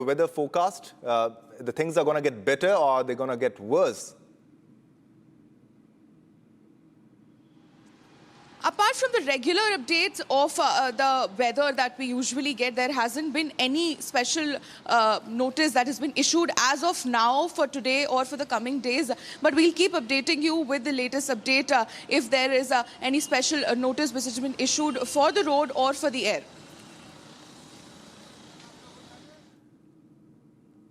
weather forecast, the things are going to get better or are they going to get worse? Apart from the regular updates of the weather that we usually get, there hasn't been any special notice that has been issued as of now for today or for the coming days. But we'll keep updating you with the latest update if there is any special notice which has been issued for the road or for the air.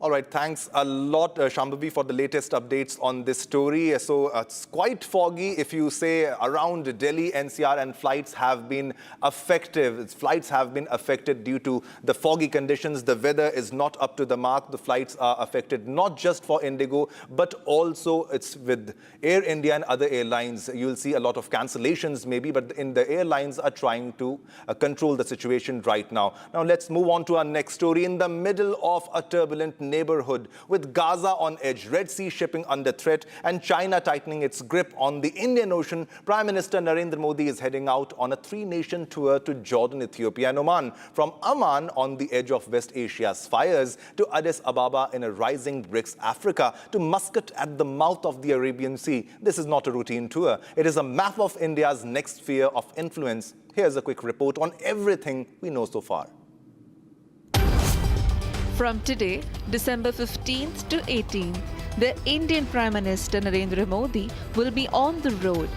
All right, thanks a lot, Shambhavi, for the latest updates on this story. So it's quite foggy if you say around Delhi NCR, and flights have been affected. Flights have been affected due to the foggy conditions. The weather is not up to the mark. The flights are affected not just for IndiGo, but also it's with Air India and other airlines. You'll see a lot of cancellations maybe, but the airlines are trying to control the situation right now. Now let's move on to our next story. In the middle of a turbulent neighborhood with Gaza on edge, Red Sea shipping under threat, and China tightening its grip on the Indian Ocean, Prime Minister Narendra Modi is heading out on a three-nation tour to Jordan, Ethiopia and Oman. From Amman on the edge of West Asia's fires to Addis Ababa in a rising BRICS Africa to Muscat at the mouth of the Arabian Sea. This is not a routine tour. It is a map of India's next sphere of influence. Here's a quick report on everything we know so far. From today, December 15th to 18th, the Indian Prime Minister Narendra Modi will be on the road.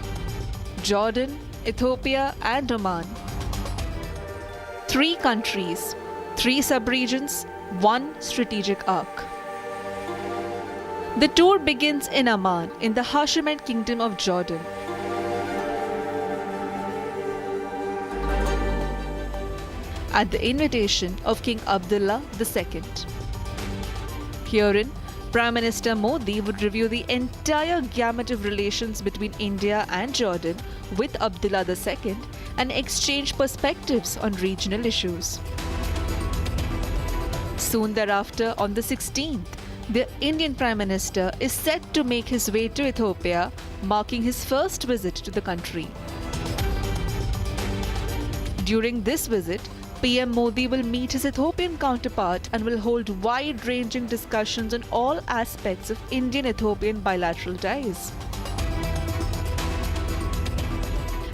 Jordan, Ethiopia and Oman. 3 countries, 3 sub-regions, 1 strategic arc. The tour begins in Amman, in the Hashemite Kingdom of Jordan. At the invitation of King Abdullah II. Herein, Prime Minister Modi would review the entire gamut of relations between India and Jordan with Abdullah II and exchange perspectives on regional issues. Soon thereafter, on the 16th, the Indian Prime Minister is set to make his way to Ethiopia, marking his first visit to the country. During this visit, PM Modi will meet his Ethiopian counterpart and will hold wide-ranging discussions on all aspects of Indian-Ethiopian bilateral ties.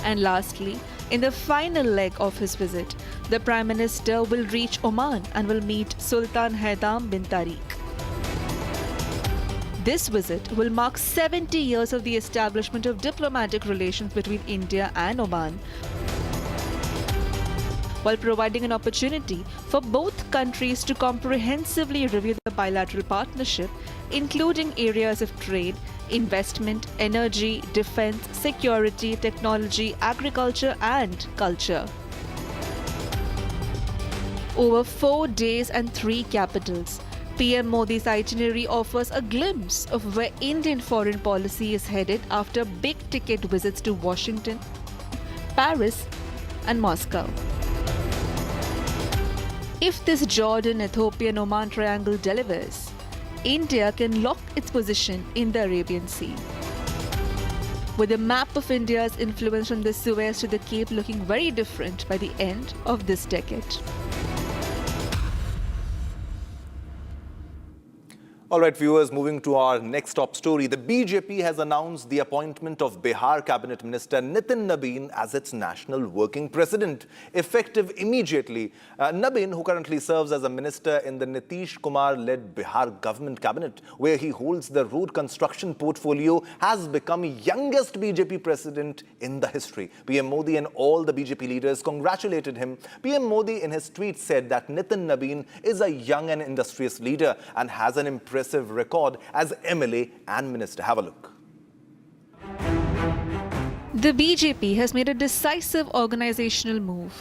And lastly, in the final leg of his visit, the Prime Minister will reach Oman and will meet Sultan Haitham bin Tariq. This visit will mark 70 years of the establishment of diplomatic relations between India and Oman, while providing an opportunity for both countries to comprehensively review the bilateral partnership, including areas of trade, investment, energy, defense, security, technology, agriculture and culture. Over 4 days and 3 capitals, PM Modi's itinerary offers a glimpse of where Indian foreign policy is headed after big-ticket visits to Washington, Paris and Moscow. If this Jordan-Ethiopia-Oman triangle delivers, India can lock its position in the Arabian Sea. With a map of India's influence from the Suez to the Cape looking very different by the end of this decade. All right, viewers, moving to our next top story. The BJP has announced the appointment of Bihar Cabinet Minister Nitin Nabin as its national working president, effective immediately. Nabin, who currently serves as a minister in the Nitish Kumar-led Bihar government cabinet, where he holds the road construction portfolio, has become youngest BJP president in the history. PM Modi and all the BJP leaders congratulated him. PM Modi in his tweet said that Nitin Nabin is a young and industrious leader and has an impressive record as MLA and minister. Have a look. The BJP has made a decisive organizational move.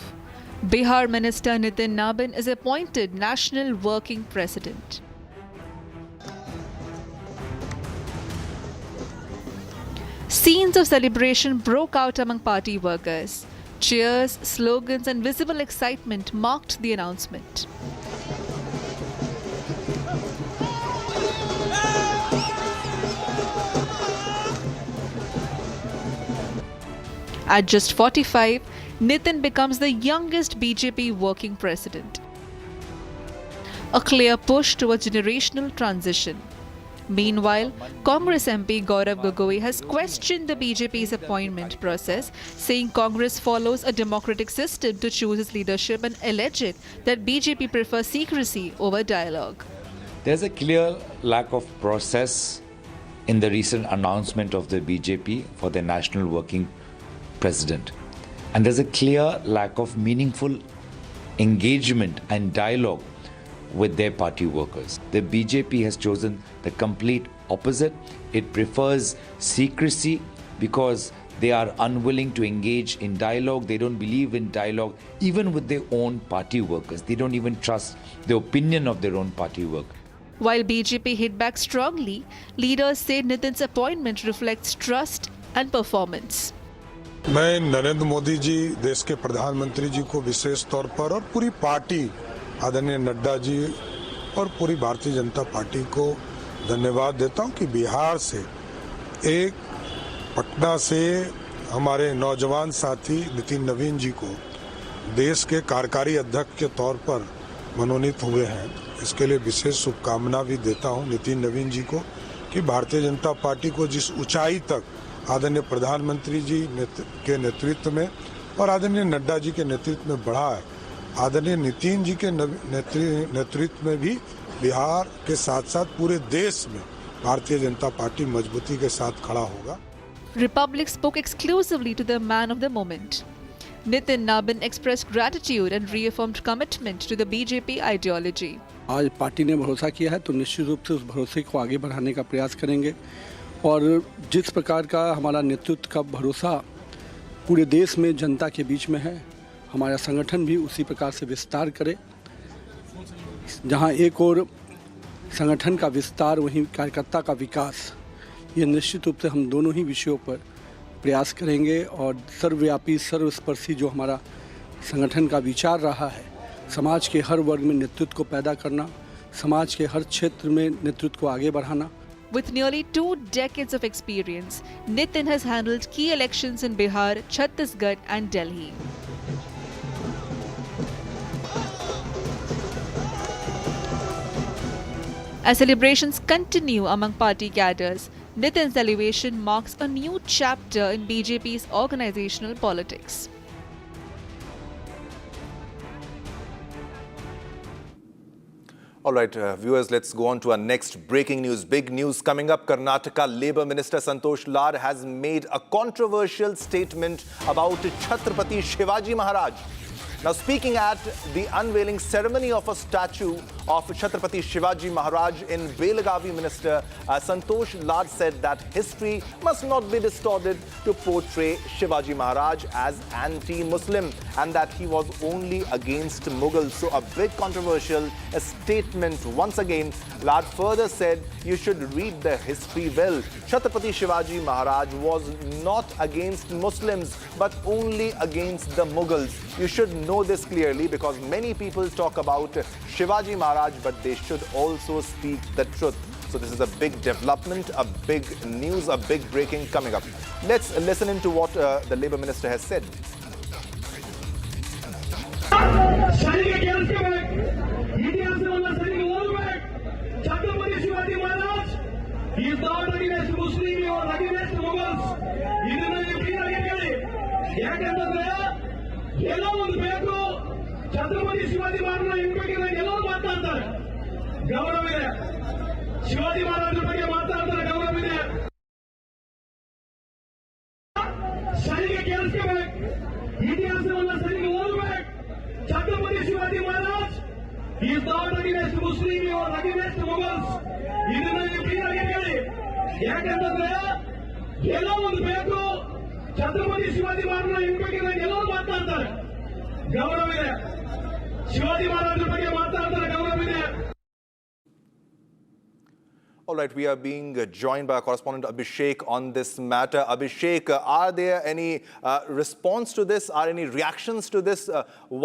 Bihar Minister Nitin Nabin is appointed national working president. Scenes of celebration broke out among party workers. Cheers, slogans and visible excitement marked the announcement. At just 45, Nitin becomes the youngest BJP working president. a clear push towards generational transition. Meanwhile, Congress MP Gaurav Gogoi has questioned the BJP's appointment process, saying Congress follows a democratic system to choose its leadership and alleged that BJP prefers secrecy over dialogue. There's a clear lack of process in the recent announcement of the BJP for their national working president. And there's a clear lack of meaningful engagement and dialogue with their party workers. The BJP has chosen the complete opposite. It prefers secrecy because they are unwilling to engage in dialogue. They don't believe in dialogue even with their own party workers. They don't even trust the opinion of their own party workers. While BJP hit back strongly, leaders said Nitin's appointment reflects trust and performance. मैं नरेंद्र मोदी जी देश के प्रधानमंत्री जी को विशेष तौर पर और पूरी party आदरणीय नड्डा जी और पूरी भारतीय जनता पार्टी को धन्यवाद देता हूं कि बिहार से एक पटना से हमारे नौजवान साथी नितिन नवीन जी को देश के कार्यकारी अध्यक्ष के तौर पर मनोनीत हुए हैं। इसके लिए विशेष शुभकामना भी देता हूं नितिन नवीन जी को कि भारतीय जनता पार्टी को जिस ऊंचाई तक आदरणीय प्रधानमंत्री जी के नेतृत्व में और आदरणीय नड्डा जी के नेतृत्व में बढ़ा है, आदरणीय नितिन जी के नेतृत्व में भी बिहार के साथ साथ पूरे देश में भारतीय जनता पार्टी मजबूती के साथ खड़ा होगा। Republic spoke exclusively to the man of the moment. Nitin Nabin expressed gratitude and reaffirmed commitment to the BJP ideology. आज पार्टी ने भरोसा किया है तो निश्चित रूप से उस भरोसे को आगे बढ़ाने का प्रयास करेंगे और जिस प्रकार का हमारा नेतृत्व का भरोसा पूरे देश में जनता के बीच में है, हमारा संगठन भी उसी प्रकार से विस्तार करे। जहां एक और संगठन का विस्तार वहीं कार्यकर्ता का विकास, ये निश्चित रूप से हम दोनों ही विषयों पर प्रयास करेंगे और सर्वव्यापी सर्वस्पर्शी जो हमारा संगठन का विचार रहा है, समाज के हर वर्ग में नेतृत्व को पैदा करना, समाज के हर क्षेत्र में नेतृत्व को आगे बढ़ाना। With nearly 2 decades of experience, Nitin has handled key elections in Bihar, Chhattisgarh and Delhi. As celebrations continue among party cadres, Nitin's elevation marks a new chapter in BJP's organizational politics. All right, viewers, let's go on to our next breaking news. Big news coming up. Karnataka Labour Minister Santosh Lad has made a controversial statement about Chhatrapati Shivaji Maharaj. Now, speaking at the unveiling ceremony of a statue of Chhatrapati Shivaji Maharaj in Belagavi, Minister Santosh Lad said that history must not be distorted to portray Shivaji Maharaj as anti-Muslim and that he was only against Mughals. So a big controversial statement once again. Lad further said you should read the history well. Chhatrapati Shivaji Maharaj was not against Muslims but only against the Mughals. You should know this clearly because many people talk about Shivaji Maharaj but they should also speak the truth. So this is a big development, a big news, a big breaking coming up. Let's listen into what the Labour Minister has said. He is not against Muslim or against Mughals. ಎಲ್ಲೋ ಒಂದು ಬೇಕು ಛತ್ರಪತಿ ಶಿವಾಜಿ ಮಹಾರಾಜರ ಬಗ್ಗೆ ಎಲ್ಲೋ ಮಾತಾಡ್ತಾರೆ, ಗೌರವ ಇದೆ. ಶಿವಾಜಿ ಮಹಾರಾಜರ ಬಗ್ಗೆ ಮಾತಾಡ್ತಾರೆ, ಗೌರವ ಇದೆ. ಸರಿಗೆ ಕೇಳಿಸ್ಕೋಬೇಕು, ಇತಿಹಾಸವನ್ನ ಸರಿಗೆ ಓದಬೇಕು. Chhatrapati Shivaji Maharaj he is not against Muslim or against Mughals. ಇದನ್ನ ನೀವು ಕ್ಲಿಯರ್ ಆಗಿ ಹೇಳಿ. ಯಾಕಂತಂದ್ರೆ ಎಲ್ಲೋ ಒಂದು ಬೇಕು ಛತ್ರಪತಿ ಶಿವಾಜಿ ಮಹಾರಾಜರ ಬಗ್ಗೆ ಎಲ್ಲೋ ಮಾತಾಡ್ತಾರೆ, ಗೌರವ ಇದೆ. ಶಿವಾಜಿ ಮಹಾರಾಜರ ಬಗ್ಗೆ ಮಾತಾಡ್ತಾರೆ, ಗೌರವ ಇದೆ. All right, we are being joined by our correspondent Abhishek on this matter. Abhishek, are there any response to this? Are any reactions to this?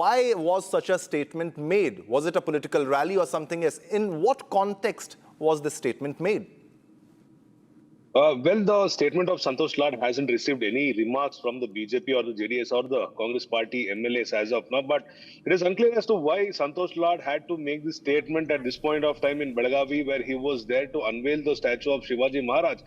Why was such a statement made? Was it a political rally or something else? In what context was this statement made? Well, the statement of Santosh Lad hasn't received any remarks from the BJP or the JDS or the Congress party MLAs as of now, but it is unclear as to why Santosh Lad had to make this statement at this point of time in Belagavi, where he was there to unveil the statue of Shivaji Maharaj.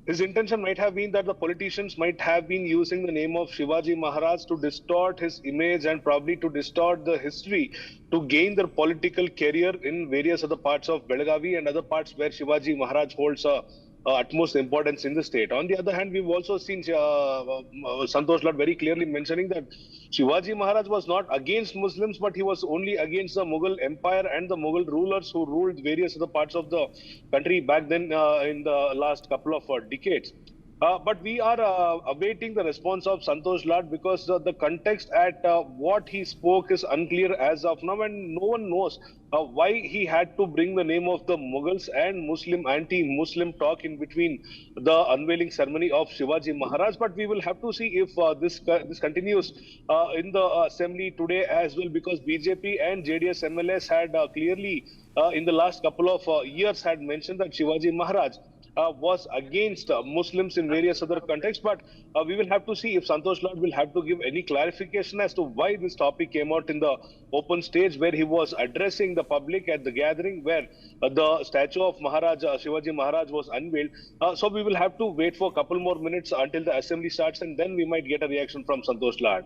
His intention might have been that the politicians might have been using the name of Shivaji Maharaj to distort his image and probably to distort the history to gain their political career in various other parts of Belagavi and other parts where Shivaji Maharaj holds a utmost importance in the state. On the other hand, we've also seen Santosh Lad very clearly mentioning that Shivaji Maharaj was not against Muslims, but he was only against the Mughal Empire and the Mughal rulers who ruled various other parts of the country back then in the last couple of decades. But we are awaiting the response of Santosh Lad because the context at what he spoke is unclear as of now, and no one knows why he had to bring the name of the Mughals and Muslim anti-Muslim talk in between the unveiling ceremony of Shivaji Maharaj. But we will have to see if this continues in the assembly today as well, because BJP and JDS MLAs had clearly in the last couple of years had mentioned that Shivaji Maharaj was against Muslims in various other contexts, but we will have to see if Santosh Lad will have to give any clarification as to why this topic came out in the open stage where he was addressing the public at the gathering where the statue of Shivaji Maharaj was unveiled. So we will have to wait for a couple more minutes until the assembly starts, and then we might get a reaction from Santosh Lad.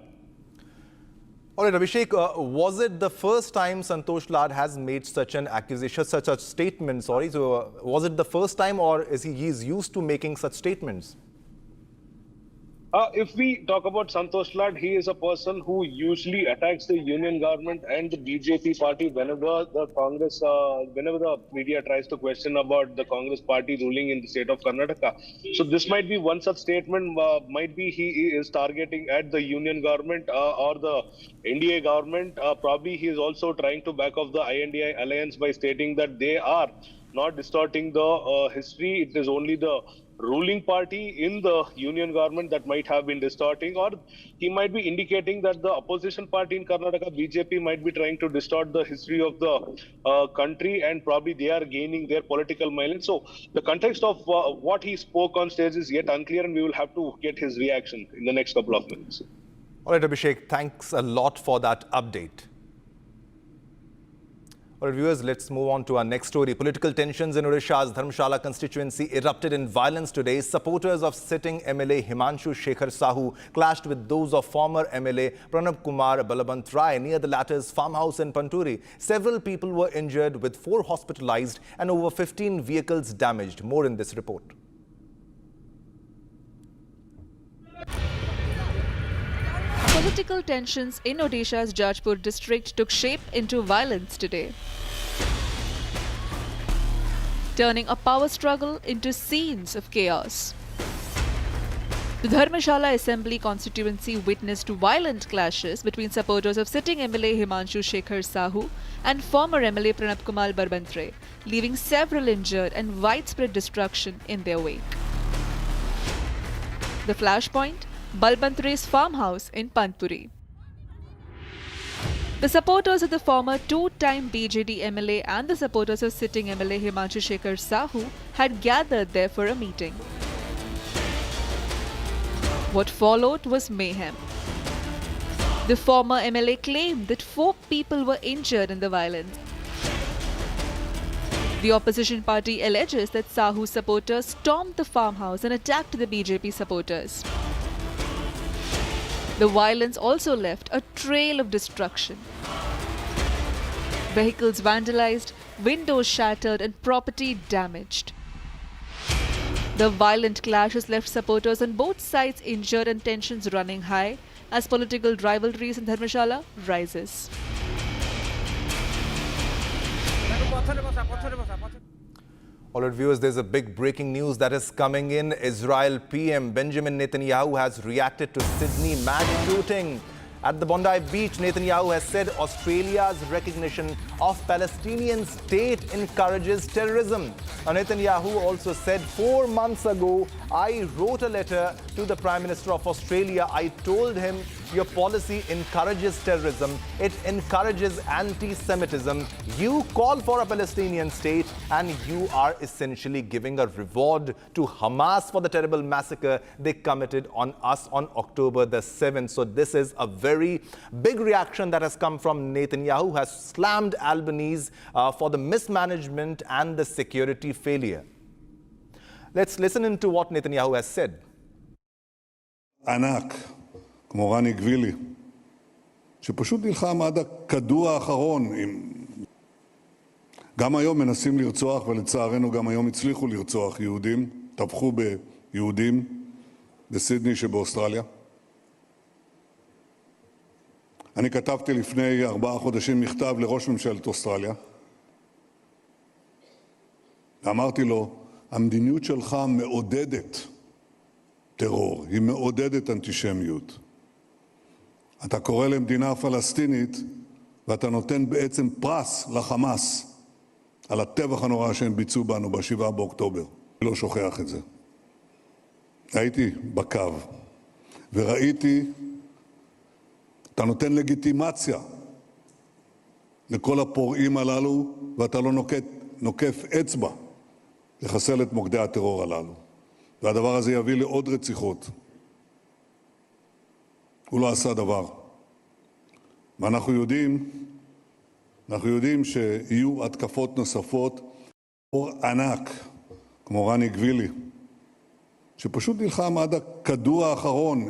All right, Abhishek, was it the first time Santosh Lad has made such an accusation, such a statement, sorry? So was it the first time, or is he's used to making such statements? If we talk about Santosh Lad, he is a person who usually attacks the union government and the BJP party whenever the Congress, whenever the media tries to question about the Congress party ruling in the state of Karnataka. So this might be one such statement, might be he is targeting at the union government or the NDA government. Probably he is also trying to back off the INDI alliance by stating that they are not distorting the history. It is only the ruling party in the union government that might have been distorting, or he might be indicating that the opposition party in Karnataka, BJP, might be trying to distort the history of the country, and probably they are gaining their political mileage. So the context of what he spoke on stage is yet unclear, and we will have to get his reaction in the next couple of minutes. All right, Abhishek, thanks a lot for that update. All right, viewers, let's move on to our next story. Political tensions in Odisha's Dharmshala constituency erupted in violence today. Supporters of sitting MLA Himanshu Shekhar Sahu clashed with those of former MLA Pranab Kumar Balabant Rai near the latter's farmhouse in Panturi. Several people were injured, with 4 hospitalized and over 15 vehicles damaged. More in this report. Political tensions in Odisha's Jajpur district took shape into violence today, turning a power struggle into scenes of chaos. The Dharmshala Assembly constituency witnessed violent clashes between supporters of sitting MLA Himanshu Shekhar Sahu and former MLA Pranab Kumar Balabant Rai, leaving several injured and widespread destruction in their wake. The flashpoint: Balabant Rai's farmhouse in Panturi. The supporters of the former 2-time BJD MLA and the supporters of sitting MLA Himanshu Shekhar Sahu had gathered there for a meeting. What followed was mayhem. The former MLA claimed that 4 people were injured in the violence. The opposition party alleges that Sahu's supporters stormed the farmhouse and attacked the BJP supporters. The violence also left a trail of destruction. Vehicles vandalized, windows shattered, and property damaged. The violent clashes left supporters on both sides injured and tensions running high as political rivalries in Dharmshala rises. All right, viewers, there's a big breaking news that is coming in. Israel PM Benjamin Netanyahu has reacted to Sydney mass shooting. At the Bondi Beach, Netanyahu has said Australia's recognition of Palestinian state encourages terrorism. Now, Netanyahu also said 4 months ago, I wrote a letter to the Prime Minister of Australia. I told him Your policy encourages terrorism. It encourages anti-Semitism. You call for a Palestinian state, and you are essentially giving a reward to Hamas for the terrible massacre they committed on us on October the 7th. So this is a very big reaction that has come from Netanyahu, who has slammed Albanese for the mismanagement and the security failure. Let's listen into what Netanyahu has said. ענק, כמו רני גבילי, שפשוט נלחם עד הכדור האחרון. גם היום מנסים לרצוח, ולצערנו גם היום הצליחו לרצוח יהודים, טבחו ביהודים בסידני שבאוסטרליה. אני כתבתי לפני 4 חודשים מכתב לראש ממשלת אוסטרליה, ואמרתי לו, המדיניות שלך מעודדת טרור, היא מעודדת אנטישמיות. אתה קורא למדינה פלסטינית, ואתה נותן בעצם פרס לחמאס על הטבח הנורא שהם ביצעו בנו ב7 באוקטובר. אני לא שוכח את זה. הייתי בקו, וראיתי, אתה נותן לגיטימציה לכל הפורעים הללו, ואתה לא נוקף אצבע לחסל את מוקדי הטרור הללו. והדבר הזה יביא לעוד רציחות. הוא לא עשה דבר. ואנחנו יודעים שיהיו התקפות נוספות. אור ענק, כמו רני גבילי, שפשוט נלחם עד הכדור האחרון.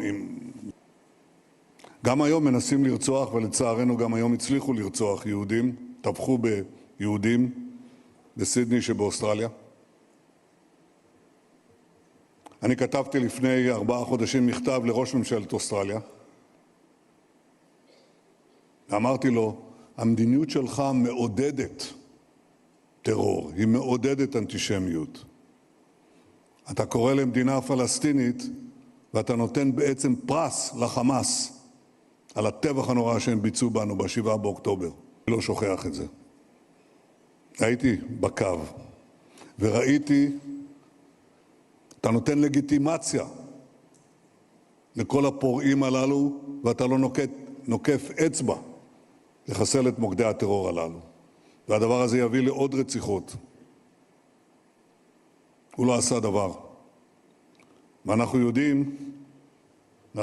גם היום מנסים לרצוח, ולצערנו גם היום הצליחו לרצוח יהודים, טבחו ביהודים בסידני שבאוסטרליה. אני כתבתי לפני 4 חודשים מכתב לראש ממשלת אוסטרליה, ואמרתי לו, המדיניות שלך מעודדת טרור, היא מעודדת אנטישמיות. אתה קורא למדינה פלסטינית, ואתה נותן בעצם פרס לחמאס על הטבח הנורא שהם ביצעו בנו ב7 באוקטובר. אני לא שוכח את זה. הייתי בקו, וראיתי, אתה נותן לגיטימציה לכל הפורעים הללו, ואתה לא נוקף אצבע לחסל את מוקדי הטרור הללו. והדבר הזה יביא לעוד רציחות. הוא לא עשה דבר. ואנחנו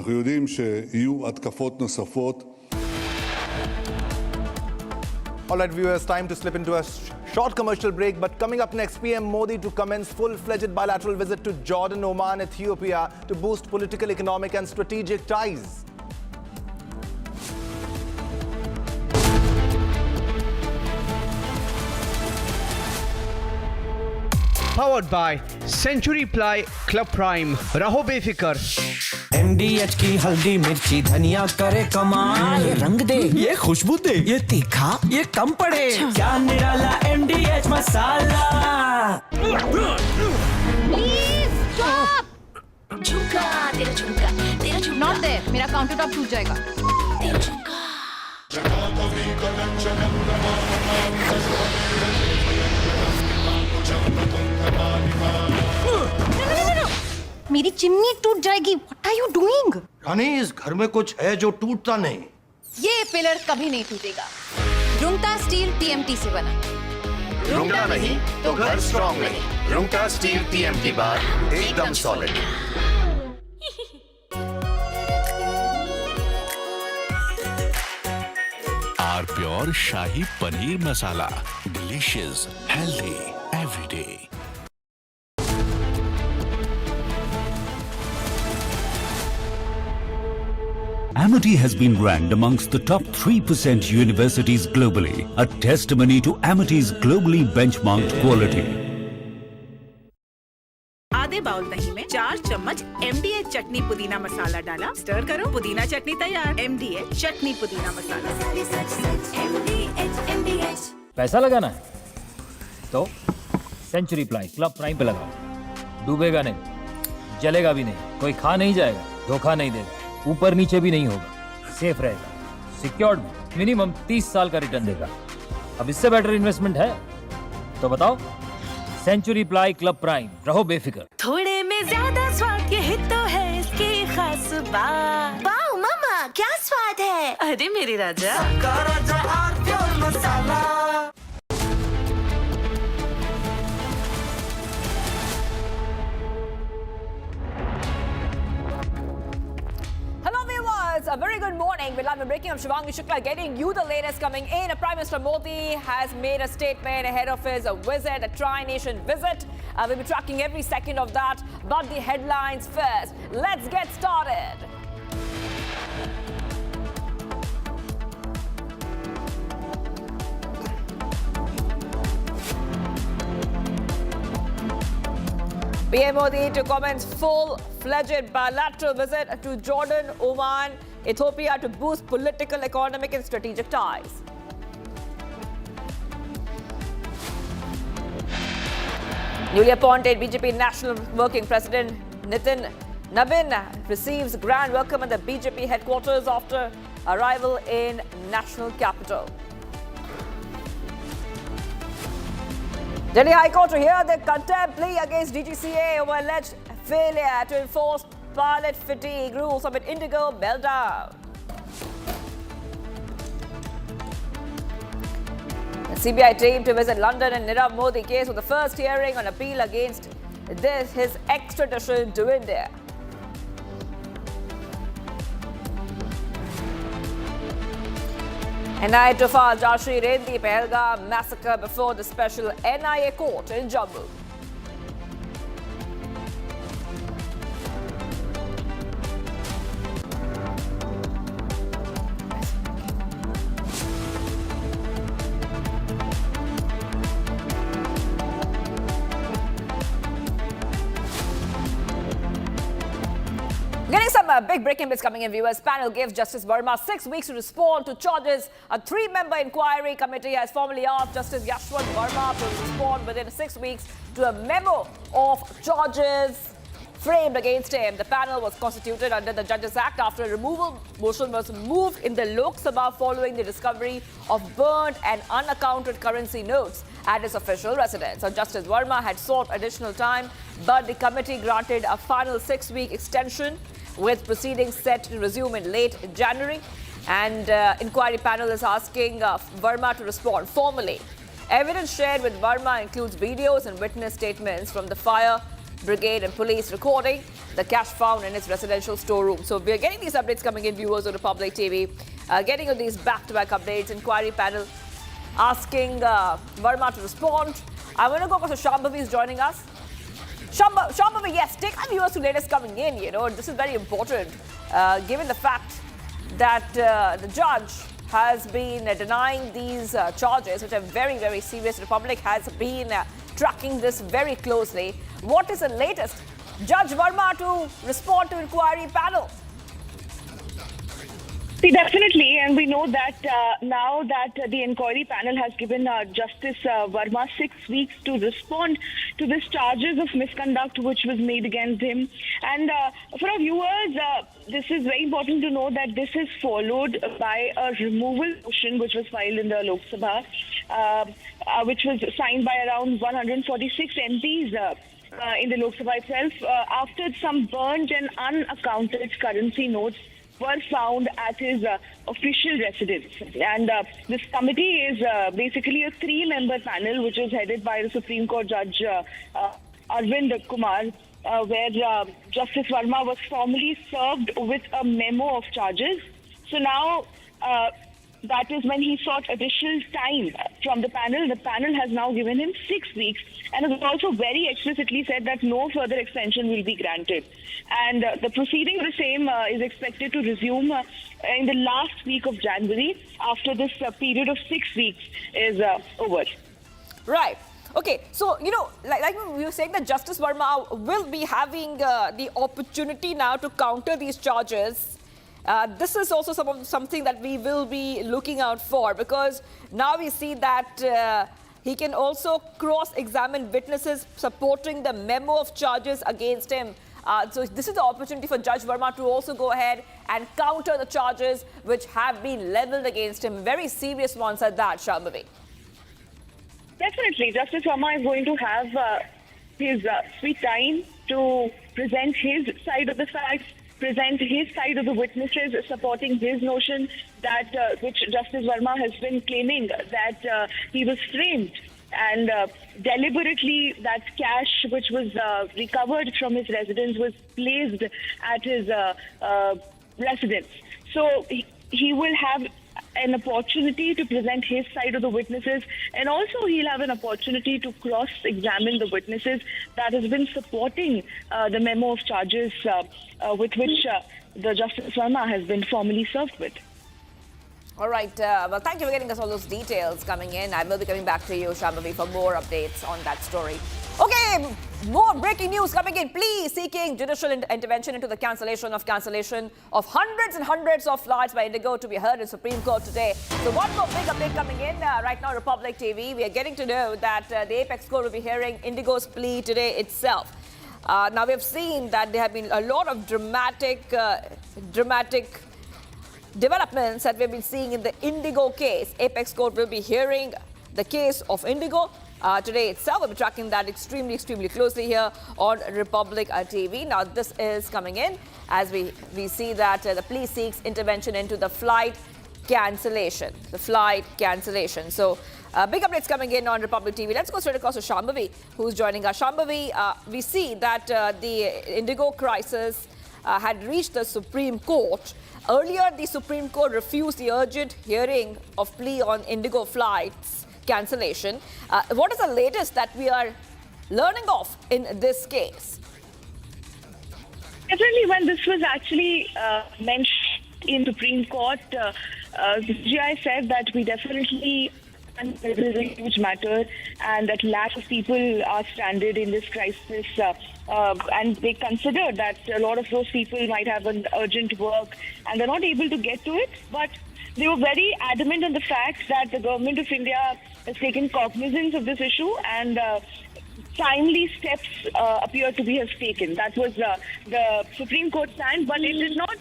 יודעים שיהיו התקפות נוספות. All right, viewers, time to slip into a short commercial break. But coming up next, PM Modi to commence full-fledged bilateral visit to Jordan, Oman, Ethiopia to boost political, economic and strategic ties. Powered by Century Ply Club Prime. रहो बेफिक्र। MDH की हल्दी मिर्ची धनिया करे कमाल, ये रंग दे, ये खुशबू दे, ये तीखा, ये कम पड़े, क्या निराला MDH मसाला। Please stop! झुमका, तेरा झुमका, तेरा झुमका। Not there, मेरा काउंटर टॉप टूट जाएगा। तेरा झुमका। मेरी चिमनी टूट जाएगी। What are you doing? रानी, इस घर में कुछ है जो टूटता नहीं। ये पिलर कभी नहीं टूटेगा। रुंगटा स्टील TMT से बना। रुंगटा नहीं तो घर स्ट्रॉन्ग नहीं। रुंगटा स्टील TMT बार एकदम solid. R pure shahi paneer masala, delicious, healthy everyday. Amity has been ranked amongst the top 3% universities globally, a testimony to Amity's globally benchmarked quality. आधे बाउल दही में 4 चम्मच MDH चटनी पुदीना मसाला डाला, स्टर करो, पुदीना चटनी तैयार। MDH चटनी पुदीना मसाला। पैसा लगाना है तो सेंचुरी प्लाई क्लब प्राइम पे लगाओ। डूबेगा नहीं, जलेगा भी नहीं, कोई खा नहीं जाएगा, धोखा नहीं देगा, ऊपर नीचे भी नहीं होगा, सेफ रहेगा, सिक्योर्ड भी, मिनिमम 30 साल का रिटर्न देगा। अब इससे बेटर इन्वेस्टमेंट है तो बताओ। सेंचुरी प्लाई क्लब प्राइम, रहो बेफिक्र। थोड़े में ज्यादा स्वाद, यही तो है इसकी खास बात। वाओ मामा, क्या स्वाद है? अरे मेरे राजा। Hello viewers, a very good morning. We'll have a breaking of Shivangi Shukla getting you the latest coming in. Prime Minister Modi has made a statement ahead of his visit, a tri-nation visit. We'll be tracking every second of that, but the headlines first. Let's get started. PM Modi to commence full-fledged bilateral visit to Jordan, Oman, Ethiopia to boost political, economic and strategic ties. Newly appointed BJP National Working President Nitin Nabin receives grand welcome at the BJP headquarters after arrival in national capital. Delhi High Court to hear the contempt plea against DGCA over alleged failure to enforce pilot fatigue rules amid IndiGo meltdown. The CBI team to visit London and Nirav Modi case with the first hearing on appeal against his extradition to India. NIA to file charge sheet in the Pahalgam massacre before the special NIA court in Jammu. Getting some big breaking bits coming in, viewers. Panel gives Justice Verma 6 weeks to respond to charges. A 3-member inquiry committee has formally asked Justice Yashwant Verma to respond within 6 weeks to a memo of charges framed against him. The panel was constituted under the Judges Act after a removal motion was moved in the Lok Sabha following the discovery of burnt and unaccounted currency notes at his official residence. So Justice Verma had sought additional time, but the committee granted a final 6-week extension, with proceedings set to resume in late January. And inquiry panel is asking Verma to respond formally. Evidence shared with Verma includes videos and witness statements from the fire brigade and police recording the cash found in his residential storeroom. So we're getting these updates coming in, viewers on Republic TV. Getting on these back-to-back updates. Inquiry panel asking Verma to respond. I'm going to go because Shambhavi is joining us. Shambhavi, yes, take our viewers to latest coming in. You know, this is very important, given the fact that the judge has been denying these charges, which are very, very serious. The Republic has been tracking this very closely. What is the latest? Judge Verma to respond to inquiry panel. See, definitely, and we know that now that the inquiry panel has given Justice Verma 6 weeks to respond to these charges of misconduct which was made against him. And for our viewers, this is very important to know that this is followed by a removal motion which was filed in the Lok Sabha, which was signed by around 146 MPs in the Lok Sabha itself, after some burnt and unaccounted currency notes were found at his official residence. And this committee is basically a 3-member panel which is headed by the Supreme Court Judge Arvind Kumar, where Justice Verma was formally served with a memo of charges. So now that is when he sought additional time from the panel. The panel has now given him 6 weeks and has also very explicitly said that no further extension will be granted. And the proceeding of the same is expected to resume in the last week of January after this period of 6 weeks is over. Right. Okay, so, you know, like we were saying that Justice Verma will be having the opportunity now to counter these charges. This is also something that we will be looking out for, because now we see that he can also cross-examine witnesses supporting the memo of charges against him. So this is the opportunity for Judge Verma to also go ahead and counter the charges which have been leveled against him. Very serious ones at that, Shambhavi. Definitely. Justice Verma is going to have his sweet time to present his side of the facts, present his side of the witnesses, supporting his notion that which Justice Verma has been claiming that he was framed and deliberately that cash which was recovered from his residence was placed at his residence. So he will have an opportunity to present his side of the witnesses, and also he'll have an opportunity to cross-examine the witnesses that has been supporting the memo of charges with which the Justice Verma has been formally served with. All right. Well, thank you for getting us all those details coming in. I will be coming back to you, Shambhavi, for more updates on that story. Okay, more breaking news coming in. Plea seeking judicial intervention into the cancellation of hundreds and hundreds of flights by IndiGo to be heard in Supreme Court today. So one more big update coming in right now, Republic TV. We are getting to know that the Apex Court will be hearing IndiGo's plea today itself. Now, we have seen that there have been a lot of dramatic developments that we've been seeing in the IndiGo case. Apex Court will be hearing the case of IndiGo today itself. We'll be tracking that extremely closely here on Republic TV. Now, this is coming in as we see that the plea seeks intervention into the flight cancellation. So, big updates coming in on Republic TV. Let's go straight across to Shambhavi, who's joining us. Shambhavi, we see that the IndiGo crisis had reached the Supreme Court. Earlier, the Supreme Court refused the urgent hearing of plea on IndiGo flights cancellation. What is the latest that we are learning of in this case? Definitely, when this was actually mentioned in Supreme Court, the CGI said that we definitely this is a huge matter and that lack of people are stranded in this crisis. And they consider that a lot of those people might have an urgent work and they're not able to get to it. But they were very adamant on the fact that the government of India has taken cognizance of this issue and timely steps appear to be taken. That was the Supreme Court stand, but it did not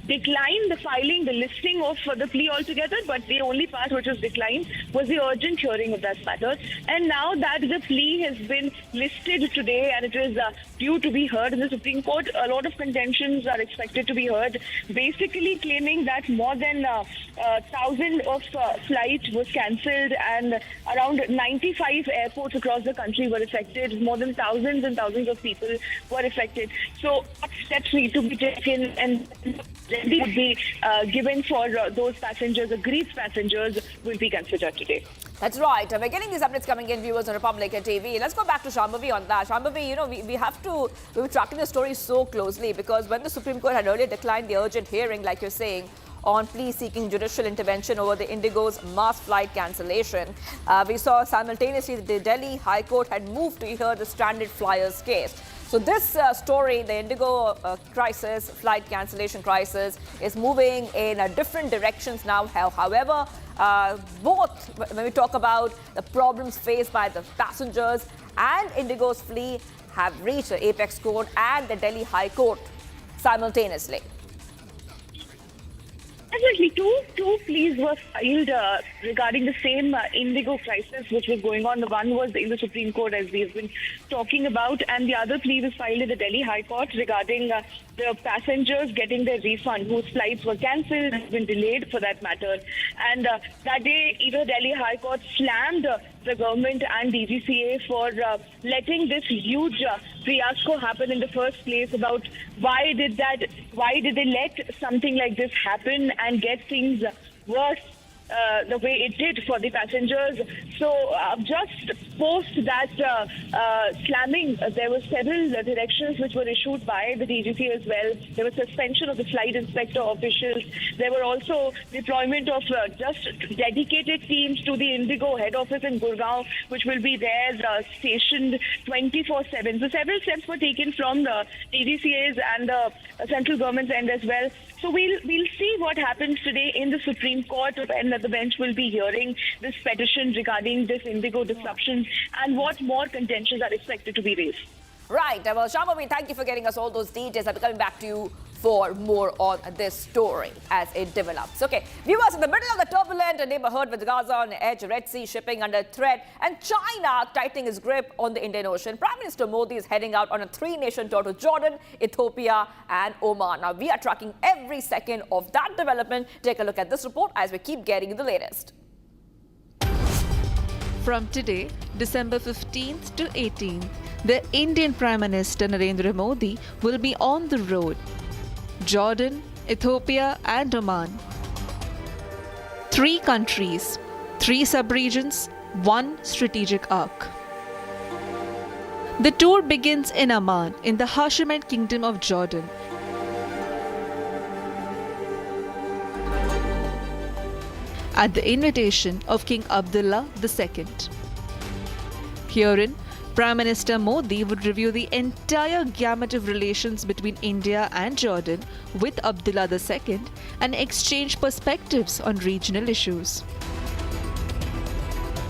decline the listing of the plea altogether, but the only part which was declined was the urgent hearing of that matter. And now that the plea has been listed today and it is due to be heard in the Supreme Court, a lot of contentions are expected to be heard, basically claiming that more than 1,000 of flights was cancelled and around 95 airports across the country were affected. More than thousands and thousands of people were affected. So steps need to be taken and remedy would be given for those passengers, aggrieved passengers will be considered today. That's right. We're getting these updates coming in, viewers on Republic TV. Let's go back to Shambhavi on that. Shambhavi, we were tracking the story so closely because when the Supreme Court had earlier declined the urgent hearing, like you're saying, on plea seeking judicial intervention over the IndiGo's mass flight cancellation, we saw simultaneously the Delhi High Court had moved to hear the stranded flyers case. So this story, the IndiGo crisis, flight cancellation crisis, is moving in different directions now. However, both, when we talk about the problems faced by the passengers and IndiGo's plea, have reached the Apex Court and the Delhi High Court simultaneously. Definitely, two pleas were filed regarding the same IndiGo crisis which was going on. The one was in the Supreme Court, as we've been talking about, and the other plea was filed in the Delhi High Court regarding the passengers getting their refund whose flights were cancelled and been delayed for that matter. And that day, either Delhi High Court slammed the government and DGCA for letting this huge fiasco happen in the first place about why did they let something like this happen and get things worse the way it did for the passengers. So just post that slamming, there were several directions which were issued by the DGC as well. There was suspension of the flight inspector officials. There were also deployment of just dedicated teams to the IndiGo head office in Gurgaon, which will be there stationed 24/7. So several steps were taken from the DGCA's and the central government's end as well. So we'll see what happens today in the Supreme Court, and the bench will be hearing this petition regarding this IndiGo disruption and what more contentions are expected to be raised. Right. Well, Shambhavi, thank you for getting us all those details. I'll be coming back to you for more on this story as it develops. Okay, viewers, in the middle of the turbulent neighborhood with Gaza on edge, Red Sea shipping under threat, and China tightening its grip on the Indian Ocean, Prime Minister Modi is heading out on a three-nation tour to Jordan, Ethiopia, and Oman. Now, we are tracking every second of that development. Take a look at this report as we keep getting the latest. From today, December 15th to 18th, the Indian Prime Minister Narendra Modi will be on the road. Jordan, Ethiopia, and Oman. 3 countries, 3 sub-regions, 1 strategic arc. The tour begins in Amman, in the Hashemite Kingdom of Jordan. At the invitation of King Abdullah II. Herein, Prime Minister Modi would review the entire gamut of relations between India and Jordan with Abdullah II and exchange perspectives on regional issues.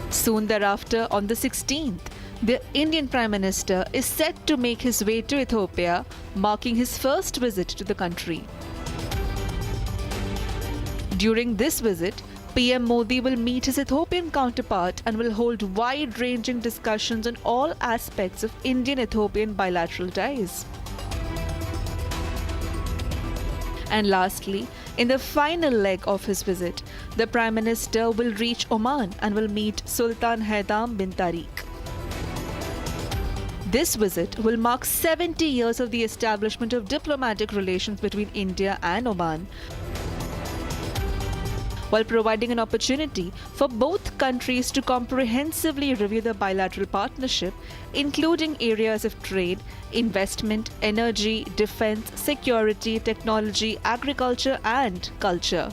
Soon thereafter, on the 16th, the Indian Prime Minister is set to make his way to Ethiopia, marking his first visit to the country. During this visit, PM Modi will meet his Ethiopian counterpart and will hold wide-ranging discussions on all aspects of Indian-Ethiopian bilateral ties. And lastly, in the final leg of his visit, the Prime Minister will reach Oman and will meet Sultan Haitham bin Tariq. This visit will mark 70 years of the establishment of diplomatic relations between India and Oman, while providing an opportunity for both countries to comprehensively review the bilateral partnership, including areas of trade, investment, energy, defense, security, technology, agriculture, and culture.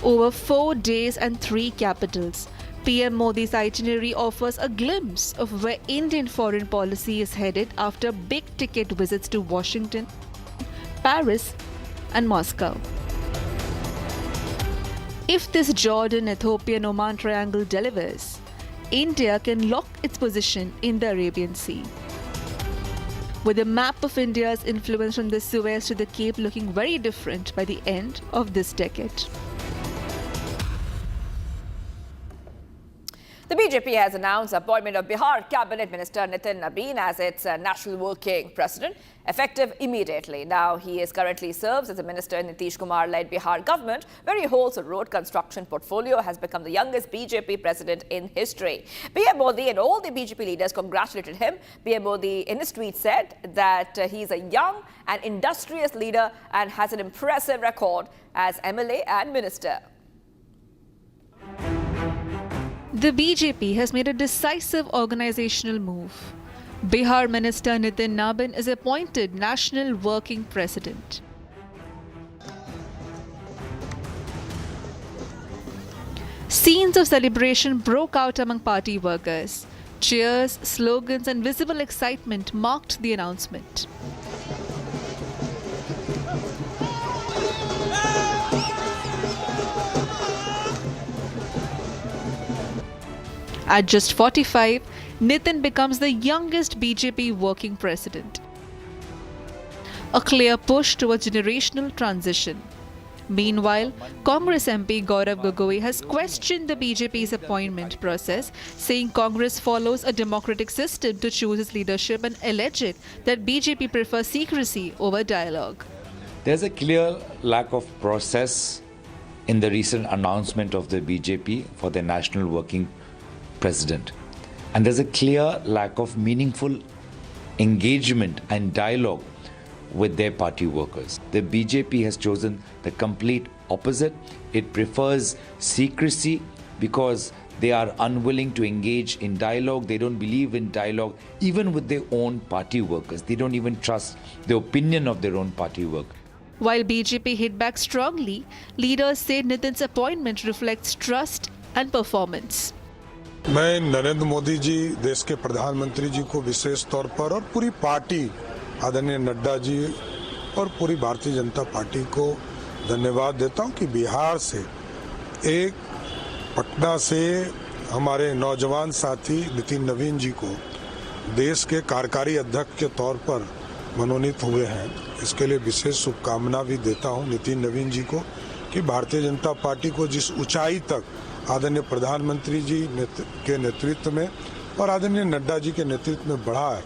Over 4 days and 3 capitals, PM Modi's itinerary offers a glimpse of where Indian foreign policy is headed after big-ticket visits to Washington, Paris, and Moscow. If this Jordan-Ethiopia-Oman triangle delivers, India can lock its position in the Arabian Sea. With a map of India's influence from the Suez to the Cape looking very different by the end of this decade. The BJP has announced the appointment of Bihar Cabinet Minister Nitin Nabin as its National Working President, effective immediately. Now, he currently serves as a minister in Nitish Kumar-led Bihar government, where he holds a road construction portfolio, has become the youngest BJP president in history. PM Modi and all the BJP leaders congratulated him. PM Modi in his tweet said that he's a young and industrious leader and has an impressive record as MLA and minister. The BJP has made a decisive organizational move. Bihar Minister Nitin Nabin is appointed National Working President. Scenes of celebration broke out among party workers. Cheers, slogans, and visible excitement marked the announcement. At just 45, Nitin becomes the youngest BJP working president. A clear push towards generational transition. Meanwhile, Congress MP Gaurav Gogoi has questioned the BJP's appointment process, saying Congress follows a democratic system to choose its leadership and alleged that BJP prefers secrecy over dialogue. There's a clear lack of process in the recent announcement of the BJP for their national working president. And there's a clear lack of meaningful engagement and dialogue with their party workers. The BJP has chosen the complete opposite. It prefers secrecy because they are unwilling to engage in dialogue. They don't believe in dialogue, even with their own party workers. They don't even trust the opinion of their own party workers. While BJP hit back strongly, leaders say Nitin's appointment reflects trust and performance. मैं नरेंद्र मोदी जी देश के प्रधानमंत्री जी को विशेष तौर पर और पूरी party आदरणीय नड्डा जी और पूरी भारतीय जनता पार्टी को धन्यवाद देता हूं कि बिहार से एक पटना से हमारे नौजवान साथी नितिन नवीन जी को देश के कार्यकारी अध्यक्ष के तौर पर मनोनीत हुए हैं, इसके लिए विशेष शुभकामना भी देता हूं नितिन नवीन जी को कि भारतीय जनता पार्टी को जिस ऊंचाई तक आदरणीय प्रधानमंत्री जी के नेतृत्व में और आदरणीय नड्डा जी के नेतृत्व में बढ़ा है,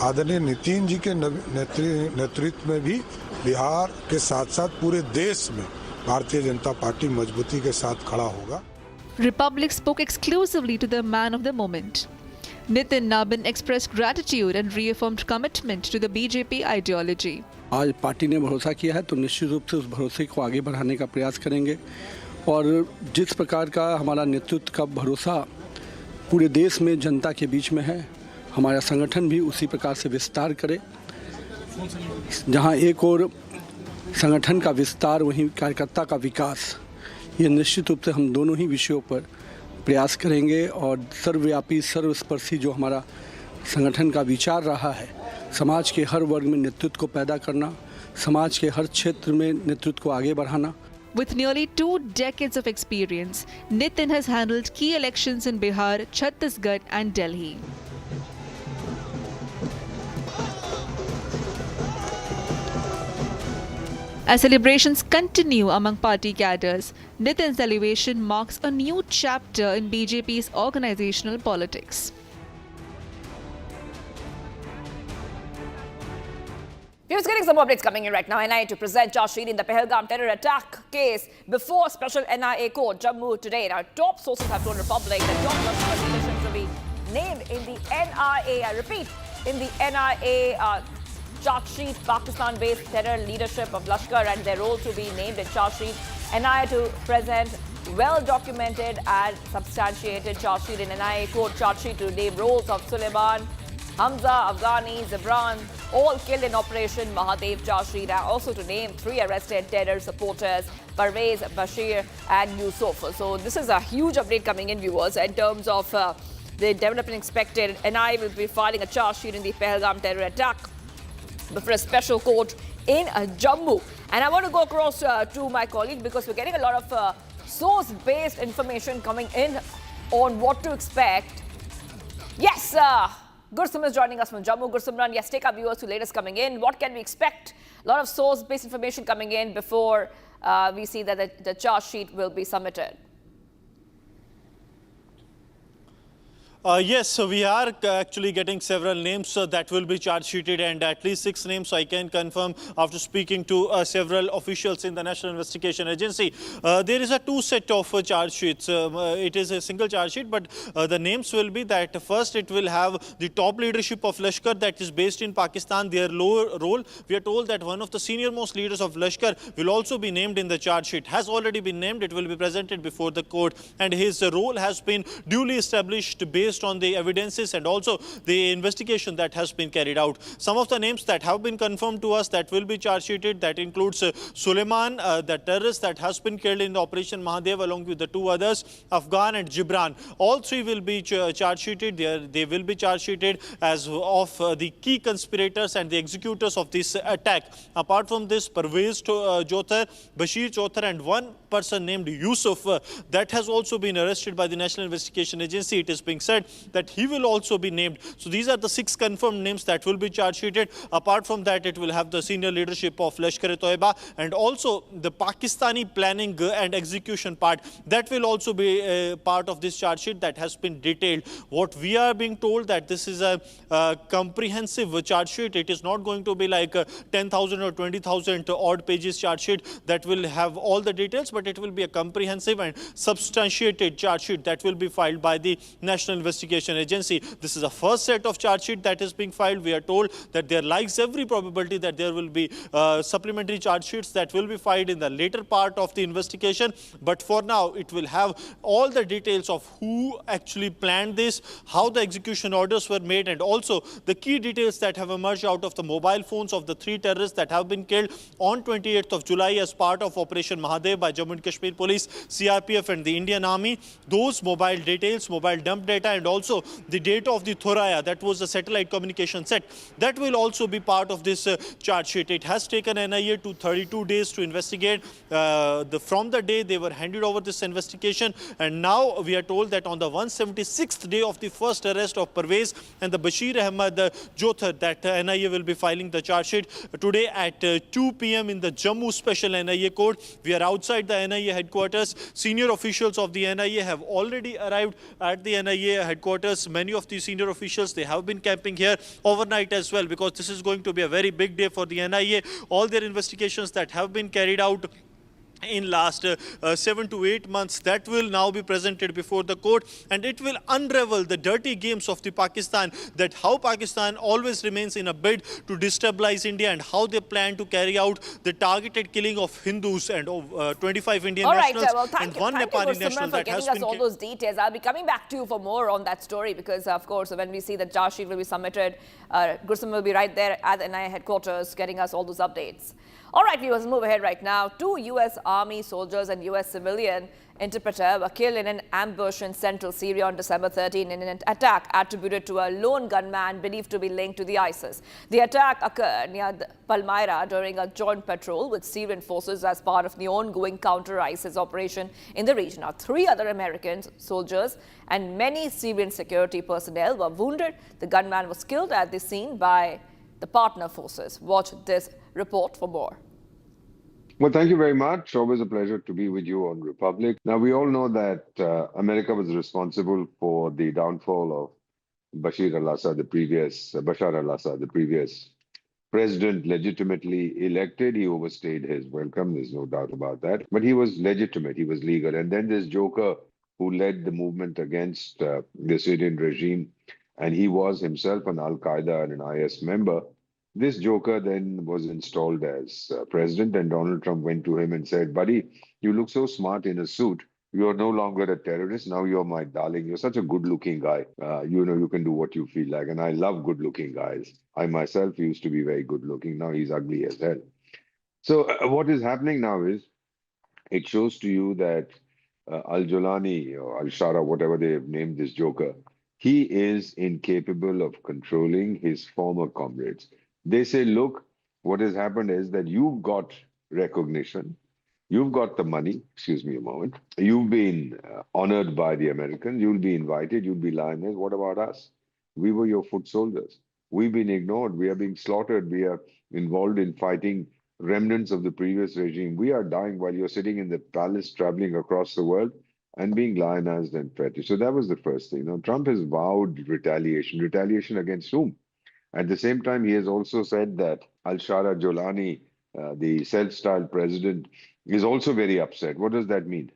आदरणीय नितिन जी के नेतृत्व में भी बिहार के साथ साथ पूरे देश में भारतीय जनता पार्टी मजबूती के साथ खड़ा होगा। Republic spoke exclusively to the man of the moment. Nitin Nabin expressed gratitude and reaffirmed commitment to the BJP ideology. आज पार्टी ने भरोसा किया है तो निश्चित रूप से उस भरोसे को आगे बढ़ाने का प्रयास करेंगे और जिस प्रकार का हमारा नेतृत्व का भरोसा पूरे देश में जनता के बीच में है, हमारा संगठन भी उसी प्रकार से विस्तार करे। जहां एक और संगठन का विस्तार वहीं कार्यकर्ता का विकास, ये निश्चित रूप से हम दोनों ही विषयों पर प्रयास करेंगे और सर्वव्यापी सर्वस्पर्शी जो हमारा संगठन का विचार रहा है, समाज के हर वर्ग में नेतृत्व को पैदा करना, समाज के हर क्षेत्र में नेतृत्व को आगे बढ़ाना। With nearly 2 decades of experience, Nitin has handled key elections in Bihar, Chhattisgarh and Delhi. As celebrations continue among party cadres, Nitin's elevation marks a new chapter in BJP's organizational politics. We're just getting some updates coming in right now. NIA to present charge sheet in the Pahalgam terror attack case before special NIA court, Jammu today. Now, top sources have told Republic that top Lashkar leadership will be named in the NIA. I repeat, in the NIA charge sheet, Pakistan-based terror leadership of Lashkar and their role to be named in charge sheet. NIA to present well-documented and substantiated charge sheet in NIA court. Charge sheet to name roles of Suleiman, Hamza, Afghani, Zibran, all killed in Operation Mahadev. Charge sheet also to name 3 arrested terror supporters, Parvez, Bashir and Yusuf. So this is a huge update coming in, viewers, in terms of the development expected. NIA will be filing a charge sheet in the Pahalgam terror attack before a special court in Jammu. And I want to go across to my colleague because we're getting a lot of source-based information coming in on what to expect. Yes, Gursimran is joining us from Jammu. Gursimran, yes, take our viewers to latest coming in. What can we expect? A lot of source-based information coming in before we see that the charge sheet will be submitted. Yes, so we are actually getting several names that will be charge sheeted, and at least 6 names I can confirm after speaking to several officials in the National Investigation Agency. There is a 2 set of charge sheets. It is a single charge sheet, but the names will be that first it will have the top leadership of Lashkar that is based in Pakistan, their lower role. We are told that one of the senior most leaders of Lashkar will also be named in the charge sheet. Has already been named. It will be presented before the court, and his role has been duly established based on the evidences and also the investigation that has been carried out. Some of the names that have been confirmed to us that will be charge sheeted, that includes Suleiman, the terrorist that has been killed in the Operation Mahadev, along with the 2 others, Afghan and Gibran. All 3 will be charge sheeted. They will be charge sheeted as of the key conspirators and the executors of this attack. Apart from this, Parvez Jothar, Bashir Jothar and one person named Yusuf that has also been arrested by the National Investigation Agency. It is being said that he will also be named. So these are the 6 confirmed names that will be charge sheeted. Apart from that, it will have the senior leadership of Lashkar-e-Toiba and also the Pakistani planning and execution part. That will also be a part of this charge sheet that has been detailed. What we are being told that this is a comprehensive charge sheet. It is not going to be like 10,000 or 20,000 odd pages charge sheet that will have all the details, but it will be a comprehensive and substantiated charge sheet that will be filed by the National Investigation Agency. This is the first set of charge sheet that is being filed. We are told that there lies every probability that there will be supplementary charge sheets that will be filed in the later part of the investigation. But for now, it will have all the details of who actually planned this, how the execution orders were made, and also the key details that have emerged out of the mobile phones of the 3 terrorists that have been killed on 28th of July as part of Operation Mahadev by Jammu and Kashmir Police, CRPF and the Indian Army. Those mobile details, mobile dump data and also the data of the Thoraya, that was the satellite communication set, that will also be part of this charge sheet. It has taken NIA to 32 days to investigate from the day they were handed over this investigation, and now we are told that on the 176th day of the first arrest of Pervez and the Bashir Ahmad Jothar, that NIA will be filing the charge sheet today at 2 p.m. in the Jammu Special NIA Court. We are outside the NIA headquarters. Senior officials of the NIA have already arrived at the NIA headquarters. Many of the senior officials, they have been camping here overnight as well, because this is going to be a very big day for the NIA. All their investigations that have been carried out in last 7 to 8 months, that will now be presented before the court, and it will unravel the dirty games of the Pakistan, that how Pakistan always remains in a bid to destabilize India, and how they plan to carry out the targeted killing of Hindus and 25 Indian nationals and one Nepali national that has been all those details. I'll be coming back to you for more on that story, because of course when we see the charge sheet will be submitted, Gursim will be right there at the NIA headquarters getting us all those updates. All right, viewers, move ahead right now. 2 U.S. Army soldiers and U.S. civilian interpreter were killed in an ambush in central Syria on December 13 in an attack attributed to a lone gunman believed to be linked to the ISIS. The attack occurred near Palmyra during a joint patrol with Syrian forces as part of the ongoing counter-ISIS operation in the region. Now, 3 other American soldiers and many Syrian security personnel were wounded. The gunman was killed at the scene by the partner forces. Watch this report for more. Well, thank you very much. Always a pleasure to be with you on Republic. Now, we all know that America was responsible for the downfall of Bashar al-Assad, the previous president, legitimately elected. He overstayed his welcome. There's no doubt about that. But he was legitimate. He was legal. And then this joker who led the movement against the Syrian regime, and he was himself an Al-Qaeda and an IS member. This joker then was installed as president, and Donald Trump went to him and said, buddy, you look so smart in a suit. You're no longer a terrorist. Now you're my darling. You're such a good-looking guy. You can do what you feel like. And I love good-looking guys. I myself used to be very good-looking. Now he's ugly as hell. So what is happening now is, it shows to you that Al-Jolani or Al-Shara, whatever they have named this joker, he is incapable of controlling his former comrades. They say, look, what has happened is that you've got recognition, you've got the money, excuse me a moment, you've been honored by the Americans, you'll be invited, you'll be lioness. What about us? We were your foot soldiers. We've been ignored, we are being slaughtered, we are involved in fighting remnants of the previous regime. We are dying while you're sitting in the palace traveling across the world and being lionized and feted. So that was the first thing. Now, Trump has vowed retaliation. Retaliation against whom? At the same time, he has also said that Al-Shara Jolani, the self-styled president, is also very upset. What does that mean?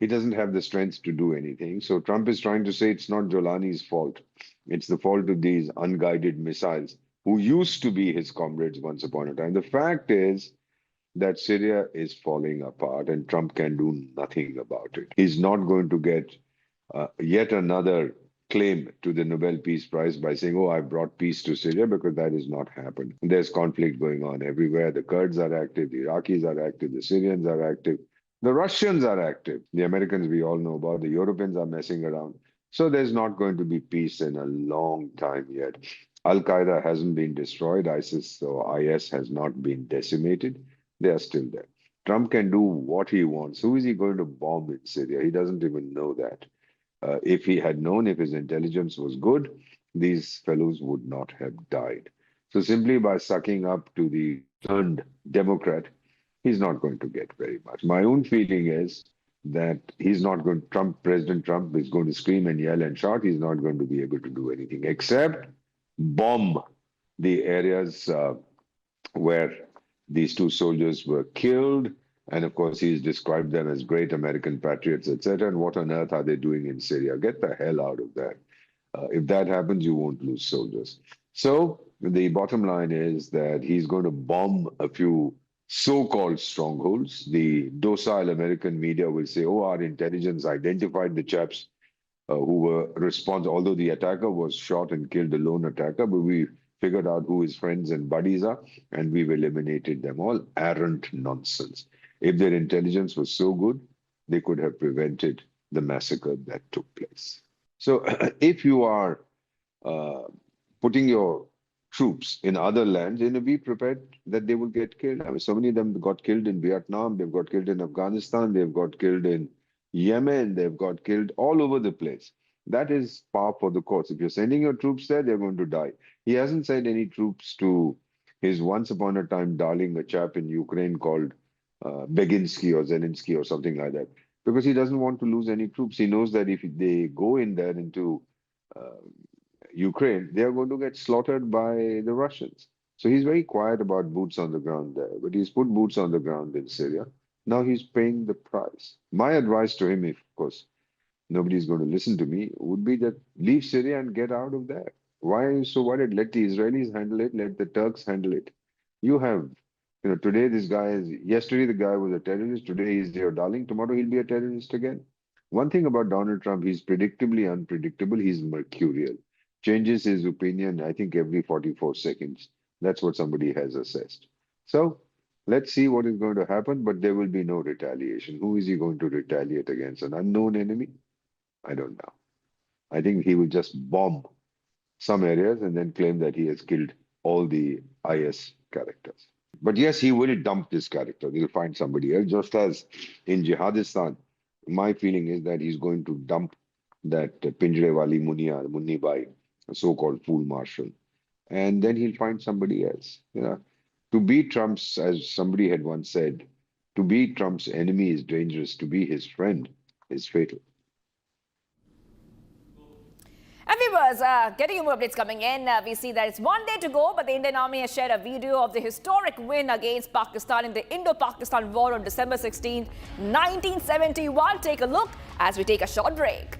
He doesn't have the strength to do anything. So Trump is trying to say it's not Jolani's fault. It's the fault of these unguided missiles who used to be his comrades once upon a time. The fact is that Syria is falling apart and Trump can do nothing about it. He's not going to get yet another claim to the Nobel Peace Prize by saying, oh, I brought peace to Syria, because that has not happened. There's conflict going on everywhere. The Kurds are active, the Iraqis are active, the Syrians are active, the Russians are active. The Americans we all know about, the Europeans are messing around. So there's not going to be peace in a long time yet. Al-Qaeda hasn't been destroyed. ISIS or IS has not been decimated. They are still there. Trump can do what he wants. Who is he going to bomb in Syria? He doesn't even know that. If he had known, if his intelligence was good, these fellows would not have died. So simply by sucking up to the turned Democrat, he's not going to get very much. My own feeling is that he's not going, President Trump is going to scream and yell and shout. He's not going to be able to do anything except bomb the areas where these 2 soldiers were killed. And of course, he's described them as great American patriots, etc. And what on earth are they doing in Syria? Get the hell out of that. If that happens, you won't lose soldiers. So the bottom line is that he's going to bomb a few so-called strongholds. The docile American media will say, oh, our intelligence identified the chaps who were responsible, although the attacker was shot and killed, a lone attacker, but we figured out who his friends and buddies are, and we've eliminated them all. Arrant nonsense. If their intelligence was so good, they could have prevented the massacre that took place. So if you are putting your troops in other lands, be prepared that they will get killed. I mean, so many of them got killed in Vietnam, they've got killed in Afghanistan, they've got killed in Yemen, they've got killed all over the place. That is par for the course. If you're sending your troops there, they're going to die. He hasn't sent any troops to his once upon a time darling, a chap in Ukraine called Beginsky or Zelensky or something like that, because he doesn't want to lose any troops. He knows that if they go in there into Ukraine, they are going to get slaughtered by the Russians. So he's very quiet about boots on the ground there, but he's put boots on the ground in Syria. Now he's paying the price. My advice to him, if of course nobody's going to listen to me, would be that leave Syria and get out of there. Why are you so worried? Let the Israelis handle it, let the Turks handle it. You have, today yesterday the guy was a terrorist, today he's your darling, tomorrow he'll be a terrorist again. One thing about Donald Trump, he's predictably unpredictable, he's mercurial. Changes his opinion, I think, every 44 seconds. That's what somebody has assessed. So let's see what is going to happen, but there will be no retaliation. Who is he going to retaliate against? An unknown enemy? I don't know. I think he will just bomb some areas and then claim that he has killed all the IS characters. But yes, he will dump this character. He'll find somebody else. Just as in Jihadistan, my feeling is that he's going to dump that Pinjrewali Munni Bai, a so-called fool marshal. And then he'll find somebody else. To be Trump's, as somebody had once said, to be Trump's enemy is dangerous. To be his friend is fatal. And viewers, getting you more updates coming in. We see that it's 1 day to go, but the Indian Army has shared a video of the historic win against Pakistan in the Indo-Pakistan War on December 16, 1971. Take a look as we take a short break.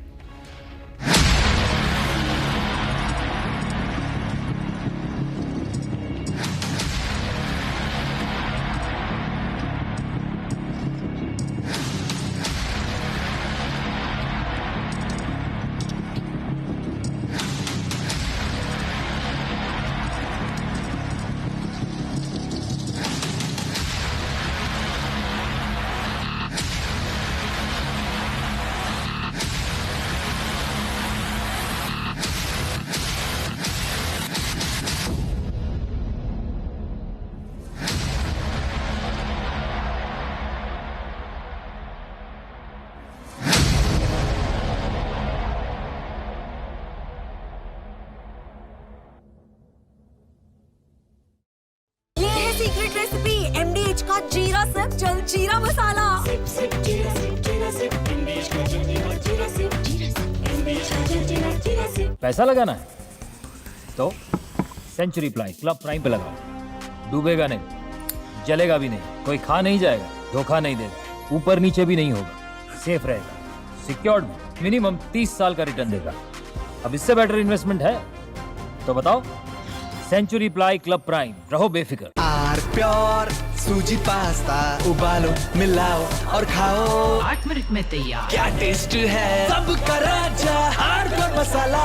Secret recipe MDH का जीरा SIP जल जीरा मसाला। पैसा लगाना है तो century ply club prime पे लगाओ। डूबेगा नहीं, जलेगा भी नहीं, कोई खा नहीं जाएगा, धोखा नहीं देगा, ऊपर नीचे भी नहीं होगा, सेफ रहेगा, सिक्योर्ड, मिनिमम 30 साल का रिटर्न देगा। अब इससे बेटर इन्वेस्टमेंट है तो बताओ। सेंचुरी प्लाई क्लब प्राइम, रहो बेफिक्र। आर प्योर सूजी पास्ता उबालो मिलाओ और खाओ 8 मिनट में तैयार। क्या टेस्ट है सबका राजा R pure masala.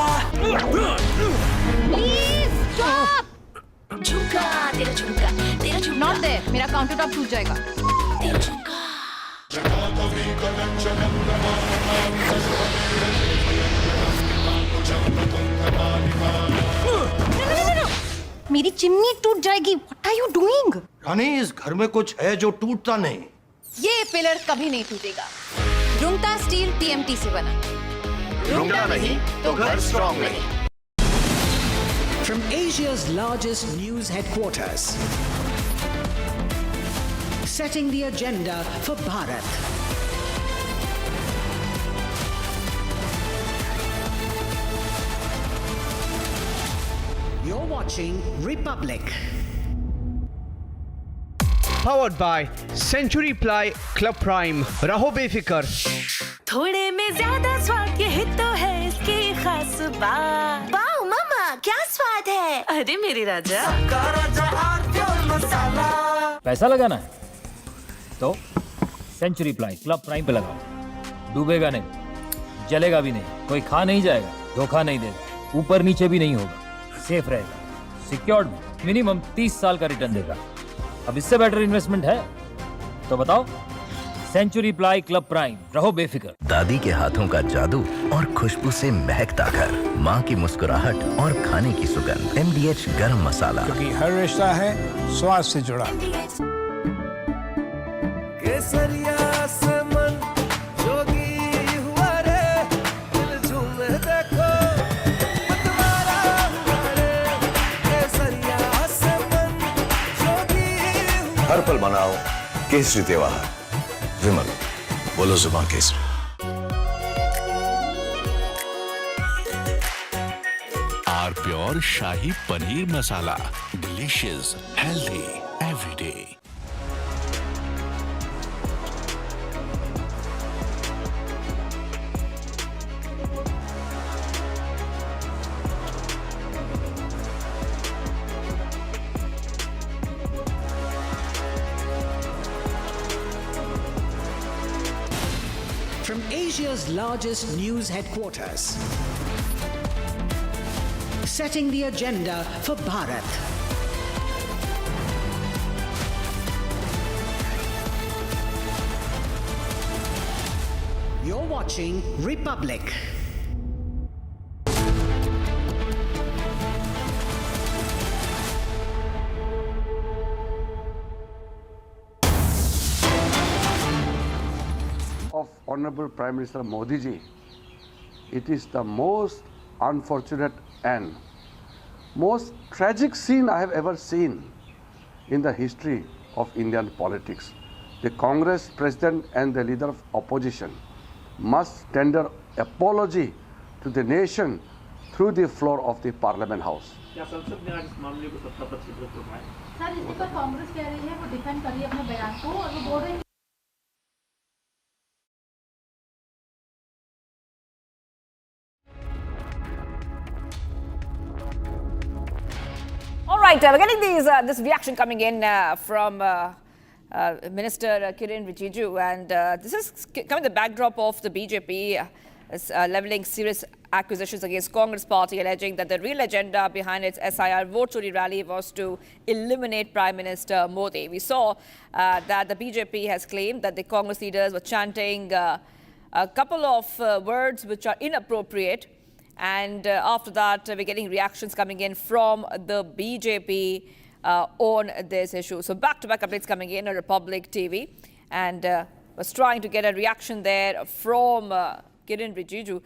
Please stop. झुमका तेरा झुमका तेरा झुमका। नॉट देयर, मेरा काउंटर टॉप टूट जाएगा। तेरा झुमका। मेरी चिमनी टूट जाएगी। What are you doing? रानी, इस घर में कुछ है जो टूटता नहीं। ये पिलर कभी नहीं टूटेगा। रुंगटा स्टील TMT से बना। रुंगटा नहीं तो घर स्ट्रॉन्ग नहीं। From Asia's largest news headquarters, setting the agenda for Bharat. You're watching Republic. Powered by Century Ply Club Prime. रहो बेफिक्र। थोड़े में ज्यादा स्वाद ये तो है इसकी खास बात। वाओ मामा, क्या स्वाद है? अरे मेरे राजा। सबका राजा आर प्योर मसाला। पैसा लगाना है तो सेंचुरी प्लाई क्लब प्राइम पे लगाओ। डूबेगा नहीं, जलेगा भी नहीं, कोई खा नहीं जाएगा, धोखा नहीं देगा, ऊपर नीचे भी नहीं होगा, सेफ रहेगा, सिक्योर्ड, मिनिमम 30 साल का रिटर्न देगा। अब इससे बेटर इन्वेस्टमेंट है तो बताओ। सेंचुरी प्लाई क्लब प्राइम, रहो बेफिक्र। दादी के हाथों का जादू और खुशबू से महकता घर, माँ की मुस्कुराहट और खाने की सुगंध। MDH गरम मसाला, क्योंकि हर रिश्ता है स्वाद से जुड़ा। केसरिया से मन जोगी हुआ रे, दिल झूमे देखो मतवारा हुआ रे। केसरिया से मन जोगी हुआ। हर पल मनाओ केसरी त्योहार। विमल, बोलो जुबान केसरी। R pure shahi paneer masala, delicious, healthy everyday. From Asia's largest news headquarters, setting the agenda for Bharat. You're watching Republic. Of Honorable Prime Minister Modi ji, it is the most unfortunate and most tragic scene I have ever seen in the history of Indian politics. The Congress president and the leader of opposition must tender apology to the nation through the floor of the Parliament House. क्या संसद ने आज इस मामले को सत्ता पर स्वीकृत करवाया? सर, इस पर कांग्रेस कह रही है वो डिफेंड कर रही है अपने बयान को और वो बोल रही है। All right, we're getting this reaction coming in from Minister Kiren Rijiju, and this is coming the backdrop of the BJP levelling serious accusations against Congress party, alleging that the real agenda behind its SIR vote chori rally was to eliminate Prime Minister Modi. We saw that the BJP has claimed that the Congress leaders were chanting a couple of words which are inappropriate. And after that, we're getting reactions coming in from the BJP on this issue. So back-to-back updates coming in on Republic TV. And was trying to get a reaction there from Kiren Rijiju,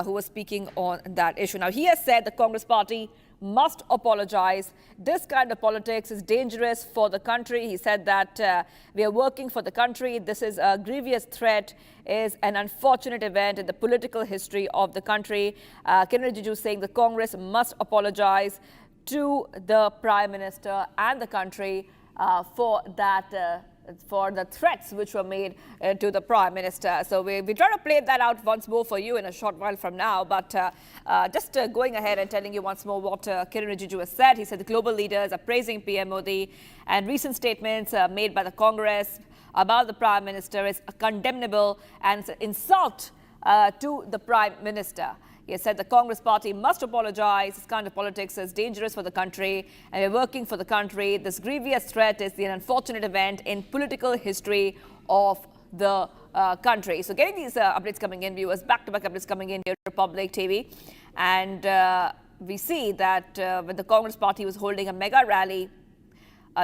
who was speaking on that issue. Now, he has said the Congress party must apologize. This kind of politics is dangerous for the country. He said that we are working for the country. This is a grievous threat, is an unfortunate event in the political history of the country. Kiren Rijiju saying the Congress must apologize to the Prime Minister and the country for that for the threats which were made to the Prime Minister. So we try to play that out once more for you in a short while from now. But just going ahead and telling you once more what Kiren Rijiju has said. He said the global leaders are praising PM Modi, and recent statements made by the Congress about the Prime Minister is condemnable and insult to the Prime Minister. He has said the Congress party must apologize. This kind of politics is dangerous for the country, and we're working for the country. This grievous threat is an unfortunate event in political history of the country. So getting these updates coming in, viewers, back-to-back updates coming in here to Republic TV. And we see that when the Congress party was holding a mega rally,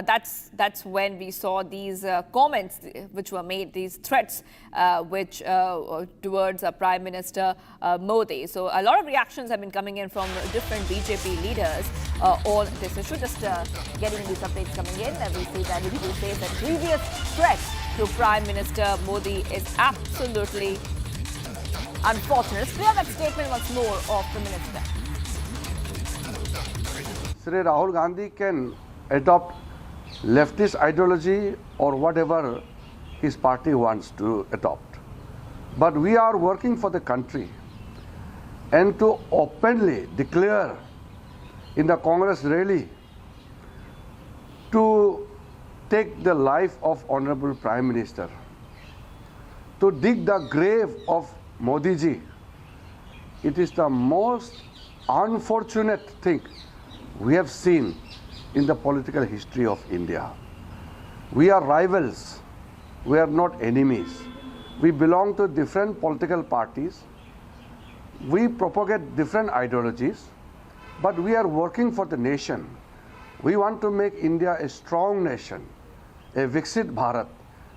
that's when we saw these comments which were made, these threats which towards Prime Minister Modi. So a lot of reactions have been coming in from different BJP leaders on this issue. Just getting these updates coming in, and we see that Rijiju says that previous threat to Prime Minister Modi is absolutely unfortunate. Let's clear that statement once more of the minister. Sri Rahul Gandhi can adopt leftist ideology or whatever his party wants to adopt. But we are working for the country, and to openly declare in the Congress rally to take the life of Honorable Prime Minister, to dig the grave of Modi ji, it is the most unfortunate thing we have seen in the political history of India. We are rivals. We are not enemies. We belong to different political parties. We propagate different ideologies, but we are working for the nation. We want to make India a strong nation, a Viksit Bharat,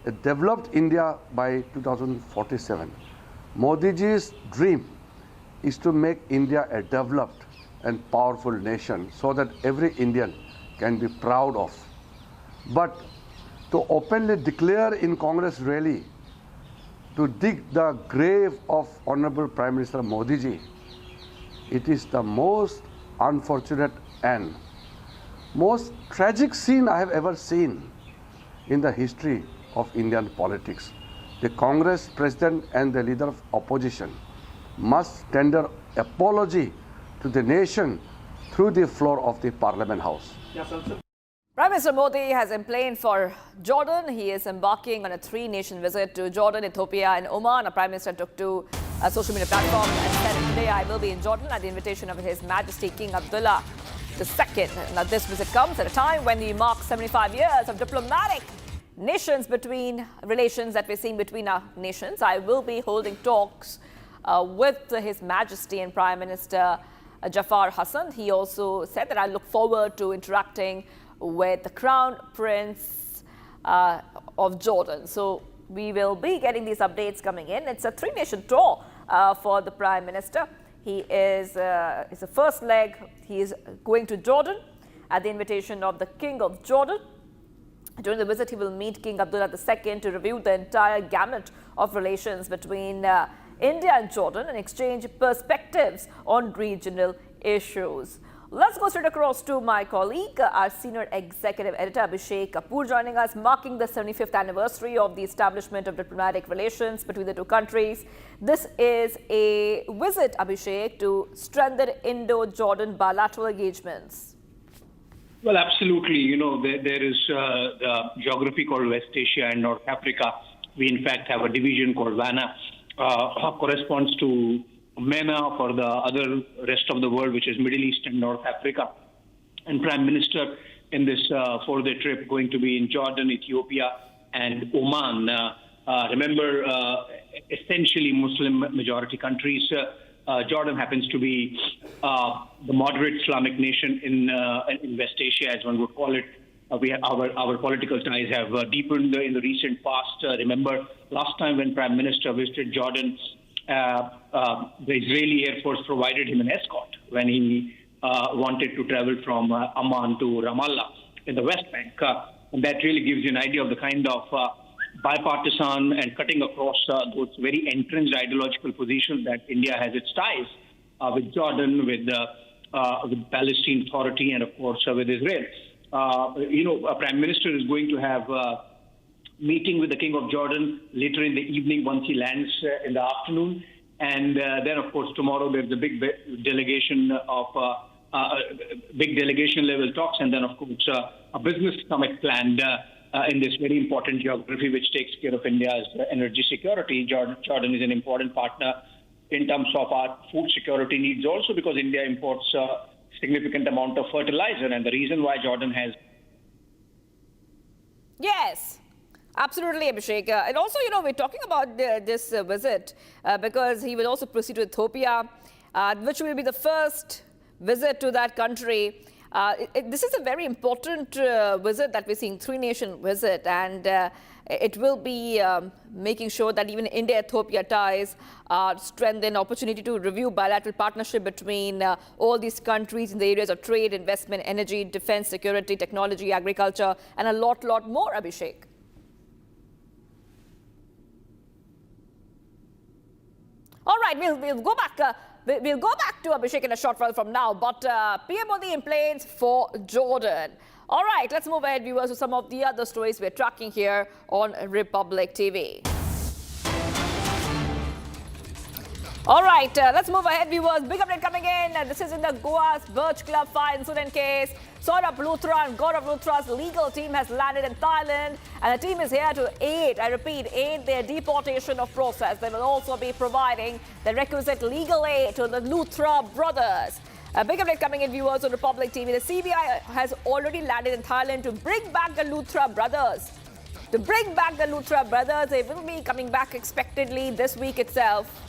a developed India by 2047. Modi ji's dream is to make India a developed and powerful nation so that every Indian can be proud of. But to openly declare in Congress rally, to dig the grave of Honorable Prime Minister Modi ji, it is the most unfortunate and most tragic scene I have ever seen in the history of Indian politics. The Congress president and the leader of opposition must tender apology to the nation through the floor of the Parliament House. Prime Minister Modi has emplaced for Jordan. He is embarking on a three-nation visit to Jordan, Ethiopia and Oman. The Prime Minister took to a social media platform and said, "Today I will be in Jordan at the invitation of His Majesty King Abdullah II." Now, this visit comes at a time when we mark 75 years of diplomatic relations that we're seeing between our nations. I will be holding talks with His Majesty and Prime Minister Jafar Hassan. He also said that I look forward to interacting with the Crown Prince of Jordan. So we will be getting these updates coming in. It's a three-nation tour for the Prime Minister. He is it's the first leg. He is going to Jordan at the invitation of the King of Jordan. During the visit, he will meet King Abdullah II to review the entire gamut of relations between India and Jordan and exchange perspectives on regional issues. Let's go straight across to my colleague, our senior executive editor, Abhishek Kapoor, joining us, marking the 75th anniversary of the establishment of diplomatic relations between the two countries. This is a visit, Abhishek, to strengthen Indo-Jordan bilateral engagements. Well, absolutely. You know, there is the geography called West Asia and North Africa. We, in fact, have a division called VANA, corresponds to MENA for the other rest of the world, which is Middle East and North Africa. And Prime Minister in this four-day trip going to be in Jordan, Ethiopia, and Oman. Remember, essentially Muslim majority countries. Jordan happens to be the moderate Islamic nation in West Asia, as one would call it. Our political ties have deepened in the recent past. Remember, last time when Prime Minister visited Jordan, the Israeli Air Force provided him an escort when he wanted to travel from Amman to Ramallah in the West Bank. And that really gives you an idea of the kind of bipartisan and cutting across those very entrenched ideological positions that India has its ties with Jordan, with Palestine Authority, and of course with Israel. A Prime Minister is going to have meeting with the King of Jordan later in the evening once he lands in the afternoon. And then, of course, tomorrow there's a big delegation level talks. And then, of course, a business summit planned in this very important geography, which takes care of India's energy security. Jordan is an important partner in terms of our food security needs also, because India imports a significant amount of fertilizer. And the reason why Jordan has... Yes. Absolutely, Abhishek. And also, we're talking about this visit because he will also proceed to Ethiopia, which will be the first visit to that country. This is a very important visit that we're seeing, three-nation visit, and it will be making sure that even India-Ethiopia ties are strengthened, opportunity to review bilateral partnership between all these countries in the areas of trade, investment, energy, defense, security, technology, agriculture, and a lot more, Abhishek. All right, we'll go back. We'll go back to Abhishek in a short while from now. But PM Modi in planes for Jordan. All right, let's move ahead, viewers, to some of the other stories we're tracking here on Republic TV. All right, let's move ahead, viewers. Big update coming in. This is in the Goa's Birch Club fire incident case. Saurabh Luthra and Gaurav Luthra's legal team has landed in Thailand, and the team is here to aid, I repeat, aid their deportation of process. They will also be providing the requisite legal aid to the Luthra brothers. A big update coming in, viewers, on Republic TV. The CBI has already landed in Thailand to bring back the Luthra brothers. to bring back the Luthra brothers. They will be coming back expectedly this week itself.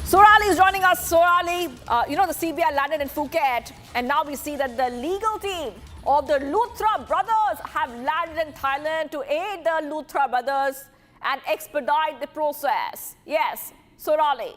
Sorali is joining us. Sorali, the CBI landed in Phuket, and now we see that the legal team of the Luthra brothers have landed in Thailand to aid the Luthra brothers and expedite the process. Yes, Sorali.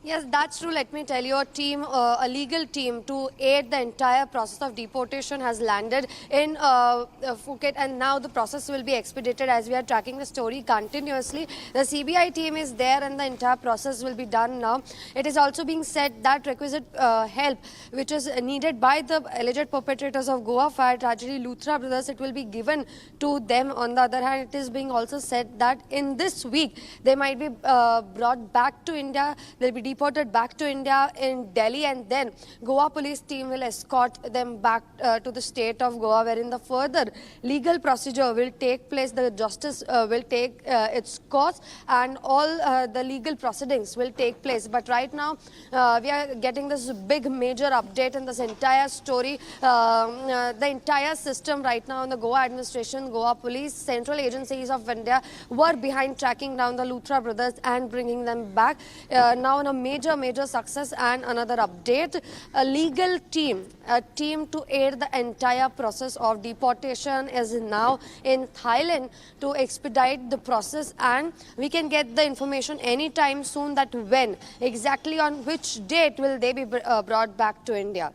Yes, that's true. Let me tell you, a legal team to aid the entire process of deportation has landed in Phuket, and now the process will be expedited as we are tracking the story continuously. The CBI team is there and the entire process will be done now. It is also being said that requisite help which is needed by the alleged perpetrators of Goa fire tragedy, Luthra brothers, it will be given to them. On the other hand, it is being also said that in this week they might be brought back to India. They'll be deported back to India in Delhi, and then Goa police team will escort them back to the state of Goa, wherein the further legal procedure will take place. The justice will take its course, and all the legal proceedings will take place. But right now, we are getting this big major update in this entire story. The entire system right now in the Goa administration, Goa police, central agencies of India were behind tracking down the Luthra brothers and bringing them back. Now in a major success, and another update, a legal team, a team to aid the entire process of deportation is now in Thailand to expedite the process, and we can get the information anytime soon that when exactly on which date will they be brought back to India.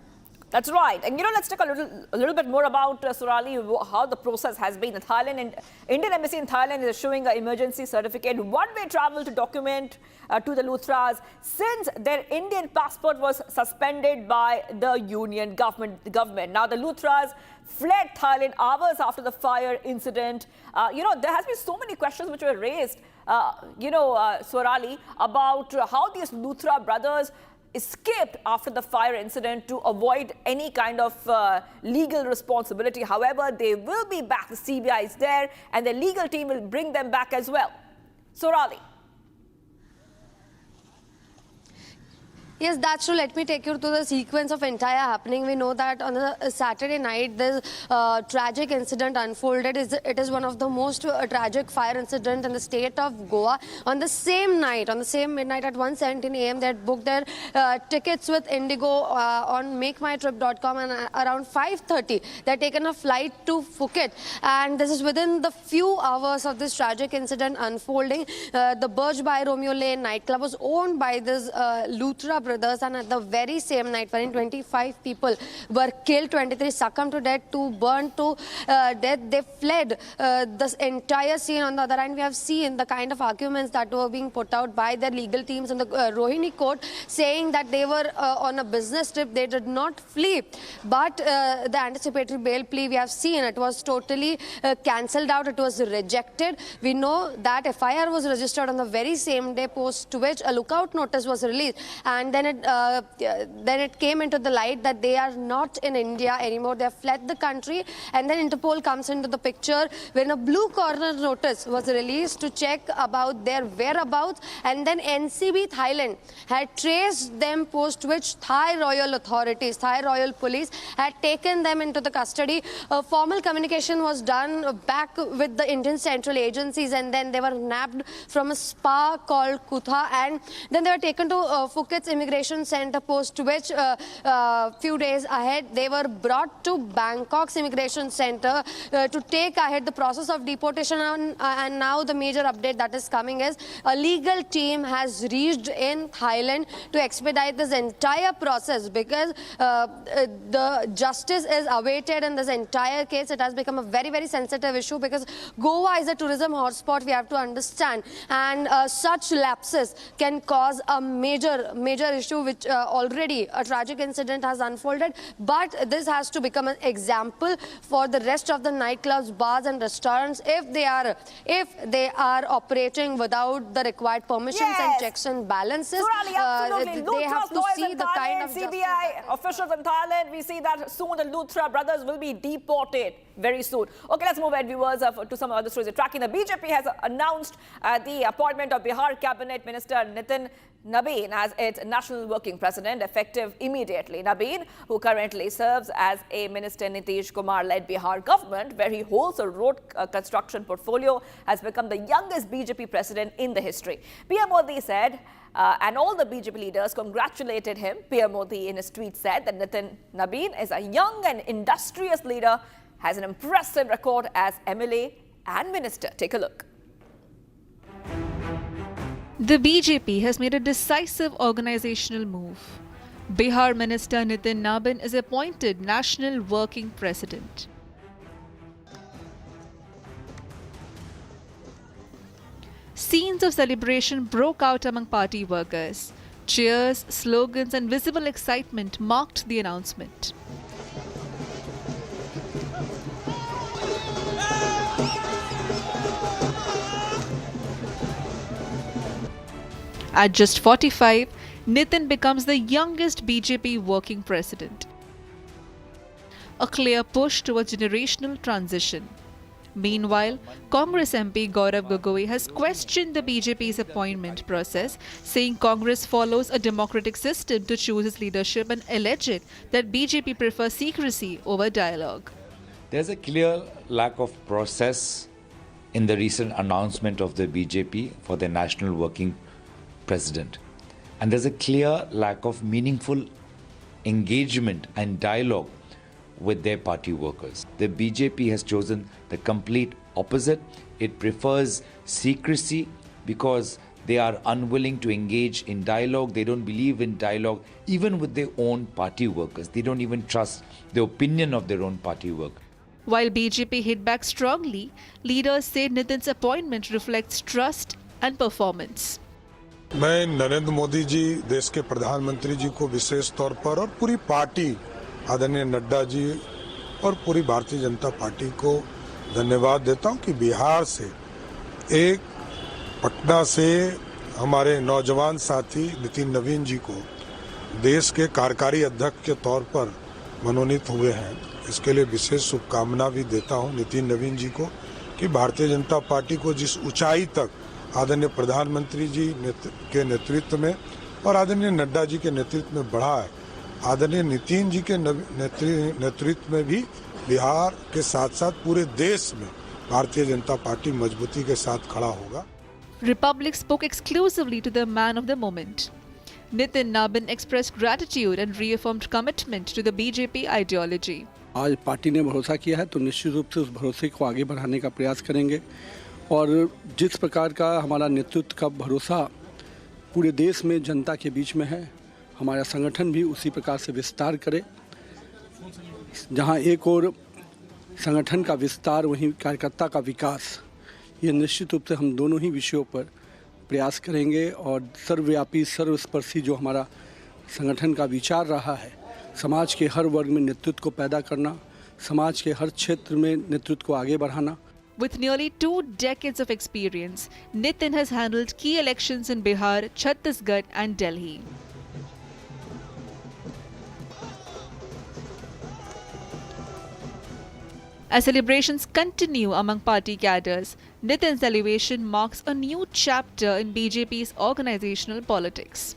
That's right. And let's talk a little bit more about Sorali, how the process has been in Thailand. And Indian Embassy in Thailand is issuing an emergency certificate, one-way travel to document to the Luthras since their Indian passport was suspended by the union government. Now the Luthras fled Thailand hours after the fire incident. There has been so many questions which were raised, Sorali, about how these Luthra brothers escaped after the fire incident to avoid any kind of legal responsibility. However, they will be back. The CBI is there, and the legal team will bring them back as well. Sorali. Yes, that's true. Let me take you through the sequence of entire happening. We know that on a Saturday night, this tragic incident unfolded. It is one of the most tragic fire incident in the state of Goa. On the same night, on the same midnight at 1:17 a.m., they had booked their tickets with IndiGo on makemytrip.com, and around 5:30, they had taken a flight to Phuket. And this is within the few hours of this tragic incident unfolding. The Burj by Romeo Lane nightclub was owned by this Luthra brothers, and at the very same night, wherein 25 people were killed, 23 succumbed to death, 2 burned to death. They fled this entire scene. On the other hand, we have seen the kind of arguments that were being put out by their legal teams in the Rohini court, saying that they were on a business trip. They did not flee, but the anticipatory bail plea, we have seen it was totally cancelled out. It was rejected. We know that FIR was registered on the very same day, post to which a lookout notice was released, and then it came into the light that they are not in India anymore. They have fled the country, and then Interpol comes into the picture when a blue corner notice was released to check about their whereabouts, and then NCB Thailand had traced them, post which Thai royal authorities, Thai royal police had taken them into the custody. Formal communication was done back with the Indian central agencies, and then they were nabbed from a spa called Kutha, and then they were taken to Phuket's immigration center, post which few days ahead they were brought to Bangkok's immigration center to take ahead the process of deportation. And now the major update that is coming is a legal team has reached in Thailand to expedite this entire process, because the justice is awaited in this entire case. It has become a very sensitive issue, because Goa is a tourism hotspot, we have to understand, and such lapses can cause a major issue, which already a tragic incident has unfolded. But this has to become an example for the rest of the nightclubs, bars and restaurants if they are operating without the required permissions and checks and balances. Absolutely. They have to see the kind of CBI officials in Thailand. We see that soon the Luthra brothers will be deported very soon. Okay, let's move ahead, viewers, to some other stories. Tracking, the BJP has announced the appointment of Bihar Cabinet Minister Nitin Nabin as its national National Working President effective immediately. Nabin, who currently serves as a minister in Nitish Kumar-led Bihar government, where he holds a road construction portfolio, has become the youngest BJP president in the history. PM Modi said, and all the BJP leaders congratulated him. PM Modi in his tweet said that Nitin Nabin is a young and industrious leader, has an impressive record as MLA and minister. Take a look. The BJP has made a decisive organizational move. Bihar Minister Nitin Nabin is appointed National Working President. Scenes of celebration broke out among party workers. Cheers, slogans, and visible excitement marked the announcement. At just 45, Nitin becomes the youngest BJP working president. A clear push towards generational transition. Meanwhile, Congress MP Gaurav Gogoi has questioned the BJP's appointment process, saying Congress follows a democratic system to choose its leadership and alleged that BJP prefers secrecy over dialogue. There's a clear lack of process in the recent announcement of the BJP for the National Working President. And there's a clear lack of meaningful engagement and dialogue with their party workers. The BJP has chosen the complete opposite. It prefers secrecy because they are unwilling to engage in dialogue. They don't believe in dialogue even with their own party workers. They don't even trust the opinion of their own party workers. While BJP hit back strongly, leaders say Nitin's appointment reflects trust and performance. मैं नरेंद्र मोदी जी देश के प्रधानमंत्री जी को विशेष तौर पर और पूरी party आदरणीय नड्डा जी और पूरी भारतीय जनता पार्टी को धन्यवाद देता हूं कि बिहार से एक पटना से हमारे नौजवान साथी नितिन नवीन जी को देश के कार्यकारी अध्यक्ष के तौर पर मनोनीत हुए हैं। इसके लिए विशेष शुभकामना भी देता हूं नितिन नवीन जी को कि भारतीय जनता पार्टी को जिस ऊंचाई तक आदरणीय प्रधानमंत्री जी के नेतृत्व में और आदरणीय नड्डा जी के नेतृत्व में बढ़ा है, आदरणीय नितिन जी के नेतृत्व में भी बिहार के साथ साथ पूरे देश में भारतीय जनता पार्टी मजबूती के साथ खड़ा होगा। Republic spoke exclusively to the man of the moment. Nitin Nabin expressed gratitude and reaffirmed commitment to the BJP ideology. आज पार्टी ने भरोसा किया है तो निश्चित रूप से उस भरोसे को आगे बढ़ाने का प्रयास करेंगे और जिस प्रकार का हमारा नेतृत्व का भरोसा पूरे देश में जनता के बीच में है, हमारा संगठन भी उसी प्रकार से विस्तार करे। जहां एक और संगठन का विस्तार वहीं कार्यकर्ता का विकास, ये निश्चित रूप से हम दोनों ही विषयों पर प्रयास करेंगे और सर्वव्यापी सर्वस्पर्शी जो हमारा संगठन का विचार रहा है, समाज के हर वर्ग में नेतृत्व को पैदा करना, समाज के हर क्षेत्र में नेतृत्व को आगे बढ़ाना। With nearly 2 decades of experience, Nitin has handled key elections in Bihar, Chhattisgarh and Delhi. As celebrations continue among party cadres, Nitin's elevation marks a new chapter in BJP's organizational politics.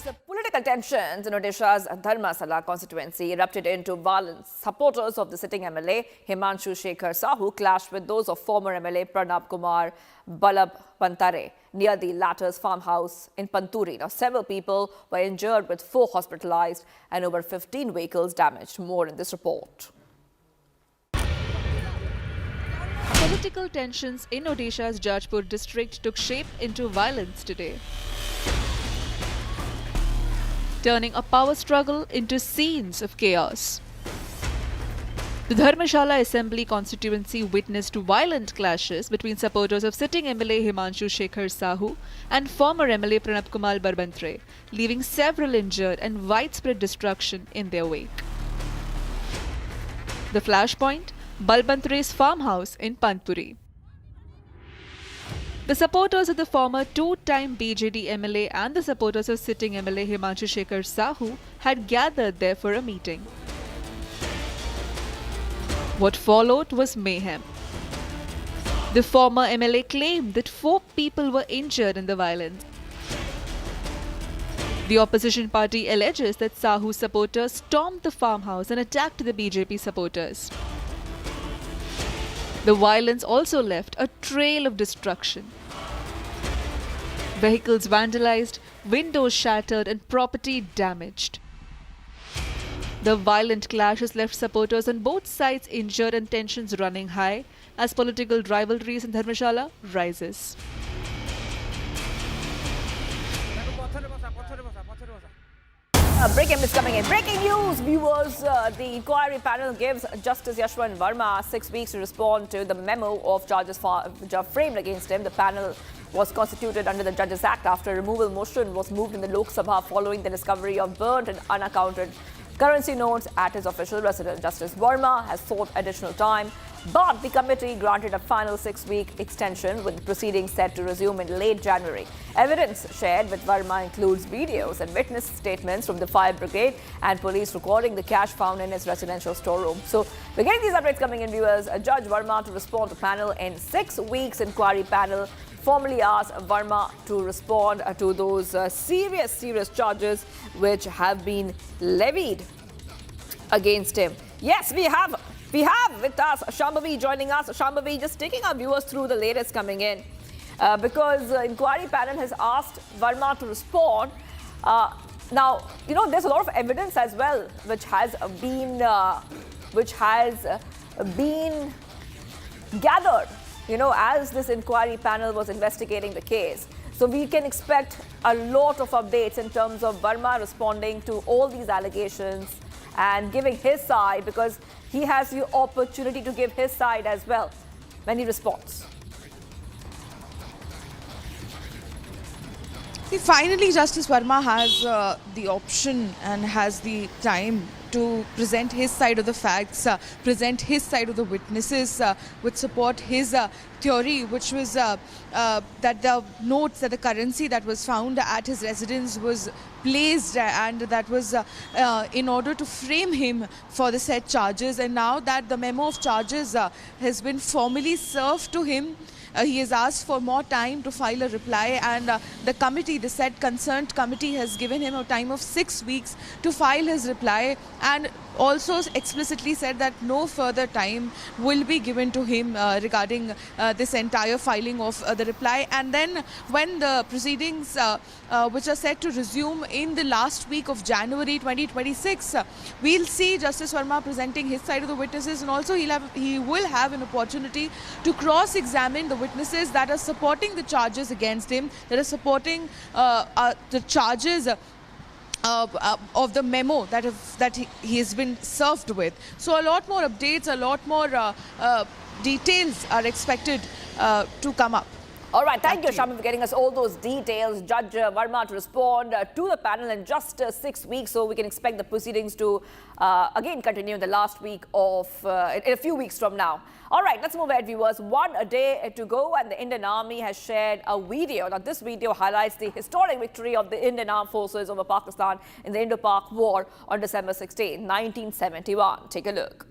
The political tensions in Odisha's Dharmasala constituency erupted into violence. Supporters of the sitting MLA Himanshu Shekhar Sahu clashed with those of former MLA Pranab Kumar Balabantare near the latter's farmhouse in Panturi. Now, several people were injured with 4 hospitalized and over 15 vehicles damaged. More in this report. Political tensions in Odisha's Jajpur district took shape into violence today, turning a power struggle into scenes of chaos. The Dharmashala Assembly constituency witnessed violent clashes between supporters of sitting MLA Himanshu Shekhar Sahu and former MLA Pranab Kumar Balabantare, leaving several injured and widespread destruction in their wake. The flashpoint, Balbantare's farmhouse in Panturi. The supporters of the former 2-time BJD MLA and the supporters of sitting MLA Himanshu Shekhar Sahu had gathered there for a meeting. What followed was mayhem. The former MLA claimed that 4 people were injured in the violence. The opposition party alleges that Sahu's supporters stormed the farmhouse and attacked the BJP supporters. The violence also left a trail of destruction. Vehicles vandalized, windows shattered, and property damaged. The violent clash has left supporters on both sides injured and tensions running high as political rivalries in Dharmshala rises. Breaking is coming in. Breaking news, viewers. The inquiry panel gives Justice Yashwant Verma 6 weeks to respond to the memo of charges framed against him. The panel was constituted under the Judges Act after a removal motion was moved in the Lok Sabha following the discovery of burnt and unaccounted currency notes at his official residence. Justice Verma has sought additional time, but the committee granted a final 6-week extension with proceedings set to resume in late January. Evidence shared with Verma includes videos and witness statements from the fire brigade and police recording the cash found in his residential storeroom. So we're getting these updates coming in, viewers. Judge Verma to respond to panel in 6 weeks. Inquiry panel formally asked Verma to respond to those serious charges which have been levied against him. Yes, we have with us Shambhavi joining us. Shambhavi, just taking our viewers through the latest coming in because inquiry panel has asked Verma to respond. Now, there's a lot of evidence as well which has been gathered, as this inquiry panel was investigating the case. So we can expect a lot of updates in terms of Verma responding to all these allegations and giving his side, because he has the opportunity to give his side as well when he responds. See, finally, Justice Verma has the option and has the time to present his side of the facts, present his side of the witnesses, which support his theory, which was that the notes, that the currency that was found at his residence was placed and that was in order to frame him for the said charges. And now that the memo of charges has been formally served to him, he has asked for more time to file a reply, and the committee, the said concerned committee, has given him a time of 6 weeks to file his reply, and also explicitly said that no further time will be given to him regarding this entire filing of the reply. And then when the proceedings which are set to resume in the last week of January 2026, we'll see Justice Verma presenting his side of the witnesses, and also he will have an opportunity to cross-examine the witnesses that are supporting the charges against him, that are supporting the charges of the memo that he has been served with. So a lot more updates, a lot more details are expected to come up. All right, thank you, Shami, for getting us all those details. Judge Verma to respond to the panel in just 6 weeks, so we can expect the proceedings to again continue in the last week of, in a few weeks from now. All right, let's move ahead, viewers. 1 day to go, and the Indian Army has shared a video. Now, this video highlights the historic victory of the Indian Armed Forces over Pakistan in the Indo-Pak War on December 16, 1971. Take a look.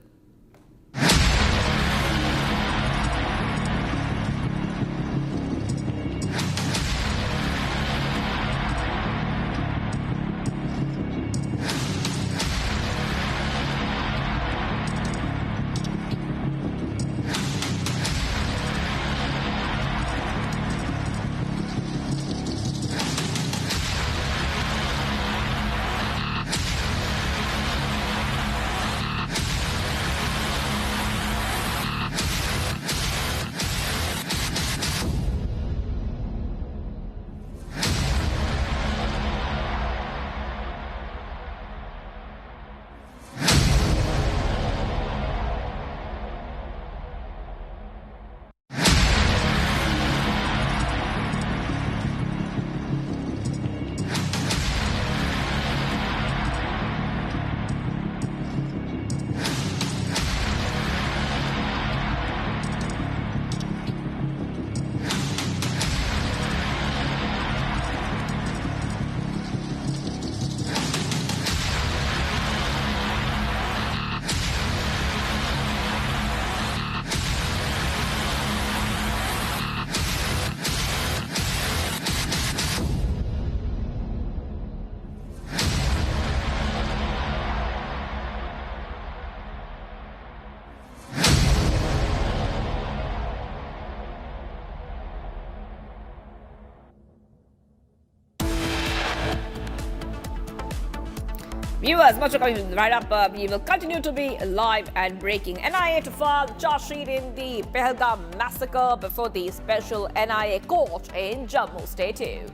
Viewers, much for coming right up. We will continue to be live and breaking. NIA to file the charge sheet in the Pahalgam massacre before the special NIA court in Jammu. Stay tuned.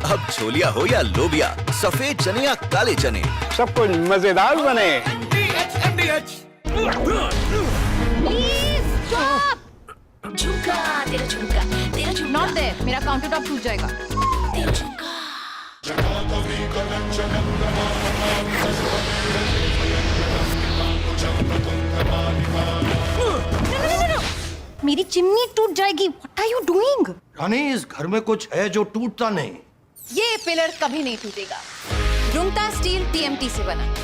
अब छोलिया हो या लोबिया, सफेद चने या काले चने, सब कुछ मजेदार बने। झुमका तेरा झुमका नॉट देयर, मेरा काउंटर टॉप टूट जाएगा। तेरा झुमका मेरी चिमनी टूट जाएगी। What are you doing? रानी, इस घर में कुछ है जो टूटता नहीं। ये पिलर कभी नहीं टूटेगा। रुंगटा स्टील टीएमटी से बना।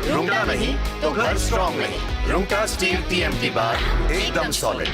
रुंगटा नहीं तो घर स्ट्रॉन्ग नहीं। रुंगटा स्टील टीएमटी बार एकदम सॉलिड।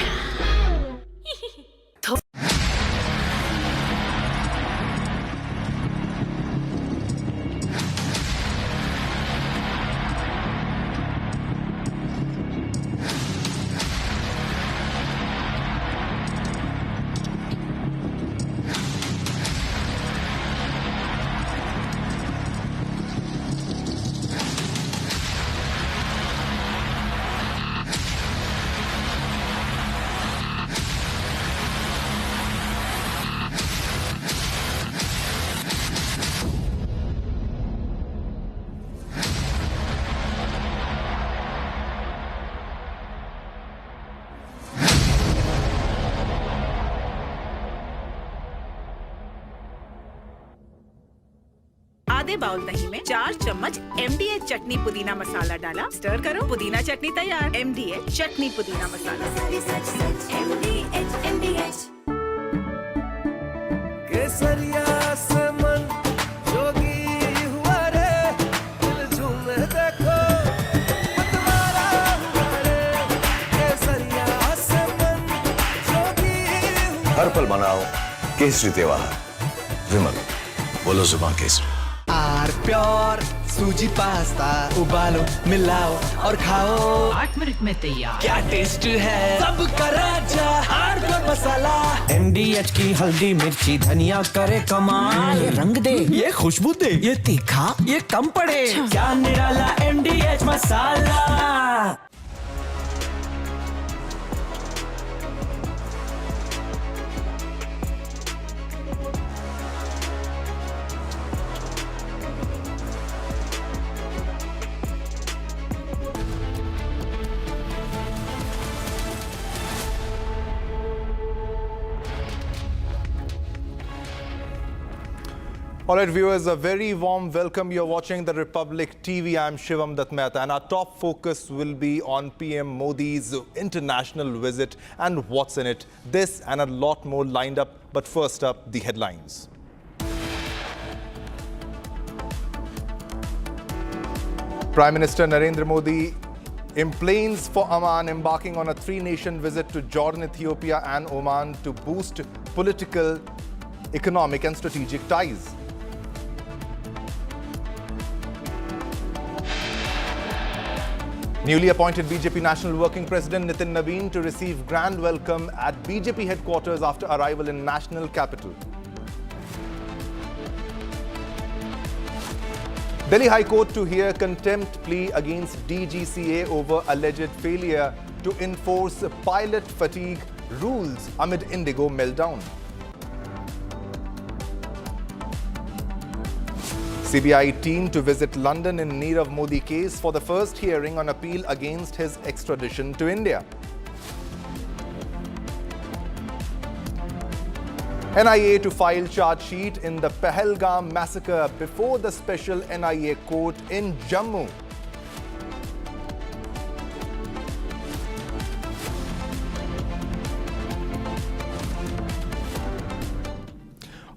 आधे बाउल दही में 4 चम्मच MDH चटनी पुदीना मसाला डाला, स्टर करो, पुदीना चटनी तैयार। MDH चटनी पुदीना मसाला। केसरिया से मन जोगी हुआ रे, दिल झूमे देखो मतवारा हुआ रे। केसरिया से मन जोगी हुआ। हर पल मनाओ केसरी त्योहार। विमल, बोलो जुबान केसरी। आर प्योर सूजी पास्ता उबालो, मिलाओ और खाओ। 8 मिनट में तैयार। क्या टेस्ट है सबका राजा, आर प्योर मसाला। MDH की हल्दी मिर्ची धनिया करे कमाल। ये रंग दे, ये खुशबू दे, ये तीखा, ये कम पड़े। क्या निराला MDH masala. All right, viewers, a very warm welcome. You're watching the Republic TV. I'm Shivam Dutt Mehta, and our top focus will be on PM Modi's international visit and what's in it. This and a lot more lined up. But first up, the headlines. Prime Minister Narendra Modi emplanes for Amman, embarking on a 3-nation visit to Jordan, Ethiopia and Oman to boost political, economic and strategic ties. Newly appointed BJP National Working President Nitin Nabin to receive grand welcome at BJP headquarters after arrival in national capital. Delhi High Court to hear contempt plea against DGCA over alleged failure to enforce pilot fatigue rules amid IndiGo meltdown. CBI team to visit London in Nirav Modi case for the first hearing on appeal against his extradition to India. NIA to file charge sheet in the Pahalgam massacre before the special NIA court in Jammu.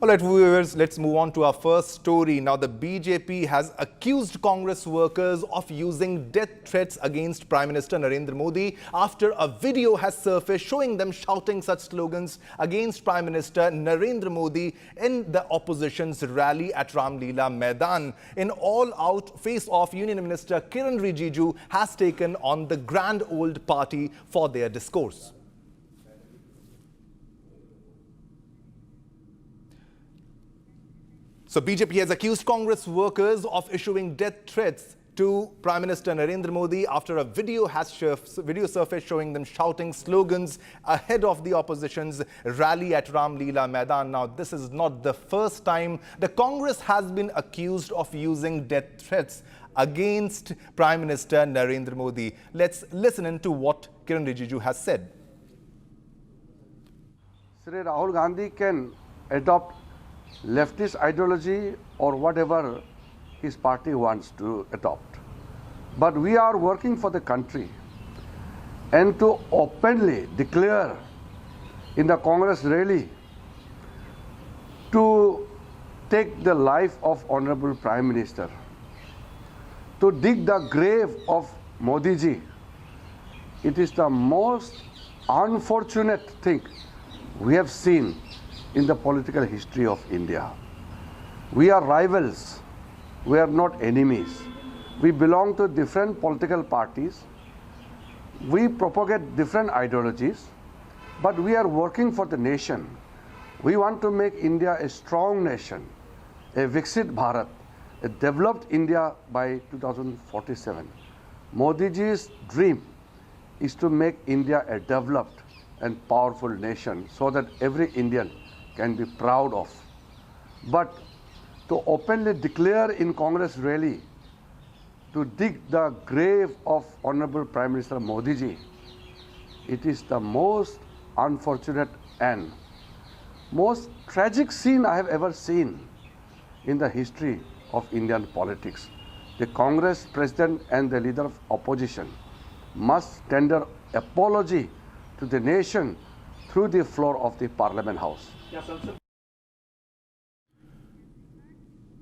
All right, viewers, let's move on to our first story. Now, the BJP has accused Congress workers of using death threats against Prime Minister Narendra Modi after a video has surfaced showing them shouting such slogans against Prime Minister Narendra Modi in the opposition's rally at Ramleela Maidan. In all-out face-off, Union Minister Kiran Rijiju has taken on the grand old party for their discourse. So BJP has accused Congress workers of issuing death threats to Prime Minister Narendra Modi after a video surfaced showing them shouting slogans ahead of the opposition's rally at Ramleela Maidan. Now, this is not the first time the Congress has been accused of using death threats against Prime Minister Narendra Modi. Let's listen into what Kiran Rijiju has said. Sri Rahul Gandhi can adopt leftist ideology or whatever his party wants to adopt. But we are working for the country, and to openly declare in the Congress rally to take the life of Honorable Prime Minister, to dig the grave of Modi ji, it is the most unfortunate thing we have seen in the political history of India. We are rivals, we are not enemies. We belong to different political parties, we propagate different ideologies, but we are working for the nation. We want to make India a strong nation, a Viksit Bharat, a developed India by 2047. Modi ji's dream is to make India a developed and powerful nation so that every Indian can be proud of. But to openly declare in Congress rally to dig the grave of Honorable Prime Minister Modi ji, it is the most unfortunate and most tragic scene I have ever seen in the history of Indian politics. The Congress president and the leader of opposition must tender apology to the nation through the floor of the Parliament House.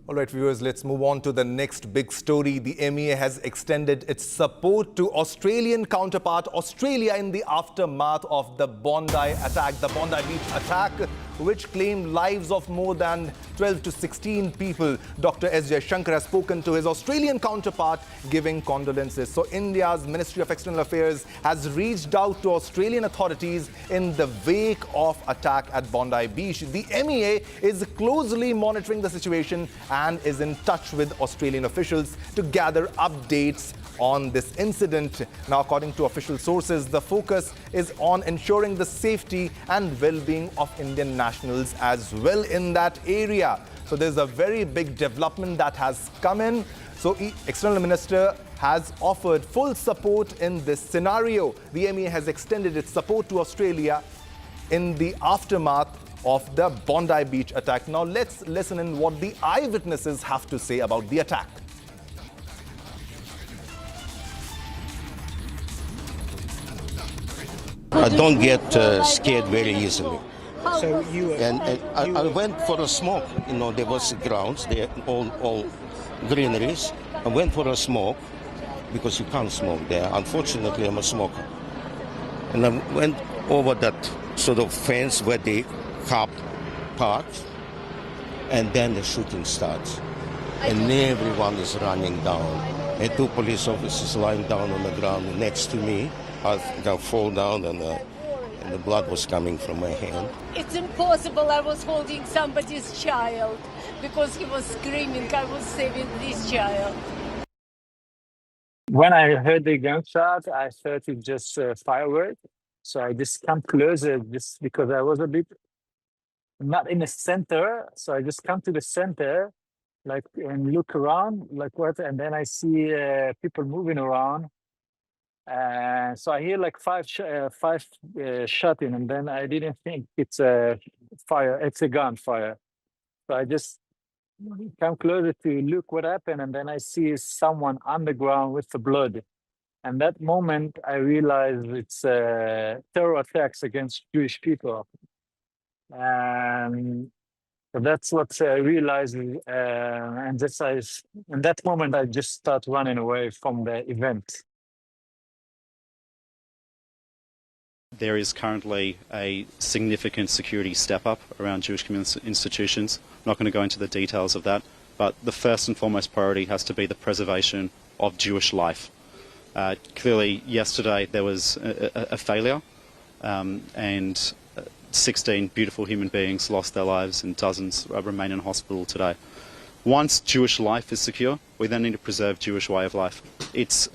All right, viewers, let's move on to the next big story. The MEA has extended its support to Australian counterpart Australia in the aftermath of the Bondi attack, the Bondi Beach attack, which claimed lives of more than 12 to 16 people. Dr. S. Jaishankar has spoken to his Australian counterpart, giving condolences. So India's Ministry of External Affairs has reached out to Australian authorities in the wake of attack at Bondi Beach. The MEA is closely monitoring the situation and is in touch with Australian officials to gather updates on this incident. Now, according to official sources, the focus is on ensuring the safety and well-being of Indian nationals as well in that area. So there's a very big development that has come in. So External Minister has offered full support in this scenario. The MEA has extended its support to Australia in the aftermath of the Bondi Beach attack. Now let's listen in what the eyewitnesses have to say about the attack. I don't get scared very easily. So I went for a smoke. You know, there was grounds there, all greeneries. I went for a smoke because you can't smoke there. Unfortunately, I'm a smoker. And I went over that sort of fence where the cop parked, and then the shooting starts. And everyone is running down. And two police officers lying down on the ground next to me. I think I fall down and the blood was coming from my hand. It's impossible. I was holding somebody's child because he was screaming. I was saving this child. when I heard the gunshot, I thought it just firework. So I just come closer just because I was a bit not in the center. So I just come to the center, like, and look around, like what, and then I see people moving around. And so I hear like five shot in, and then I didn't think it's a fire, it's a gunfire. So I just come closer to look what happened, and then I see someone on the ground with the blood. And that moment, I realized it's terror attacks against Jewish people. And So that's what I realized, and in that moment I just start running away from the event. There is currently a significant security step up around Jewish community institutions. I'm not going to go into the details of that, but the first and foremost priority has to be the preservation of Jewish life. Clearly, yesterday there was a failure, and 16 beautiful human beings lost their lives and dozens remain in hospital today. Once Jewish life is secure, we then need to preserve Jewish way of life. It's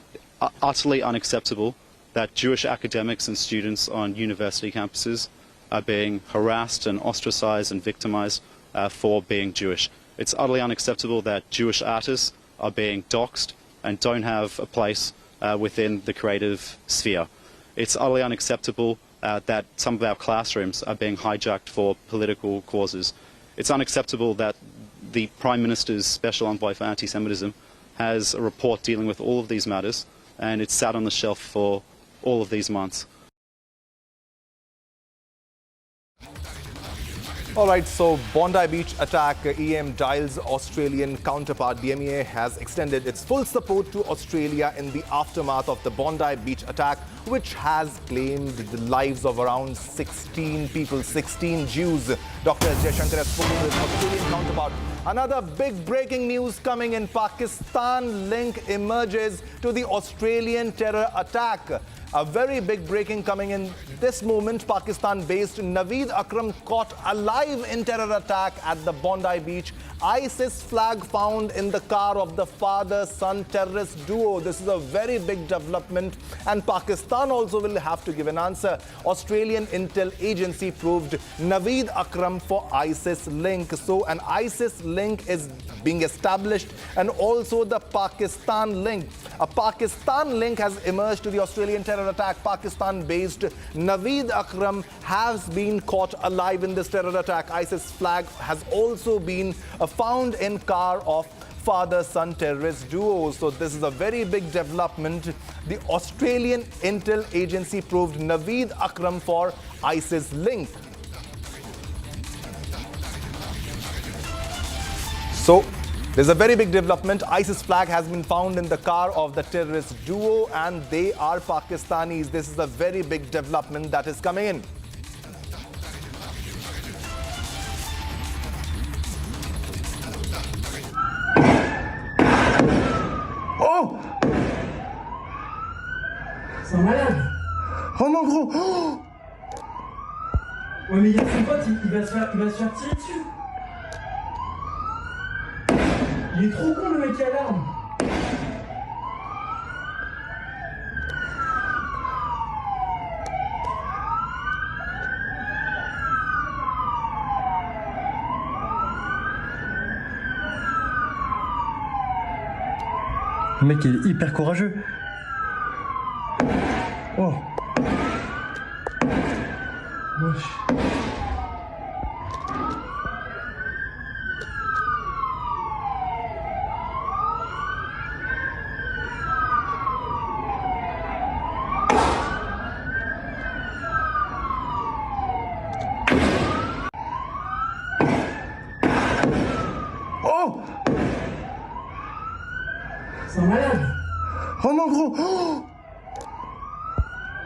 utterly unacceptable that Jewish academics and students on university campuses are being harassed and ostracized and victimized for being Jewish. It's utterly unacceptable that Jewish artists are being doxxed and don't have a place within the creative sphere. It's utterly unacceptable that some of our classrooms are being hijacked for political causes. It's unacceptable that the Prime Minister's Special Envoy for Anti-Semitism has a report dealing with all of these matters, and it's sat on the shelf for all of these months. All right, so Bondi Beach attack, EM Dial's Australian counterpart DMEA has extended its full support to Australia in the aftermath of the Bondi Beach attack, which has claimed the lives of around 16 people, 16 Jews. Dr. Jaishankar has spoken to his Australian counterpart. Another big breaking news coming in. Pakistan link emerges to the Australian terror attack. A very big breaking coming in this moment. Pakistan-based Naveed Akram caught alive in terror attack at the Bondi Beach. ISIS flag found in the car of the father-son terrorist duo. This is a very big development, and Pakistan also will have to give an answer. Australian intel agency proved Naveed Akram for ISIS link. So an ISIS link is being established, and also the Pakistan link. A Pakistan link has emerged to the Australian terror attack. Pakistan-based Naveed Akram has been caught alive in this terror attack. ISIS flag has also been found in car of father-son terrorist duo. So this is a very big development. The Australian intel agency proved Naveed Akram for ISIS link. So there's a very big development. ISIS flag has been found in the car of the terrorist duo, and they are Pakistanis. This is a very big development that is coming in. Oh! C'est un malade. Oh non, gros! Oh! Ouais, mais il y a son pote, il va se faire tirer dessus. Il est trop con, le mec qui a l'arme. Le mec est hyper courageux. Oh. Wesh. Oh! C'est un malade. Oh non, gros! Oh!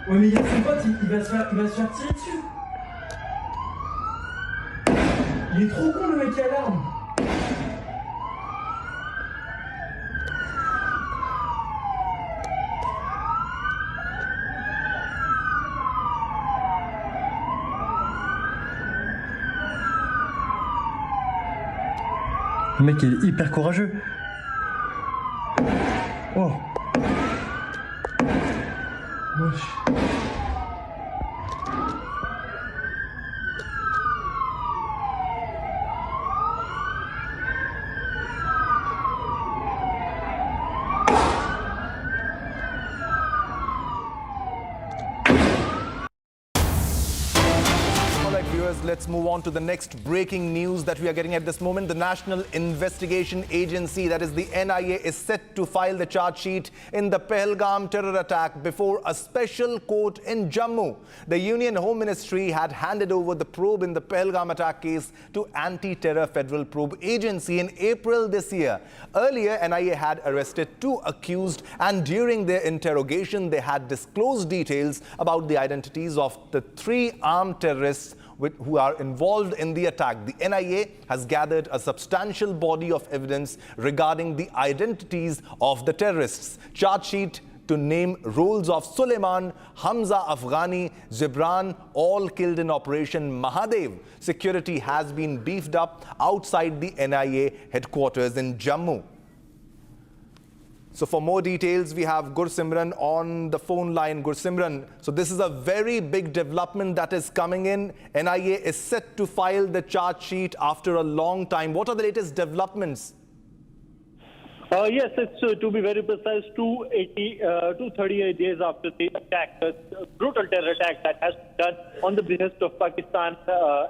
Ouais, mais il y a son pote, il va se faire tirer dessus. Il est trop con, le mec qui a l'arme. Le mec est hyper courageux. Oh. Wesh. let's move on to the next breaking news that we are getting at this moment. The National Investigation Agency, that is the NIA, is set to file the charge sheet in the Pahalgam terror attack before a special court in Jammu. The Union Home Ministry had handed over the probe in the Pahalgam attack case to Anti-Terror Federal Probe Agency in April this year. Earlier, NIA had arrested 2 accused, and during their interrogation, they had disclosed details about the identities of the 3 armed terrorists who are involved in the attack. The NIA has gathered a substantial body of evidence regarding the identities of the terrorists. Charge sheet to name roles of Suleiman, Hamza Afghani, Gibran, all killed in Operation Mahadev. Security has been beefed up outside the NIA headquarters in Jammu. So for more details, we have Gursimran on the phone line. Gursimran, so this is a very big development that is coming in. NIA is set to file the charge sheet after a long time. What are the latest developments? Yes, it's to be very precise, 238 days after the attack, brutal terror attack that has been done on the behest of Pakistan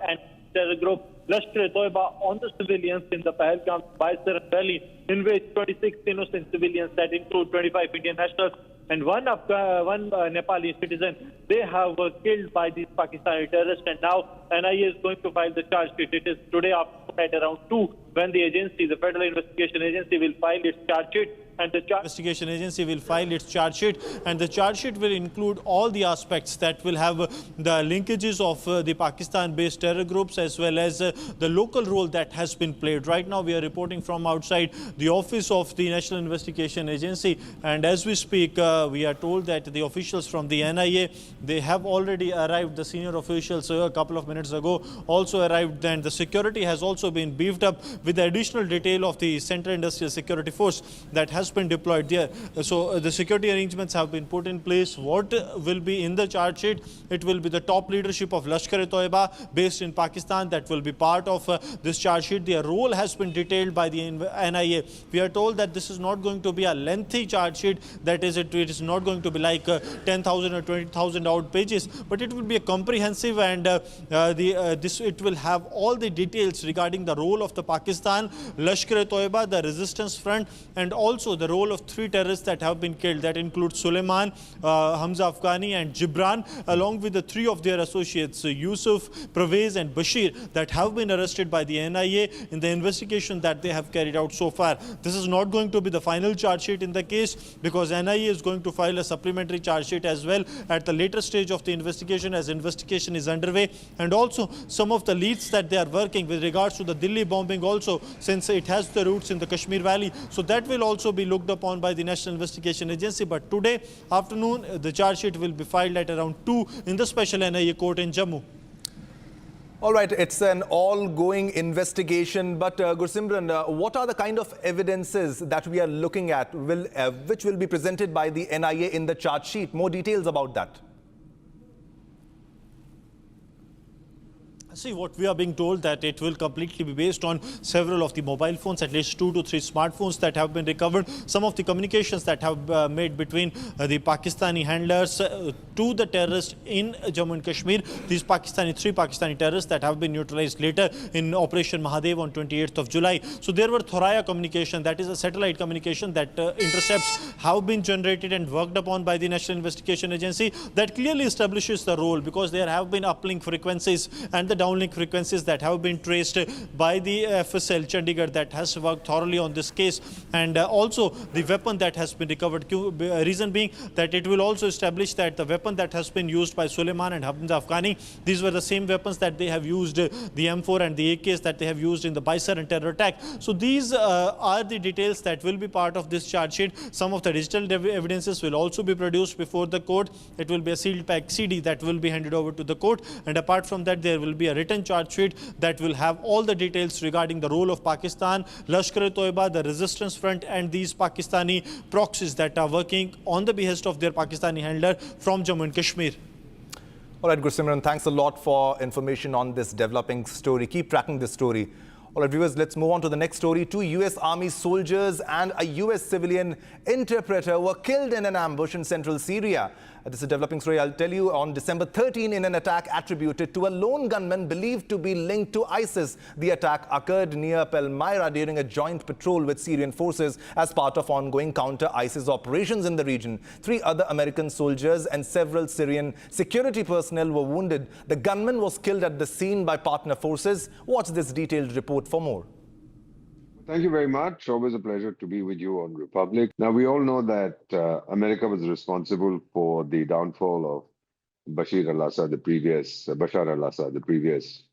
and terror group Lashkar-e-Toiba on the civilians in the Pahalgam Baisar Valley, in which 26 innocent civilians, that include 25 Indian nationals and one Nepali citizen, they have killed by these Pakistani terrorists, and now NIA is going to file the charge sheet. It is today at around 2 when the agency, the Federal Investigation Agency, will file its charge sheet. And the investigation agency will file its charge sheet, and the charge sheet will include all the aspects that will have the linkages of the Pakistan-based terror groups as well as the local role that has been played. Right now, we are reporting from outside the office of the National Investigation Agency, and as we speak, we are told that the officials from the NIA, they have already arrived. The senior officials a couple of minutes ago also arrived, and the security has also been beefed up with the additional detail of the Central Industrial Security Force that has been deployed there. So the security arrangements have been put in place. What will be in the charge sheet? It will be the top leadership of Lashkar-e-Toiba based in Pakistan that will be part of this charge sheet. Their role has been detailed by the NIA. We are told that this is not going to be a lengthy charge sheet, that is, it is not going to be like 10,000 or 20,000 odd pages, but it will be a comprehensive, and it will have all the details regarding the role of the Pakistan, Lashkar-e-Toiba, the resistance front, and also the role of 3 terrorists that have been killed. That includes Suleiman, Hamza Afghani and Gibran, along with the 3 of their associates, Yusuf, Pervez and Bashir, that have been arrested by the NIA in the investigation that they have carried out so far. This is not going to be the final charge sheet in the case, because NIA is going to file a supplementary charge sheet as well at the later stage of the investigation, as investigation is underway, and also some of the leads that they are working with regards to the Delhi bombing also, since it has the roots in the Kashmir Valley. So that will also be looked upon by the National Investigation Agency. But today afternoon, the charge sheet will be filed at around 2 in the special NIA court in Jammu. All right, it's an all-going investigation, but Gursimran, what are the kind of evidences that we are looking at, which will be presented by the NIA in the charge sheet? More details about that. See, what we are being told that it will completely be based on several of the mobile phones, at least 2 to 3 smartphones that have been recovered, some of the communications that have made between the Pakistani handlers to the terrorists in Jammu and Kashmir, these 3 Pakistani terrorists that have been neutralized later in Operation Mahadev on 28th of July. So there were Thoraya communication, that is a satellite communication, that intercepts have been generated and worked upon by the National Investigation Agency, that clearly establishes the role, because there have been uplink frequencies and the downlink frequencies that have been traced by the FSL Chandigarh that has worked thoroughly on this case, and also the weapon that has been recovered. Reason being that it will also establish that the weapon that has been used by Suleiman and Hamza Afghani, these were the same weapons that they have used, the M4 and the AKs that they have used in the Baisar and terror attack. So these are the details that will be part of this charge sheet. Some of the digital evidences will also be produced before the court. It will be a sealed pack CD that will be handed over to the court, and apart from that, there will be a written charge sheet that will have all the details regarding the role of Pakistan, Lashkar-e-Toiba, the resistance front, and these Pakistani proxies that are working on the behest of their Pakistani handler from Jammu and Kashmir. All right, Gursimran, thanks a lot for information on this developing story. Keep tracking this story. All right, viewers, let's move on to the next story. 2 U.S. Army soldiers and a U.S. civilian interpreter were killed in an ambush in central Syria. This is a developing story, I'll tell you, on December 13 in an attack attributed to a lone gunman believed to be linked to ISIS. The attack occurred near Palmyra during a joint patrol with Syrian forces as part of ongoing counter-ISIS operations in the region. 3 other American soldiers and several Syrian security personnel were wounded. The gunman was killed at the scene by partner forces. Watch this detailed report for more. Thank you very much. Always a pleasure to be with you on Republic. Now, we all know that America was responsible for the downfall of Bashar al-Assad, the previous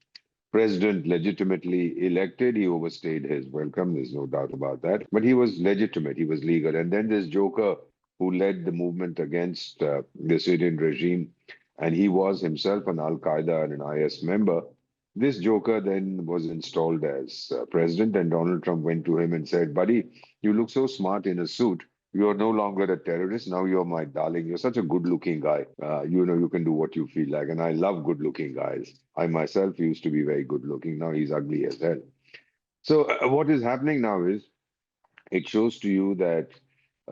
president, legitimately elected. He overstayed his welcome. There's no doubt about that. But he was legitimate. He was legal. And then this joker who led the movement against the Syrian regime, and he was himself an Al-Qaeda and an IS member. This joker then was installed as president, and Donald Trump went to him and said, buddy, you look so smart in a suit. You're no longer a terrorist. Now you're my darling. You're such a good-looking guy. You can do what you feel like. And I love good-looking guys. I myself used to be very good-looking. Now he's ugly as hell. So what is happening now is it shows to you that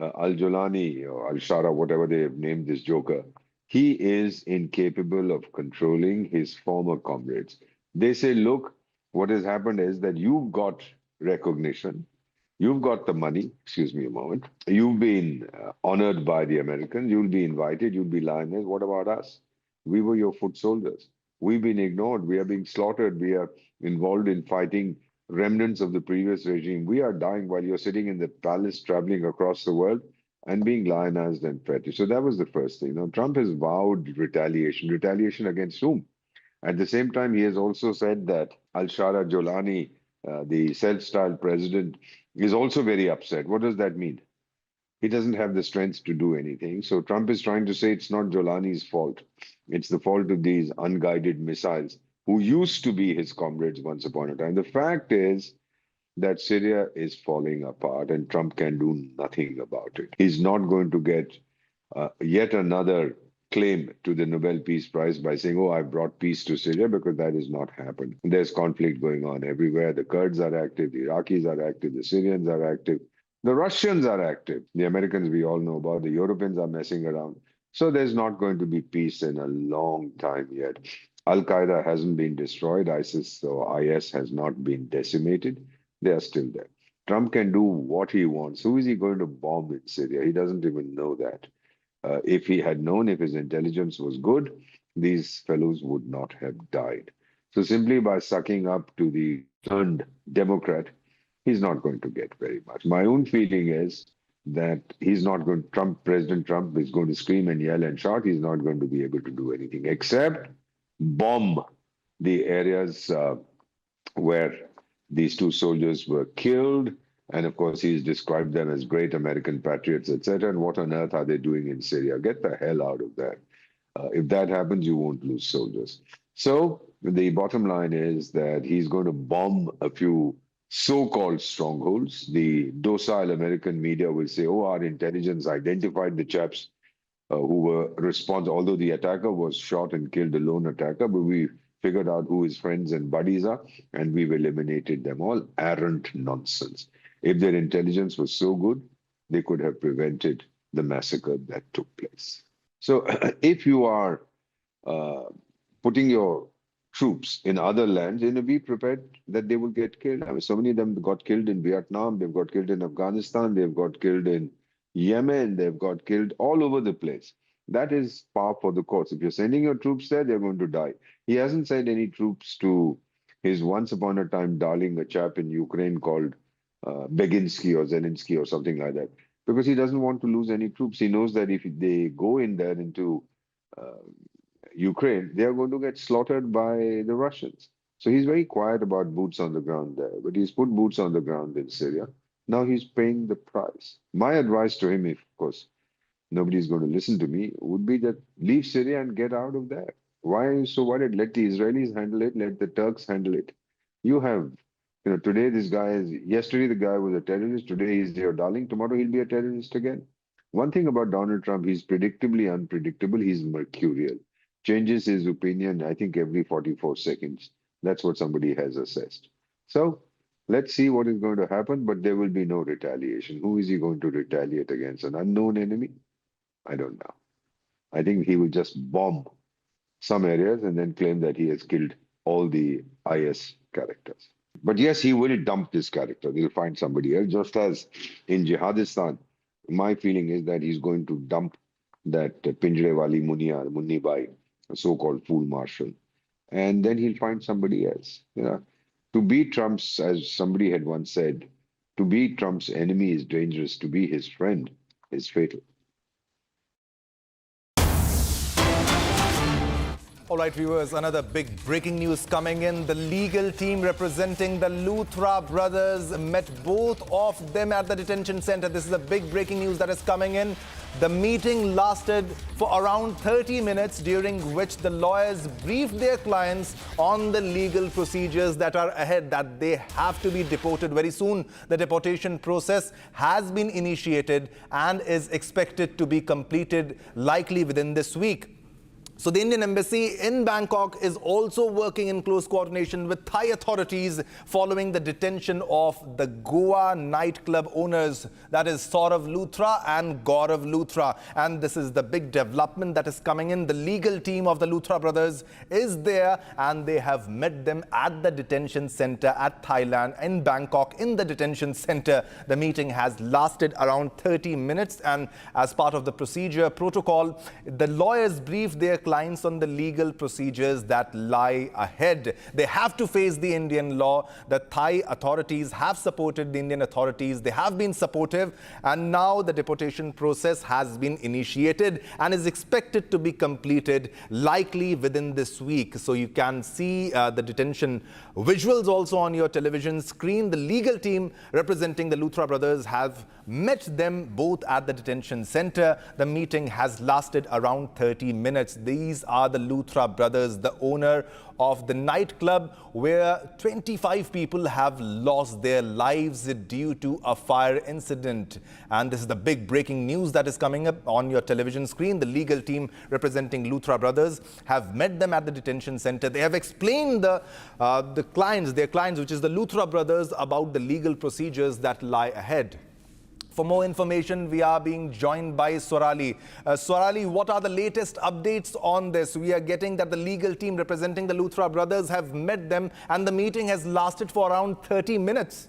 Al-Jolani or Al-Shara, whatever they have named this joker, he is incapable of controlling his former comrades. They say, look, what has happened is that you've got recognition, you've got the money, excuse me a moment, you've been honored by the Americans, you'll be invited, you'll be lioness. What about us? We were your foot soldiers. We've been ignored, we are being slaughtered, we are involved in fighting remnants of the previous regime. We are dying while you're sitting in the palace, traveling across the world and being lionized and feted. So that was the first thing. Now, Trump has vowed retaliation. Retaliation against whom? At the same time, he has also said that Al-Shara Jolani, the self-styled president, is also very upset. What does that mean? He doesn't have the strength to do anything. So Trump is trying to say it's not Jolani's fault. It's the fault of these unguided missiles who used to be his comrades once upon a time. The fact is that Syria is falling apart and Trump can do nothing about it. He's not going to get yet another claim to the Nobel Peace Prize by saying, oh, I brought peace to Syria, because that has not happened. There's conflict going on everywhere. The Kurds are active, the Iraqis are active, the Syrians are active, the Russians are active. The Americans we all know about, the Europeans are messing around. So there's not going to be peace in a long time yet. Al-Qaeda hasn't been destroyed. ISIS or IS has not been decimated. They are still there. Trump can do what he wants. Who is he going to bomb in Syria? He doesn't even know that. If he had known, if his intelligence was good, these fellows would not have died. So simply by sucking up to the turned Democrat, he's not going to get very much. My own feeling is that he's not going, President Trump is going to scream and yell and shout. He's not going to be able to do anything except bomb the areas where these 2 soldiers were killed. And of course, he's described them as great American patriots, etc. And what on earth are they doing in Syria? Get the hell out of there. If that happens, you won't lose soldiers. So the bottom line is that he's going to bomb a few so-called strongholds. The docile American media will say, oh, our intelligence identified the chaps who were responsible, although the attacker was shot and killed, a lone attacker, but we figured out who his friends and buddies are, and we've eliminated them all. Arrant nonsense. If their intelligence was so good, they could have prevented the massacre that took place. So if you are putting your troops in other lands, be prepared that they will get killed. I mean, so many of them got killed in Vietnam, they've got killed in Afghanistan, they've got killed in Yemen, they've got killed all over the place. That is par for the course. If you're sending your troops there, they're going to die. He hasn't sent any troops to his once upon a time darling, a chap in Ukraine called Beginsky or Zelensky or something like that, because he doesn't want to lose any troops. He knows that if they go in there into Ukraine, they are going to get slaughtered by the Russians. So he's very quiet about boots on the ground there, but he's put boots on the ground in Syria. Now he's paying the price. My advice to him, if of course nobody's going to listen to me, would be that leave Syria and get out of there. Why are you so worried? Let the Israelis handle it, let the Turks handle it. You have, today this guy is, yesterday the guy was a terrorist, today he's your darling, tomorrow he'll be a terrorist again. One thing about Donald Trump, he's predictably unpredictable, he's mercurial. Changes his opinion, I think, every 44 seconds. That's what somebody has assessed. So Let's see what is going to happen, but there will be no retaliation. Who is he going to retaliate against? An unknown enemy? I don't know. I think he will just bomb some areas and then claim that he has killed all the IS characters. But yes, he will dump this character. They'll find somebody else, just as in Jihadistan. My feeling is that he's going to dump that Pinjrewali Munni Bai, a so-called fool marshal, and then he'll find somebody else. You know, to be Trump's, as somebody had once said, to be Trump's enemy is dangerous. To be his friend is fatal. All right, viewers, another big breaking news coming in. The legal team representing the Luthra brothers met both of them at the detention center. This is a big breaking news that is coming in. The meeting lasted for around 30 minutes, during which the lawyers briefed their clients on the legal procedures that are ahead, that they have to be deported very soon. The deportation process has been initiated and is expected to be completed likely within this week. So the Indian embassy in Bangkok is also working in close coordination with Thai authorities following the detention of the Goa nightclub owners, that is Saurav Luthra and Gaurav Luthra. And this is the big development that is coming in. The legal team of the Luthra brothers is there, and they have met them at the detention center at Thailand in Bangkok. In the detention center, the meeting has lasted around 30 minutes, and as part of the procedure protocol, the lawyers briefed their clients on the legal procedures that lie ahead. They have to face the Indian law. The Thai authorities have supported the Indian authorities. They have been supportive, and now the deportation process has been initiated and is expected to be completed likely within this week. So you can see the detention visuals also on your television screen. The legal team representing the Luthra brothers have met them both at the detention center. The meeting has lasted around 30 minutes. These are the Luthra brothers, the owner of the nightclub where 25 people have lost their lives due to a fire incident. And this is the big breaking news that is coming up on your television screen. The legal team representing Luthra brothers have met them at the detention center. They have explained their clients, which is the Luthra brothers, about the legal procedures that lie ahead. For more information, we are being joined by Swarali. Swarali, what are the latest updates on this? We are getting that the legal team representing the Luthra brothers have met them, and the meeting has lasted for around 30 minutes.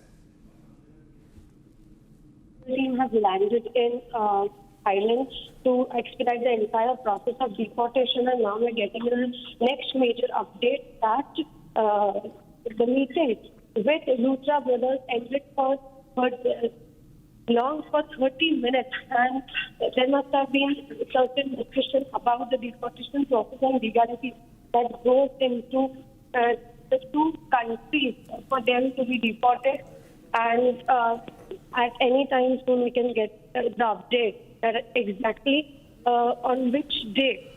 The team has landed in Thailand to expedite the entire process of deportation, and now we're getting the next major update that the meeting with Luthra brothers ended for long for 30 minutes, and there must have been certain discussion about the deportation process and legality that goes into the two countries for them to be deported. And at any time soon we can get the update that exactly on which day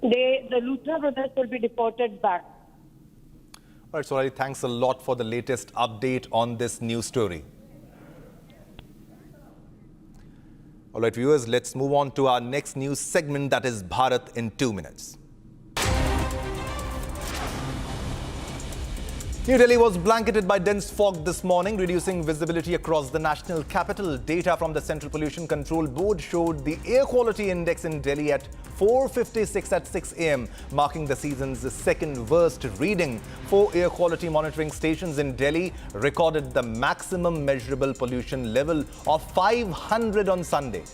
the Luthra brothers will be deported back. All right, Swarali, thanks a lot for the latest update on this news story. All right, viewers, let's move on to our next news segment, that is Bharat in 2 minutes. New Delhi was blanketed by dense fog this morning, reducing visibility across the national capital. Data from the Central Pollution Control Board showed the air quality index in Delhi at 456 at 6 a.m., marking the season's second worst reading. 4 air quality monitoring stations in Delhi recorded the maximum measurable pollution level of 500 on Sunday.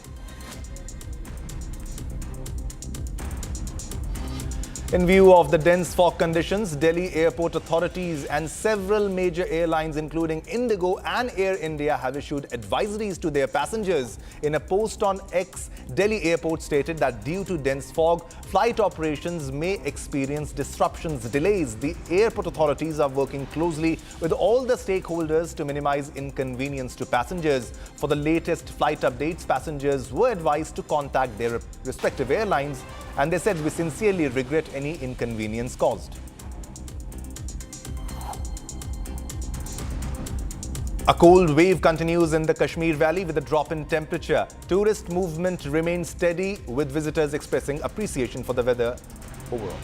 In view of the dense fog conditions, Delhi airport authorities and several major airlines including IndiGo and Air India have issued advisories to their passengers. In a post on X, Delhi airport stated that due to dense fog, flight operations may experience disruptions, delays. The airport authorities are working closely with all the stakeholders to minimize inconvenience to passengers. For the latest flight updates, passengers were advised to contact their respective airlines, and they said, "We sincerely regret any inconvenience caused." A cold wave continues in the Kashmir Valley with a drop in temperature. Tourist movement remains steady, with visitors expressing appreciation for the weather overall.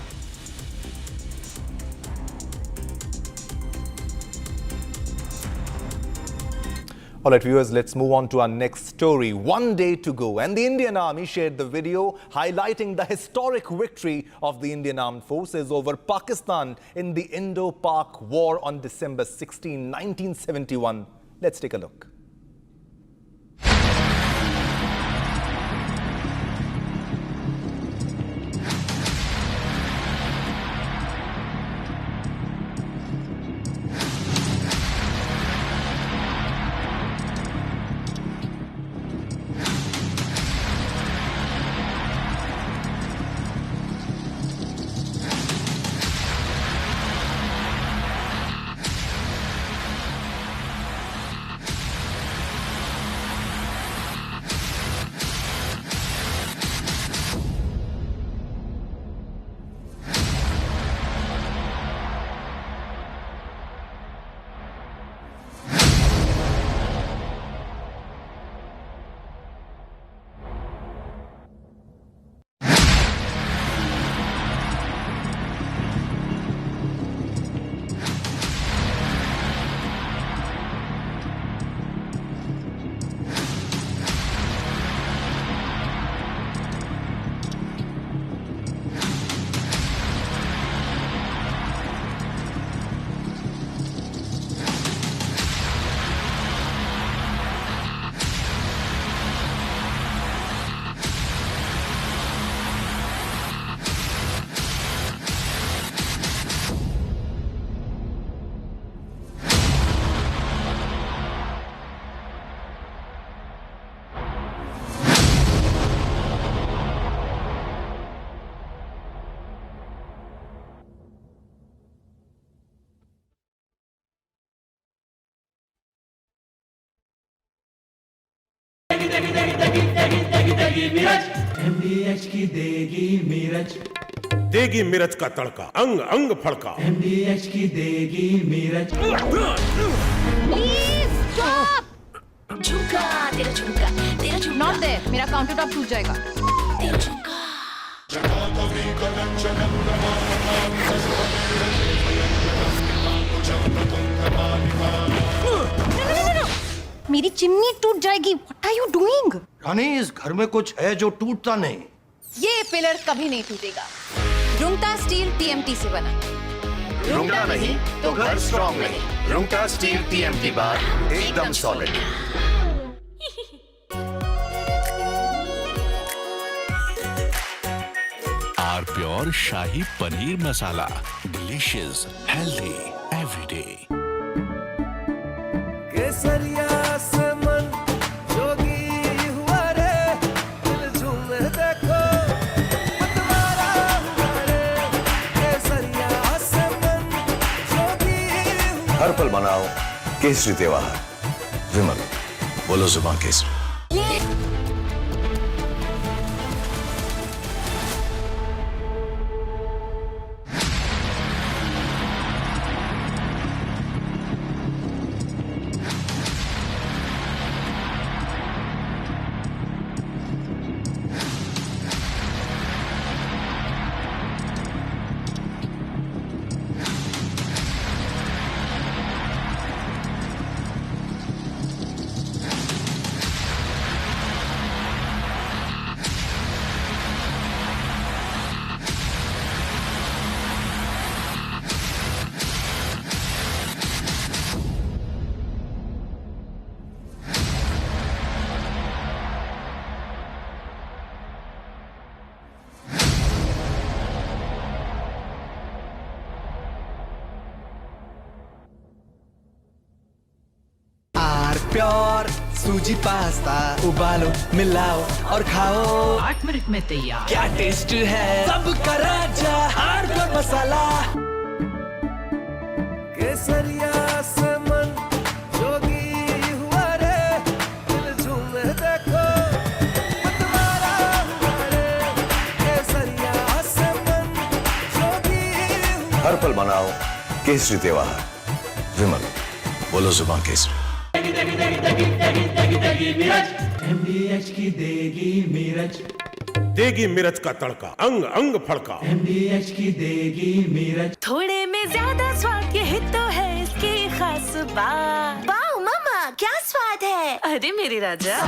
All right, viewers, let's move on to our next story. 1 day to go, and the Indian Army shared the video highlighting the historic victory of the Indian Armed Forces over Pakistan in the Indo-Pak War on December 16, 1971. Let's take a look. MDH की देगी मिर्च, देगी मिर्च का तड़का, अंग अंग फड़का। MDH की देगी मिर्च। Please stop. झुमका तेरा झुमका, तेरा झुमका। नॉट देयर, मेरा काउंटर टॉप टूट जाएगा। तेरा झुमका। मेरी चिमनी टूट जाएगी। What are you doing? रानी, इस घर में कुछ है जो टूटता नहीं। ये पिलर कभी नहीं टूटेगा। रुंगटा स्टील TMT से बना। रुंगटा नहीं तो घर स्ट्रॉन्ग नहीं। रुंगटा स्टील TMT बार एकदम solid. R pure shahi paneer masala, delicious, healthy, everyday. केसरिया से मन जोगी हुआ रे, दिल झूमे देखो मतवारा हुआ रे। केसरिया से मन जोगी हुआ। हर पल मनाओ केसरी त्योहार। विमल, बोलो जुबान केसरी। प्योर सूजी पास्ता उबालो, मिलाओ और खाओ। 8 मिनट में तैयार। क्या टेस्ट है, सबका राजा हार्डकोर मसाला। केसरिया से मन जोगी हुआ रे, दिल झूमे देखो मतवारा हुआ रे। केसरिया से मन जोगी हुआ। हर पल मनाओ केसरी त्योहार। विमल, बोलो जुबान केसरी। MDH की देगी मिर्च, देगी मिर्च का तड़का, अंग अंग फड़का। MDH की देगी मिर्च। थोड़े में ज्यादा स्वाद, यही तो है इसकी खास बात। वाओ मामा, क्या स्वाद है? अरे मेरे राजा।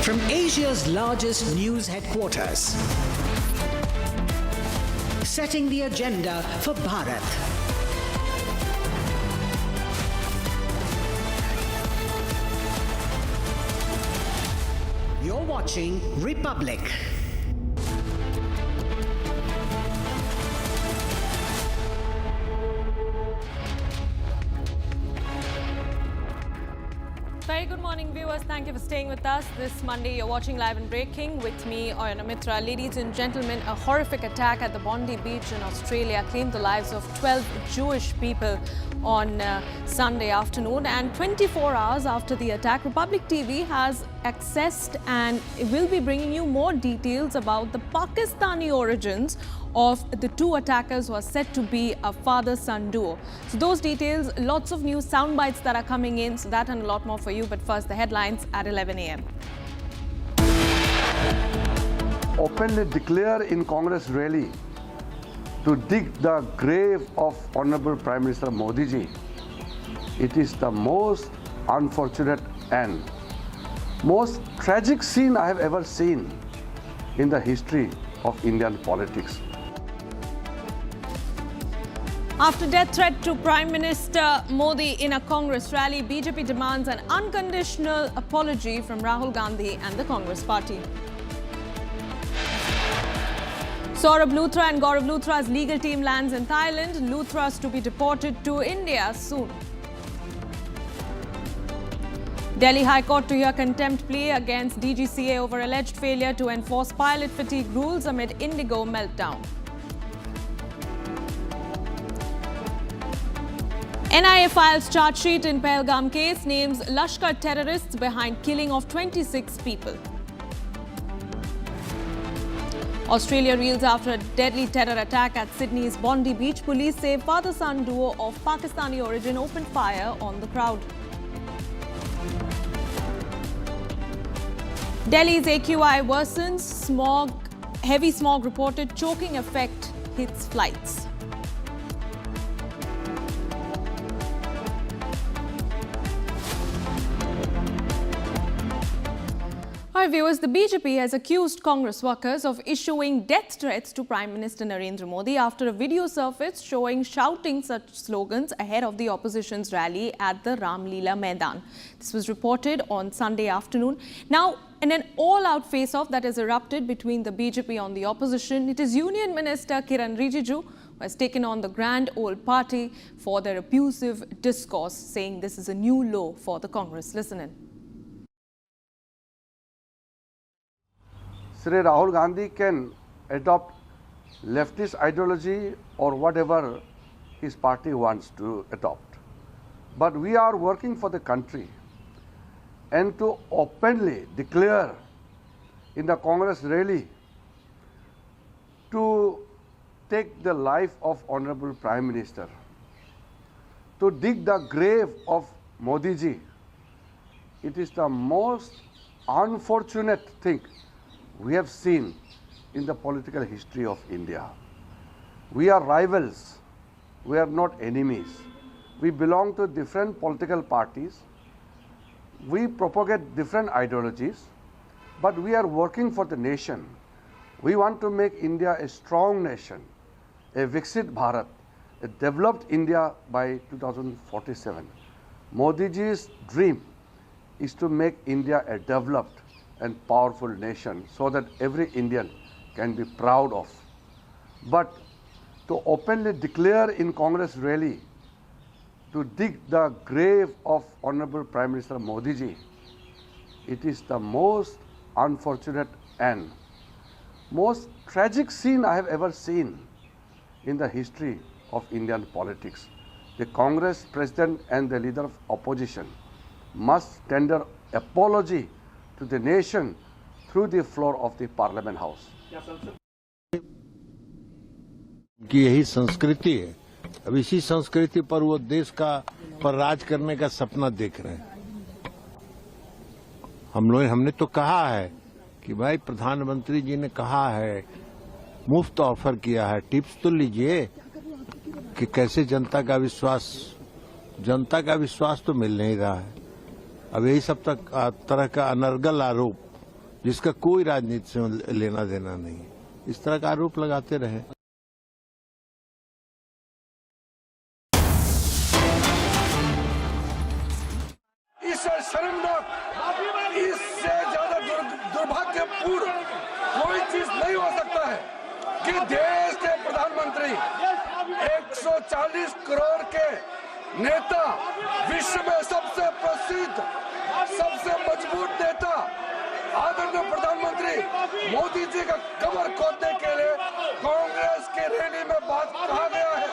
From Asia's largest news headquarters, setting the agenda for Bharat. You're watching Republic. Very good morning, viewers. Thank you for staying with us. This Monday, you're watching Live and Breaking with me, Oyana Mitra. Ladies and gentlemen, a horrific attack at the Bondi Beach in Australia claimed the lives of 12 Jewish people on Sunday afternoon. And 24 hours after the attack, Republic TV has accessed and will be bringing you more details about the Pakistani origins of the two attackers who are said to be a father-son duo. So those details, lots of new sound bites that are coming in, so that and a lot more for you. But first, the headlines at 11 a.m. Openly declare in Congress rally to dig the grave of Honorable Prime Minister Modi ji. It is the most unfortunate and most tragic scene I have ever seen in the history of Indian politics. After death threat to Prime Minister Modi in a Congress rally, BJP demands an unconditional apology from Rahul Gandhi and the Congress party. Saurabh Luthra and Gaurav Luthra's legal team lands in Thailand. Luthra's to be deported to India soon. Delhi High Court to hear contempt plea against DGCA over alleged failure to enforce pilot fatigue rules amid IndiGo meltdown. NIA files charge sheet in Pahalgam case, names Lashkar terrorists behind killing of 26 people. Australia reels after a deadly terror attack at Sydney's Bondi Beach. Police say father-son duo of Pakistani origin opened fire on the crowd. Delhi's AQI worsens. Heavy smog reported. Choking effect hits flights. Our viewers, the BJP has accused Congress workers of issuing death threats to Prime Minister Narendra Modi after a video surfaced shouting such slogans ahead of the opposition's rally at the Ram Leela Maidan. This was reported on Sunday afternoon. Now, in an all-out face-off that has erupted between the BJP and the opposition, it is Union Minister Kiran Rijiju who has taken on the grand old party for their abusive discourse, saying this is a new low for the Congress. Listen in. Sri Rahul Gandhi can adopt leftist ideology or whatever his party wants to adopt. But we are working for the country, and to openly declare in the Congress rally to take the life of Honorable Prime Minister, to dig the grave of Modi ji, it is the most unfortunate thing we have seen in the political history of India. We are rivals, we are not enemies. We belong to different political parties, we propagate different ideologies, but we are working for the nation. We want to make India a strong nation, a Viksit Bharat, a developed India by 2047. Modi ji's dream is to make India a developed and powerful nation so that every Indian can be proud of. But to openly declare in Congress rally to dig the grave of Honorable Prime Minister Modi ji, it is the most unfortunate and most tragic scene I have ever seen in the history of Indian politics. The Congress President and the leader of opposition must tender apology to the nation through the floor of the Parliament House. कि यही संस्कृति है, अब इसी संस्कृति पर वो देश का पर राज करने का सपना देख रहे हैं। हमने तो कहा है कि भाई प्रधानमंत्री जी ने कहा है, मुफ्त ऑफर किया है, टिप्स तो लीजिए कि कैसे जनता का विश्वास तो मिल नहीं रहा है। अब यही सब तक तरह का अनर्गल आरोप जिसका कोई राजनीति से लेना देना नहीं है, इस तरह का आरोप लगाते रहे। इससे शर्मनाक, इससे ज्यादा दुर्भाग्यपूर्ण कोई चीज नहीं हो सकता है कि देश के प्रधानमंत्री 140 करोड़ के नेता, विश्व में सबसे प्रसिद्ध, सबसे मजबूत नेता आदरणीय प्रधानमंत्री मोदी जी का कमर खोदने के लिए कांग्रेस की रैली में बात कहा गया है।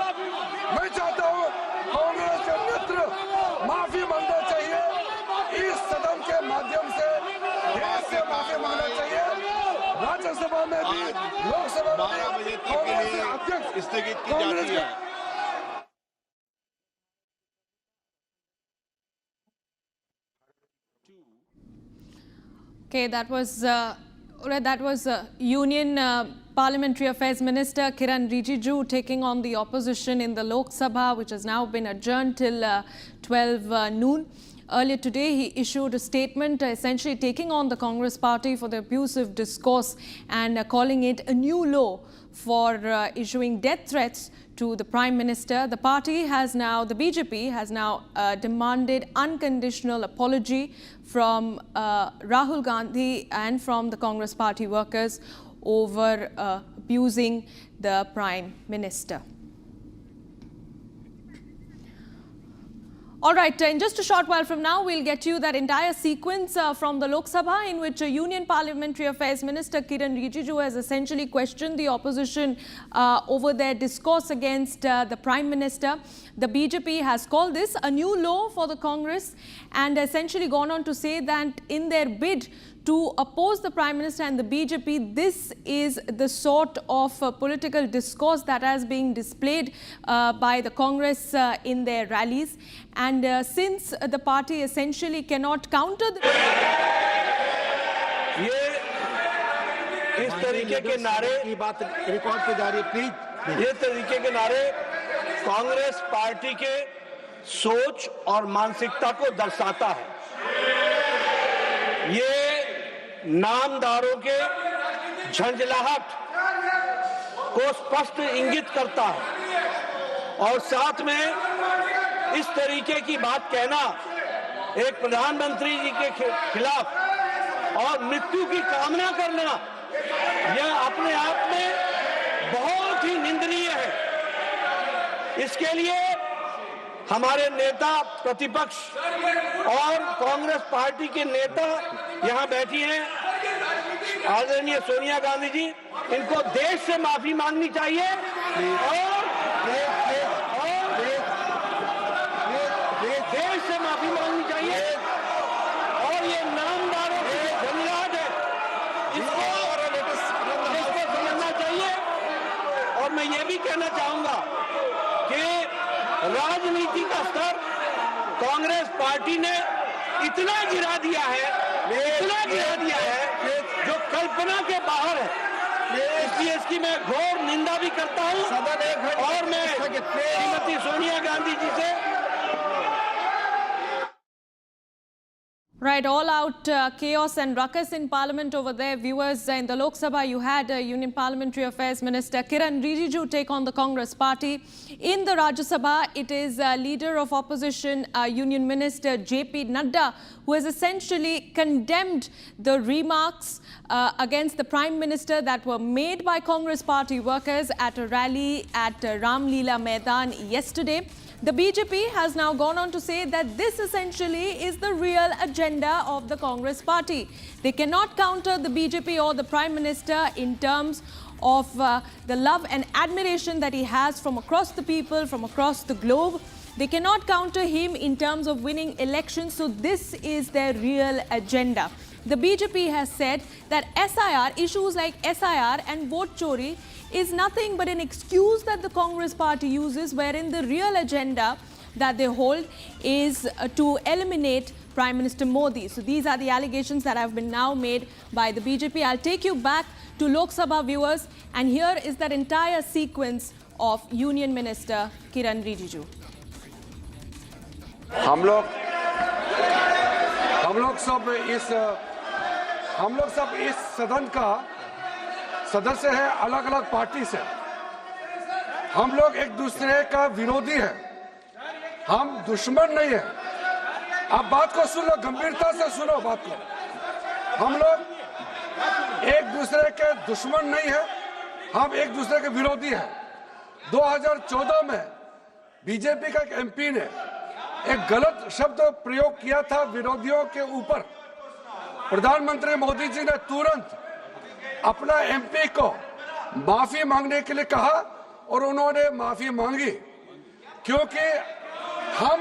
मैं चाहता हूं कांग्रेस के नेतृत्व माफी मांगना चाहिए, इस सदन के माध्यम से देश से माफी मांगना चाहिए। राज्यसभा में भी, लोकसभा में भी कांग्रेस के अध्यक्ष स्थगित की जाती है। Okay, that was Union Parliamentary Affairs Minister Kiran Rijiju taking on the opposition in the Lok Sabha, which has now been adjourned till 12 noon. Earlier today, he issued a statement essentially taking on the Congress party for the abusive discourse and calling it a new law for issuing death threats to the Prime Minister. The party has now, the BJP has now demanded unconditional apology from Rahul Gandhi and from the Congress party workers over abusing the Prime Minister. All right, in just a short while from now, we'll get you that entire sequence from the Lok Sabha in which Union Parliamentary Affairs Minister Kiran Rijiju has essentially questioned the opposition over their discourse against the Prime Minister. The BJP has called this a new law for the Congress and essentially gone on to say that in their bid to oppose the Prime Minister and the BJP, this is the sort of political discourse that has been displayed by the Congress in their rallies. And since the party essentially cannot counter इस तरीके के नारे की बात record पे जा रही है प्लीज। ये तरीके के नारे कांग्रेस पार्टी के सोच और मानसिकता को दर्शाता है। ये नामदारों के झंझलाहट को स्पष्ट इंगित करता है और साथ में इस तरीके की बात कहना एक प्रधानमंत्री जी के खिलाफ और मृत्यु की कामना करना, यह अपने आप में बहुत ही निंदनीय है। इसके लिए हमारे नेता प्रतिपक्ष और कांग्रेस पार्टी के नेता यहाँ बैठी हैं, आदरणीय सोनिया गांधी जी, इनको देश से माफी मांगनी चाहिए और देश से माफी मांगनी चाहिए और ये नामदारों की झंझलाहट है, इसको समझना चाहिए। और मैं ये भी कहना चाहूंगा कि राजनीति का स्तर कांग्रेस पार्टी ने इतना गिरा दिया है जो कल्पना के बाहर है। इसलिए इसकी मैं घोर निंदा भी करता हूं और मैं श्रीमती सोनिया गांधी जी से Right, all out chaos and ruckus in Parliament over there. Viewers, in the Lok Sabha, you had Union Parliamentary Affairs Minister Kiran Rijiju take on the Congress party. In the Rajya Sabha, it is Leader of Opposition Union Minister JP Nadda who has essentially condemned the remarks against the Prime Minister that were made by Congress party workers at a rally at Ramleela Maidan yesterday. The BJP has now gone on to say that this essentially is the real agenda of the Congress party. They cannot counter the BJP or the Prime Minister in terms of the love and admiration that he has from across the people, from across the globe. They cannot counter him in terms of winning elections, so this is their real agenda. The BJP has said that SIR, issues like SIR and vote chori is nothing but an excuse that the Congress party uses, wherein the real agenda that they hold is to eliminate Prime Minister Modi. So these are the allegations that have been now made by the BJP. I'll take you back to Lok Sabha viewers, and here is that entire sequence of Union Minister Kiran Rijiju. हम लोग सब इस सदन का सदस्य है, अलग अलग पार्टी से। हम लोग एक दूसरे का विरोधी है, हम दुश्मन नहीं है। आप बात को सुनो, गंभीरता से सुनो बात को। हम लोग एक दूसरे के दुश्मन नहीं है, हम एक दूसरे के विरोधी हैं। 2014 में बीजेपी का एक एमपी ने एक गलत शब्द प्रयोग किया था विरोधियों के ऊपर। प्रधानमंत्री मोदी जी ने तुरंत अपना एमपी को माफी मांगने के लिए कहा और उन्होंने माफी मांगी, क्योंकि हम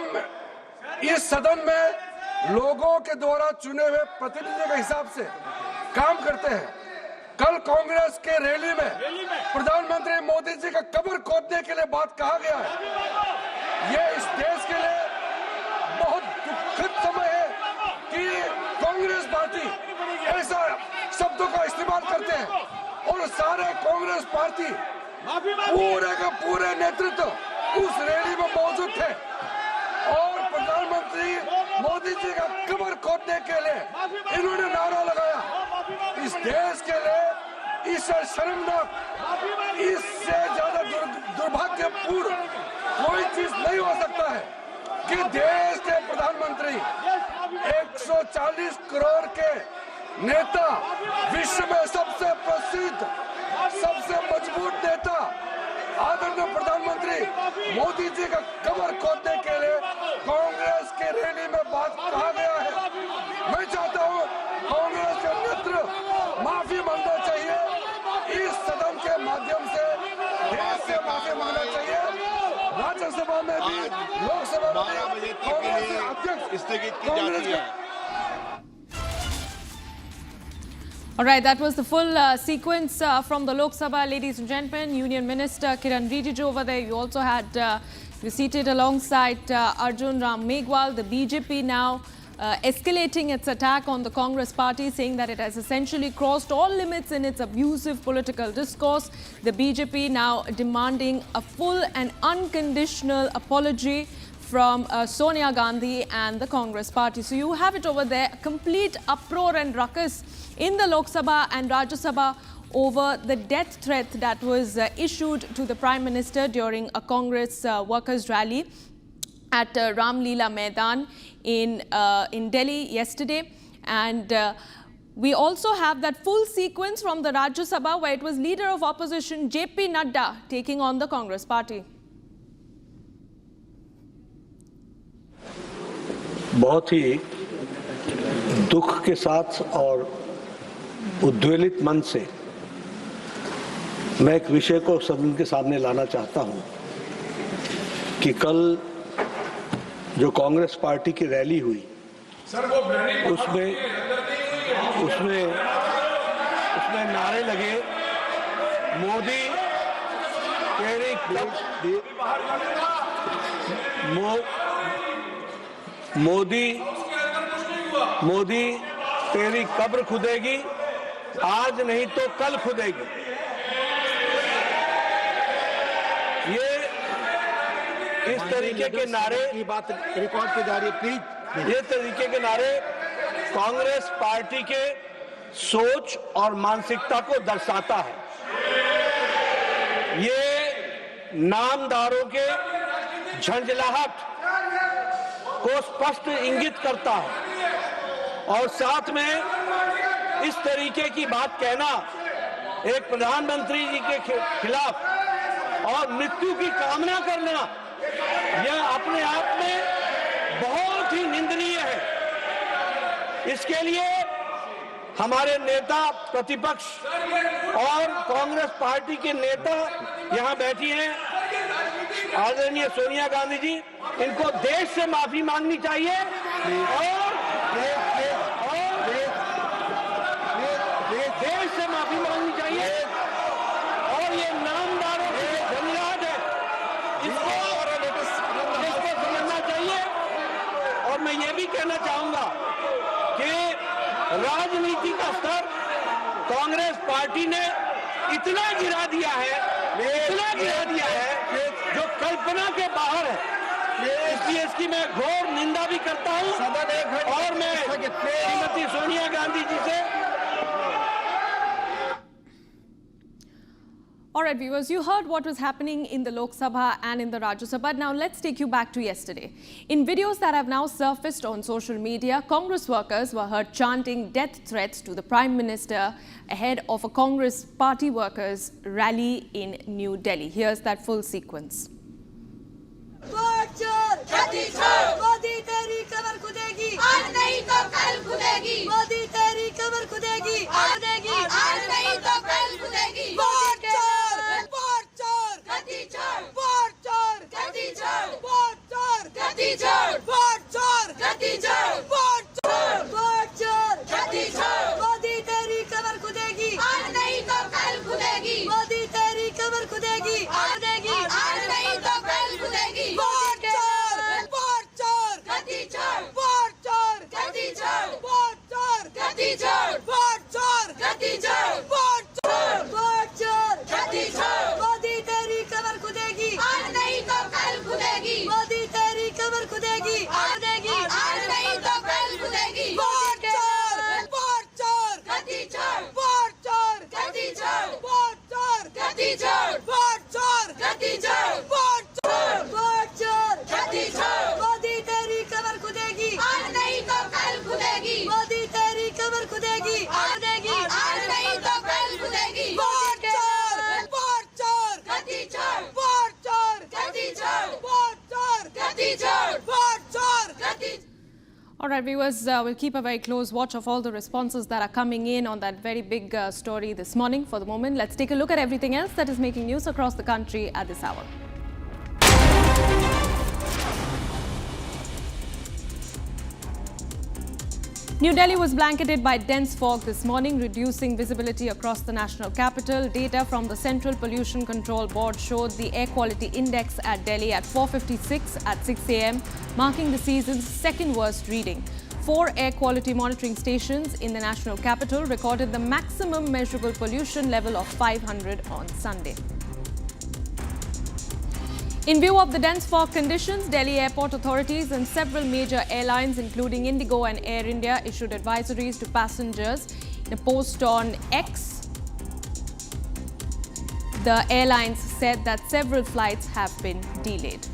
इस सदन में लोगों के द्वारा चुने हुए प्रतिनिधि के हिसाब से काम करते हैं। कल कांग्रेस के रैली में प्रधानमंत्री मोदी जी का कब्र खोदने के लिए बात कहा गया है। ये इस देश के लिए बहुत दुखद समय है कि कांग्रेस पार्टी ऐसा शब्दों का इस्तेमाल करते हैं और सारे कांग्रेस पार्टी पूरे का पूरे नेतृत्व उस रैली में मौजूद थे और प्रधानमंत्री मोदी जी का कब्र खोदने के लिए इन्होंने नारा लगाया। इस देश के लिए इससे शर्मनाक, इससे ज्यादा दुर्भाग्यपूर्ण कोई चीज नहीं हो सकता है कि देश के प्रधानमंत्री 140 करोड़ के नेता, विश्व में सबसे प्रसिद्ध, सबसे मजबूत नेता आदरणीय प्रधानमंत्री मोदी जी का कब्र खोदने के लिए कांग्रेस के रैली में बात कहा गया है। मैं चाहता हूं कांग्रेस के नेतृत्व माफी मांगना चाहिए, इस सदन के माध्यम से देश से माफी मांगना चाहिए। राज्यसभा में भी, लोकसभा में भी कांग्रेस के अध्यक्ष कांग्रेस के All right, that was the full sequence from the Lok Sabha, ladies and gentlemen. Union Minister Kiran Rijiju over there. You also had seated alongside Arjun Ram Meghwal. The BJP now escalating its attack on the Congress party, saying that it has essentially crossed all limits in its abusive political discourse. The BJP now demanding a full and unconditional apology from Sonia Gandhi and the Congress party. So you have it over there, a complete uproar and ruckus in the Lok Sabha and Rajya Sabha over the death threat that was issued to the Prime Minister during a Congress workers' rally at Ram Leela Maidan in Delhi yesterday. And we also have that full sequence from the Rajya Sabha where it was Leader of Opposition JP Nadda taking on the Congress party. बहुत ही दुख के साथ और उद्वेलित मन से मैं एक विषय को सदन के सामने लाना चाहता हूं कि कल जो कांग्रेस पार्टी की रैली हुई उसमें नारे लगे, मोदी तेरी कब्र खुदेगी, आज नहीं तो कल खुदेगी। ये इस तरीके के नारे की बात रिकॉर्ड पे जा रही है, प्लीज। ये तरीके के नारे कांग्रेस पार्टी के सोच और मानसिकता को दर्शाता है। ये नामदारों के झंझलाहट को स्पष्ट इंगित करता है और साथ में इस तरीके की बात कहना एक प्रधानमंत्री जी के खिलाफ और मृत्यु की कामना करना, यह अपने आप में बहुत ही निंदनीय है। इसके लिए हमारे नेता प्रतिपक्ष और कांग्रेस पार्टी के नेता यहां बैठी हैं, आदरणीय सोनिया गांधी जी, इनको देश से माफी मांगनी चाहिए और देश से माफी मांगनी चाहिए और ये नामदारों की धन्यवाद है इसको समझना चाहिए। और मैं ये भी कहना चाहूंगा कि राजनीति का स्तर कांग्रेस पार्टी ने इतना गिरा दिया है जो कल्पना के बाहर है। इसलिए इसकी मैं घोर निंदा भी करता हूं और मैं श्रीमती सोनिया गांधी जी से All right, viewers, you heard what was happening in the Lok Sabha and in the Rajya Sabha. Now let's take you back to yesterday. In videos that have now surfaced on social media, Congress workers were heard chanting death threats to the Prime Minister ahead of a Congress party workers rally in New Delhi. Here's that full sequence. Modi तेरी कमर खुदेगी आज नहीं तो कल खुदेगी मोदी तेरी कमर खुदेगी आज नहीं तो कल खुदेगी वोट चोर गद्दी चोर वोट चोर गद्दी चोर वोट चोर गद्दी चोर वोट चोर गद्दी चोर वोट चोर गद्दी चोर मोदी तेरी कमर खुदेगी आज नहीं तो कल खुदेगी मोदी तेरी कमर खुदेगी आज नहीं तो कल खुदेगी मोदी तेरी कमर खुदेगी आज नहीं तो कल खुदेगी मोदी तेरी कमर खुदेगी आज नहीं तो कल खुदेगी वोट चोर गद्दी चोर वोट चोर गद्दी चोर वोट चोर गद्दी चोर वोट चोर गद्दी चोर वोट चोर गद्दी चोर मोदी तेरी कमर खुदेगी आज नहीं तो कल खुदेगी मोदी तेरी कमर खुदेगी आज नहीं तो कल खुदेगी वोट चोर गद्दी चोर वोट चोर गद्दी चोर वोट चोर गद्दी चोर वोट चोर गद्दी। All right, viewers, we'll keep a very close watch of all the responses that are coming in on that very big story this morning. For the moment, let's take a look at everything else that is making news across the country at this hour. New Delhi was blanketed by dense fog this morning, reducing visibility across the national capital. Data from the Central Pollution Control Board showed the air quality index at Delhi at 456 at 6 a.m., marking the season's second worst reading. 4 air quality monitoring stations in the national capital recorded the maximum measurable pollution level of 500 on Sunday. In view of the dense fog conditions, Delhi airport authorities and several major airlines, including IndiGo and Air India, issued advisories to passengers. In a post on X, the airlines said that several flights have been delayed.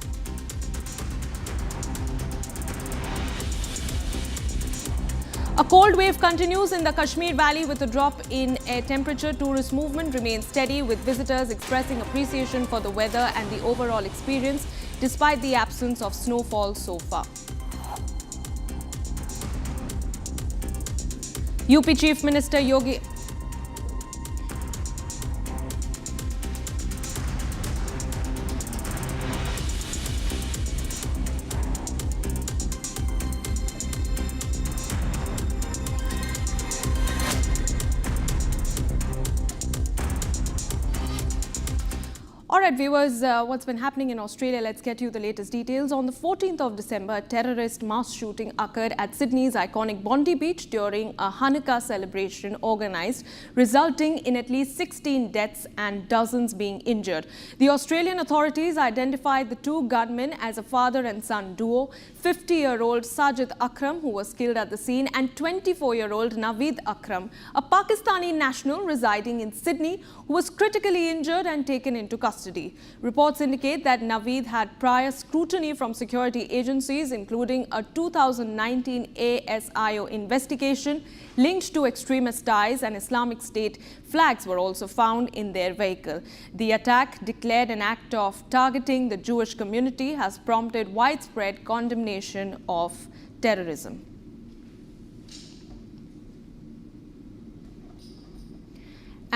A cold wave continues in the Kashmir Valley with a drop in air temperature. Tourist movement remains steady, with visitors expressing appreciation for the weather and the overall experience, despite the absence of snowfall so far. UP Chief Minister Yogi All right, viewers, what's been happening in Australia? Let's get you the latest details. On the 14th of December, a terrorist mass shooting occurred at Sydney's iconic Bondi Beach during a Hanukkah celebration organized, resulting in at least 16 deaths and dozens being injured. The Australian authorities identified the two gunmen as a father and son duo, 50-year-old Sajid Akram, who was killed at the scene, and 24-year-old Naveed Akram, a Pakistani national residing in Sydney, who was critically injured and taken into custody. Reports indicate that Naveed had prior scrutiny from security agencies, including a 2019 ASIO investigation linked to extremist ties, and Islamic State flags were also found in their vehicle. The attack, declared an act of targeting the Jewish community, has prompted widespread condemnation of terrorism.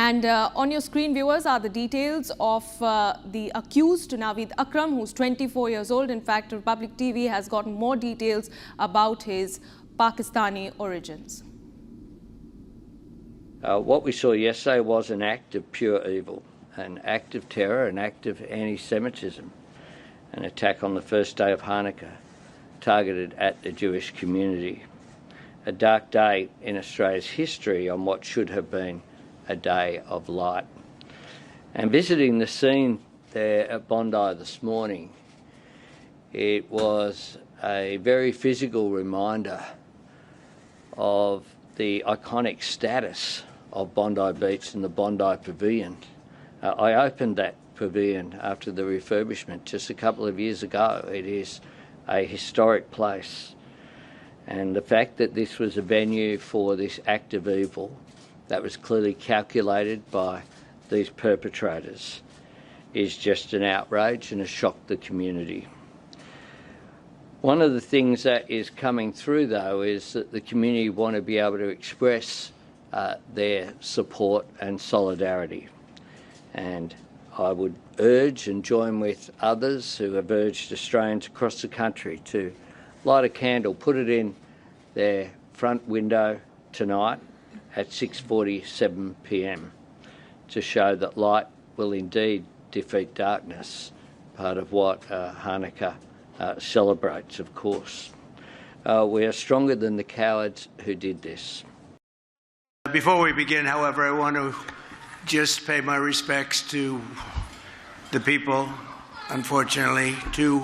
And on your screen, viewers, are the details of the accused, Naveed Akram, who's 24 years old. In fact, Republic TV has gotten more details about his Pakistani origins. What we saw yesterday was an act of pure evil, an act of terror, an act of anti-Semitism, an attack on the first day of Hanukkah targeted at the Jewish community. A dark day in Australia's history on what should have been a day of light. And visiting the scene there at Bondi this morning, it was a very physical reminder of the iconic status of Bondi Beach and the Bondi Pavilion. I opened that pavilion after the refurbishment just a couple of years ago. It is a historic place. And the fact that this was a venue for this act of evil that was clearly calculated by these perpetrators is just an outrage and a shock to the community. One of the things that is coming through, though, is that the community want to be able to express their support and solidarity. And I would urge and join with others who have urged Australians across the country to light a candle, put it in their front window tonight at 6:47 p.m. to show that light will indeed defeat darkness, part of what Hanukkah celebrates, of course. We are stronger than the cowards who did this. Before we begin, however, I want to just pay my respects to the people. Unfortunately, 2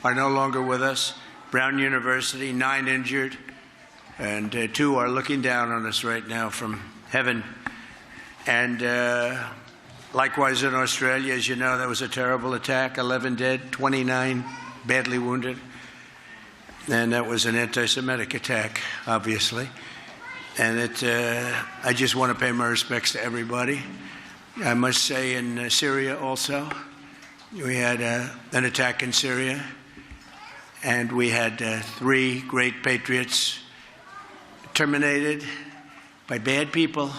are no longer with us. Brown University, 9 injured, and 2 are looking down on us right now from heaven. And likewise in Australia, as you know, that was a terrible attack, 11 dead, 29 badly wounded. And that was an anti-Semitic attack, obviously. And I just want to pay my respects to everybody. I must say in Syria also, we had an attack in Syria, and we had 3 great patriots terminated by bad people,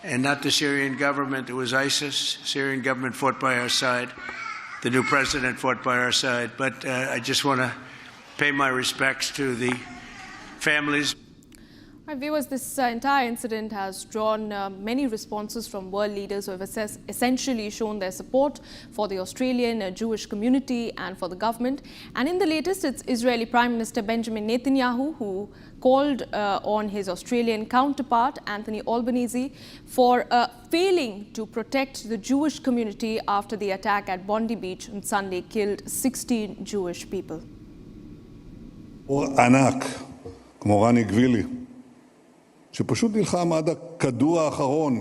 and not the Syrian government. It was ISIS. Syrian government fought by our side. The new president fought by our side. But I just want to pay my respects to the families. Right, viewers, this entire incident has drawn many responses from world leaders who have essentially shown their support for the Australian Jewish community and for the government. And in the latest, it's Israeli Prime Minister Benjamin Netanyahu who called on his Australian counterpart, Anthony Albanese, for failing to protect the Jewish community after the attack at Bondi Beach on Sunday killed 16 Jewish people. ענק, כמו רני גבילי, שפשוט נלחם עד הכדור האחרון.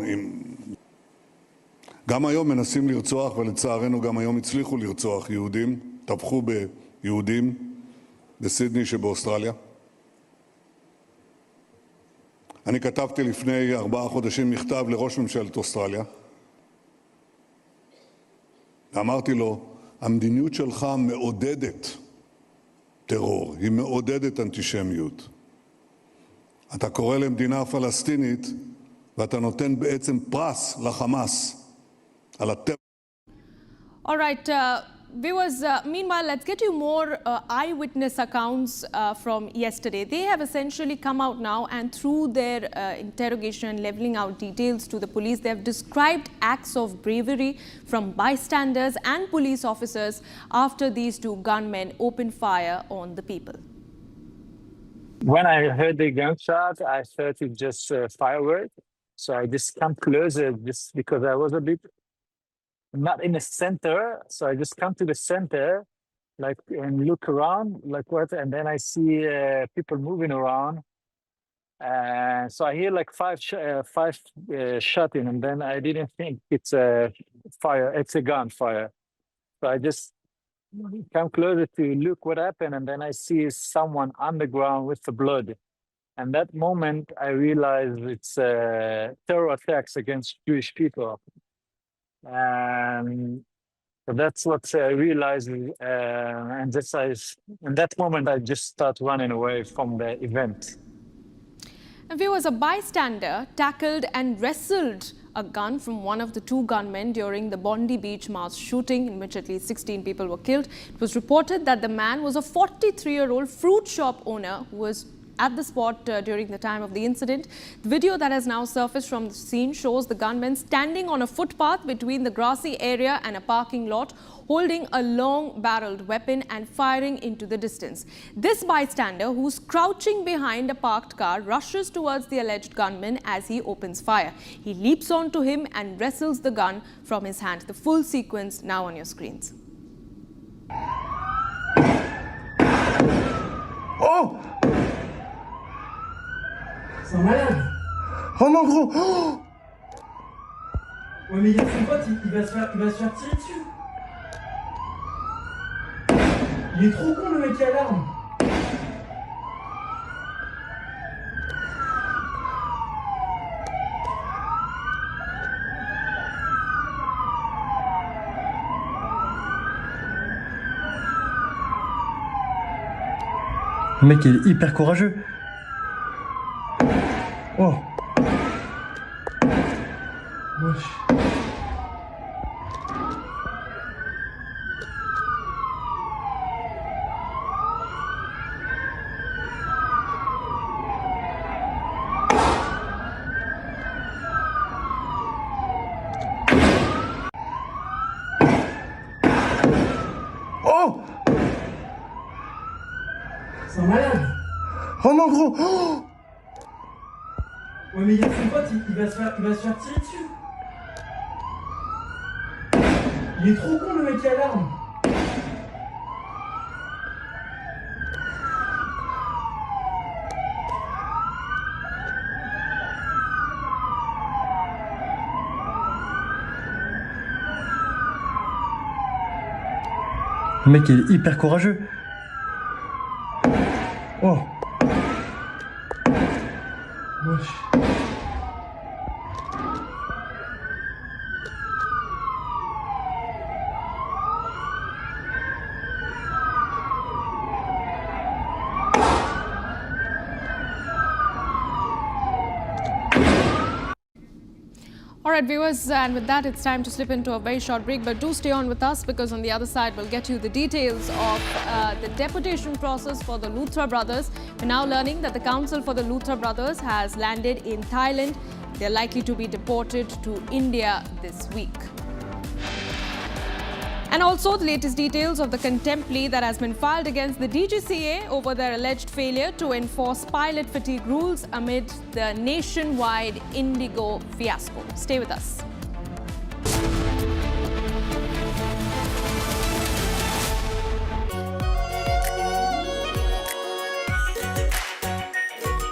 גם היום מנסים לרצוח, ולצערנו גם היום הצליחו לרצוח יהודים, טבחו ביהודים בסידני שבאוסטרליה. אני כתבתי לפני 4 חודשים מכתב לראש ממשלת אוסטרליה, ואמרתי לו, המדיניות שלך מעודדת טרור, היא מעודדת אנטישמיות. אתה קורא למדינה פלסטינית ואתה נותן בעצם פרס לחמאס על הטרור. All right, viewers, meanwhile, let's get you more eyewitness accounts from yesterday. They have essentially come out now, and through their interrogation, leveling out details to the police, they have described acts of bravery from bystanders and police officers after these 2 gunmen opened fire on the people. When I heard the gunshot, I thought it just firework. So I just come closer just because I was a bit not in the center. So I just come to the center, like, and look around, like what, and then I see people moving around. So I hear like 5 shotting, and then I didn't think it's a fire, it's a gunfire. So I just come closer to look what happened, and then I see someone on the ground with the blood. And that moment, I realized it's terror attacks against Jewish people. And so that's what I realized. And in that moment, I just start running away from the event. And viewers, a bystander tackled and wrestled a gun from one of the two gunmen during the Bondi Beach mass shooting, in which at least 16 people were killed. It was reported that the man was a 43-year-old fruit shop owner who was at the spot during the time of the incident. The video that has now surfaced from the scene shows the gunman standing on a footpath between the grassy area and a parking lot, holding a long-barreled weapon and firing into the distance. This bystander, who's crouching behind a parked car, rushes towards the alleged gunman as he opens fire. He leaps onto him and wrestles the gun from his hand. The full sequence now on your screens. Oh! C'est un malade. Oh non, gros. Oh, ouais, mais il y a son pote, il va se faire tirer dessus. Il est trop con, le mec qui a l'arme. Le mec il est hyper courageux. Oh. Wesh. Oh. C'est un malade. Oh non, gros. Oh. Ouais, mais il y a son pote, il va se faire tirer dessus. Il est trop con, le mec qui a l'arme. Le mec il est hyper courageux. Oh. Wesh. All right, viewers, and with that, it's time to slip into a very short break. But do stay on with us, because on the other side, we'll get you the details of the deportation process for the Luthra brothers. We're now learning that the counsel for the Luthra brothers has landed in Thailand. They're likely to be deported to India this week. And also the latest details of the contempt plea that has been filed against the DGCA over their alleged failure to enforce pilot fatigue rules amid the nationwide IndiGo fiasco. Stay with us.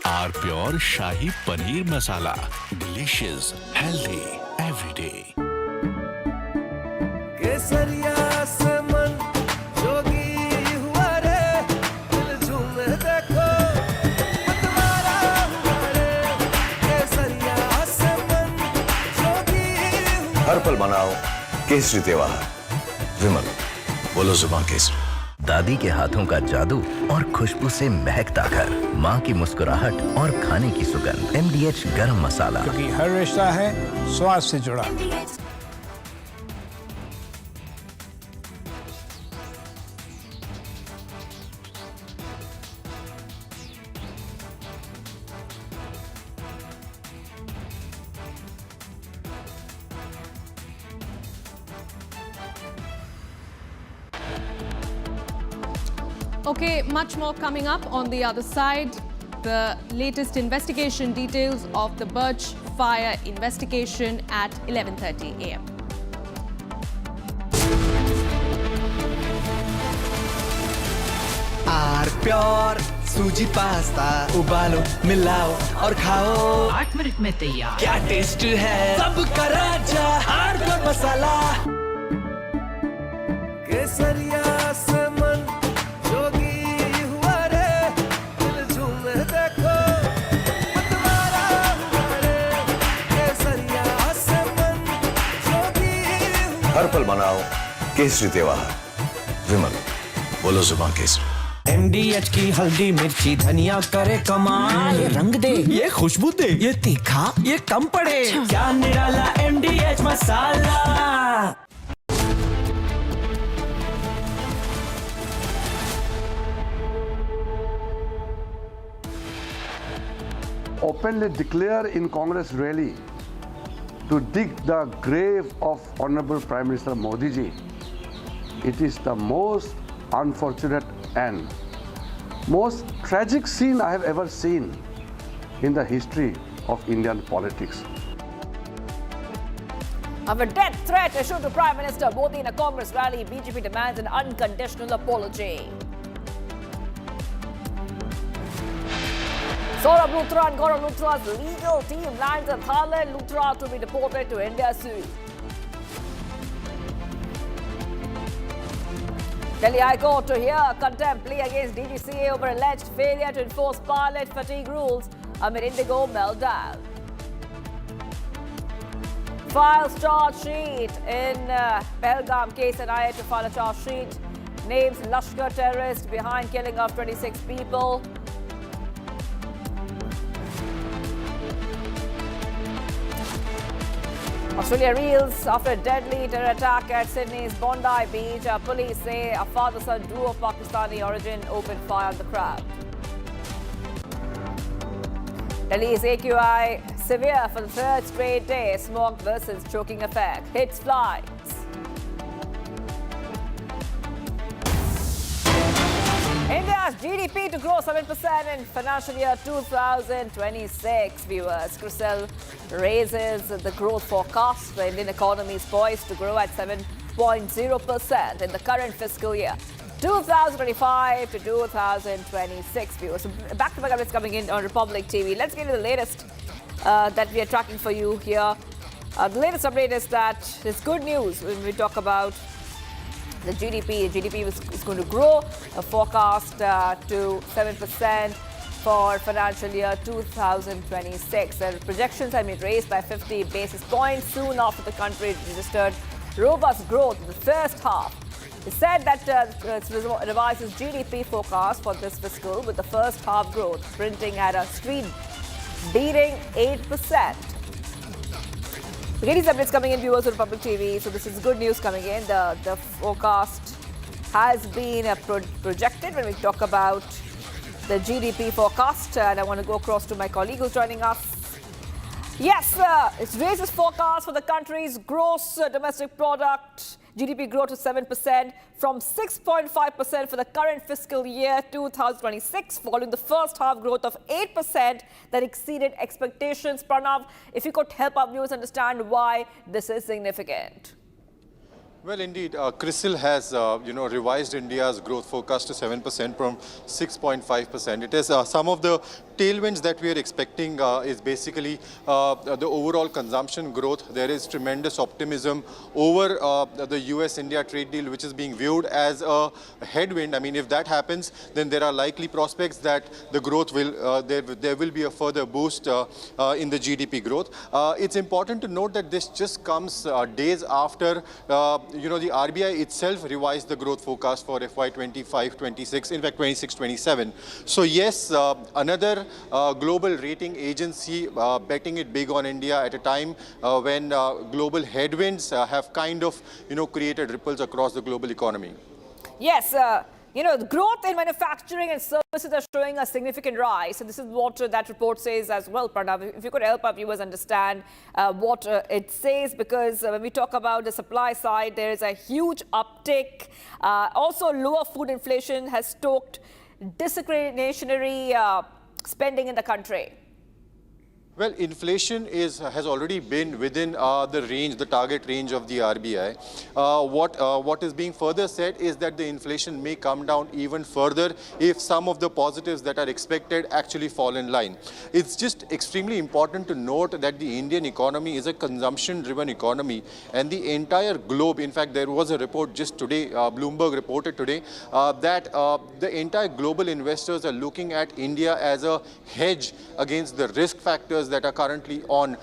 Our pure Shahi Paneer Masala. Delicious, healthy, every day. हर पल मनाओ केसरी त्योहार। विमल, बोलो जुबान केसरी। दादी के हाथों का जादू और खुशबू से महकता घर, माँ की मुस्कुराहट और खाने की सुगंध। MDH गरम मसाला, क्योंकि हर रिश्ता है स्वाद से जुड़ा। Okay, much more coming up on the other side. The latest investigation details of the Birch fire investigation at 11:30 a.m. R pure सूजी पास्ता उबालो मिलाओ और खाओ 8 मिनट में तैयार। क्या टेस्ट है सबका राजा आर प्योर मसाला। केसरिया से मन जोगी हुआ रे, दिल झूमे देखो मतवारा हुआ रे। केसरिया से मन जोगी हुआ। हर पल मनाओ केसरी त्योहार। विमल, बोलो जुबान केसरी। MDH की हल्दी मिर्ची धनिया करे कमाल, ये रंग दे, ये खुशबू दे, ये तीखा, ये कम पड़े, क्या निराला MDH masala. Openly declare in Congress rally to dig the grave of Honorable Prime Minister Modi ji. It is the most unfortunate and most tragic scene I have ever seen in the history of Indian politics. Of a death threat issued to Prime Minister Modi in a Congress rally, BJP demands an unconditional apology. Saurabh Luthra and Gaurav Luthra's legal team lands in Thailand. Luthra to be deported to India soon. Delhi High Court to hear contempt plea against DGCA over alleged failure to enforce pilot fatigue rules amid IndiGo meltdown. Files charge sheet in Pahalgam case and IA to file a charge sheet. Names Lashkar terrorist behind killing of 26 people. Australia reels after a deadly terror attack at Sydney's Bondi Beach. Police say a father-son duo of Pakistani origin opened fire on the crowd. Delhi's AQI severe for the third straight day. Smog versus choking effect hits flights. India's GDP to grow 7% in financial year 2026. Viewers, CRISIL raises the growth forecast. The Indian economy is poised to grow at 7.0% in the current fiscal year 2025 to 2026. Viewers, so back-to-back updates coming in on Republic TV. Let's get to the latest that we are tracking for you here. The latest update is that it's good news when we talk about the GDP. GDP is going to grow, a forecast to 7% for financial year 2026. The projections have been raised by 50 basis points soon after the country registered robust growth in the first half. It said that it revises GDP forecast for this fiscal with the first half growth printing at a street-beating 8%. We get these updates coming in, viewers on Republic TV. So this is good news coming in. The forecast has been projected when we talk about the GDP forecast. And I want to go across to my colleague who's joining us. Yes, it raises forecast for the country's gross domestic product. GDP growth to 7% from 6.5% for the current fiscal year 2026, following the first half growth of 8% that exceeded expectations. Pranav, if you could help our viewers understand why this is significant. Well, indeed, CRISIL has, revised India's growth forecast to 7% from 6.5%. It is some of the tailwinds that we are expecting is basically the overall consumption growth. There is tremendous optimism over the US-India trade deal, which is being viewed as a headwind. I mean, if that happens, then there are likely prospects that the growth will, there will be a further boost in the GDP growth. It's important to note that this just comes days after the RBI itself revised the growth forecast for FY 25-26, in fact 26-27. So yes, another global rating agency betting it big on India at a time when global headwinds have kind of created ripples across the global economy. Yes. The growth in manufacturing and services are showing a significant rise. So this is what that report says as well, Pranav. If you could help our viewers understand what it says, because when we talk about the supply side, there is a huge uptick. Also, lower food inflation has stoked discretionary spending in the country. Well, inflation has already been within the range, the target range of the RBI. What is being further said is that the inflation may come down even further if some of the positives that are expected actually fall in line. It's just extremely important to note that the Indian economy is a consumption-driven economy, and the entire globe, in fact, there was a report just today, Bloomberg reported today, that the entire global investors are looking at India as a hedge against the risk factors sectors that are currently on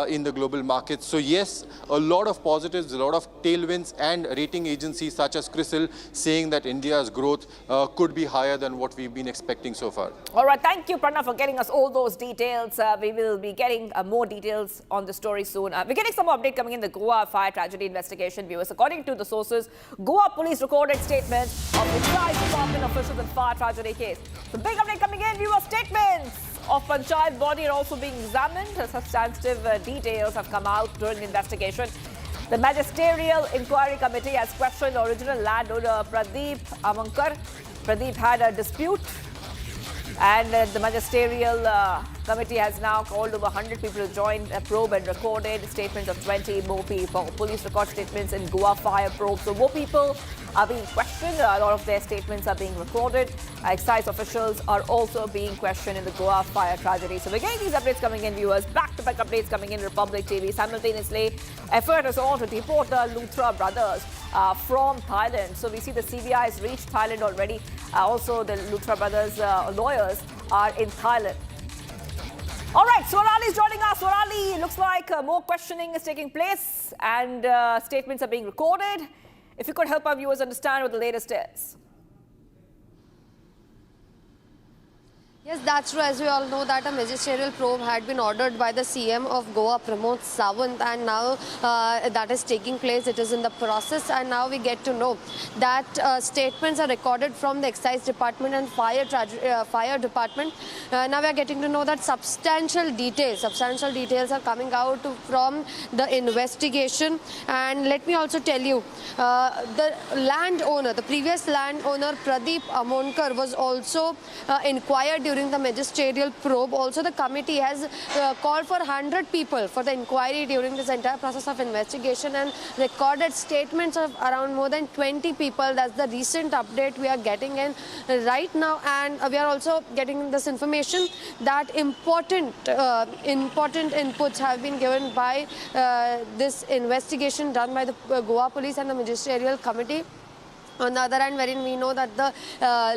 in the global markets. So yes, a lot of positives, a lot of tailwinds, and rating agencies such as CRISIL saying that India's growth could be higher than what we've been expecting so far. All right, thank you, Pranav, for getting us all those details. We will be getting more details on the story soon. We're getting some more update coming in the Goa fire tragedy investigation, viewers. According to the sources, Goa police recorded statements of excise department officials in fire tragedy case. The big update coming in, viewers. Statements of Panchayat body are also being examined. Substantive details have come out during the investigation. The Magisterial Inquiry Committee has questioned the original landowner Pradeep Amankar. Pradeep had a dispute, and the Magisterial Committee has now called over 100 people to join a probe and recorded statements of 20 more people. Police record statements in Goa fire probe. So more people are being questioned. A lot of their statements are being recorded. Excise officials are also being questioned in the Goa fire tragedy. So we're getting these updates coming in, viewers. Back-to-back updates coming in Republic TV. Simultaneously, effort is on to deport the Luthra brothers from Thailand. So we see the CBI has reached Thailand already. Also, the Luthra brothers' lawyers are in Thailand. All right, Swarali is joining us. Swarali, looks like more questioning is taking place and statements are being recorded. If you could help our viewers understand what the latest is. Yes, that's true. As we all know that a magisterial probe had been ordered by the CM of Goa, Pramod Sawant, and now that is taking place. It is in the process, and now we get to know that statements are recorded from the excise department and fire department. Now we are getting to know that substantial details are coming out from the investigation. And let me also tell you, the previous landowner Pradeep Amankar was also inquired during the magisterial probe. Also, the committee has called for 100 people for the inquiry during this entire process of investigation and recorded statements of around more than 20 people. That's the recent update we are getting in right now, and we are also getting this information that important inputs have been given by this investigation done by the Goa police and the magisterial committee. On the other hand, wherein we know that the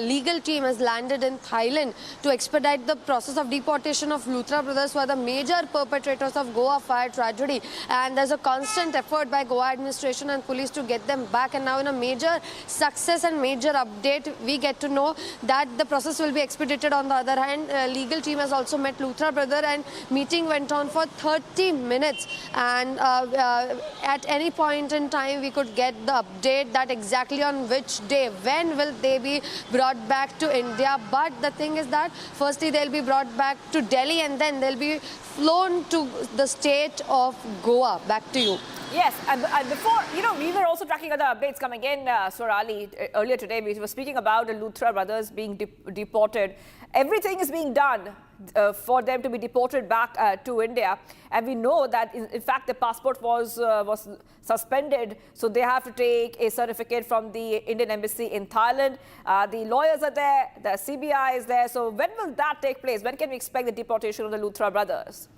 legal team has landed in Thailand to expedite the process of deportation of Luthra brothers, who are the major perpetrators of Goa fire tragedy. And there's a constant effort by Goa administration and police to get them back. And now in a major success and major update, we get to know that the process will be expedited. On the other hand, legal team has also met Luthra brother, and meeting went on for 30 minutes. And at any point in time, we could get the update that exactly on which day, when will they be brought back to India. But the thing is that firstly they'll be brought back to Delhi, and then they'll be flown to the state of Goa. Back to you. Yes, and before, we were also tracking other updates coming in, Swarali. Earlier today, we were speaking about the Luthra brothers being deported. Everything is being done for them to be deported back to India. And we know that, in fact, the passport was suspended. So they have to take a certificate from the Indian embassy in Thailand. The lawyers are there. The CBI is there. So when will that take place? When can we expect the deportation of the Luthra brothers?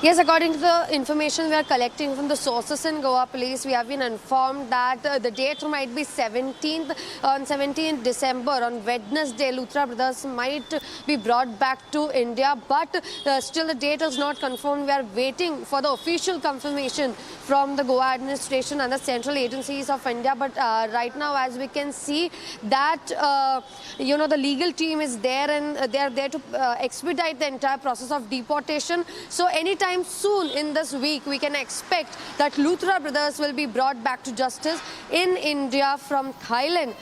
Yes, according to the information we are collecting from the sources in Goa police, we have been informed that the date might be 17th December. On Wednesday, Luthra brothers might be brought back to India, but still the date is not confirmed. We are waiting for the official confirmation from the Goa administration and the central agencies of India. But right now, as we can see, that the legal team is there, and they are there to expedite the entire process of deportation. So anytime soon in this week, we can expect that Luthra brothers will be brought back to justice in India from Thailand,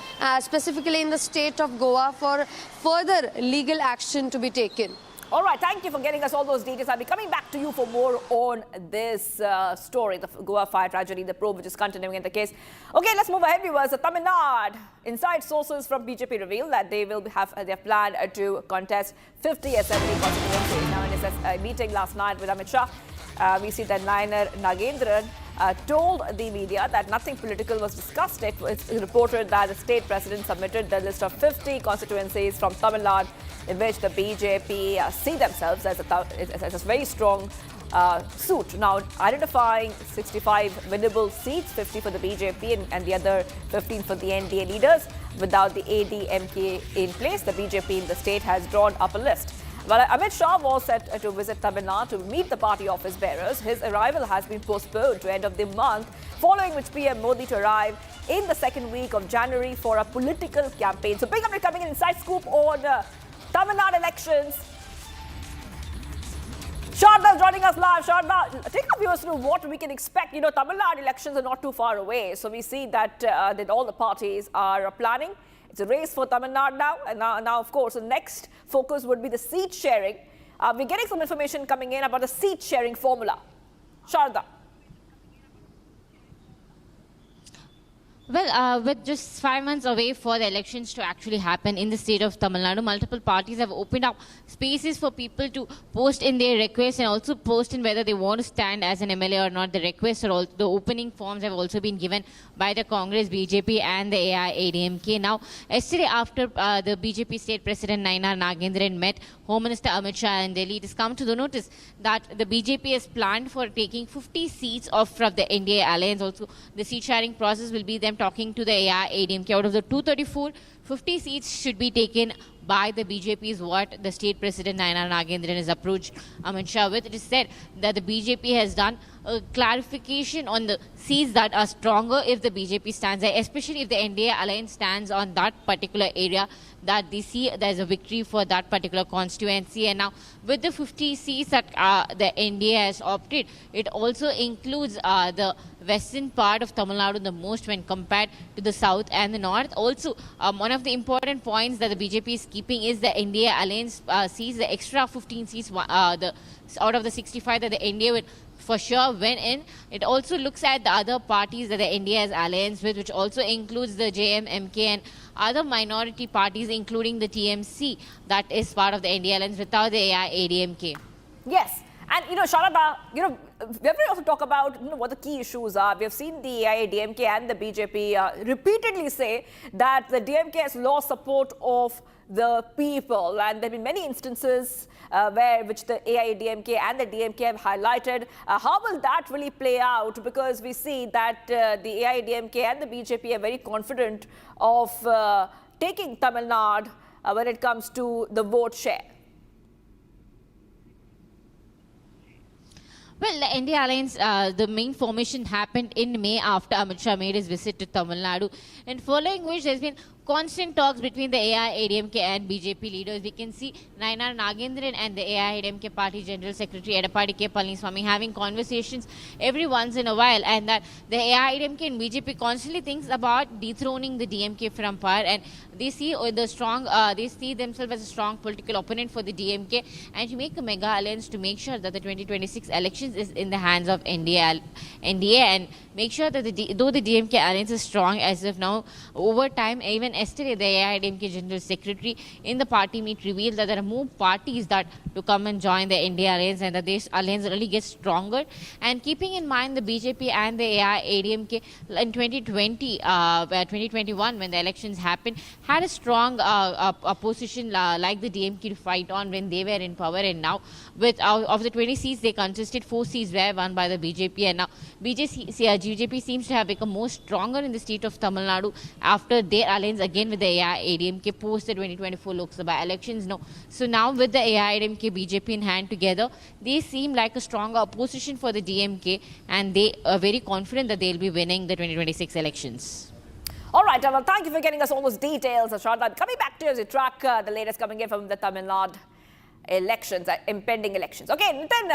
specifically in the state of Goa, for further legal action to be taken. All right, thank you for getting us all those details. I'll be coming back to you for more on this story, the Goa fire tragedy, the probe which is continuing in the case. Okay, let's move ahead, viewers. Tamil Nadu, inside sources from BJP reveal that they will have their plan to contest 50 assembly constituencies. Now, in a meeting last night with Amit Shah, we see that Nayanar Nagendran told the media that nothing political was discussed. It's reported that the state president submitted the list of 50 constituencies from Tamil Nadu, in which the BJP see themselves as a very strong suit. Now, identifying 65 winnable seats, 50 for the BJP and the other 15 for the NDA leaders. Without the ADMK in place, the BJP in the state has drawn up a list. Well, Amit Shah was set to visit Tamil Nadu to meet the party office bearers. His arrival has been postponed to end of the month, following which PM Modi to arrive in the second week of January for a political campaign. So big update coming in, inside scoop on Tamil Nadu elections. Sharda is joining us live. Sharda, take our viewers through what we can expect. You know, Tamil Nadu elections are not too far away. So we see that, that all the parties are planning. It's a race for Tamil Nadu now. And now, of course, the next focus would be the seat sharing. We're getting some information coming in about the seat sharing formula. Sharda. Well, with just 5 months away for the elections to actually happen in the state of Tamil Nadu, multiple parties have opened up spaces for people to post in their requests and also post in whether they want to stand as an MLA or not. The requests or all, the opening forms have also been given by the Congress, BJP and the AIADMK. Now, yesterday after the BJP state president Nainar Nagendran met Home Minister Amit Shah in Delhi, it has come to the notice that the BJP has planned for taking 50 seats off from the NDA alliance. Also, the seat sharing process will be them talking to the AIADMK. Out of the 234, 50 seats should be taken by the BJP is what the state president Nainar Nagendran has approached Amit Shah with. It is said that the BJP has done a clarification on the seats that are stronger if the BJP stands there, especially if the NDA alliance stands on that particular area, that they see there's a victory for that particular constituency. And now with the 50 seats that the NDA has opted, it also includes the western part of Tamil Nadu the most when compared to the south and the north. Also, one of the important points that the BJP is keeping is the NDA alliance seats, the extra 15 seats out of the 65 that the NDA would for sure win in. It also looks at the other parties that the NDA has alliance with, which also includes the JMMK and other minority parties, including the TMC, that is part of the NDA alliance without the AIADMK. Yes. And, you know, Sharada, you know, we have to also talk about what the key issues are. We have seen the AIADMK and the BJP repeatedly say that the DMK has lost support of the people. And there have been many instances which the AIADMK and the DMK have highlighted. How will that really play out? Because we see that the AIADMK and the BJP are very confident of taking Tamil Nadu when it comes to the vote share. Well, the NDA alliance, the main formation happened in May after Amit Shah made his visit to Tamil Nadu, and following which there's been constant talks between the AIADMK and BJP leaders. We can see Nainar Nagendran and the AIADMK Party General Secretary Edappadi K. Palaniswamy having conversations every once in a while, and that the AIADMK and BJP constantly thinks about dethroning the DMK from power, and they see they see themselves as a strong political opponent for the DMK, and to make a mega alliance to make sure that the 2026 elections is in the hands of NDA and make sure that though the DMK alliance is strong as of now, over time, even yesterday, the AIADMK General Secretary in the party meet revealed that there are more parties that to come and join the NDA alliance, and that this alliance really gets stronger. And keeping in mind the BJP and the AIADMK in 2021, when the elections happened, had a strong opposition like the DMK to fight on when they were in power. And now, with of the 20 seats they contested, 4 seats were won by the BJP, and now BJP seems to have become more stronger in the state of Tamil Nadu after their alliance again with the AIADMK post the 2024 Lok Sabha elections. So now with the AIADMK BJP in hand together, they seem like a stronger opposition for the DMK, and they are very confident that they'll be winning the 2026 elections. All right, well, thank you for getting us all those details, Sharda. Coming back to you as we track the latest coming in from the Tamil Nadu elections, impending elections. Okay, Nitin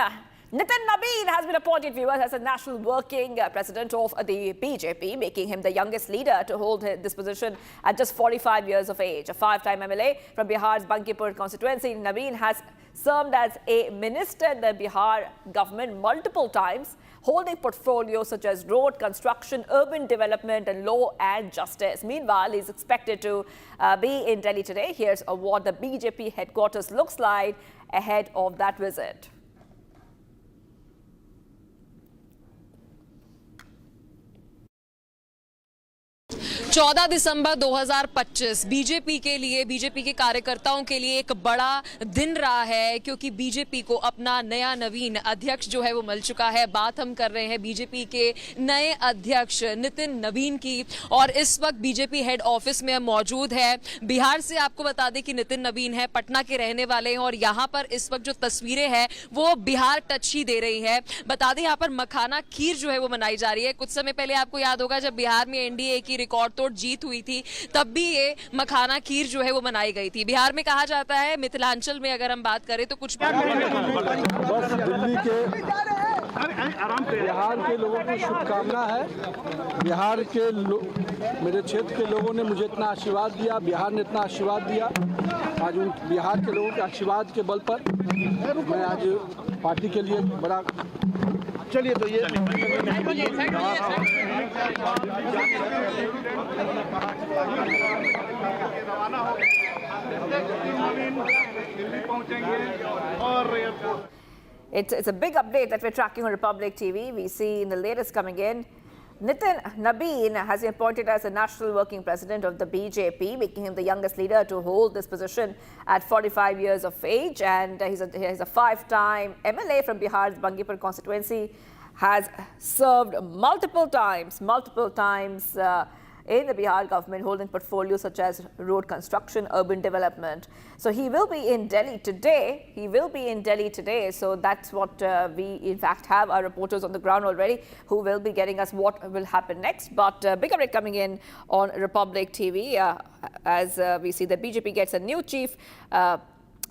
Nabeen has been appointed, viewers, as a national working president of the BJP, making him the youngest leader to hold this position at just 45 years of age. A 5-time MLA from Bihar's Bankipur constituency, Nabeen has served as a minister in the Bihar government multiple times, holding portfolios such as road construction, urban development, and law and justice. Meanwhile, he's expected to be in Delhi today. Here's what the BJP headquarters looks like ahead of that visit. 14 December 2025 BJP के लिए, BJP के कार्यकर्ताओं के लिए एक बड़ा दिन रहा है, क्योंकि बीजेपी को अपना नया नवीन अध्यक्ष जो है वो मिल चुका है। बात हम कर रहे हैं बीजेपी के नए अध्यक्ष नितिन नवीन की, और इस वक्त बीजेपी हेड ऑफिस में मौजूद है। बिहार से आपको बता दें कि नितिन नवीन है, पटना के रहने वाले हैं, और यहाँ पर इस वक्त जो तस्वीरें हैं वो बिहार टच ही दे रही है। बता दें यहाँ पर मखाना खीर जो है वो मनाई जा रही है। कुछ समय पहले आपको याद होगा जब बिहार में एनडीए की रिकॉर्ड तोड़ जीत हुई थी, तब भी ये मखाना खीर जो है वो मनाई गई थी। बिहार में कहा जाता है, मिथिलांचल में अगर हम बात करें तो कुछ बस दिल्ली के बिहार के लोगों को शुभकामना है। बिहार के मेरे क्षेत्र के लोगों ने मुझे इतना आशीर्वाद दिया, बिहार ने इतना आशीर्वाद दिया। आज उन बिहार के लोगों के आशीर्वाद के बल पर मैं आज पार्टी के लिए बड़ा चलिए तो ये It's a big update that we're tracking on Republic TV. We see in the latest coming in, Nitin Nabeen has been appointed as the National Working President of the BJP, making him the youngest leader to hold this position at 45 years of age. And he's a five-time MLA from Bihar's Bangipur constituency, has served multiple times in the Bihar government, holding portfolios such as road construction, urban development. So he will be in Delhi today. So that's what we in fact have our reporters on the ground already who will be getting us what will happen next. But big update coming in on Republic TV as we see that BJP gets a new chief.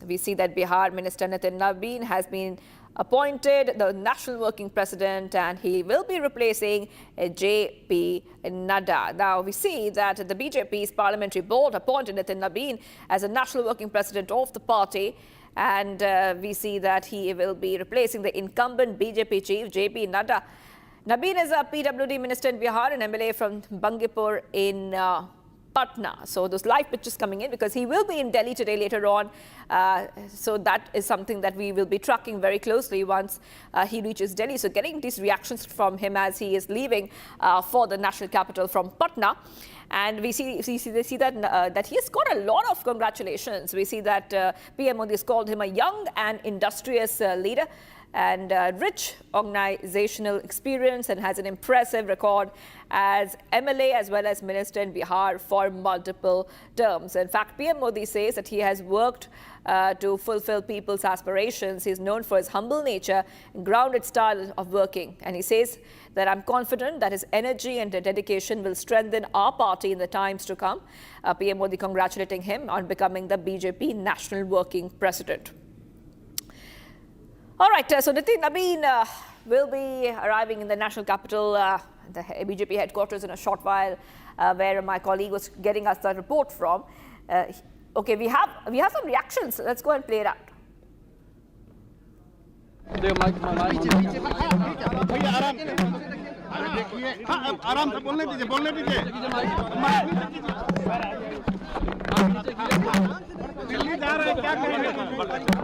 We see that Bihar Minister Nitin Nabeen has been appointed the National Working President, and he will be replacing J.P. Nadda. Now, we see that the BJP's parliamentary board appointed Nitin Nabeen as a National Working President of the party, and we see that he will be replacing the incumbent BJP chief, J.P. Nadda. Nabeen is a PWD minister in Bihar and MLA from Bangipur in Patna. So those live pictures coming in because he will be in Delhi today later on. So that is something that we will be tracking very closely once he reaches Delhi. So getting these reactions from him as he is leaving for the national capital from Patna. And we see that that he has got a lot of congratulations. We see that PM Modi has called him a young and industrious leader and rich organizational experience, and has an impressive record as MLA as well as minister in Bihar for multiple terms. In fact, PM Modi says that he has worked to fulfill people's aspirations. He's known for his humble nature and grounded style of working. And he says that I'm confident that his energy and dedication will strengthen our party in the times to come. PM Modi congratulating him on becoming the BJP National Working President. All right, so Nitin Nabeen will be arriving in the national capital, the BJP headquarters, in a short while, where my colleague was getting us the report from. Okay, we have some reactions. Let's go and play it out.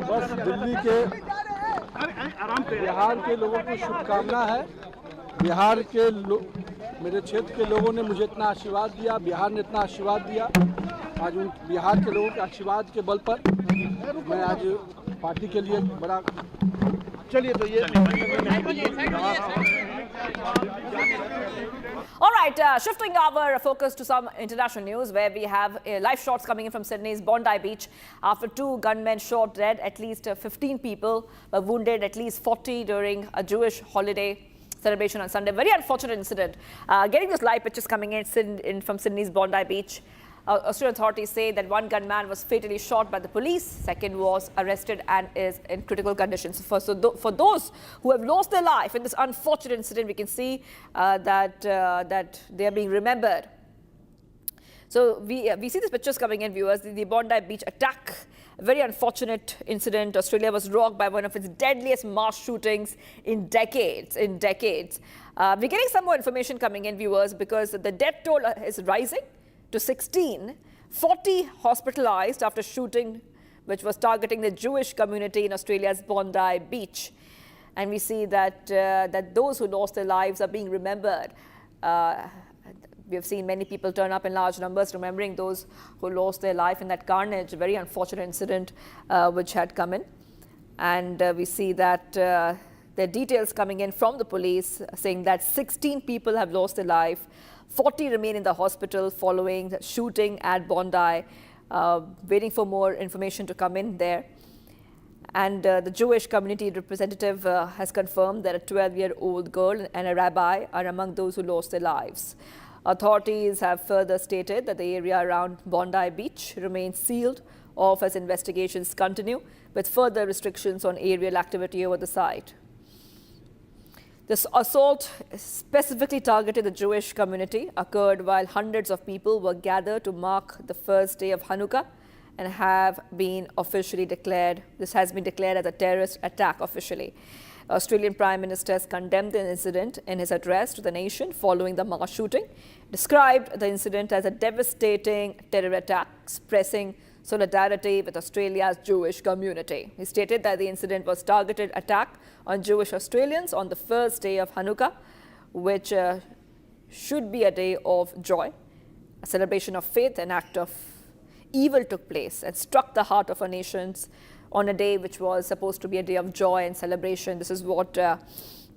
बस दिल्ली के बिहार के लोगों को शुभकामना है। बिहार के मेरे क्षेत्र के लोगों ने मुझे इतना आशीर्वाद दिया, बिहार ने इतना आशीर्वाद दिया। आज उन बिहार के लोगों के आशीर्वाद के बल पर मैं आज पार्टी के लिए बड़ा चलिए तो ये All right, shifting our focus to some international news, where we have live shots coming in from Sydney's Bondi Beach after two gunmen shot dead. At least 15 people were wounded, at least 40 during a Jewish holiday celebration on Sunday. Very unfortunate incident. Getting those live pictures coming in from Sydney's Bondi Beach. Australian authorities say that one gunman was fatally shot by the police. Second was arrested and is in critical condition. So for those who have lost their life in this unfortunate incident, we can see that they are being remembered. So we see these pictures coming in, viewers. The Bondi Beach attack, a very unfortunate incident. Australia was rocked by one of its deadliest mass shootings in decades. We're getting some more information coming in, viewers, because the death toll is rising to 16, 40 hospitalized after shooting which was targeting the Jewish community in Australia's Bondi Beach. And we see that those who lost their lives are being remembered. We have seen many people turn up in large numbers, remembering those who lost their life in that carnage, a very unfortunate incident which had come in. And we see that there are details coming in from the police saying that 16 people have lost their life, 40 remain in the hospital following the shooting at Bondi, waiting for more information to come in there. And the Jewish community representative has confirmed that a 12-year-old girl and a rabbi are among those who lost their lives. Authorities have further stated that the area around Bondi Beach remains sealed off as investigations continue, with further restrictions on aerial activity over the site. This assault specifically targeted the Jewish community, occurred while hundreds of people were gathered to mark the first day of Hanukkah and have been officially declared. This has been declared as a terrorist attack officially. Australian Prime Minister has condemned the incident in his address to the nation following the mass shooting, described the incident as a devastating terror attack, expressing solidarity with Australia's Jewish community. He stated that the incident was a targeted attack on Jewish Australians on the first day of Hanukkah, which should be a day of joy. A celebration of faith, an act of evil took place and struck the heart of our nations on a day which was supposed to be a day of joy and celebration. This is what the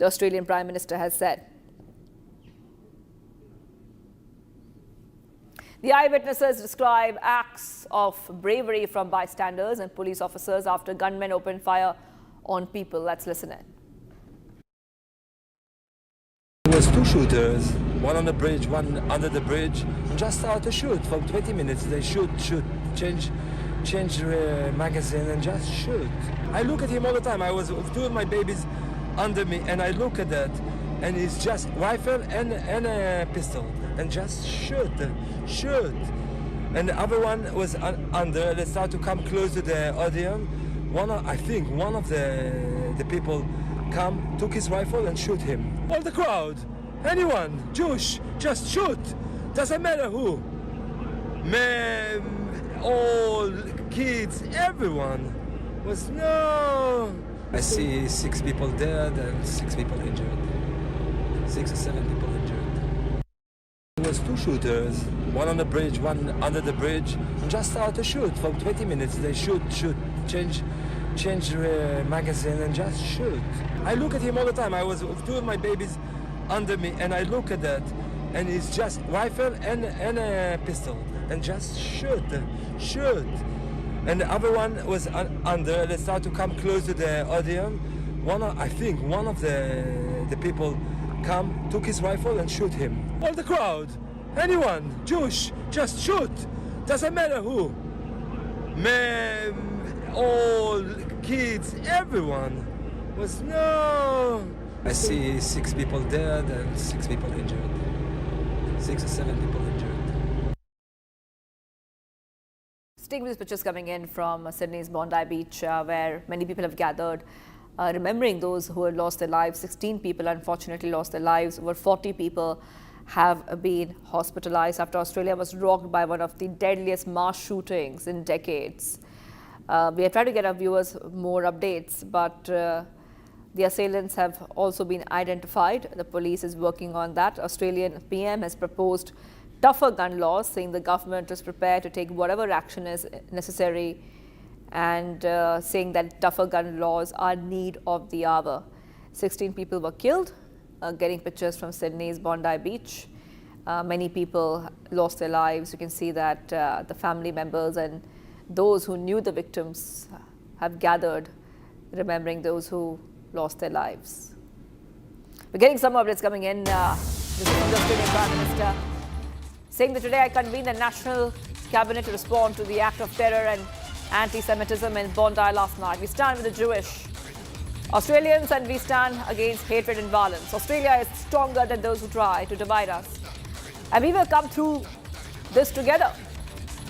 Australian Prime Minister has said. The eyewitnesses describe acts of bravery from bystanders and police officers after gunmen opened fire on people. Let's listen in. There was two shooters, one on the bridge, one under the bridge, and just started to shoot for 20 minutes. They shoot, change magazine and just shoot. I look at him all the time. I was with two of my babies under me, and I look at that, and it's just rifle and a pistol, and just shoot. And the other one was under. They start to come close to the audience. I think one of the people took his rifle and shoot him. All the crowd, anyone, Jewish, just shoot. Doesn't matter who. Men, all kids, everyone was no. I see 6 people dead and 6 people injured. 6 or 7 people injured. There was two shooters, one on the bridge, one under the bridge, and just started to shoot for 20 minutes. They shoot, change magazine and just shoot. I look at him all the time. I was with two of my babies under me, and I look at that, and it's just rifle and a pistol, and just shoot. And the other one was under. They start to come close to the audience. I think one of the people took his rifle and shoot him. All the crowd, anyone, Jewish, just shoot. Doesn't matter who. Men, all kids, everyone was no. I see 6 people dead and 6 people injured. 6 or 7 people injured. Sticking with pictures coming in from Sydney's Bondi Beach, where many people have gathered, remembering those who had lost their lives. 16 people unfortunately lost their lives. Over 40 people have been hospitalized after Australia was rocked by one of the deadliest mass shootings in decades. We have tried to get our viewers more updates, but the assailants have also been identified. The police is working on that. Australian PM has proposed tougher gun laws, saying the government is prepared to take whatever action is necessary, and saying that tougher gun laws are need of the hour. 16 people were killed. Getting pictures from Sydney's Bondi Beach. Many people lost their lives. You can see that the family members and those who knew the victims have gathered, remembering those who lost their lives. We're getting some updates coming in. This is from the Australian Prime Minister saying that today I convened the National Cabinet to respond to the act of terror and anti-Semitism in Bondi last night. We stand with the Jewish Australians and we stand against hatred and violence. Australia is stronger than those who try to divide us. And we will come through this together.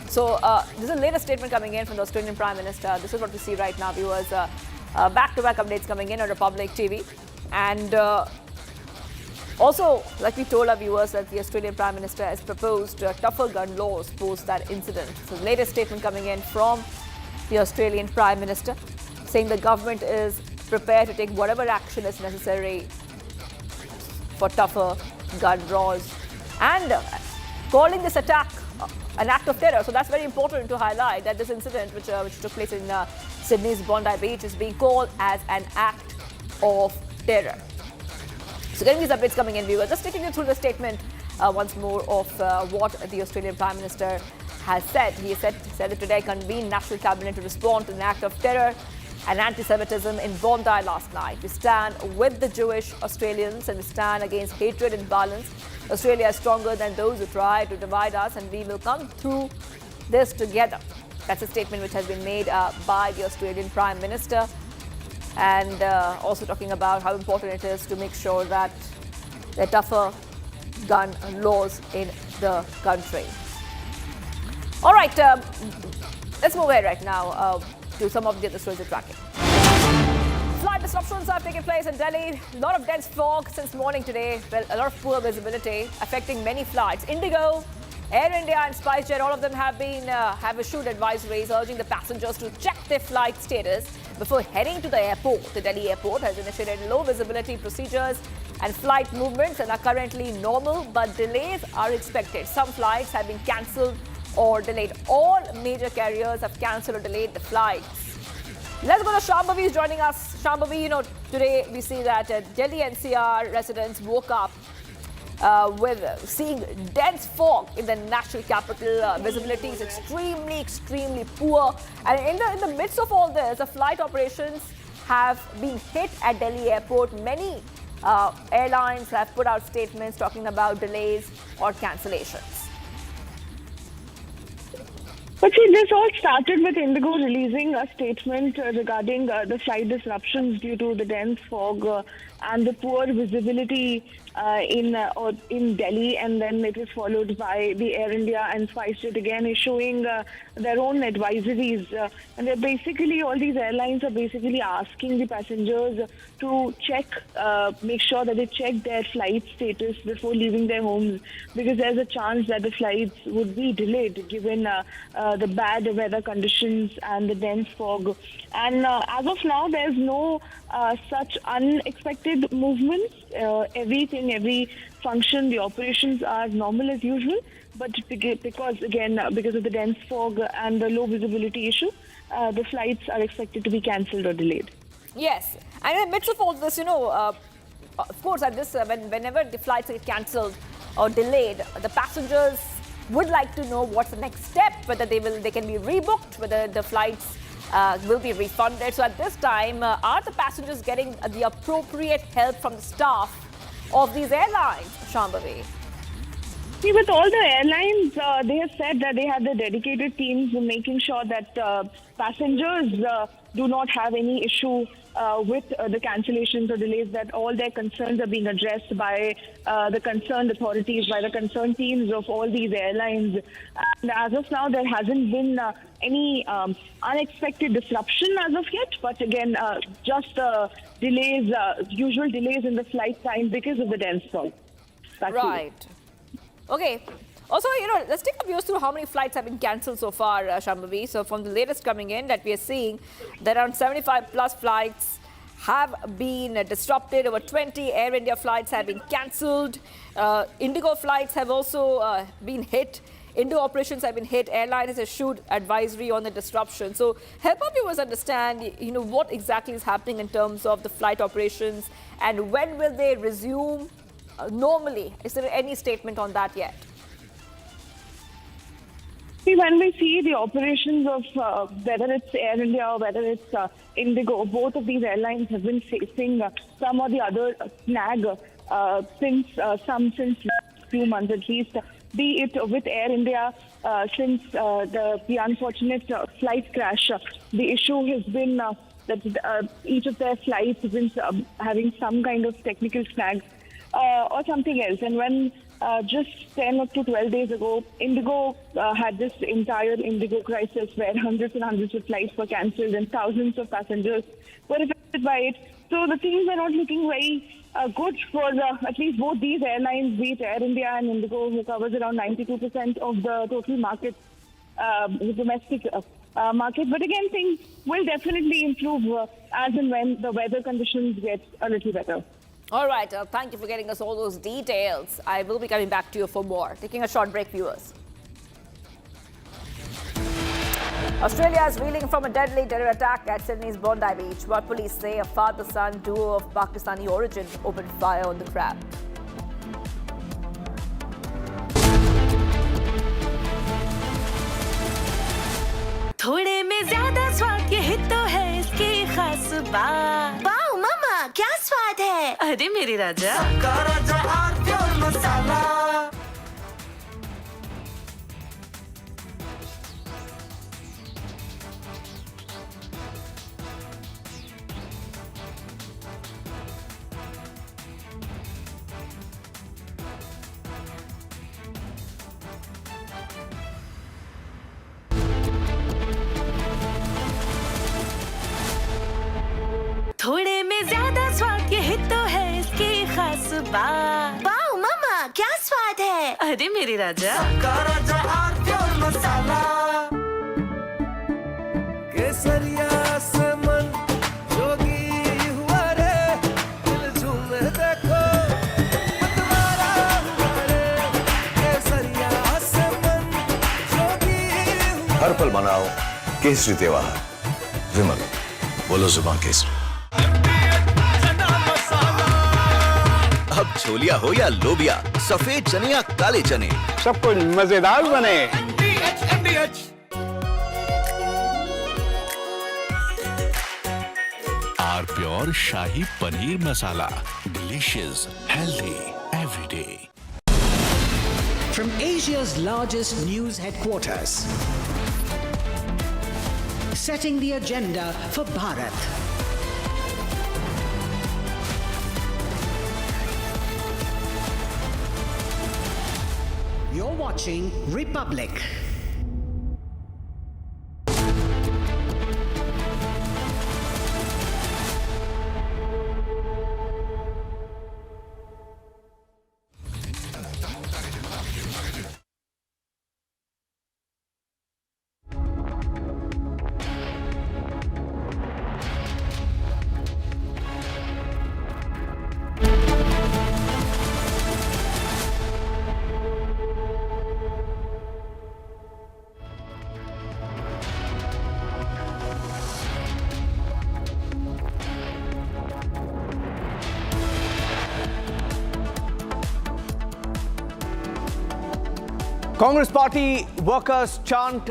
So this is the latest statement coming in from the Australian Prime Minister. This is what we see right now, viewers. Back-to-back updates coming in on Republic TV. And also, like we told our viewers, that the Australian Prime Minister has proposed tougher gun laws post that incident. So the latest statement coming in from the Australian Prime Minister, saying the government is prepared to take whatever action is necessary for tougher gun laws and calling this attack an act of terror. So that's very important to highlight, that this incident, which took place in Sydney's Bondi Beach, is being called as an act of terror. So getting these updates coming in, viewers. Just taking you through the statement once more of what the Australian Prime Minister has said. He said that today convened National Cabinet to respond to an act of terror and anti-Semitism in Bondi last night. We stand with the Jewish Australians and we stand against hatred and violence. Australia is stronger than those who try to divide us, and we will come through this together. That's a statement which has been made by the Australian Prime Minister, and also talking about how important it is to make sure that there are tougher gun laws in the country. All right, let's move ahead right now to some of the other stories we're tracking. Flight disruptions have taken place in Delhi. A lot of dense fog since morning today. Well, a lot of poor visibility affecting many flights. IndiGo, Air India and SpiceJet, all of them have issued advisories urging the passengers to check their flight status before heading to the airport. The Delhi airport has initiated low visibility procedures and flight movements and are currently normal, but delays are expected. Some flights have been cancelled or delayed. All major carriers have cancelled or delayed the flights. Let's go to Shambhavi, is joining us. Shambhavi, today we see that Delhi NCR residents woke up with seeing dense fog in the national capital. Visibility is extremely poor. And in the midst of all this, the flight operations have been hit at Delhi airport. Many airlines have put out statements talking about delays or cancellations. But see, this all started with IndiGo releasing a statement regarding the flight disruptions due to the dense fog and the poor visibility in Delhi, and then it was followed by the Air India and SpiceJet again issuing their own advisories. And they're basically, all these airlines are basically asking the passengers to make sure that they check their flight status before leaving their homes, because there's a chance that the flights would be delayed given the bad weather conditions and the dense fog. And as of now, there's no such unexpected movements. Every function, the operations are normal as usual. But because of the dense fog and the low visibility issue, the flights are expected to be cancelled or delayed. Yes, and in the midst of all this, of course, at this whenever the flights get cancelled or delayed, the passengers would like to know what's the next step, whether they can be rebooked, whether the flights will be refunded. So at this time, are the passengers getting the appropriate help from the staff of these airlines, Shambhavi? See, with all the airlines, they have said that they have the dedicated teams making sure that passengers do not have any issue with the cancellations or delays, that all their concerns are being addressed by the concerned authorities, by the concerned teams of all these airlines. And as of now, there hasn't been any unexpected disruption as of yet, but again, just delays, usual delays in the flight time because of the dense fog. Right. Okay. Also, let's take a view through how many flights have been cancelled so far, Shambhavi. So from the latest coming in that we are seeing, that around 75 plus flights have been disrupted. Over 20 Air India flights have been cancelled. IndiGo flights have also been hit. Indo operations have been hit. Airline has issued advisory on the disruption. So help our viewers understand, what exactly is happening in terms of the flight operations and when will they resume normally? Is there any statement on that yet? When we see the operations of whether it's Air India or whether it's IndiGo, both of these airlines have been facing some or the other snag since few months at least. Be it with Air India, since the unfortunate flight crash, the issue has been that each of their flights has been having some kind of technical snag or something else. And when just 10 up to 12 days ago, IndiGo had this entire IndiGo crisis where hundreds and hundreds of flights were cancelled and thousands of passengers were affected by it. So the things are not looking very good for at least both these airlines, be it Air India and IndiGo, who covers around 92% of the total market, the domestic market. But again, things will definitely improve as and when the weather conditions get a little better. All right, thank you for getting us all those details. I will be coming back to you for more. Taking a short break, viewers. Australia is reeling from a deadly terror attack at Sydney's Bondi Beach, where police say a father-son duo of Pakistani origin opened fire on the crowd. थोड़े में ज्यादा स्वाद ये ही तो है इसकी खास बात। वाओ मामा, क्या स्वाद है? अरे मेरे राजा, सबका राजा और प्योर मसाला। थोड़े में ज्यादा स्वाद ये ही तो है इसकी खास बात। वाओ मामा, क्या स्वाद है? अरे मेरे राजा, सबका राजा और प्योर मसाला। केसरिया से मन जोगी हुआ रे, दिल झूमे देखो मतवारा हुआ रे। केसरिया से मन जोगी हुआ। हर पल मनाओ केसरी त्योहार। विमल, बोलो जुबान केसरी। अब छोलिया हो या लोबिया, सफेद चने या काले चने, सब कुछ मजेदार बने। R pure shahi paneer masala, delicious, healthy every day. From Asia's largest news headquarters, setting the agenda for Bharat. You're watching Republic. Congress party workers chant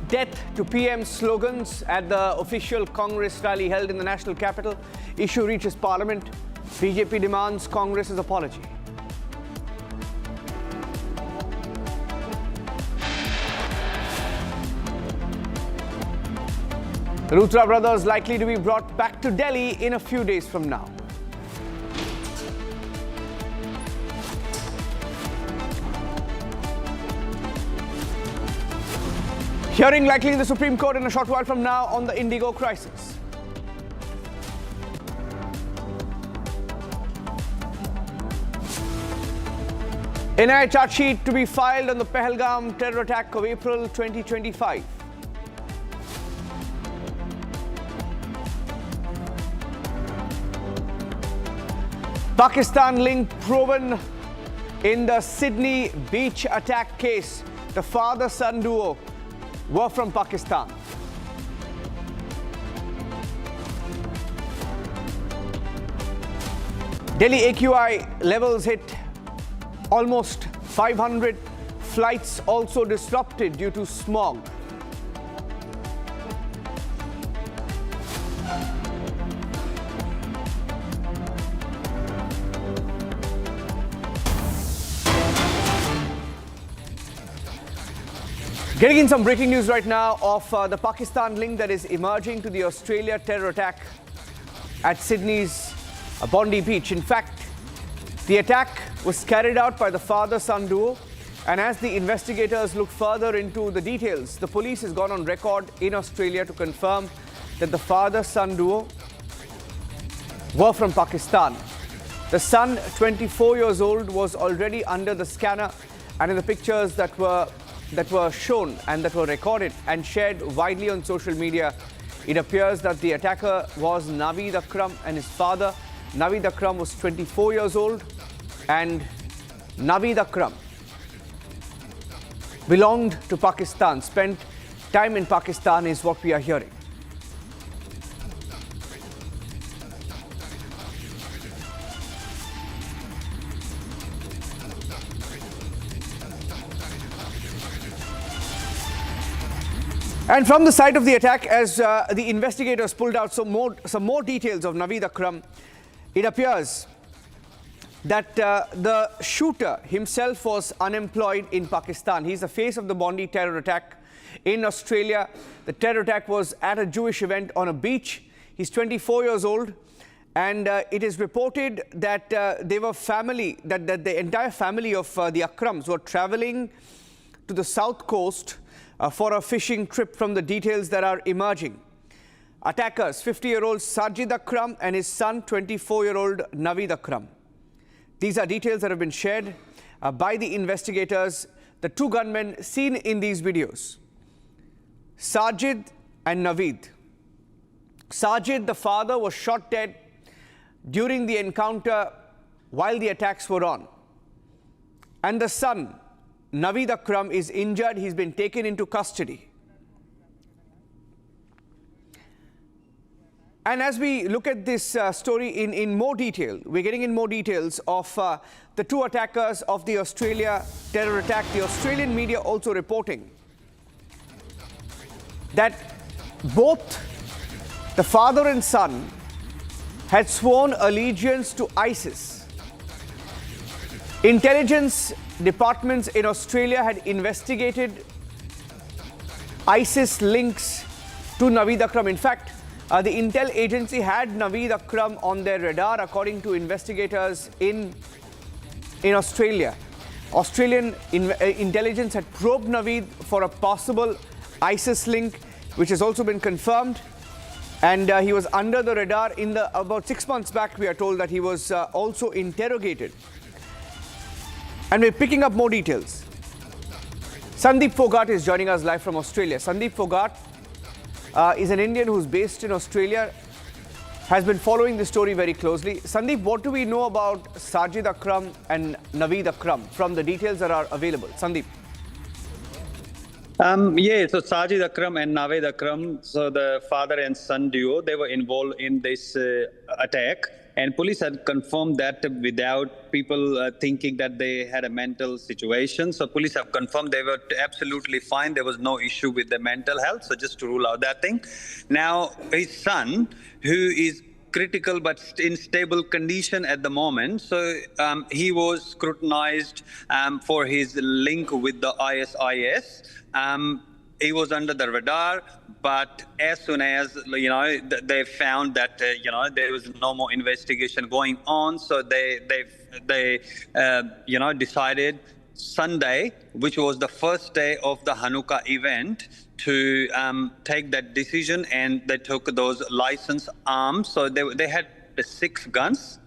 death to PM slogans at the official Congress rally held in the national capital. Issue reaches Parliament. BJP demands Congress's apology. The Luthra brothers likely to be brought back to Delhi in a few days from now. Hearing likely in the Supreme Court in a short while from now on the IndiGo crisis. NIA charge sheet to be filed on the Pahalgam terror attack of April 2025. Pakistan link proven in the Sydney beach attack case. The father-son duo were from Pakistan. Delhi AQI levels hit almost 500. Flights also disrupted due to smog. Getting in some breaking news right now of the Pakistan link that is emerging to the Australia terror attack at Sydney's Bondi Beach. In fact, the attack was carried out by the father-son duo, and as the investigators look further into the details, the police has gone on record in Australia to confirm that the father-son duo were from Pakistan. The son, 24 years old, was already under the scanner, and in the pictures that were shown and that were recorded and shared widely on social media, it appears that the attacker was Naveed Akram and his father, Naveed Akram was 24 years old, and Naveed Akram belonged to Pakistan, spent time in Pakistan is what we are hearing. And from the site of the attack, as the investigators pulled out some more details of Naveed Akram, it appears that the shooter himself was unemployed in Pakistan. He's the face of the Bondi terror attack in Australia. The terror attack was at a Jewish event on a beach. He's 24 years old, and it is reported that they were family, that the entire family of the Akrams were traveling to the south coast for a fishing trip from the details that are emerging. Attackers, 50-year-old Sajid Akram and his son, 24-year-old Naveed Akram. These are details that have been shared by the investigators. The two gunmen seen in these videos, Sajid and Naveed. Sajid, the father, was shot dead during the encounter while the attacks were on. And the son, Naveed Akram, is injured. He's been taken into custody. And as we look at this story in more detail, we're getting in more details of the two attackers of the Australia terror attack. The Australian media also reporting that both the father and son had sworn allegiance to ISIS. Intelligence departments in Australia had investigated ISIS links to Naveed Akram. In fact, the intel agency had Naveed Akram on their radar, according to investigators in Australia. Australian intelligence had probed Naveed for a possible ISIS link, which has also been confirmed. And he was under the radar about 6 months back. We are told that he was also interrogated. And we're picking up more details. Sandeep Fogart is joining us live from Australia. Sandeep Fogart is an Indian who's based in Australia, has been following the story very closely. Sandeep, what do we know about Sajid Akram and Naveed Akram from the details that are available? Sandeep. So Sajid Akram and Naveed Akram, so the father and son duo, they were involved in this attack. And police had confirmed that without people thinking that they had a mental situation. So police have confirmed they were absolutely fine. There was no issue with their mental health. So just to rule out that thing. Now, his son, who is critical but in stable condition at the moment. So he was scrutinized for his link with the ISIS. He was under the radar, but as soon as they found that there was no more investigation going on, so they decided Sunday, which was the first day of the Hanukkah event, to take that decision, and they took those licensed arms. So they had 6 guns,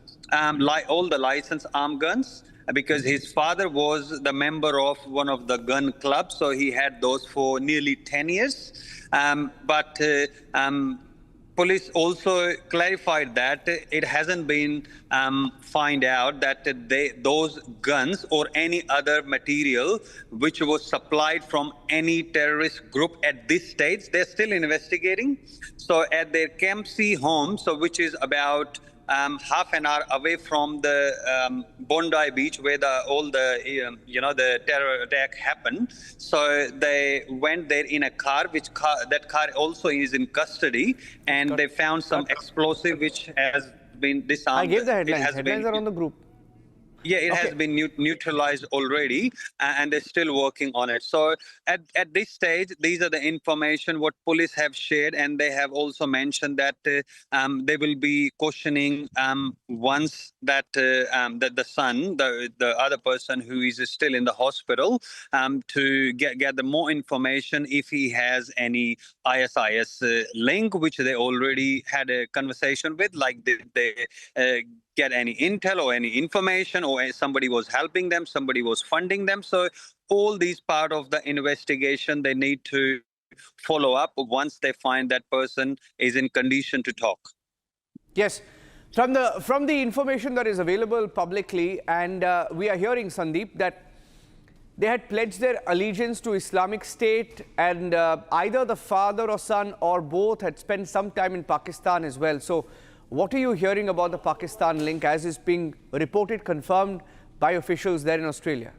like all the licensed arm guns, because his father was the member of one of the gun clubs, so he had those for nearly 10 years. But police also clarified that it hasn't been found out that those guns or any other material which was supplied from any terrorist group at this stage, they're still investigating. So at their Camp C home, so which is about half an hour away from the Bondi Beach, where all the terror attack happened. So they went there in a car, that car also is in custody, and they found some explosive which has been disarmed. I gave the headlines. Headlines are on the group. Yeah, it has been neutralized already, and they're still working on it. So at this stage, these are the information what police have shared, and they have also mentioned that they will be questioning once that the son, the other person who is still in the hospital, to get the more information if he has any ISIS link, which they already had a conversation with, like did they get any intel or any information, or somebody was helping them, somebody was funding them. So all these part of the investigation, they need to follow up once they find that person is in condition to talk. Yes. From the information that is available publicly, and we are hearing, Sandeep, that they had pledged their allegiance to Islamic State, and either the father or son or both had spent some time in Pakistan as well. So what are you hearing about the Pakistan link as is being reported, confirmed by officials there in Australia?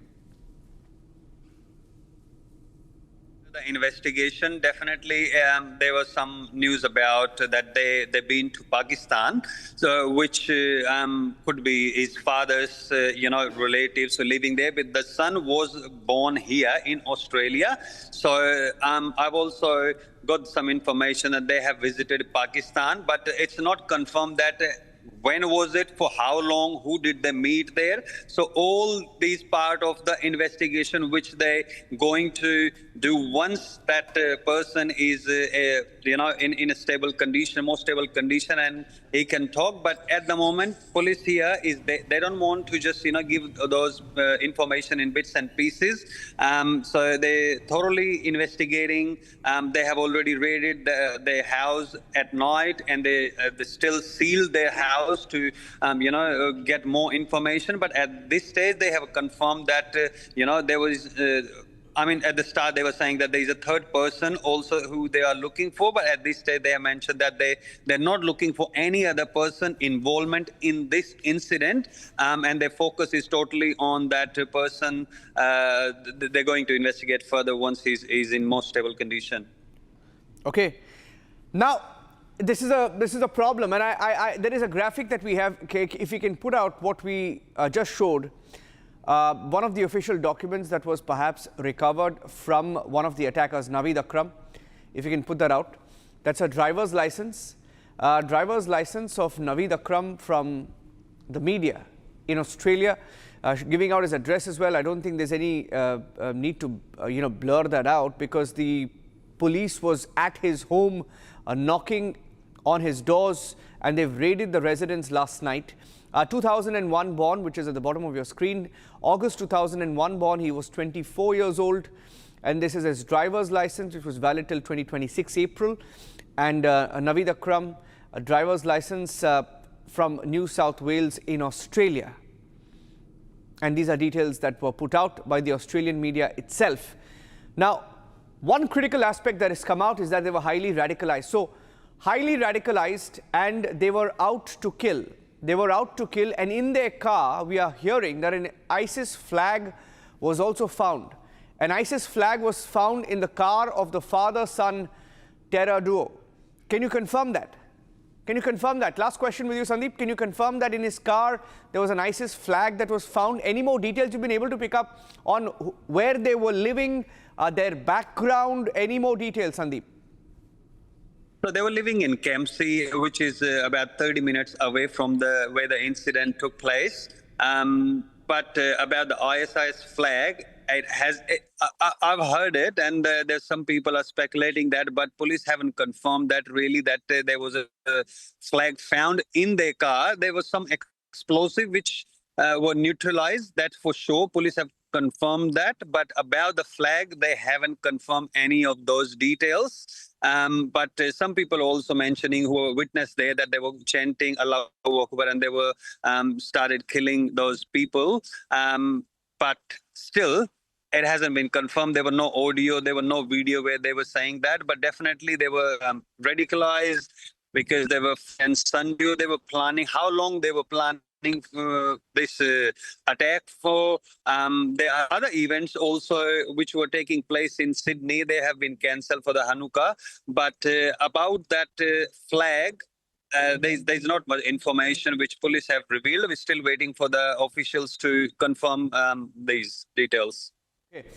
The investigation, definitely there was some news about that they've been to Pakistan, so which could be his father's relatives living there, but the son was born here in Australia. So I've also got some information that they have visited Pakistan, but it's not confirmed that when was it, for how long, who did they meet there. So all these part of the investigation which they going to do once that person is in a stable condition, more stable condition, and he can talk. But at the moment, police here is they don't want to just give those information in bits and pieces. So they thoroughly investigating. They have already raided their house at night, and they still seal their house to get more information. But at this stage, they have confirmed that there was. At the start, they were saying that there is a third person also who they are looking for, but at this stage, they have mentioned that they're not looking for any other person involvement in this incident, and their focus is totally on that person. They're going to investigate further once he's in more stable condition. Okay. Now, this is a problem, and there is a graphic that we have. If you can put out what we just showed. One of the official documents that was perhaps recovered from one of the attackers, Naveed Akram. If you can put that out. That's a driver's license. Driver's license of Naveed Akram from the media in Australia, giving out his address as well. I don't think there's any need to blur that out, because the police was at his home knocking on his doors, and they've raided the residence last night. 2001 born, which is at the bottom of your screen. August 2001 born, he was 24 years old. And this is his driver's license, which was valid till 2026 April. And Naveed Akram, a driver's license from New South Wales in Australia. And these are details that were put out by the Australian media itself. Now, one critical aspect that has come out is that they were highly radicalized. So, highly radicalized, and they were out to kill. They were out to kill, and in their car, we are hearing that an ISIS flag was also found. An ISIS flag was found in the car of the father-son terror duo. Can you confirm that? Can you confirm that? Last question with you, Sandeep. Can you confirm that in his car there was an ISIS flag that was found? Any more details you've been able to pick up on where they were living, their background? Any more details, Sandeep? So they were living in Kempsey, which is about 30 minutes away from where the incident took place. But about the ISIS flag, I've heard it, and there's some people are speculating that, but police haven't confirmed that really, that there was a flag found in their car. There was some explosive which were neutralized. That's for sure. Police have confirmed that, but about the flag, they haven't confirmed any of those details. But some people also mentioning who were witness there that they were chanting Allahu Akbar, and they were started killing those people. But still, it hasn't been confirmed. There were no audio, there were no video where they were saying that, but definitely they were radicalized, because they were friends. Sunday they were planning how long they were planning this attack for. There are other events also which were taking place in Sydney. They have been cancelled for the Hanukkah. But about that flag, there's not much information which police have revealed. We're still waiting for the officials to confirm these details. Okay.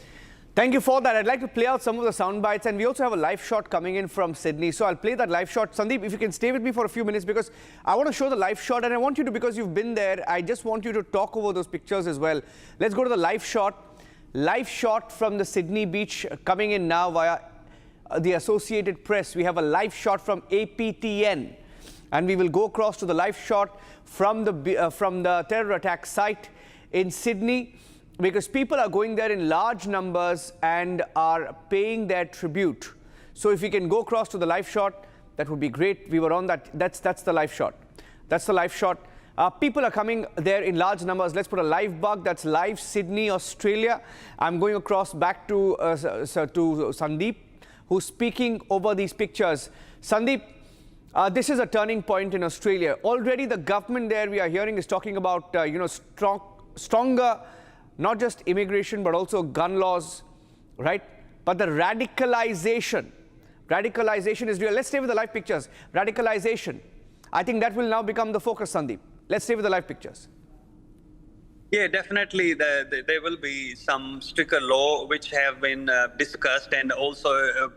Thank you for that. I'd like to play out some of the sound bites, and we also have a live shot coming in from Sydney. So I'll play that live shot. Sandeep, if you can stay with me for a few minutes, because I want to show the live shot, and I want you to, because you've been there, I just want you to talk over those pictures as well. Let's go to the live shot. Live shot from the Sydney beach coming in now via the Associated Press. We have a live shot from APTN, and we will go across to the live shot from the terror attack site in Sydney, because people are going there in large numbers and are paying their tribute. So if we can go across to the live shot, that would be great. We were on that. That's the live shot. That's the live shot. People are coming there in large numbers. Let's put a live bug. That's live Sydney, Australia. I'm going across back to Sandeep, who's speaking over these pictures. Sandeep, this is a turning point in Australia. Already the government there, we are hearing, is talking about stronger, not just immigration, but also gun laws, right? But the radicalization is real. Let's stay with the live pictures. Radicalization, I think that will now become the focus, Sandeep. Let's stay with the live pictures. Yeah, definitely. There will be some stricter law which have been discussed, and also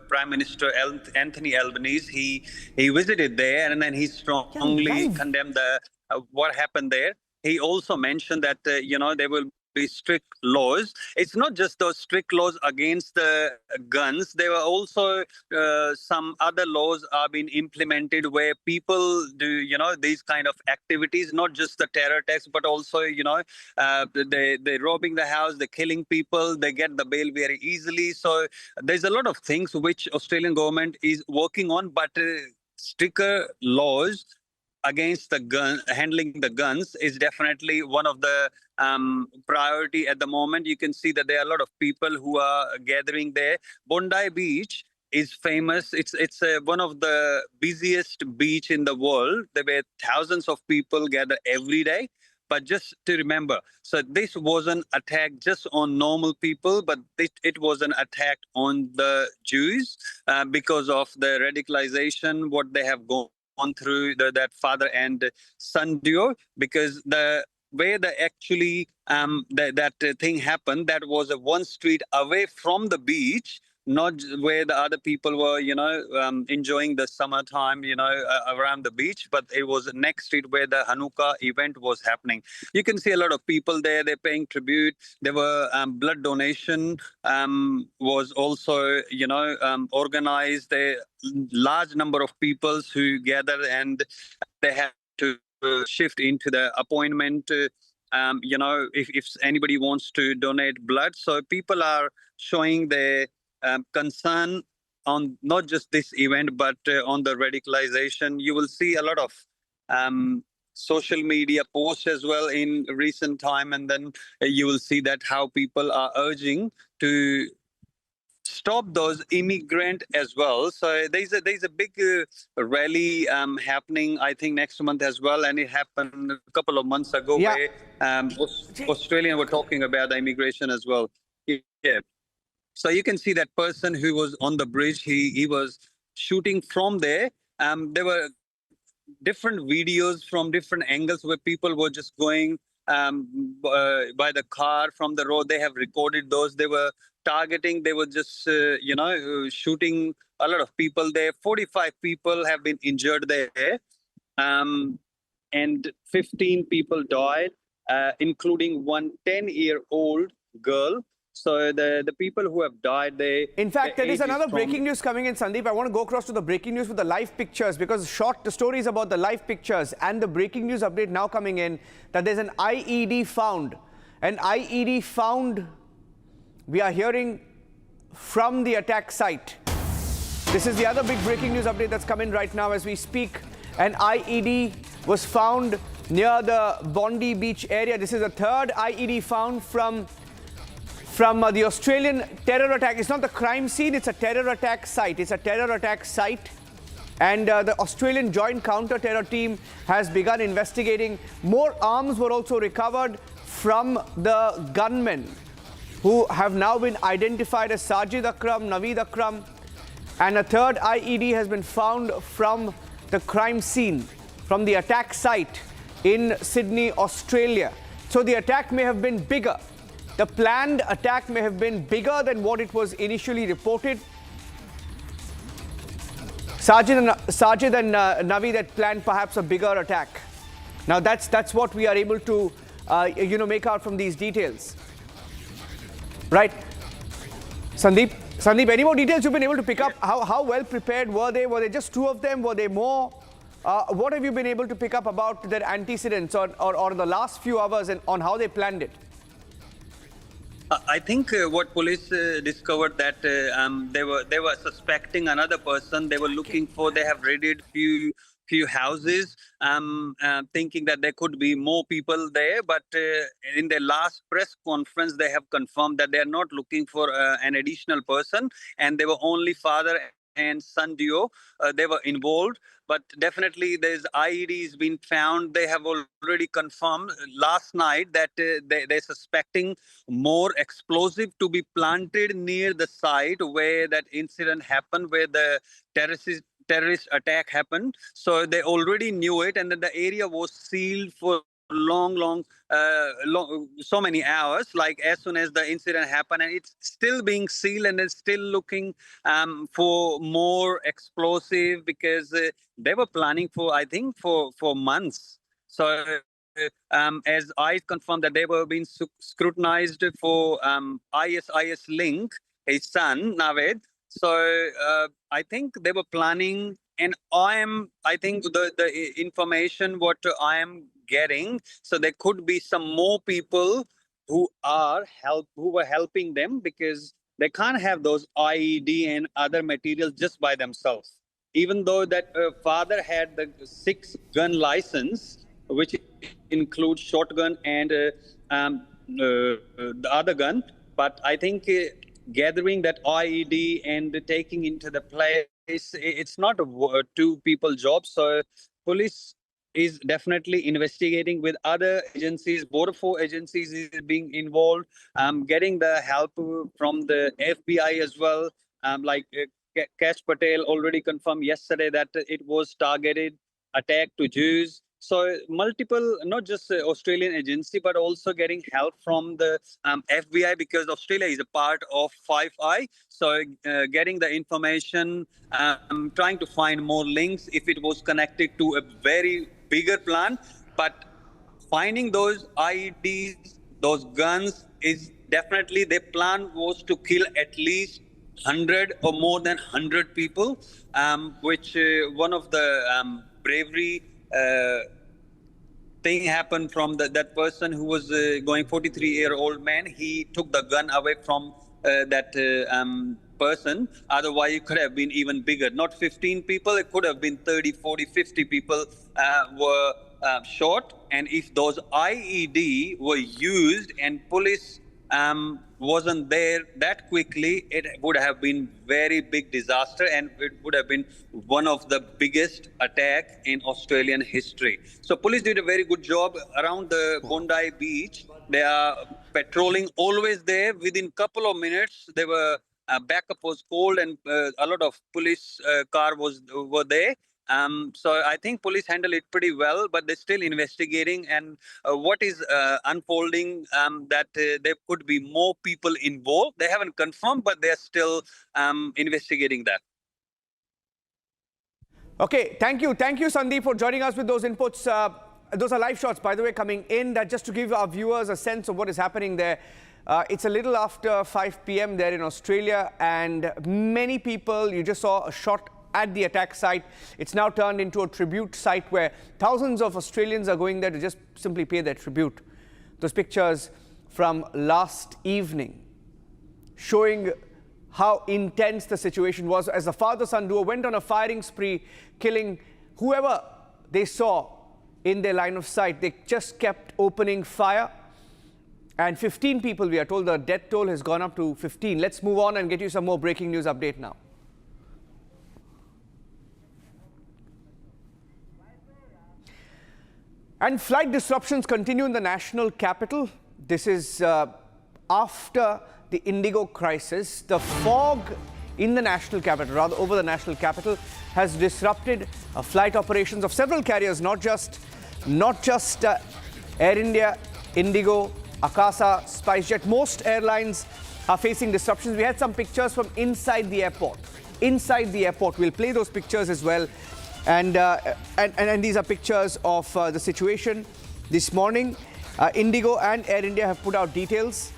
Prime Minister Anthony Albanese, he visited there, and then he strongly condemned what happened there. He also mentioned that there will be strict laws. It's not just those strict laws against the guns. There were also some other laws are being implemented where people do these kind of activities, not just the terror attacks, but also they're robbing the house, they're killing people, they get the bail very easily. So there's a lot of things which Australian government is working on, but stricter laws against the gun, handling the guns is definitely one of the priority at the moment. You can see that there are a lot of people who are gathering there. Bondi Beach is famous. It's one of the busiest beach in the world. There were thousands of people gather every day. But just to remember, so this wasn't attack just on normal people, but it was an attack on the Jews because of the radicalization, what they have gone through, that father and son duo, because the way the actually that thing happened, that was one street away from the beach, not where the other people were enjoying the summertime around the beach, but it was the next street where the Hanukkah event was happening. You can see a lot of people there, they're paying tribute. There were blood donation was also organized. There large number of people who gathered, and they had to shift into the appointment if anybody wants to donate blood. So people are showing their concern on not just this event, but on the radicalization. You will see a lot of social media posts as well in recent time, and then you will see that how people are urging to stop those immigrant as well. So there's a big rally happening, I think, next month as well, and it happened a couple of months ago where Australians were talking about the immigration as well. Yeah. So you can see that person who was on the bridge, he was shooting from there. There were different videos from different angles where people were just going by the car from the road. They have recorded those. They were targeting. They were just, shooting a lot of people there. 45 people have been injured there. And 15 people died, including one 10-year-old girl. So the people who have died, In fact, there is another breaking news coming in, Sandeep. I want to go across to the breaking news with the live pictures, because the story is about the live pictures and the breaking news update now coming in that there's an IED found. An IED found, we are hearing, from the attack site. This is the other big breaking news update that's come in right now as we speak. An IED was found near the Bondi Beach area. This is the third IED found from the Australian terror attack. It's not the crime scene, it's a terror attack site. It's a terror attack site. And the Australian Joint Counter-Terror Team has begun investigating. More arms were also recovered from the gunmen, who have now been identified as Sajid Akram, Naveed Akram. And a third IED has been found from the crime scene, from the attack site in Sydney, Australia. So the attack may have been bigger. The planned attack may have been bigger than what it was initially reported. Sajid and Naveed had planned perhaps a bigger attack. Now that's what we are able to make out from these details. Right. Sandeep, any more details you've been able to pick up? How well prepared were they? Were there just two of them? Were there more? What have you been able to pick up about their antecedents or the last few hours and on how they planned it? I think what police discovered that they were suspecting another person. They were looking for. They have raided few few houses, thinking that there could be more people there. But in their last press conference, they have confirmed that they are not looking for an additional person, and they were only father and son duo. They were involved, but definitely there's IEDs been found. They have already confirmed last night that they're suspecting more explosive to be planted near the site where that incident happened, where the terrorist attack happened. So they already knew it, and then the area was sealed for long, so many hours. Like as soon as the incident happened, and it's still being sealed, and it's still looking for more explosive, because they were planning for, I think, for months. So as I confirmed that they were being scrutinized for ISIS link, his son Naved. So I think they were planning, and I think the information what I am getting, so there could be some more people who were helping them, because they can't have those IED and other materials just by themselves. Even though that father had the 6-gun license, which includes shotgun and the other gun, but I think gathering that IED and taking into the place, it's not a two-people job. So police is definitely investigating with other agencies. Border Force agencies is being involved, getting the help from the FBI as well. Like Kash Patel already confirmed yesterday that it was targeted attack to Jews. So multiple, not just Australian agency, but also getting help from the FBI, because Australia is a part of Five Eye. So getting the information, trying to find more links if it was connected to a very bigger plan. But finding those IEDs, those guns, is definitely their plan was to kill at least 100 or more than 100 people, which one of the bravery thing happened from that person who was going 43-year-old man. He took the gun away from that person. Otherwise, it could have been even bigger. Not 15 people, it could have been 30, 40, 50 people were shot. And if those IED were used and police wasn't there that quickly, it would have been very big disaster, and it would have been one of the biggest attack in Australian history. So police did a very good job around the Bondi beach. They are patrolling always there. Within couple of minutes, they were backup was called, and a lot of police car were there. So I think police handle it pretty well, but they're still investigating. And what is unfolding, that there could be more people involved. They haven't confirmed, but they're still investigating that. Okay, thank you, Sandeep, for joining us with those inputs. Those are live shots, by the way, coming in. That just to give our viewers a sense of what is happening there. It's a little after 5 p.m. there in Australia, and many people, you just saw a shot at the attack site. It's now turned into a tribute site where thousands of Australians are going there to just simply pay their tribute. Those pictures from last evening showing how intense the situation was as the father-son duo went on a firing spree, killing whoever they saw in their line of sight. They just kept opening fire. And 15 people, we are told the death toll has gone up to 15. Let's move on and get you some more breaking news update now. And flight disruptions continue in the national capital. This is after the IndiGo crisis. The fog in the national capital, rather over the national capital, has disrupted flight operations of several carriers, not just Air India, IndiGo, Akasa, SpiceJet. Most airlines are facing disruptions. We had some pictures from inside the airport. We'll play those pictures as well. And these are pictures of the situation this morning. IndiGo and Air India have put out details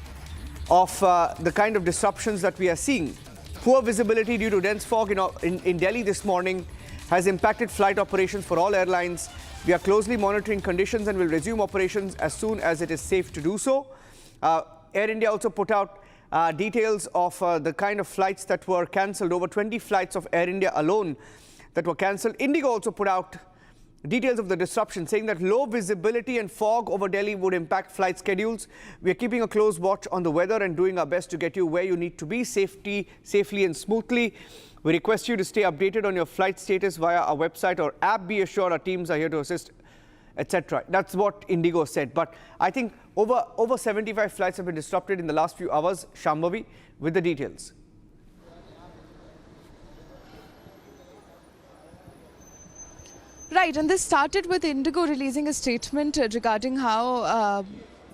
of the kind of disruptions that we are seeing. Poor visibility due to dense fog in Delhi this morning has impacted flight operations for all airlines. We are closely monitoring conditions and will resume operations as soon as it is safe to do so. Air India also put out details of the kind of flights that were cancelled. Over 20 flights of Air India alone that were cancelled. IndiGo also put out details of the disruption, saying that low visibility and fog over Delhi would impact flight schedules. We are keeping a close watch on the weather and doing our best to get you where you need to be safely and smoothly. We request you to stay updated on your flight status via our website or app. Be assured our teams are here to assist, etc. That's what IndiGo said. But I think over 75 flights have been disrupted in the last few hours. Shambhavi with the details. Right, and this started with IndiGo releasing a statement regarding how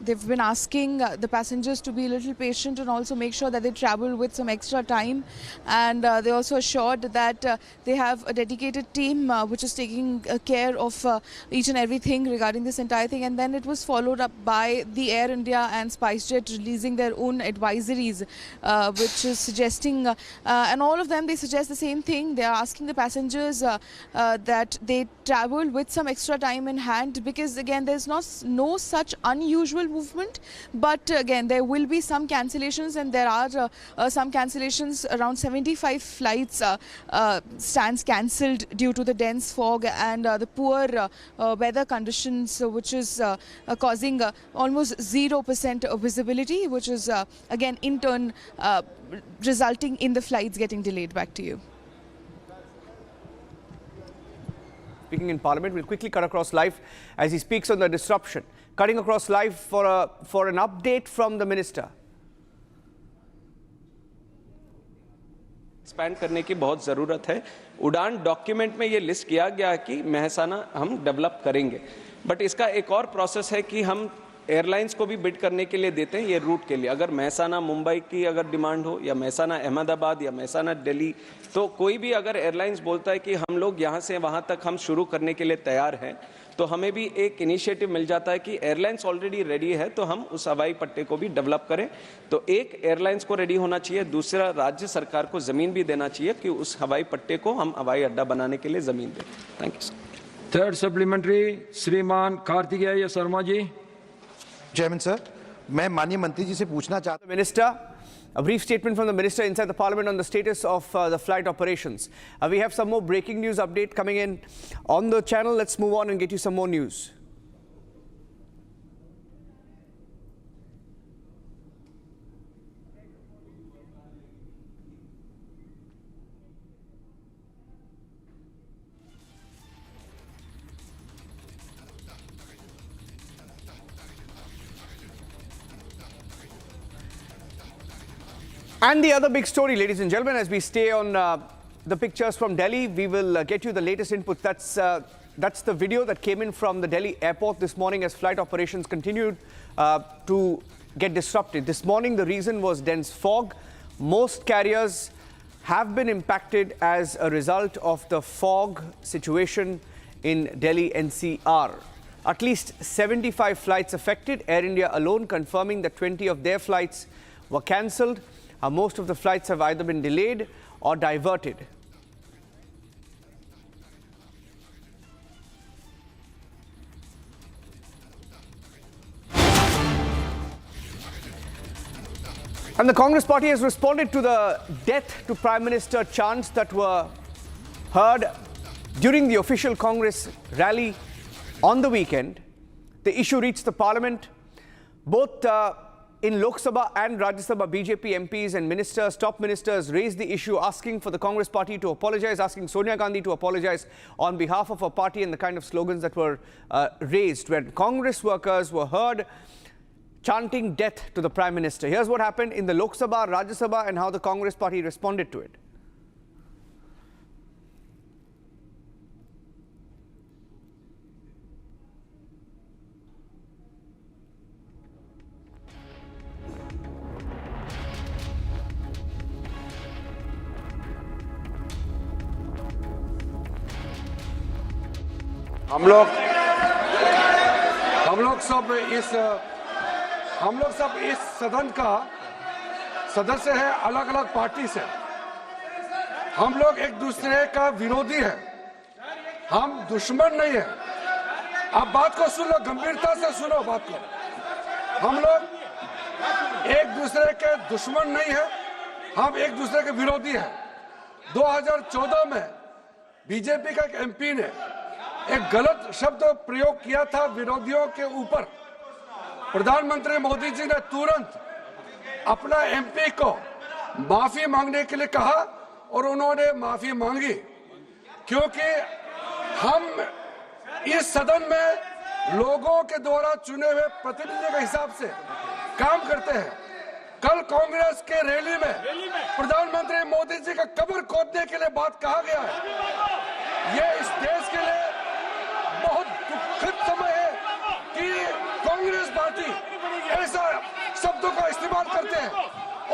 they've been asking the passengers to be a little patient and also make sure that they travel with some extra time. And they also assured that they have a dedicated team which is taking care of each and everything regarding this entire thing. And then it was followed up by the Air India and SpiceJet releasing their own advisories, which is suggesting, and all of them, they suggest the same thing. They are asking the passengers that they travel with some extra time in hand, because again, there's no such unusual movement, but again there will be some cancellations, and there are some cancellations. Around 75 flights stands cancelled due to the dense fog and the poor weather conditions, which is causing almost 0% visibility, which is again in turn resulting in the flights getting delayed. Back to you. Speaking in Parliament, we'll quickly cut across live as he speaks on the disruption. Cutting across live for an update from the minister. Expand करने की बहुत ज़रूरत है. उड़ान document में ये list किया गया है कि मेहसाना हम डेवलप करेंगे, बट इसका एक और प्रोसेस है कि हम एयरलाइंस को भी बिड करने के लिए देते हैं ये रूट के लिए. अगर मेहसाना मुंबई की अगर डिमांड हो, या मेहसाना अहमदाबाद, या मेहसाना दिल्ली, तो कोई भी अगर एयरलाइंस बोलता है कि हम लोग यहाँ से वहाँ तक हम शुरू करने के लिए तैयार हैं, तो हमें भी एक इनिशिएटिव मिल जाता है कि एयरलाइंस ऑलरेडी रेडी है, तो हम उस हवाई पट्टे को भी डेवलप करें. तो एक एयरलाइंस को रेडी होना चाहिए, दूसरा राज्य सरकार को ज़मीन भी देना चाहिए कि उस हवाई पट्टे को हम हवाई अड्डा बनाने के लिए ज़मीन दें. Thank you sir. Third supplementary श्रीमान कार्तिकेय शर्मा जी. चेयरमैन सर, मैं माननीय मंत्री जी से पूछना चाहता हूं. Minister, a brief statement from the minister inside the parliament on the status of the flight operations. We have some more breaking news update coming in on the channel. Let's move on and get you some more news. And the other big story, ladies and gentlemen, as we stay on the pictures from Delhi, we will get you the latest input. That's the video that came in from the Delhi airport this morning as flight operations continued to get disrupted. This morning, the reason was dense fog. Most carriers have been impacted as a result of the fog situation in Delhi NCR. At least 75 flights affected. Air India alone confirming that 20 of their flights were cancelled. Most of the flights have either been delayed or diverted. And the Congress party has responded to the death to Prime Minister chants that were heard during the official Congress rally on the weekend. The issue reached the parliament. Both in Lok Sabha and Rajya Sabha, BJP MPs and ministers, top ministers raised the issue, asking for the Congress party to apologize, asking Sonia Gandhi to apologize on behalf of her party, and the kind of slogans that were raised when Congress workers were heard chanting death to the Prime Minister. Here's what happened in the Lok Sabha, Rajya Sabha, and how the Congress party responded to it. हम लोग सब इस सदन का सदस्य है, अलग अलग पार्टी से. हम लोग एक दूसरे का विरोधी है, हम दुश्मन नहीं है. आप बात को सुनो, गंभीरता से सुनो बात को. हम लोग एक दूसरे के दुश्मन नहीं है, हम एक दूसरे के विरोधी हैं. 2014 में बीजेपी का एक एमपी ने एक गलत शब्द प्रयोग किया था विरोधियों के ऊपर। प्रधानमंत्री मोदी जी ने तुरंत अपना एमपी को माफी मांगने के लिए कहा और उन्होंने माफी मांगी, क्योंकि हम इस सदन में लोगों के द्वारा चुने हुए प्रतिनिधि के हिसाब से काम करते हैं। कल कांग्रेस के रैली में प्रधानमंत्री मोदी जी का कब्र खोदने के लिए बात कहा गया है। ये इस देश के लिए बहुत दुखद समय है कि कांग्रेस पार्टी ऐसा शब्दों का इस्तेमाल करते हैं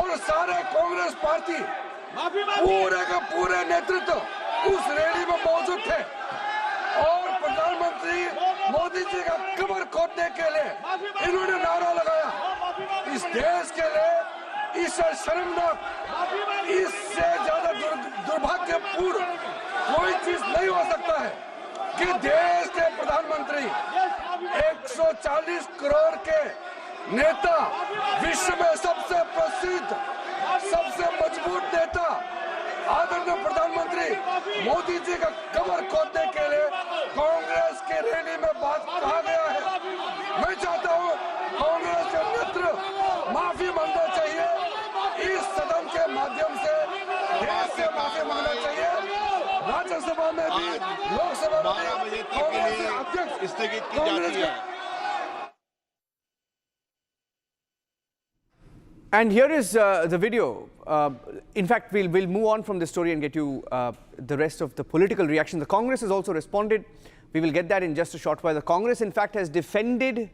और सारे कांग्रेस पार्टी पूरे का पूरे नेतृत्व उस रैली में मौजूद थे और प्रधानमंत्री मोदी जी का कब्र खोदने के लिए इन्होंने नारा लगाया। इस देश के लिए इससे शर्मनाक, इससे ज्यादा दुर्भाग्यपूर्ण कोई चीज नहीं हो सकता है कि देश के प्रधानमंत्री 140 करोड़ के नेता, विश्व में सबसे प्रसिद्ध, सबसे मजबूत नेता आदरणीय प्रधानमंत्री मोदी जी का कब्र खोदने के लिए कांग्रेस के रैली में बात कहा गया है। मैं चाहता हूं कांग्रेस के नेतृत्व माफी मांगना चाहिए, इस सदन के माध्यम से देश से माफी मांगना चाहिए। राज्यसभा में भी, लोकसभा में भी कांग्रेस के अध्यक्ष कांग्रेस के And here is the video. In fact, we'll move on from this story and get you the rest of the political reaction. The Congress has also responded. We will get that in just a short while. The Congress, in fact, has defended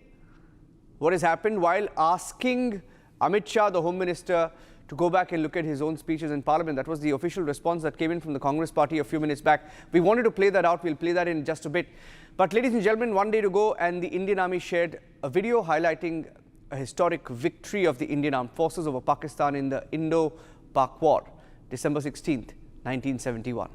what has happened while asking Amit Shah, the Home Minister, to go back and look at his own speeches in Parliament. That was the official response that came in from the Congress party a few minutes back. We wanted to play that out. We'll play that in just a bit. But ladies and gentlemen, one day to go, and the Indian Army shared a video highlighting a historic victory of the Indian Armed Forces over Pakistan in the Indo-Pak War, December 16th, 1971.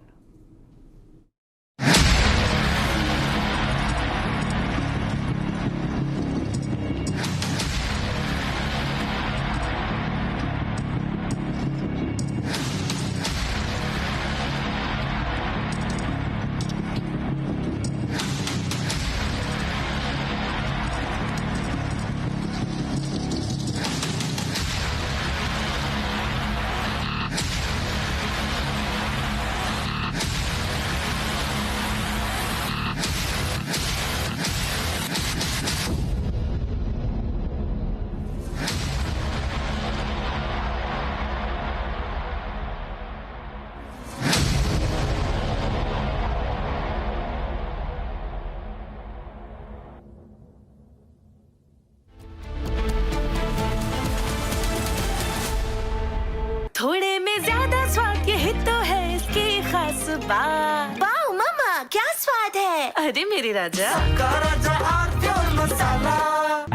थोड़े में ज्यादा स्वाद, यही तो है इसकी खास बात। वाओ मामा, क्या स्वाद है। अरे मेरे राजा,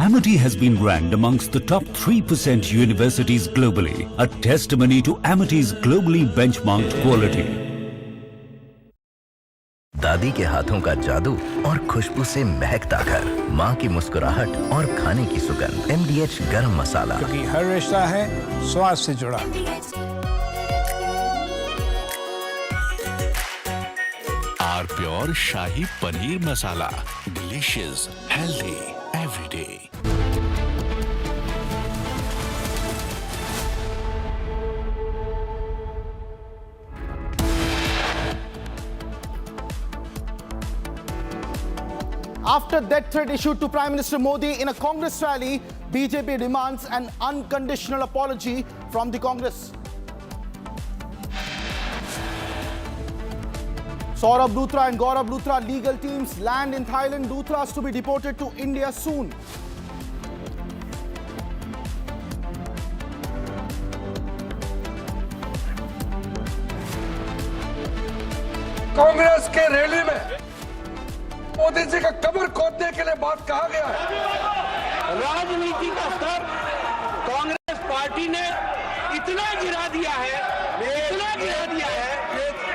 Amity has been ranked amongst the top 3% universities globally, a testimony to Amity's globally benchmarked quality. दादी के हाथों का जादू और खुशबू से महकता घर, माँ की मुस्कुराहट और खाने की सुगंध। MDH गरम मसाला, क्योंकि हर रिश्ता है स्वाद से जुड़ा। R pure shahi paneer masala, delicious, healthy everyday. After death threat issued to Prime Minister Modi in a Congress rally, BJP demands an unconditional apology from the Congress. Saurabh Luthra and Gaurav Luthra legal teams land in Thailand. Luthras to be deported to India soon. Congress के rally में मोदी जी का कब्र खोदने के लिए बात कहा गया है। राजनीति का स्तर कांग्रेस पार्टी ने इतना गिरा दिया है,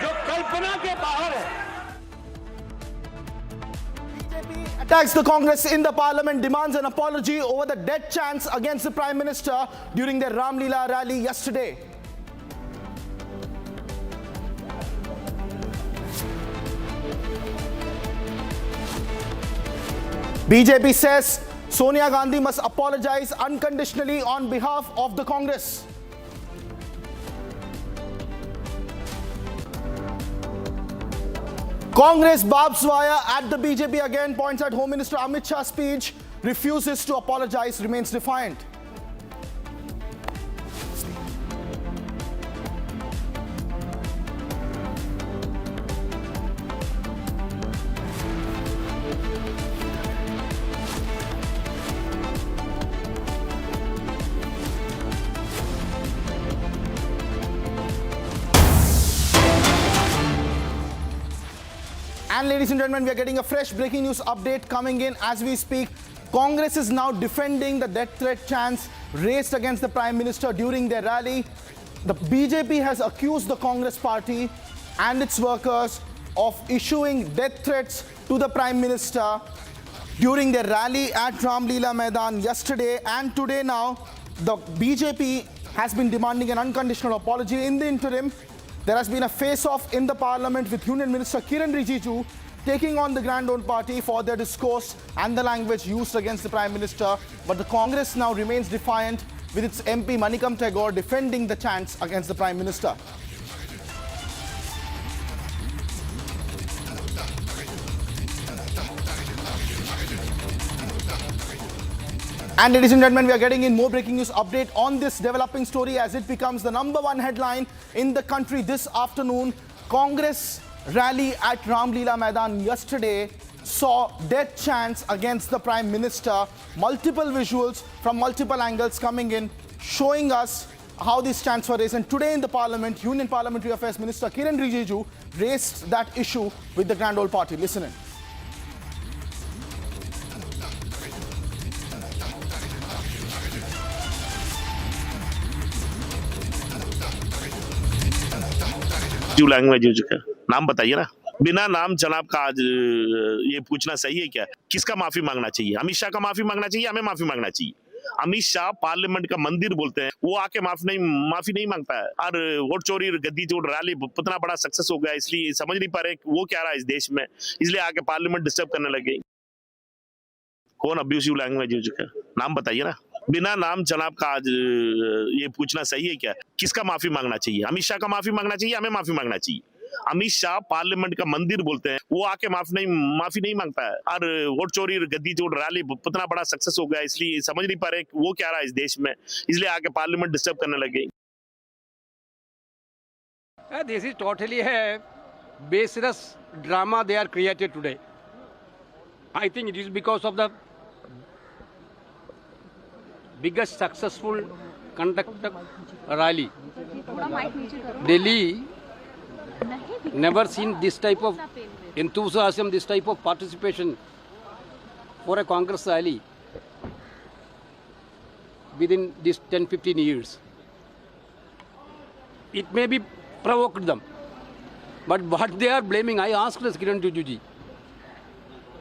जो कल्पना के बाहर है। BJP attacks the Congress in the parliament, demands an apology over the death chants against the Prime Minister during their Ram Leela rally yesterday. BJP says Sonia Gandhi must apologize unconditionally on behalf of the Congress. Congress barbs wire at the BJP again, points at Home Minister Amit Shah's speech, refuses to apologize, remains defiant. And ladies and gentlemen, we are getting a fresh breaking news update coming in as we speak. Congress is now defending the death threat chants raised against the Prime Minister during their rally. The BJP has accused the Congress party and its workers of issuing death threats to the Prime Minister during their rally at Ramlila Maidan yesterday and today. Now, the BJP has been demanding an unconditional apology. In the interim, there has been a face-off in the parliament with Union Minister Kiran Rijiju taking on the Grand Old Party for their discourse and the language used against the Prime Minister. But the Congress now remains defiant with its MP Manikam Tagore defending the chants against the Prime Minister. And ladies and gentlemen, we are getting in more breaking news update on this developing story as it becomes the #1 headline in the country this afternoon. Congress rally at Ramlila Maidan yesterday saw death chants against the Prime Minister. Multiple visuals from multiple angles coming in, showing us how these chants were raised. And today in the Parliament, Union Parliamentary Affairs Minister Kiran Rijiju raised that issue with the Grand Old Party. Listen in. जो language use कर नाम बताइए ना, बिना नाम जनाब का आज ये पूछना सही है क्या? किसका माफी मांगना चाहिए? अमित शाह का माफी मांगना चाहिए, हमें माफी मांगना चाहिए? अमित शाह पार्लियामेंट का मंदिर बोलते हैं, वो आके माफी नहीं मांगता है। और वोट चोरी गद्दी चोर रैली इतना बड़ा सक्सेस हो गया, इसलिए समझ नहीं पा रहे वो क्या रहा है इस देश में, इसलिए आके पार्लियामेंट डिस्टर्ब करने लगे। कौन अब्यूसिव लैंग्वेज यूज कर नाम बताइए ना, बिना नाम जनाब का आज ये पूछना सही है क्या? किसका माफी मांगना चाहिए? अमित शाह का माफी मांगना चाहिए, हमें माफी मांगना चाहिए? अमित शाह पार्लियामेंट का मंदिर बोलते हैं, वो आके माफी नहीं मांगता है। और वोट चोरी गद्दी चोर रैली इतना बड़ा सक्सेस हो गया, इसलिए समझ नहीं पा रहे वो क्या रहा है इस देश में, इसलिए आके पार्लियामेंट डिस्टर्ब करने लगे। This is totally a baseless drama they are created today. I think it is because of the biggest successful conducted rally. Delhi never seen this type of enthusiasm, this type of participation for a Congress rally within these 10-15 years. It may be provoked them, but what they are blaming, I asked Kiran Rijiju,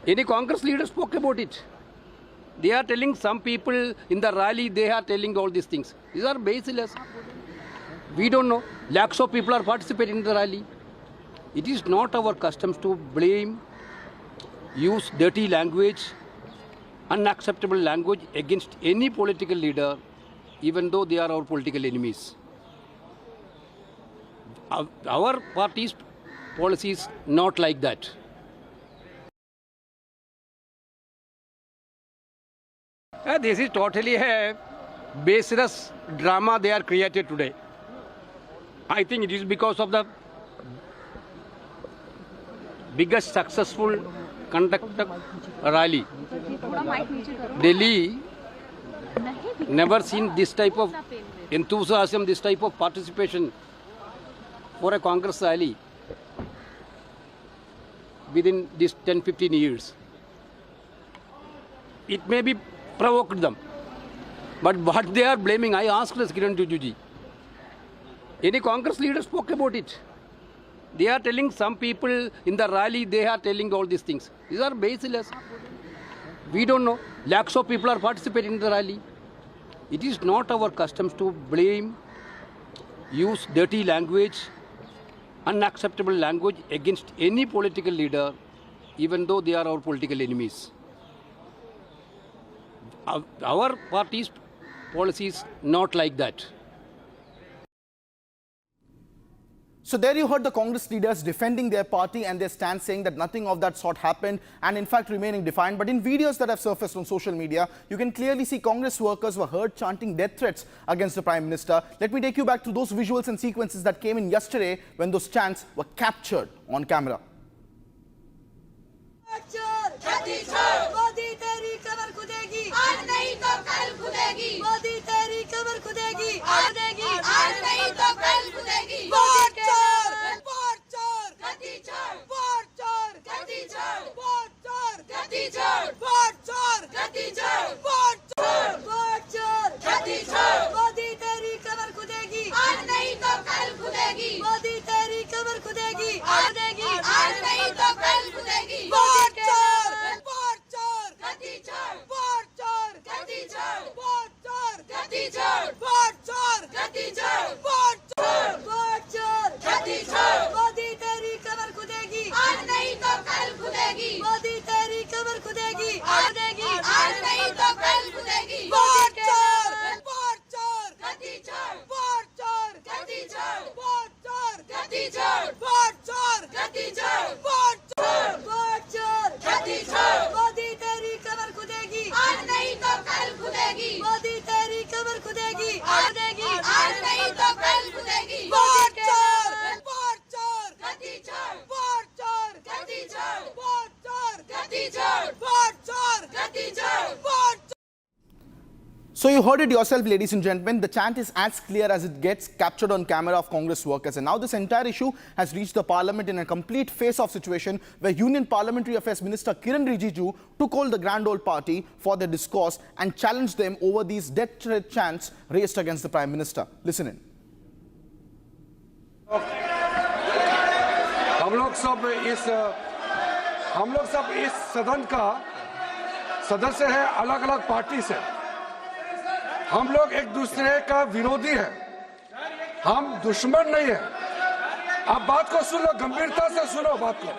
any Congress leader spoke about it. They are telling some people in the rally, they are telling all these things. These are baseless. We don't know. Lakhs of people are participating in the rally. It is not our customs to blame, use dirty language, unacceptable language against any political leader, even though they are our political enemies. Our party's policy is not like that. This is totally a baseless drama they are created today. I think it is because of the biggest successful conducted rally. Delhi never seen this type of enthusiasm, this type of participation for a Congress rally within these 10-15 years. It may be provoked them, but what they are blaming, I asked Kiran Rijiju, any Congress leader spoke about it. They are telling some people in the rally, they are telling all these things. These are baseless. We don't know. Lakhs of people are participating in the rally. It is not our customs to blame, use dirty language, unacceptable language against any political leader, even though they are our political enemies. Our party's policy is not like that. So there you heard the Congress leaders defending their party and their stand, saying that nothing of that sort happened and in fact remaining defiant. But in videos that have surfaced on social media, you can clearly see Congress workers were heard chanting death threats against the Prime Minister. Let me take you back to those visuals and sequences that came in yesterday when those chants were captured on camera. Modi तेरी कमर खुदेगी, आज नहीं तो कल खुदेगी। मोदी तेरी कमर खुदेगी, आज नहीं तो कल खुदेगी। वोट चोर, वोट चोर, गद्दी चोर, वोट चोर, गद्दी चोर, वोट चोर, गद्दी चोर, वोट चोर, गद्दी चोर, वोट चोर, वोट चोर, गद्दी चोर। मोदी तेरी कमर खुदेगी, आज नहीं तो कल खुदेगी। मोदी तेरी कमर खुदेगी, आज नहीं तो कल खुदेगी। वोट चोर, वोट चोर, गद्दी चोर, वोट चोर, गद्दी चोर, वोट चोर, गद्दी चोर, वोट चोर, गद्दी चोर, वोट चोर, वोट चोर, गद्दी चोर। मोदी तेरी कमर खुदेगी, आज नहीं तो कल खुदेगी। मोदी तेरी कमर खुदेगी, आज नहीं तो कल खुदेगी। वोट चोर, वोट चोर, गद्दी चोर, वोट चोर, गद्दी चोर, वोट चोर, गद्दी चोर, वोट चोर, गद्दी चोर, वोट चोर, वोट चोर, गद्दी चोर। मोदी तेरी कमर खुदेगी, आज नहीं तो कल खुदेगी। मोदी तेरी कमर खुदेगी, आज नहीं तो कल खुदेगी। वोट चोर, वोट चोर, गद्दी चोर, वोट चोर, गद्दी चोर, वोट चोर, गद्दी चोर, वोट चोर, गद्दी चोर, वोट चोर। So you heard it yourself, ladies and gentlemen. The chant is as clear as it gets, captured on camera of Congress workers. And now this entire issue has reached the Parliament in a complete face-off situation where Union Parliamentary Affairs Minister Kiran Rijiju took hold the Grand Old Party for their discourse and challenged them over these death threat chants raised against the Prime Minister. Listen in. हम लोग सब इस सदन का सदस्य है, अलग अलग पार्टी से। हम लोग एक दूसरे का विरोधी है, हम दुश्मन नहीं है। आप बात को सुनो, गंभीरता से सुनो बात को।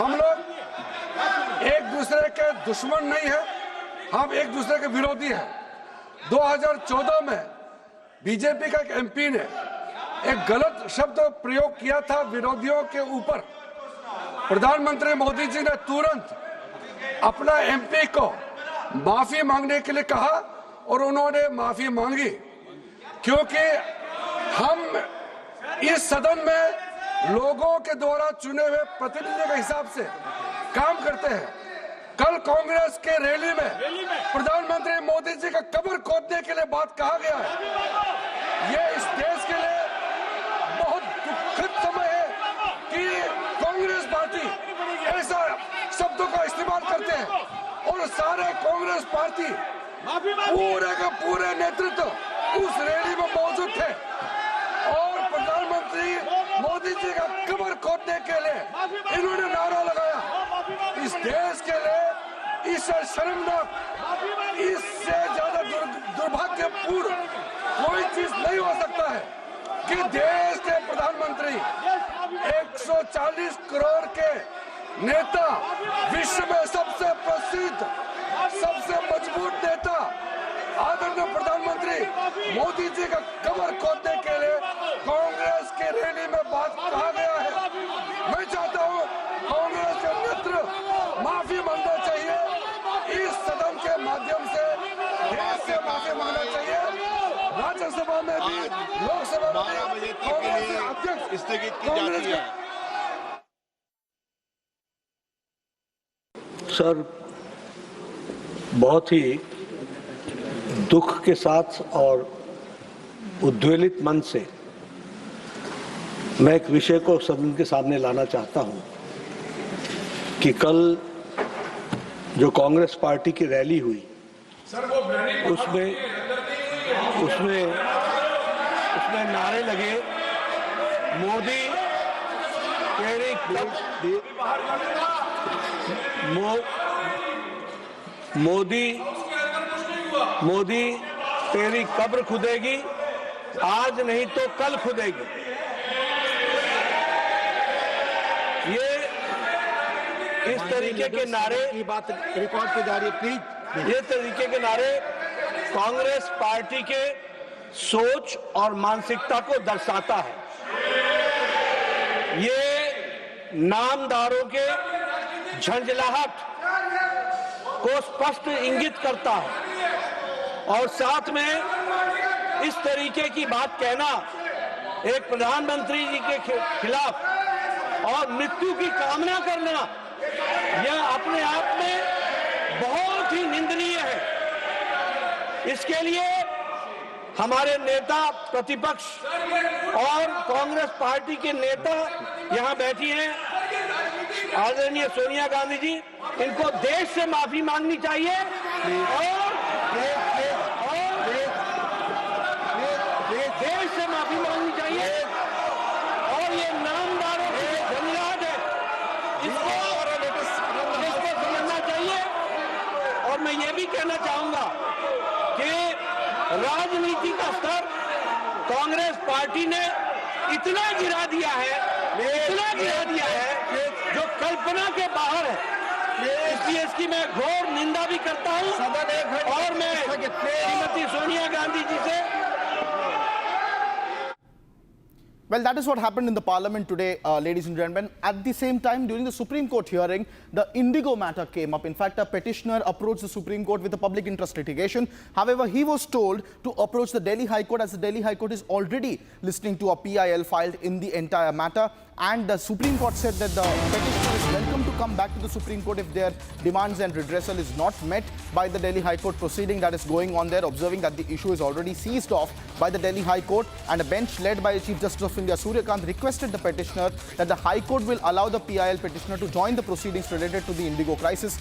हम लोग एक दूसरे के दुश्मन नहीं है, हम एक दूसरे के विरोधी हैं। 2014 में बीजेपी का एक एमपी ने एक गलत शब्द प्रयोग किया था विरोधियों के ऊपर। प्रधानमंत्री मोदी जी ने तुरंत अपना एमपी को माफी मांगने के लिए कहा और उन्होंने माफी मांगी, क्योंकि हम इस सदन में लोगों के द्वारा चुने हुए प्रतिनिधि के हिसाब से काम करते हैं। कल कांग्रेस के रैली में प्रधानमंत्री मोदी जी का कब्र खोदने के लिए बात कहा गया है। ये इस देश के लिए बहुत दुखद समय है कि कांग्रेस पार्टी ऐसा शब्दों का इस्तेमाल करते हैं और सारे कांग्रेस पार्टी पूरे का पूरे नेतृत्व उस रैली में मौजूद थे और प्रधानमंत्री मोदी जी का कब्र खोदने के लिए इन्होंने नारा लगाया। इस देश के लिए इससे शर्मनाक, इससे ज्यादा दुर्भाग्यपूर्ण कोई चीज नहीं हो सकता है कि देश के प्रधानमंत्री 140 करोड़ के नेता, विश्व में सबसे प्रसिद्ध, सबसे मजबूत नेता आदरणीय प्रधानमंत्री मोदी जी का कब्र खोदने के लिए कांग्रेस के रैली में बात कहा गया है। मैं चाहता हूं कांग्रेस के नेतृत्व माफी मांगना चाहिए, इस सदन के माध्यम से देश से माफी मांगना चाहिए। राज्यसभा में भी, लोकसभा में भी कांग्रेस के अध्यक्ष स्थगित की जाती है। सर, बहुत ही दुख के साथ और उद्वेलित मन से मैं एक विषय को सदन के सामने लाना चाहता हूं कि कल जो कांग्रेस पार्टी की रैली हुई उसमें नारे लगे, मोदी तेरी मोदी तेरी कब्र खुदेगी, आज नहीं तो कल खुदेगी। ये इस तरीके के नारे की बात रिकॉर्ड पे जा रही है, प्लीज ये तरीके के नारे कांग्रेस पार्टी के सोच और मानसिकता को दर्शाता है। ये नामदारों के झंझलाहट को स्पष्ट इंगित करता है और साथ में इस तरीके की बात कहना एक प्रधानमंत्री जी के खिलाफ और मृत्यु की कामना करना यह अपने आप में बहुत ही निंदनीय है। इसके लिए हमारे नेता प्रतिपक्ष और कांग्रेस पार्टी के नेता यहां बैठी हैं, आदरणीय सोनिया गांधी जी, इनको देश से माफी मांगनी चाहिए और देश से माफी मांगनी चाहिए और ये नामदारों की झंझलाहट है इसको समझना चाहिए। और मैं ये भी कहना चाहूंगा कि राजनीति का स्तर कांग्रेस पार्टी ने इतना गिरा दिया है जो कल्पना के बाहर है। इसलिए इसकी मैं घोर निंदा भी करता हूं और मैं श्रीमती सोनिया गांधी जी से Well, that is what happened in the parliament today, ladies and gentlemen. At the same time, during the Supreme Court hearing, the IndiGo matter came up. In fact, a petitioner approached the Supreme Court with a public interest litigation. However, he was told to approach the Delhi High Court, as the Delhi High Court is already listening to a PIL filed in the entire matter. And the Supreme Court said that the petitioner is welcome to come back to the Supreme Court if their demands and redressal is not met by the Delhi High Court proceeding that is going on there, observing that the issue is already seized off by the Delhi High Court. And a bench led by Chief Justice of India Surya Kant requested the petitioner that the High Court will allow the PIL petitioner to join the proceedings related to the IndiGo crisis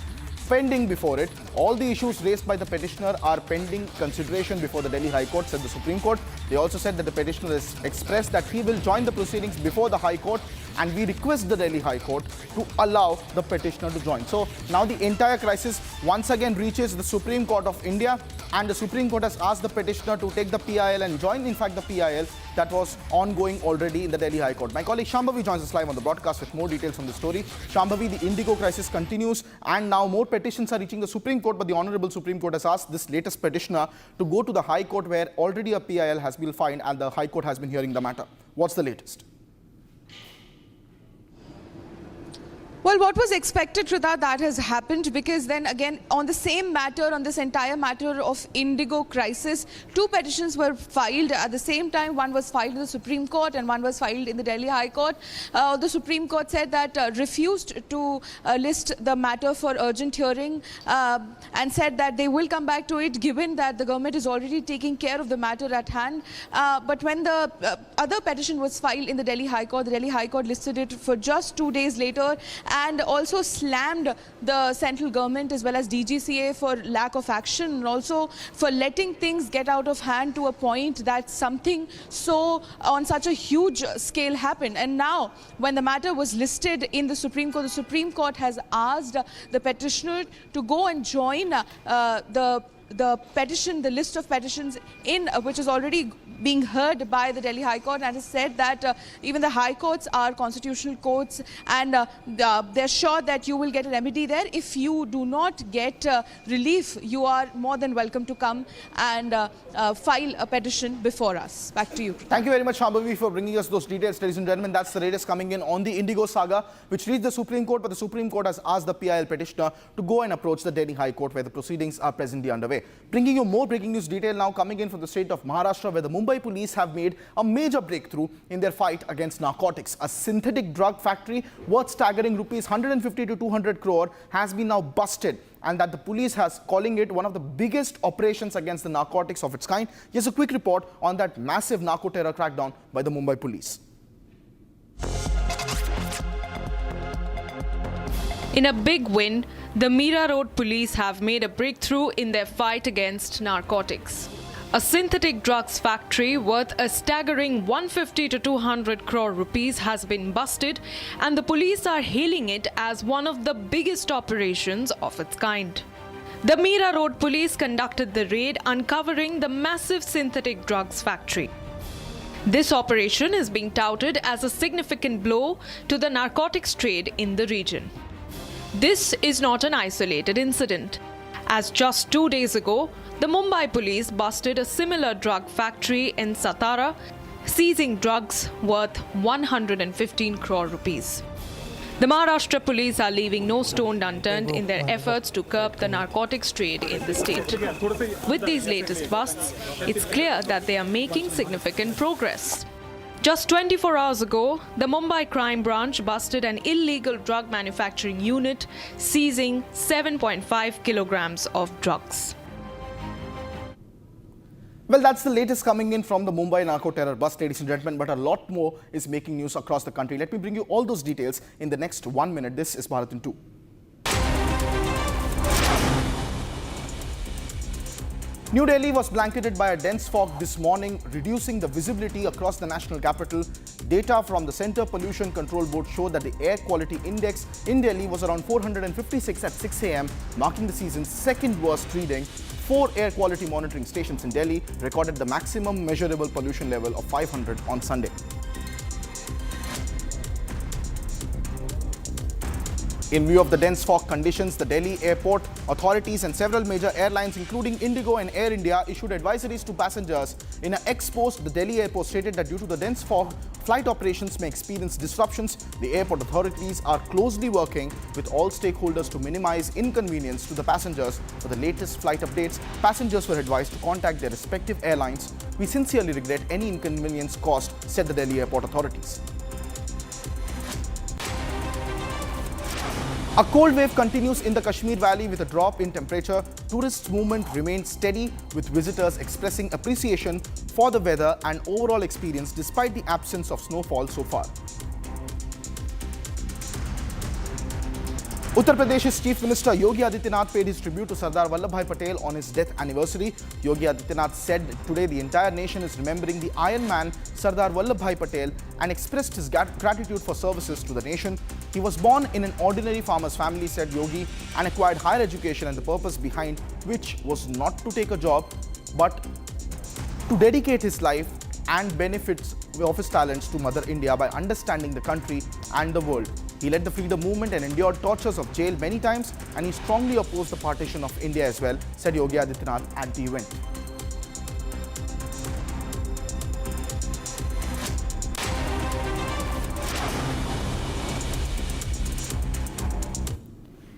pending before it. All the issues raised by the petitioner are pending consideration before the Delhi High Court, said the Supreme Court. They also said that the petitioner has expressed that he will join the proceedings before the High Court, and we request the Delhi High Court to allow the petitioner to join. So now the entire crisis once again reaches the Supreme Court of India, and the Supreme Court has asked the petitioner to take the PIL and join, in fact, the PIL that was ongoing already in the Delhi High Court. My colleague Shambhavi joins us live on the broadcast with more details on the story. Shambhavi, the IndiGo crisis continues, and now more petitions are reaching the Supreme Court, but the Honorable Supreme Court has asked this latest petitioner to go to the High Court, where already a PIL has been filed and the High Court has been hearing the matter. What's the latest? Well, what was expected, Shrita, that has happened, because then again, on the same matter, on this entire matter of IndiGo crisis, two petitions were filed at the same time. One was filed in the Supreme Court and one was filed in the Delhi High Court. The Supreme Court said that refused to list the matter for urgent hearing and said that they will come back to it, given that the government is already taking care of the matter at hand. But when the other petition was filed in the Delhi High Court listed it for just 2 days later, and also slammed the central government as well as DGCA for lack of action, and also for letting things get out of hand to a point that something so on such a huge scale happened. And now, when the matter was listed in the Supreme Court has asked the petitioner to go and join the petition, the list of petitions in which is already being heard by the Delhi High Court, and has said that even the High Courts are constitutional courts, and they're sure that you will get a remedy there. If you do not get relief, you are more than welcome to come and file a petition before us. Back to you. Thank you very much, Shambhavi, for bringing us those details, ladies and gentlemen. That's the latest coming in on the IndiGo saga, which reached the Supreme Court, but the Supreme Court has asked the PIL petitioner to go and approach the Delhi High Court, where the proceedings are presently underway. Bringing you more breaking news detail now coming in from the state of Maharashtra, where the Mumbai police have made a major breakthrough in their fight against narcotics. A synthetic drug factory worth staggering rupees 150 to 200 crore has been now busted, and that the police has calling it one of the biggest operations against the narcotics of its kind. Here's a quick report on that massive narco terror crackdown by the Mumbai police. In a big win, the Mira Road police have made a breakthrough in their fight against narcotics. A synthetic drugs factory worth a staggering 150 to 200 crore rupees has been busted, and the police are hailing it as one of the biggest operations of its kind. The Mira Road police conducted the raid, uncovering the massive synthetic drugs factory. This operation is being touted as a significant blow to the narcotics trade in the region. This is not an isolated incident. as just 2 days ago, the Mumbai police busted a similar drug factory in Satara, seizing drugs worth 115 crore rupees. The Maharashtra police are leaving no stone unturned in their efforts to curb the narcotics trade in the state. With these latest busts, it's clear that they are making significant progress. Just 24 hours ago, the Mumbai crime branch busted an illegal drug manufacturing unit, seizing 7.5 kilograms of drugs. Well, that's the latest coming in from the Mumbai narco terror bust, ladies and gentlemen, but a lot more is making news across the country. Let me bring you all those details in the next 1 minute. This is Bharat in 2. New Delhi was blanketed by a dense fog this morning, reducing the visibility across the national capital. Data from the Centre Pollution Control Board showed that the air quality index in Delhi was around 456 at 6 a.m., marking the season's second worst reading. 4 air quality monitoring stations in Delhi recorded the maximum measurable pollution level of 500 on Sunday. In view of the dense fog conditions, the Delhi airport authorities and several major airlines including IndiGo and Air India issued advisories to passengers. In an ex-post, the Delhi airport stated that due to the dense fog, flight operations may experience disruptions. The airport authorities are closely working with all stakeholders to minimize inconvenience to the passengers. For the latest flight updates, passengers were advised to contact their respective airlines. We sincerely regret any inconvenience caused, said the Delhi airport authorities. A cold wave continues in the Kashmir Valley with a drop in temperature. Tourist movement remains steady, with visitors expressing appreciation for the weather and overall experience despite the absence of snowfall so far. Uttar Pradesh's Chief Minister Yogi Adityanath paid his tribute to Sardar Vallabhbhai Patel on his death anniversary. Yogi Adityanath said today the entire nation is remembering the Iron Man Sardar Vallabhbhai Patel and expressed his gratitude for services to the nation. He was born in an ordinary farmer's family, said Yogi, and acquired higher education, and the purpose behind which was not to take a job but to dedicate his life and benefits of his talents to Mother India by understanding the country and the world. He led the freedom movement and endured tortures of jail many times, and he strongly opposed the partition of India as well, said Yogi Adityanath at the event.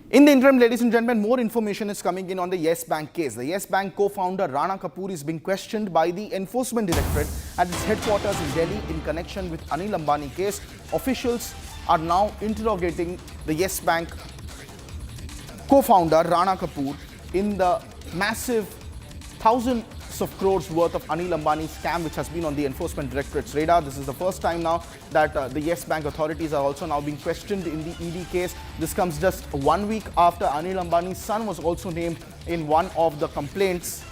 In the interim, ladies and gentlemen, more information is coming in on the Yes Bank case. The Yes Bank co-founder Rana Kapoor is being questioned by the Enforcement Directorate at its headquarters in Delhi in connection with Anil Ambani case. Officials are now interrogating the Yes Bank co-founder Rana Kapoor in the massive thousands of crores worth of Anil Ambani scam which has been on the Enforcement Directorate's radar. This is the first time now that the Yes Bank authorities are also now being questioned in the ED case. This comes just 1 week after Anil Ambani's son was also named in one of the complaints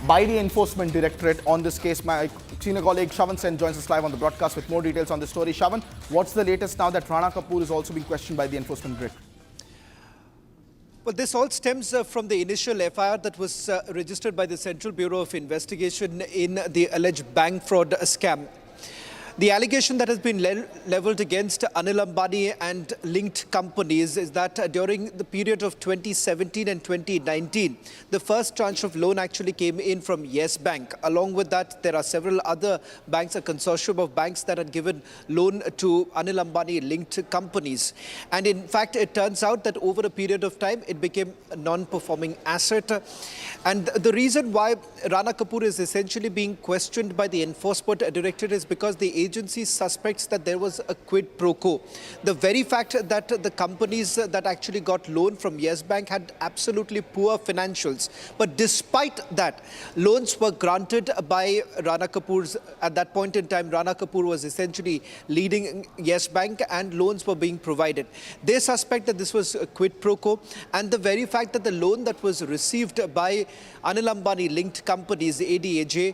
by the Enforcement Directorate on this case. My senior colleague Shavan Sen joins us live on the broadcast with more details on this story. Shavan, what's the latest now that Rana Kapoor is also being questioned by the Enforcement Directorate? Well, this all stems from the initial FIR that was registered by the Central Bureau of Investigation in the alleged bank fraud scam. The allegation that has been leveled against Anil Ambani and linked companies is that during the period of 2017 and 2019, the first tranche of loan actually came in from Yes Bank. Along with that, there are several other banks, a consortium of banks that had given loan to Anil Ambani linked companies. And in fact, it turns out that over a period of time, it became a non-performing asset. And the reason why Rana Kapoor is essentially being questioned by the Enforcement Directorate is because the agency suspects that there was a quid pro quo. The very fact that the companies that actually got loan from Yes Bank had absolutely poor financials. But despite that, loans were granted by Rana Kapoor's. At that point in time, Rana Kapoor was essentially leading Yes Bank and loans were being provided. They suspect that this was a quid pro quo, and the very fact that the loan that was received by Anil Ambani linked companies, ADAJ,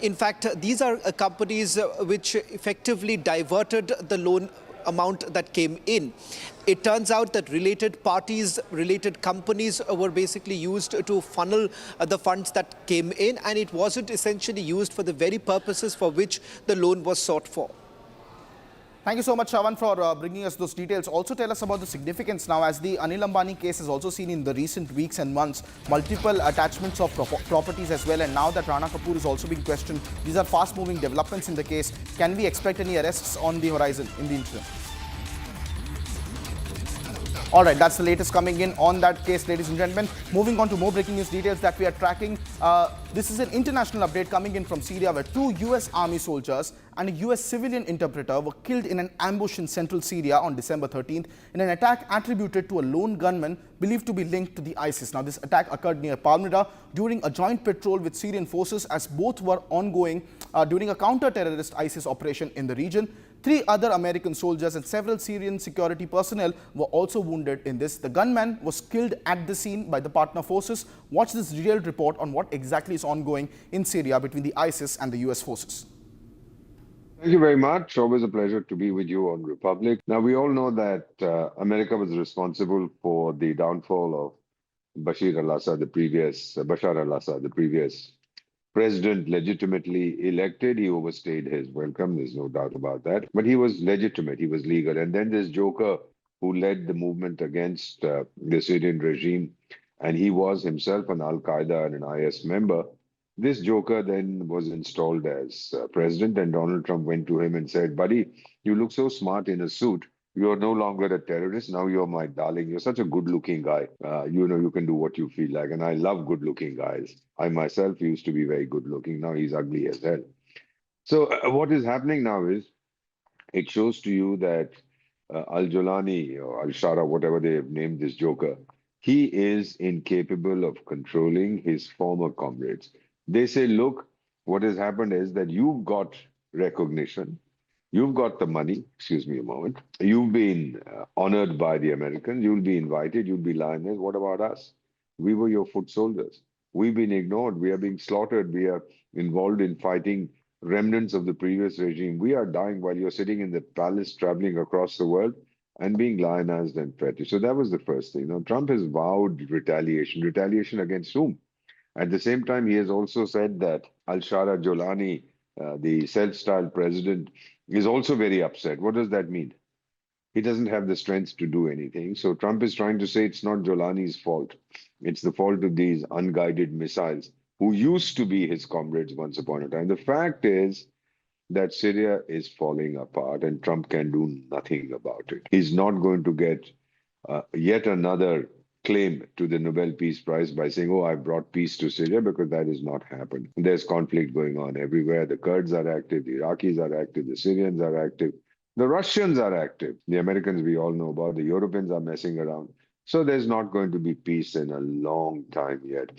in fact, these are companies which effectively diverted the loan amount that came in. It turns out that related parties, related companies were basically used to funnel the funds that came in, and it wasn't essentially used for the very purposes for which the loan was sought for. Thank you so much, Shravan, for bringing us those details. Also tell us about the significance now, as the Anil Ambani case has also seen in the recent weeks and months, multiple attachments of properties as well, and now that Rana Kapoor is also being questioned. These are fast-moving developments in the case. Can we expect any arrests on the horizon in the interim? All right, that's the latest coming in on that case, ladies and gentlemen. Moving on to more breaking news details that we are tracking. This is an international update coming in from Syria, where 2 US Army soldiers and a US civilian interpreter were killed in an ambush in central Syria on December 13th in an attack attributed to a lone gunman believed to be linked to the ISIS. Now, this attack occurred near Palmyra during a joint patrol with Syrian forces, as both were ongoing during a counter-terrorist ISIS operation in the region. 3 other American soldiers and several Syrian security personnel were also wounded in this. The gunman was killed at the scene by the partner forces. Watch this detailed report on what exactly is ongoing in Syria between the ISIS and the US forces. Thank you very much. Always a pleasure to be with you on Republic. Now, we all know that America was responsible for the downfall of Bashar al-Assad, the previous president legitimately elected. He overstayed his welcome, there's no doubt about that. But he was legitimate, he was legal. And then this joker who led the movement against the Syrian regime, and he was himself an Al-Qaeda and an IS member. This joker then was installed as president, and Donald Trump went to him and said, buddy, you look so smart in a suit. You're no longer a terrorist. Now you're my darling. You're such a good-looking guy. You can do what you feel like. And I love good-looking guys. I myself used to be very good-looking. Now he's ugly as hell. So what is happening now is, it shows to you that Al-Jolani or Al-Shara, whatever they have named this joker, he is incapable of controlling his former comrades. They say, look, what has happened is that you've got recognition. You've got the money, excuse me a moment. You've been honored by the Americans. You'll be invited. You'll be lioness. What about us? We were your foot soldiers. We've been ignored. We are being slaughtered. We are involved in fighting remnants of the previous regime. We are dying while you're sitting in the palace, traveling across the world and being lionized and petty. So that was the first thing. Now, Trump has vowed retaliation. Retaliation against whom? At the same time, he has also said that Al-Shara Jolani, the self-styled president, is also very upset. What does that mean? He doesn't have the strength to do anything. So Trump is trying to say it's not Jolani's fault. It's the fault of these unguided missiles who used to be his comrades once upon a time. The fact is that Syria is falling apart and Trump can do nothing about it. He's not going to get yet another claim to the Nobel Peace Prize by saying, oh, I brought peace to Syria, because that has not happened. There's conflict going on everywhere. The Kurds are active, the Iraqis are active, the Syrians are active, the Russians are active. The Americans we all know about, the Europeans are messing around. So there's not going to be peace in a long time yet.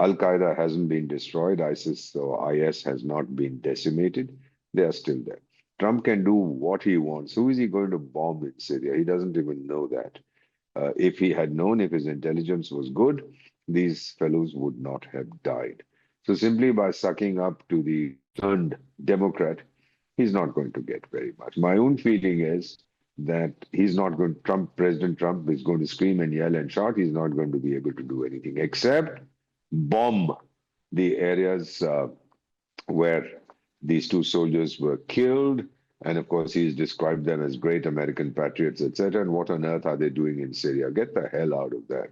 Al-Qaeda hasn't been destroyed. ISIS or IS has not been decimated. They are still there. Trump can do what he wants. Who is he going to bomb in Syria? He doesn't even know that. If he had known, if his intelligence was good, these fellows would not have died. So simply by sucking up to the turned Democrat, he's not going to get very much. My own feeling is that President Trump is going to scream and yell and shout. He's not going to be able to do anything except bomb the areas where these 2 soldiers were killed. And of course, he's described them as great American patriots, etc. And what on earth are they doing in Syria? Get the hell out of that.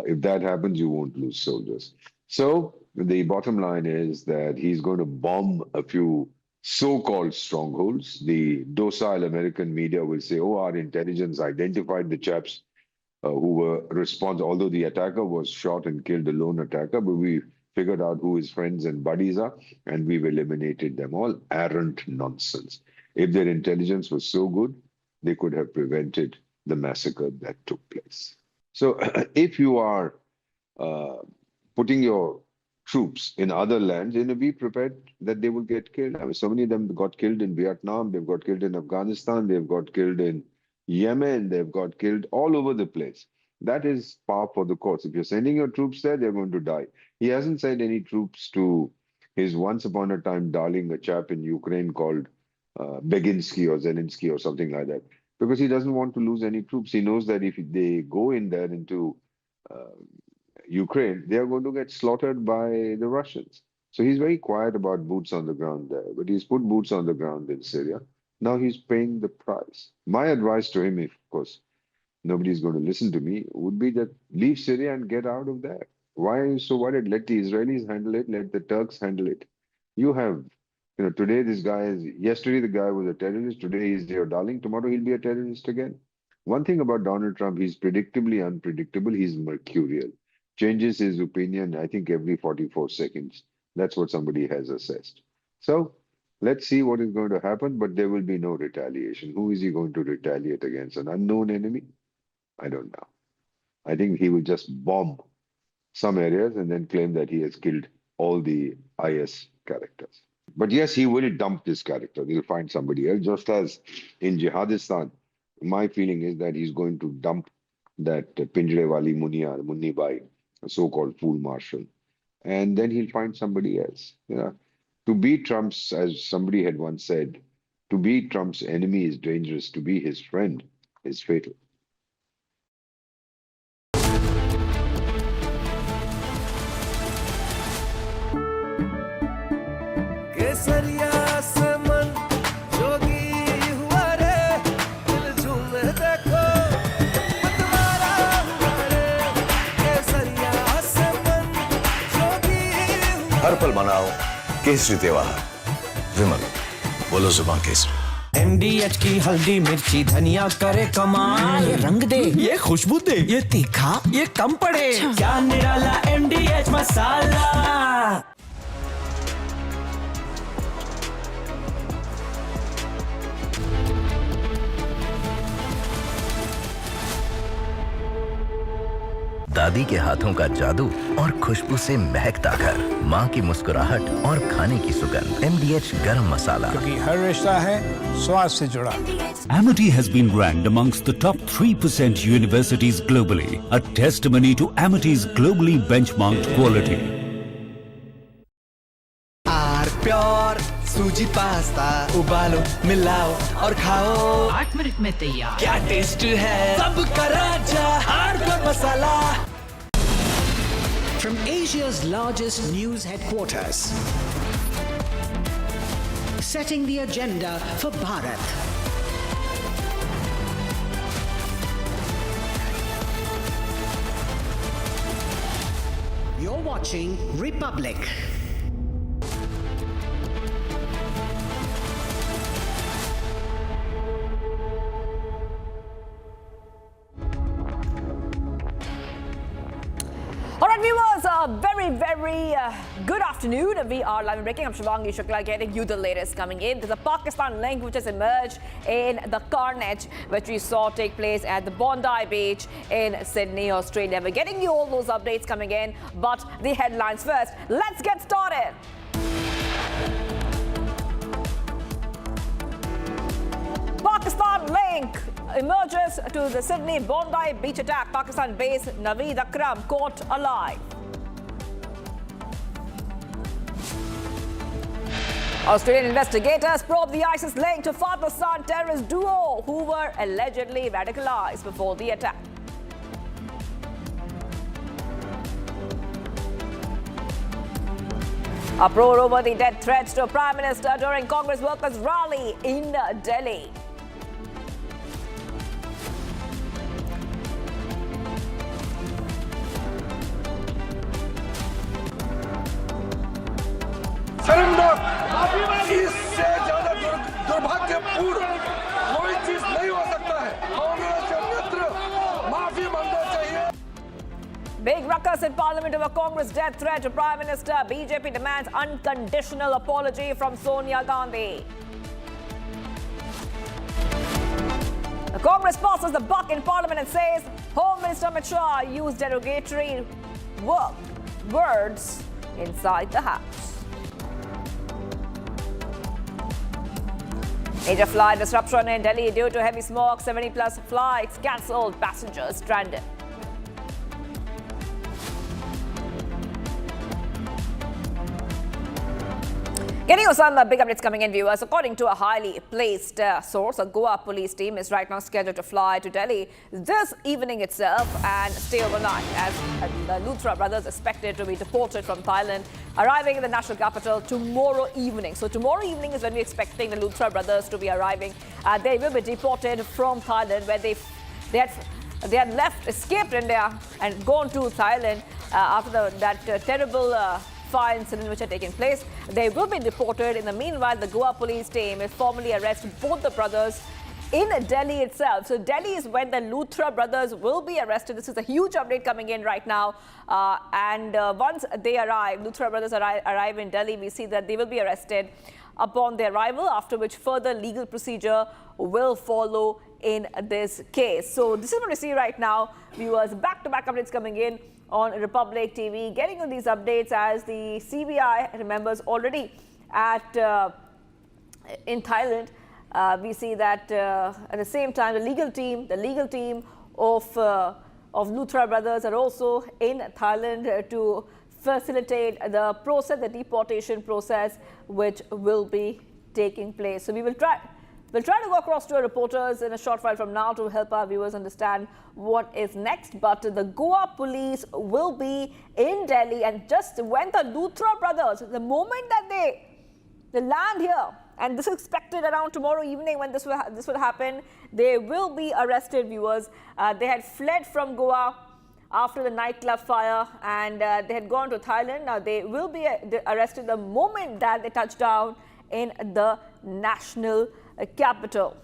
If that happens, you won't lose soldiers. So the bottom line is that he's going to bomb a few so-called strongholds. The docile American media will say, oh, our intelligence identified the chaps who were responsible, although the attacker was shot and killed, a lone attacker, but we figured out who his friends and buddies are, and we've eliminated them all. Arrant nonsense. If their intelligence was so good, they could have prevented the massacre that took place. So if you are putting your troops in other lands, be prepared that they will get killed. I mean, so many of them got killed in Vietnam, they've got killed in Afghanistan, they've got killed in Yemen, they've got killed all over the place. That is par for the course. If you're sending your troops there, they're going to die. He hasn't sent any troops to his once upon a time darling, a chap in Ukraine called Beginsky or Zelensky or something like that, because he doesn't want to lose any troops. He knows that if they go in there into Ukraine, they are going to get slaughtered by the Russians. So he's very quiet about boots on the ground there, but he's put boots on the ground in Syria. Now he's paying the price. My advice to him, if, of course, nobody's going to listen to me, would be that leave Syria and get out of there. Why are you so worried? Let the Israelis handle it. Let the Turks handle it. You have, today this guy is, yesterday the guy was a terrorist. Today he's your darling. Tomorrow he'll be a terrorist again. One thing about Donald Trump, he's predictably unpredictable. He's mercurial. Changes his opinion, I think, every 44 seconds. That's what somebody has assessed. So let's see what is going to happen, but there will be no retaliation. Who is he going to retaliate against? An unknown enemy? I don't know. I think he will just bomb some areas and then claim that he has killed all the IS characters. But yes, he will dump this character. He'll find somebody else, just as in Jihadistan. My feeling is that he's going to dump that Pinjrewali Munni Bai, a so-called fool marshal, and then he'll find somebody else. To be Trump's, as somebody had once said, to be Trump's enemy is dangerous. To be his friend is fatal. हर पल मनाओ केसरी त्योहार। विमल, बोलो जुबान Kesari. MDH की हल्दी मिर्ची धनिया करे कमाल, ये रंग दे, ये खुशबू दे, ये तीखा, ये कम पड़े, क्या निराला MDH मसाला। दादी के हाथों का जादू और खुशबू से महकता घर, माँ की मुस्कुराहट और खाने की सुगंध। MDH गरम मसाला, क्योंकि हर रिश्ता है स्वाद से जुड़ा। Amity has been ranked amongst the top 3% universities globally, a testimony to Amity's globally benchmarked quality. Pure सूजी पास्ता उबालो, मिलाओ और खाओ, 8 मिनट में तैयार। क्या टेस्ट है, सबका राजा hardcore masala. From Asia's largest news headquarters, setting the agenda for Bharat. You're watching Republic. Alright viewers, very good afternoon. We are live and breaking. I'm Shivangi Shukla getting you the latest coming in. There's a Pakistan link which has emerged in the carnage which we saw take place at the Bondi Beach in Sydney, Australia. We're getting you all those updates coming in, but the headlines first. Let's get started. Pakistan link emerges to the Sydney Bondi Beach attack. Pakistan-based Naveed Akram caught alive. Australian investigators probe the ISIS link to father-son terrorist duo who were allegedly radicalized before the attack. Uproar over the death threats to Prime Minister during Congress workers' rally in Delhi. शर्मनाक, इससे ज्यादा दुर्भाग्यपूर्ण कोई चीज नहीं हो सकता है। कांग्रेस नेतृत्व माफी मांगना चाहिए। Big ruckus in Parliament over Congress death threat to Prime Minister. BJP demands unconditional apology from Sonia Gandhi. The Congress passes the buck in Parliament and says Home Minister Amit Shah used derogatory words inside the House. Major flight disruption in Delhi due to heavy smoke. 70+ flights cancelled, passengers stranded. Getting you some big updates coming in, viewers. According to a highly placed source, a Goa police team is right now scheduled to fly to Delhi this evening itself and stay overnight, as the Luthra brothers expected to be deported from Thailand, arriving in the national capital tomorrow evening. So tomorrow evening is when we're expecting the Luthra brothers to be arriving. They will be deported from Thailand, where they had escaped India and gone to Thailand after that terrible fire incident which had taken place. They will be deported. In the meanwhile, the Goa police team will formally arrest both the brothers in Delhi itself. So Delhi is when the Luthra brothers will be arrested. This is a huge update coming in right now. Once they arrive, Luthra brothers arrive in Delhi, we see that they will be arrested upon their arrival, after which further legal procedure will follow in this case. So this is what we see right now, viewers. Back-to-back updates coming in on Republic TV, getting on these updates as the CBI remembers already in Thailand. We see that at the same time the legal team of Luthra brothers are also in Thailand to facilitate the process, the deportation process, which will be taking place. So we'll try to go across to our reporters in a short while from now to help our viewers understand what is next. But the Goa police will be in Delhi, and just when the Luthra brothers, the moment that they land here, and this is expected around tomorrow evening when this will happen, they will be arrested, viewers. They had fled from Goa after the nightclub fire, and they had gone to Thailand. Now they will be arrested the moment that they touch down in the national capital.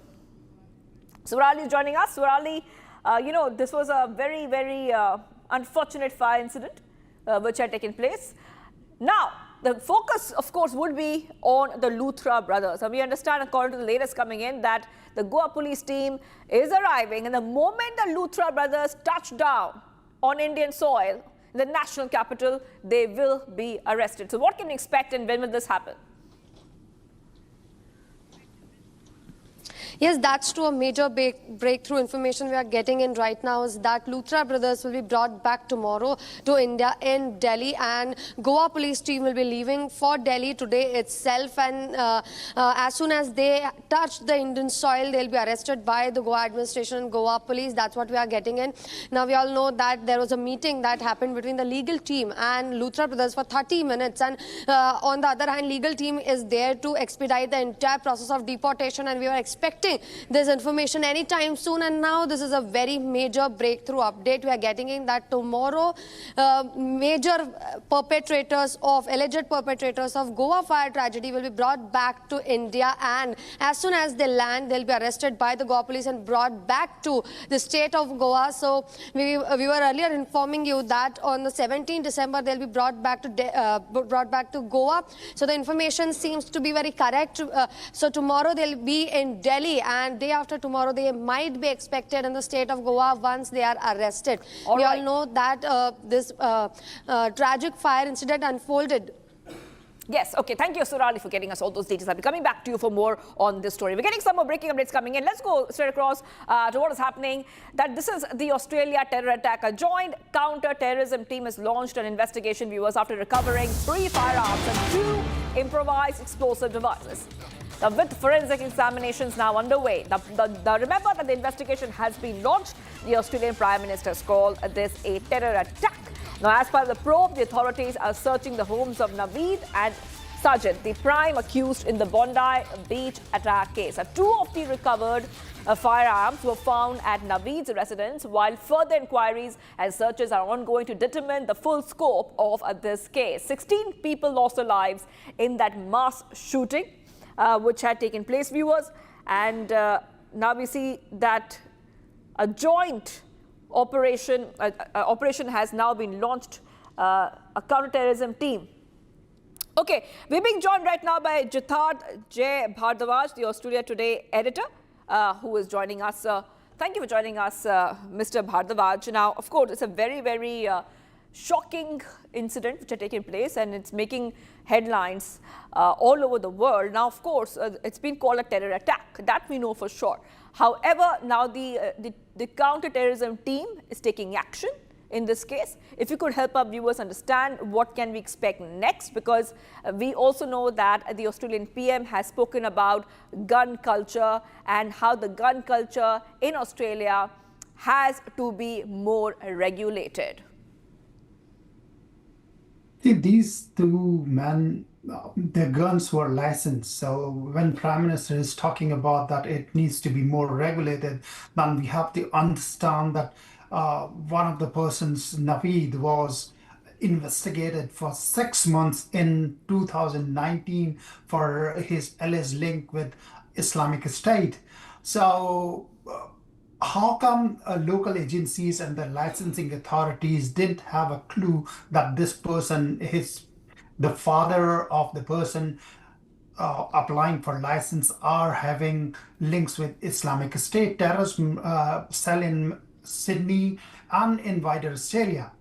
Surali is joining us. Surali, this was a very, very unfortunate fire incident which had taken place. Now, the focus, of course, would be on the Luthra brothers. And we understand, according to the latest coming in, that the Goa police team is arriving, and the moment the Luthra brothers touch down on Indian soil, in the national capital, they will be arrested. So what can we expect, and when will this happen? Yes, that's true. A major breakthrough information we are getting in right now is that Luthra brothers will be brought back tomorrow to India in Delhi, and Goa police team will be leaving for Delhi today itself. And as soon as they touch the Indian soil, they'll be arrested by the Goa administration and Goa police. That's what we are getting in. Now, we all know that there was a meeting that happened between the legal team and Luthra brothers for 30 minutes. And on the other hand, legal team is there to expedite the entire process of deportation, and we were expecting this information anytime soon. And now this is a very major breakthrough update we are getting in, that tomorrow major alleged perpetrators of Goa fire tragedy will be brought back to India, and as soon as they land, they'll be arrested by the Goa police and brought back to the state of Goa. So we were earlier informing you that on the 17th December they'll be brought back to Goa. So the information seems to be very correct. So tomorrow they'll be in Delhi, and day after tomorrow they might be expected in the state of Goa once they are arrested. We all know that this tragic fire incident unfolded. Yes, okay. Thank you, Surali, for getting us all those details. I'll be coming back to you for more on this story. We're getting some more breaking updates coming in. Let's go straight across to what is happening. That this is the Australia terror attack. A joint counter-terrorism team has launched an investigation, viewers, after recovering 3 firearms and 2 improvised explosive devices. With forensic examinations now underway, remember that the investigation has been launched. The Australian Prime Minister's called this a terror attack. Now, as per the probe, the authorities are searching the homes of Naveed and Sajid, the prime accused in the Bondi Beach attack case. 2 of the recovered firearms were found at Naveed's residence, while further inquiries and searches are ongoing to determine the full scope of this case. 16 people lost their lives in that mass shooting which had taken place, viewers, and now we see that a joint operation has now been launched, a counterterrorism team. Okay, we're being joined right now by Jitharth J. Bhardwaj, the Australia Today editor, who is joining us. Thank you for joining us, Mr. Bhardwaj. Now, of course, it's a very, very shocking incident which had taken place, and it's making headlines all over the world. Now, of course, it's been called a terror attack. That we know for sure. However, now the counter-terrorism team is taking action, in this case. If you could help our viewers understand what can we expect next, because we also know that the Australian PM has spoken about gun culture and how the gun culture in Australia has to be more regulated. See, these two men, their guns were licensed. So when Prime Minister is talking about that it needs to be more regulated, then we have to understand that one of the persons, Naveed, was investigated for 6 months in 2019 for his alleged link with Islamic State. So how come local agencies and the licensing authorities didn't have a clue that this person is the father of the person applying for license are having links with Islamic State terrorism cell in Sydney and in wider Australia?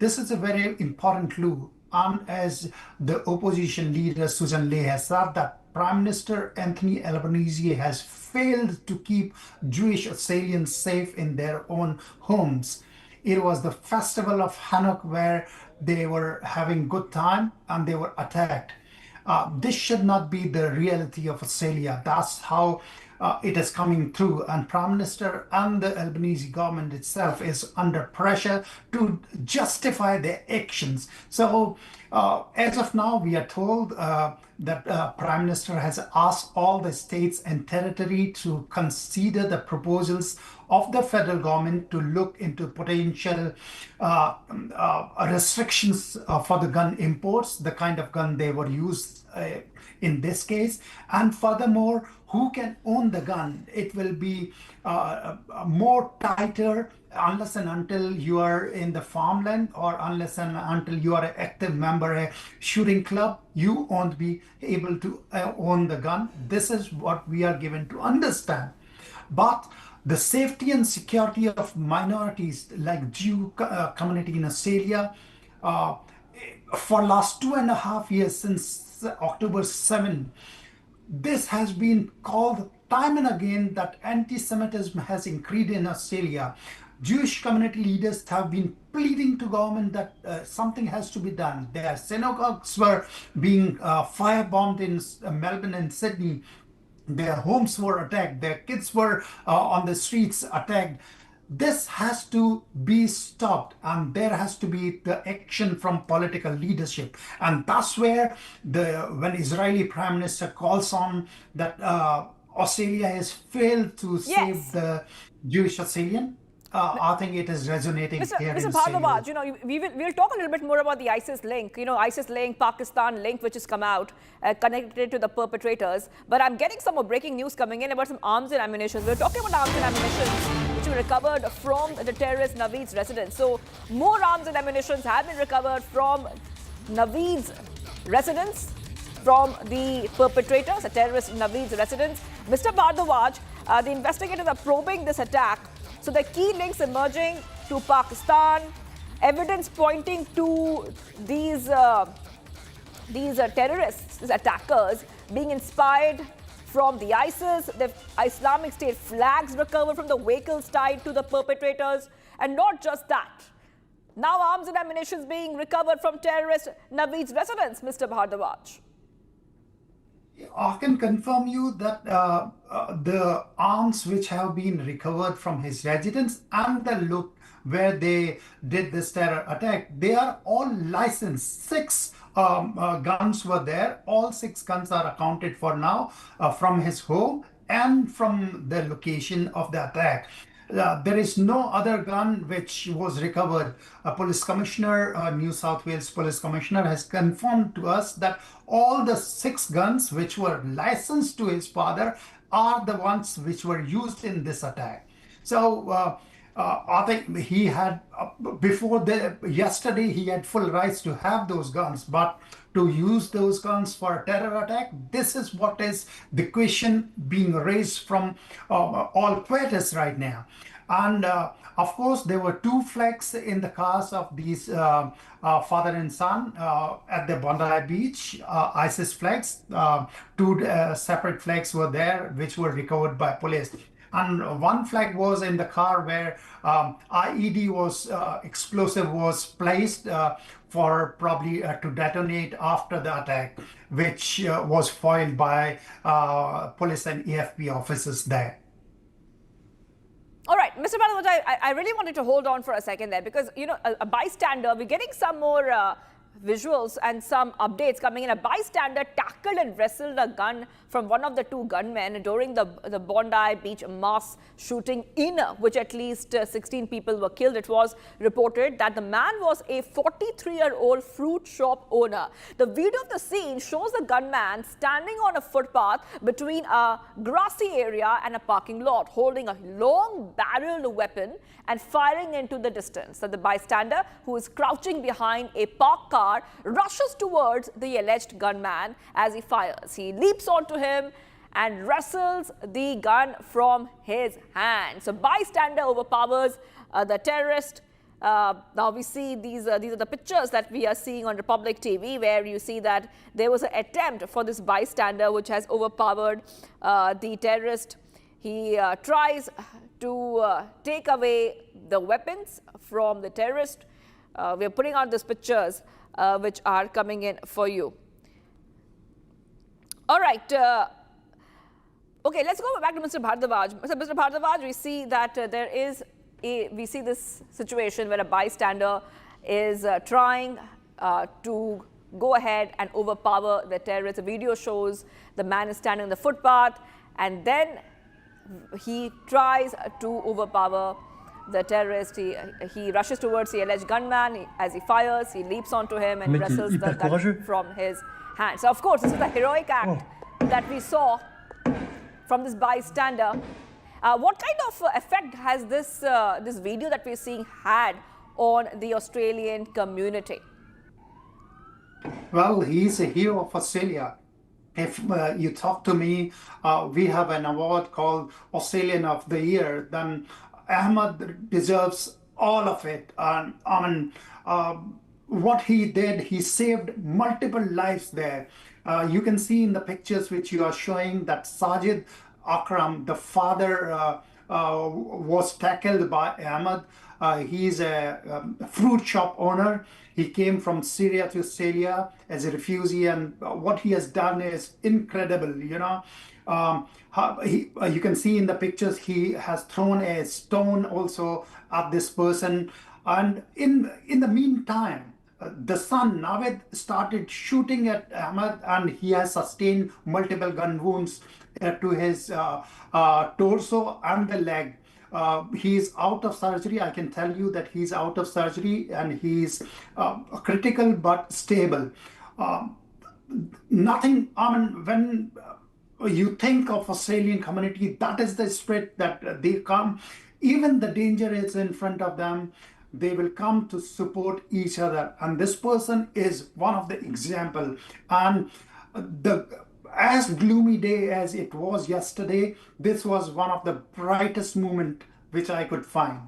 This is a very important clue. And as the opposition leader Susan Ley has said that Prime Minister Anthony Albanese has failed to keep Jewish Australians safe in their own homes. It was the festival of Hanukkah where they were having good time and they were attacked. This should not be the reality of Australia. That's how it is coming through, and Prime Minister and the Albanese government itself is under pressure to justify their actions. So as of now, we are told that Prime Minister has asked all the states and territory to consider the proposals of the federal government to look into potential restrictions for the gun imports, the kind of gun they were used in this case. And furthermore, who can own the gun? It will be more tighter unless and until you are in the farmland, or unless and until you are an active member, a shooting club, you won't be able to own the gun. This is what we are given to understand. But the safety and security of minorities like Jew community in Australia, for last 2.5 years, since October 7, this has been called time and again that anti-Semitism has increased in Australia. Jewish community leaders have been pleading to government that something has to be done. Their synagogues were being firebombed in Melbourne and Sydney. Their homes were attacked. Their kids were on the streets attacked. This has to be stopped, and there has to be the action from political leadership. And that's where when Israeli Prime Minister calls on that Australia has failed to save the Jewish Australian. I think it is resonating here in Australia. Bhardwaj, we'll talk a little bit more about the ISIS link, ISIS link, Pakistan link, which has come out connected to the perpetrators. But I'm getting some more breaking news coming in about some arms and ammunition. We're talking about arms and ammunition which were recovered from the terrorist Naveed's residence. So more arms and ammunition have been recovered from Naveed's residence, from the perpetrators, the terrorist Naveed's residence. Mr. Bhardwaj, the investigators are probing this attack. So the key links emerging to Pakistan, evidence pointing to these terrorists, these attackers, being inspired from the ISIS, the Islamic State flags recovered from the vehicles tied to the perpetrators, and not just that. Now arms and ammunition being recovered from terrorist Naveed's residence, Mr. Bhardwaj. I can confirm you that the arms which have been recovered from his residence and the look where they did this terror attack, they are all licensed. 6 guns were there. All 6 guns are accounted for now from his home and from the location of the attack. There is no other gun which was recovered. A police commissioner, New South Wales police commissioner, has confirmed to us that all the 6 guns which were licensed to his father are the ones which were used in this attack. So I think he had, yesterday he had full rights to have those guns, but to use those guns for a terror attack, this is what is the question being raised from all quarters right now. And of course, there were 2 flags in the cars of these father and son at the Bondi Beach, ISIS flags. 2 separate flags were there, which were recovered by police. and one flag was in the car where IED was explosive was placed for probably to detonate after the attack, which was foiled by police and AFP officers there. All right, Mr. Bharadwaj, I really wanted to hold on for a second there because, you know, a bystander, we're getting some more visuals and some updates coming in. A bystander tackled and wrestled a gun from one of the two gunmen during the Bondi Beach mass shooting in which at least 16 people were killed. It was reported that the man was a 43-year-old fruit shop owner. The video of the scene shows the gunman standing on a footpath between a grassy area and a parking lot, holding a long-barreled weapon and firing into the distance. So the bystander, who is crouching behind a parked car, rushes towards the alleged gunman as he fires. He leaps onto him and wrestles the gun from his hand. So bystander overpowers the terrorist. Now we see these are the pictures that we are seeing on Republic TV, where you see that there was an attempt for this bystander which has overpowered the terrorist. He tries to take away the weapons from the terrorist. We are putting out these pictures which are coming in for you. All right. Okay, let's go back to Mr. Bharadwaj. Mr. Bharadwaj, we see that we see this situation where a bystander is trying to go ahead and overpower the terrorist. The video shows the man is standing on the footpath and then he tries to overpower the terrorist. He rushes towards the alleged gunman. As he fires, he leaps onto him and wrestles the gun from his hand. So, of course, this is a heroic act that we saw from this bystander. What kind of effect has this video that we're seeing had on the Australian community? Well, he's a hero of Australia. If you talk to me, we have an award called Australian of the Year, then Ahmed deserves all of it. What he did, he saved multiple lives there. You can see in the pictures which you are showing that Sajid Akram, the father, was tackled by Ahmed. He's a fruit shop owner. He came from Syria to Australia as a refugee, and what he has done is incredible. You know, you can see in the pictures he has thrown a stone also at this person, and in the meantime, the son Navid started shooting at Ahmed, and he has sustained multiple gun wounds to his torso and the leg. He's out of surgery. I can tell you that he's out of surgery and he's critical but stable. Nothing, when you think of Australian community, that is the spirit that they come. Even the danger is in front of them, they will come to support each other. And this person is one of the example. And as gloomy day as it was yesterday, this was one of the brightest moments which I could find.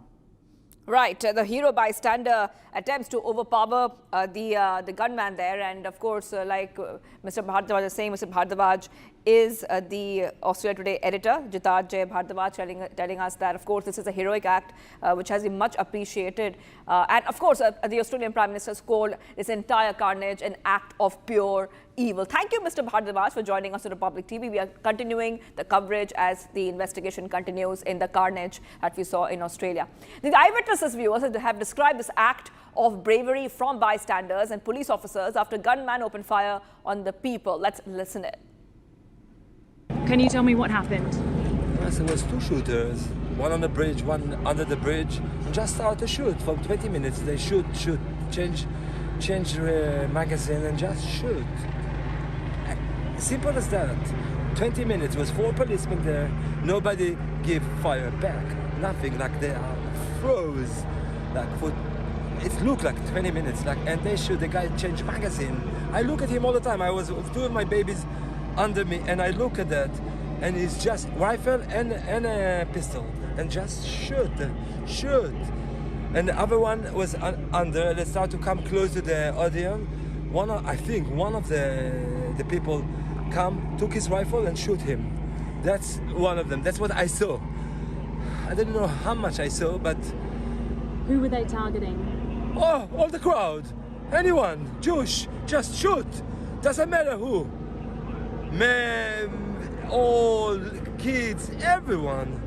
Right, the hero bystander attempts to overpower the gunman there, and of course, like Mr. Bharadwaj is saying, Mr. Bharadwaj is the Australia Today editor, Jitarjay Bharadwaj, telling us that, of course, this is a heroic act which has been much appreciated. And of course, the Australian Prime Minister's called this entire carnage an act of pure evil. Thank you, Mr. Bharadwaj, for joining us on Republic TV. We are continuing the coverage as the investigation continues in the carnage that we saw in Australia. The eyewitnesses viewers have described this act of bravery from bystanders and police officers after gunman opened fire on the people. Let's listen it. Can you tell me what happened? Yes, there was two shooters, one on the bridge, one under the bridge, and just started to shoot for 20 minutes. They shoot, change magazine and just shoot. Simple as that. 20 minutes, was 4 policemen there, nobody gave fire back, nothing, like they are froze. Like for, it looked like 20 minutes, like, and they shoot, the guy changed magazine. I look at him all the time. I was with 2 of my babies under me, and I look at that, and it's just rifle and a pistol, and just shoot. And the other one was under. They start to come close to the audience. I think one of the people took his rifle and shoot him. That's one of them. That's what I saw. I didn't know how much I saw, but... Who were they targeting? Oh, all the crowd. Anyone, Jewish, just shoot. Doesn't matter who. Men, all kids, everyone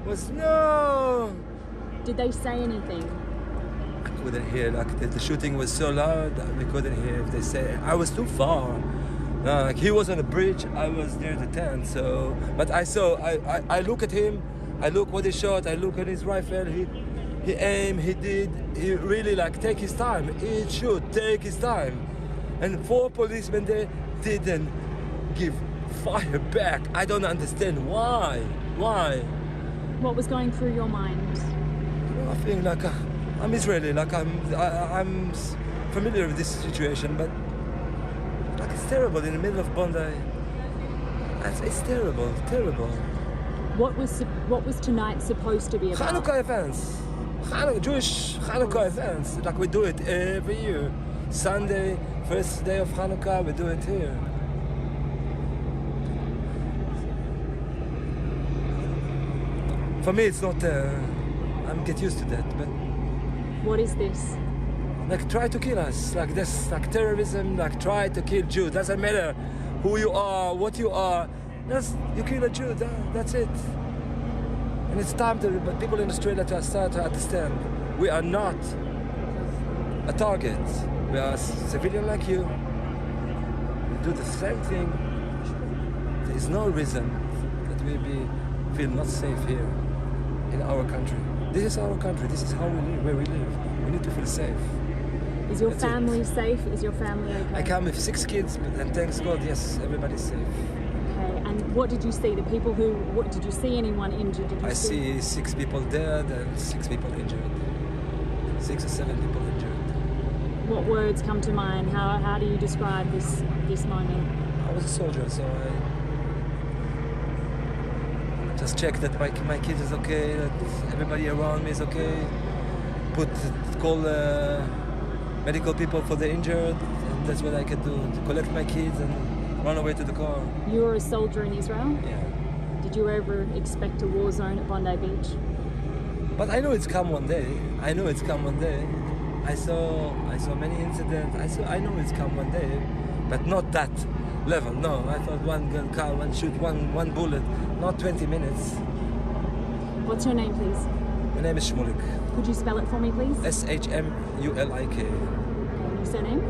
was no. Did they say anything? I couldn't hear. Like the shooting was so loud that we couldn't hear if they say. I was too far. Like he was on a bridge. I was near the tent. So, but I saw. I look at him. I look what he shot. I look at his rifle. He aimed. He did. He really like take his time. He should take his time. And 4 policemen there didn't give fire back. I don't understand why. Why? What was going through your mind? I feel like I'm Israeli. Like I'm familiar with this situation, but like it's terrible in the middle of Bondi. It's terrible, terrible. What was tonight supposed to be about? Hanukkah events, Jewish Hanukkah events. Like we do it every year. Sunday, first day of Hanukkah, we do it here. For me, it's not. I'm get used to that, but. What is this? Like try to kill us, like this, like terrorism, like try to kill Jews. Doesn't matter who you are, what you are. You kill a Jew. That's it. And it's time to people in Australia to start to understand we are not a target. We are civilian like you. We do the same thing. There is no reason that we feel not safe here in our country. This is our country. This is how we live, where we live. We need to feel safe. Is your family safe? Is your family okay? I come with 6 kids, and thanks God, yes, everybody's safe. Okay, and what did you see? The people who, did you see anyone injured? Did you I see 6 people dead and 6 people injured. 6 or 7 people injured. What words come to mind? How do you describe this moment? I was a soldier, so I just checked that my kid is okay, that everybody around me is okay. Call medical people for the injured, and that's what I could do, to collect my kids and run away to the car. You were a soldier in Israel? Yeah. Did you ever expect a war zone at Bondi Beach? But I know it's come one day. I know it's come one day. I saw many incidents. I know it's come one day, but not that level. No, I thought one gun car, one shoot, one bullet, not 20 minutes. What's your name, please? My name is Shmulik. Could you spell it for me, please? SHMULIK. And your surname?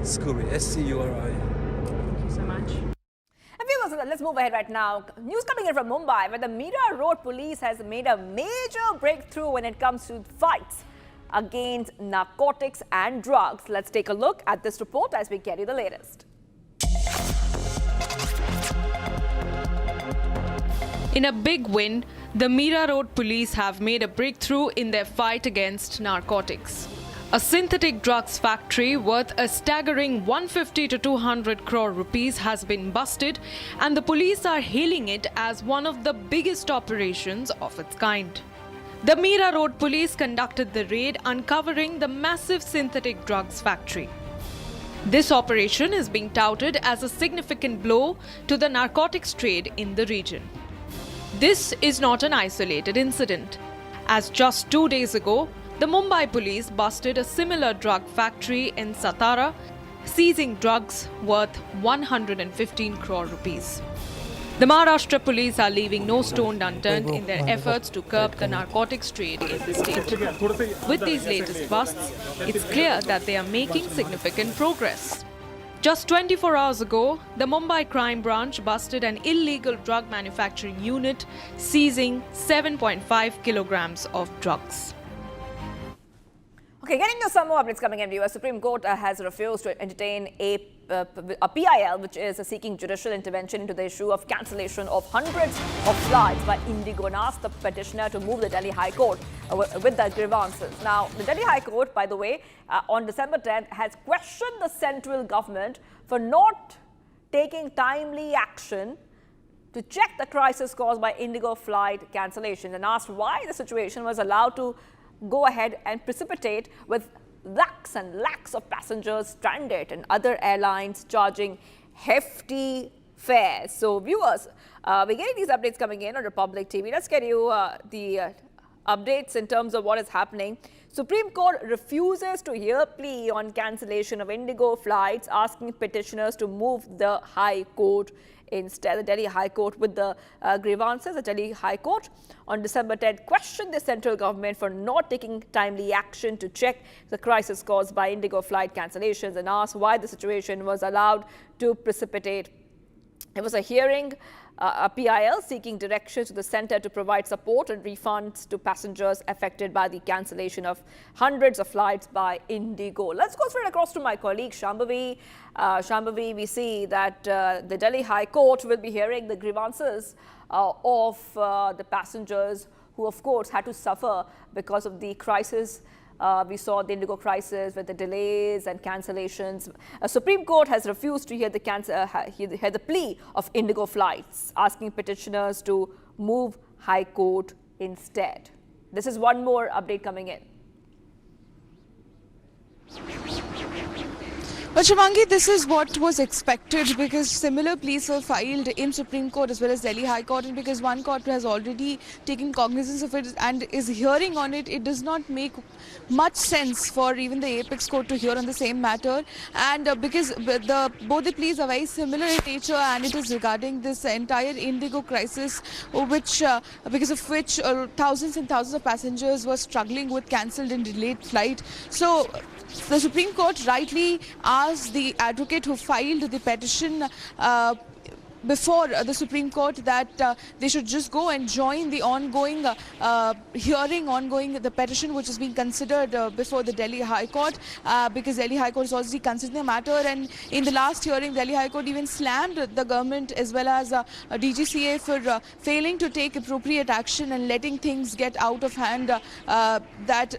Scuri. SCURI. Thank you so much. Let's move ahead right now. News coming in from Mumbai, where the Mira Road police has made a major breakthrough when it comes to fights against narcotics and drugs. Let's take a look at this report as we get you the latest. In a big win, the Mira Road police have made a breakthrough in their fight against narcotics. A synthetic drugs factory worth a staggering 150 to 200 crore rupees has been busted, and the police are hailing it as one of the biggest operations of its kind. The Mira Road police conducted the raid, uncovering the massive synthetic drugs factory. This operation is being touted as a significant blow to the narcotics trade in the region. This is not an isolated incident, as just 2 days ago, the Mumbai police busted a similar drug factory in Satara, seizing drugs worth 115 crore rupees. The Maharashtra police are leaving no stone unturned in their efforts to curb the narcotics trade in the state. With these latest busts, it's clear that they are making significant progress. Just 24 hours ago, the Mumbai crime branch busted an illegal drug manufacturing unit, seizing 7.5 kilograms of drugs. Okay, getting to some more updates coming in. The US Supreme Court has refused to entertain a PIL, which is seeking judicial intervention into the issue of cancellation of hundreds of flights by IndiGo, and asked the petitioner to move the Delhi High Court with the grievances. Now, the Delhi High Court, by the way, on December 10th, has questioned the central government for not taking timely action to check the crisis caused by IndiGo flight cancellation, and asked why the situation was allowed to go ahead and precipitate with lakhs and lakhs of passengers stranded and other airlines charging hefty fares. So viewers, we're getting these updates coming in on Republic TV. Let's get you the updates in terms of what is happening. Supreme Court refuses to hear plea on cancellation of IndiGo flights, asking petitioners to move the High Court instead. The Delhi High Court with the grievances. The Delhi High Court on December 10th questioned the central government for not taking timely action to check the crisis caused by IndiGo flight cancellations and asked why the situation was allowed to precipitate. It was a hearing, a PIL seeking directions to the centre to provide support and refunds to passengers affected by the cancellation of hundreds of flights by IndiGo. Let's go straight across to my colleague Shambhavi. Shambhavi, we see that the Delhi High Court will be hearing the grievances of the passengers who, of course, had to suffer because of the crisis. We saw the IndiGo crisis with the delays and cancellations. Supreme Court has refused to hear the plea of IndiGo flights, asking petitioners to move High Court instead. This is one more update coming in. But Shivangi, this is what was expected because similar pleas were filed in Supreme Court as well as Delhi High Court, and because one court has already taken cognizance of it and is hearing on it, it does not make much sense for even the apex court to hear on the same matter. And because both the pleas are very similar in nature, and it is regarding this entire IndiGo crisis, which because of which thousands and thousands of passengers were struggling with cancelled and delayed flight. So the Supreme Court rightly asked the advocate who filed the petition before the Supreme Court that they should just go and join the ongoing the petition which is being considered before the Delhi High Court, because Delhi High Court is already considering the matter, and in the last hearing Delhi High Court even slammed the government as well as DGCA for failing to take appropriate action and letting things get out of hand, that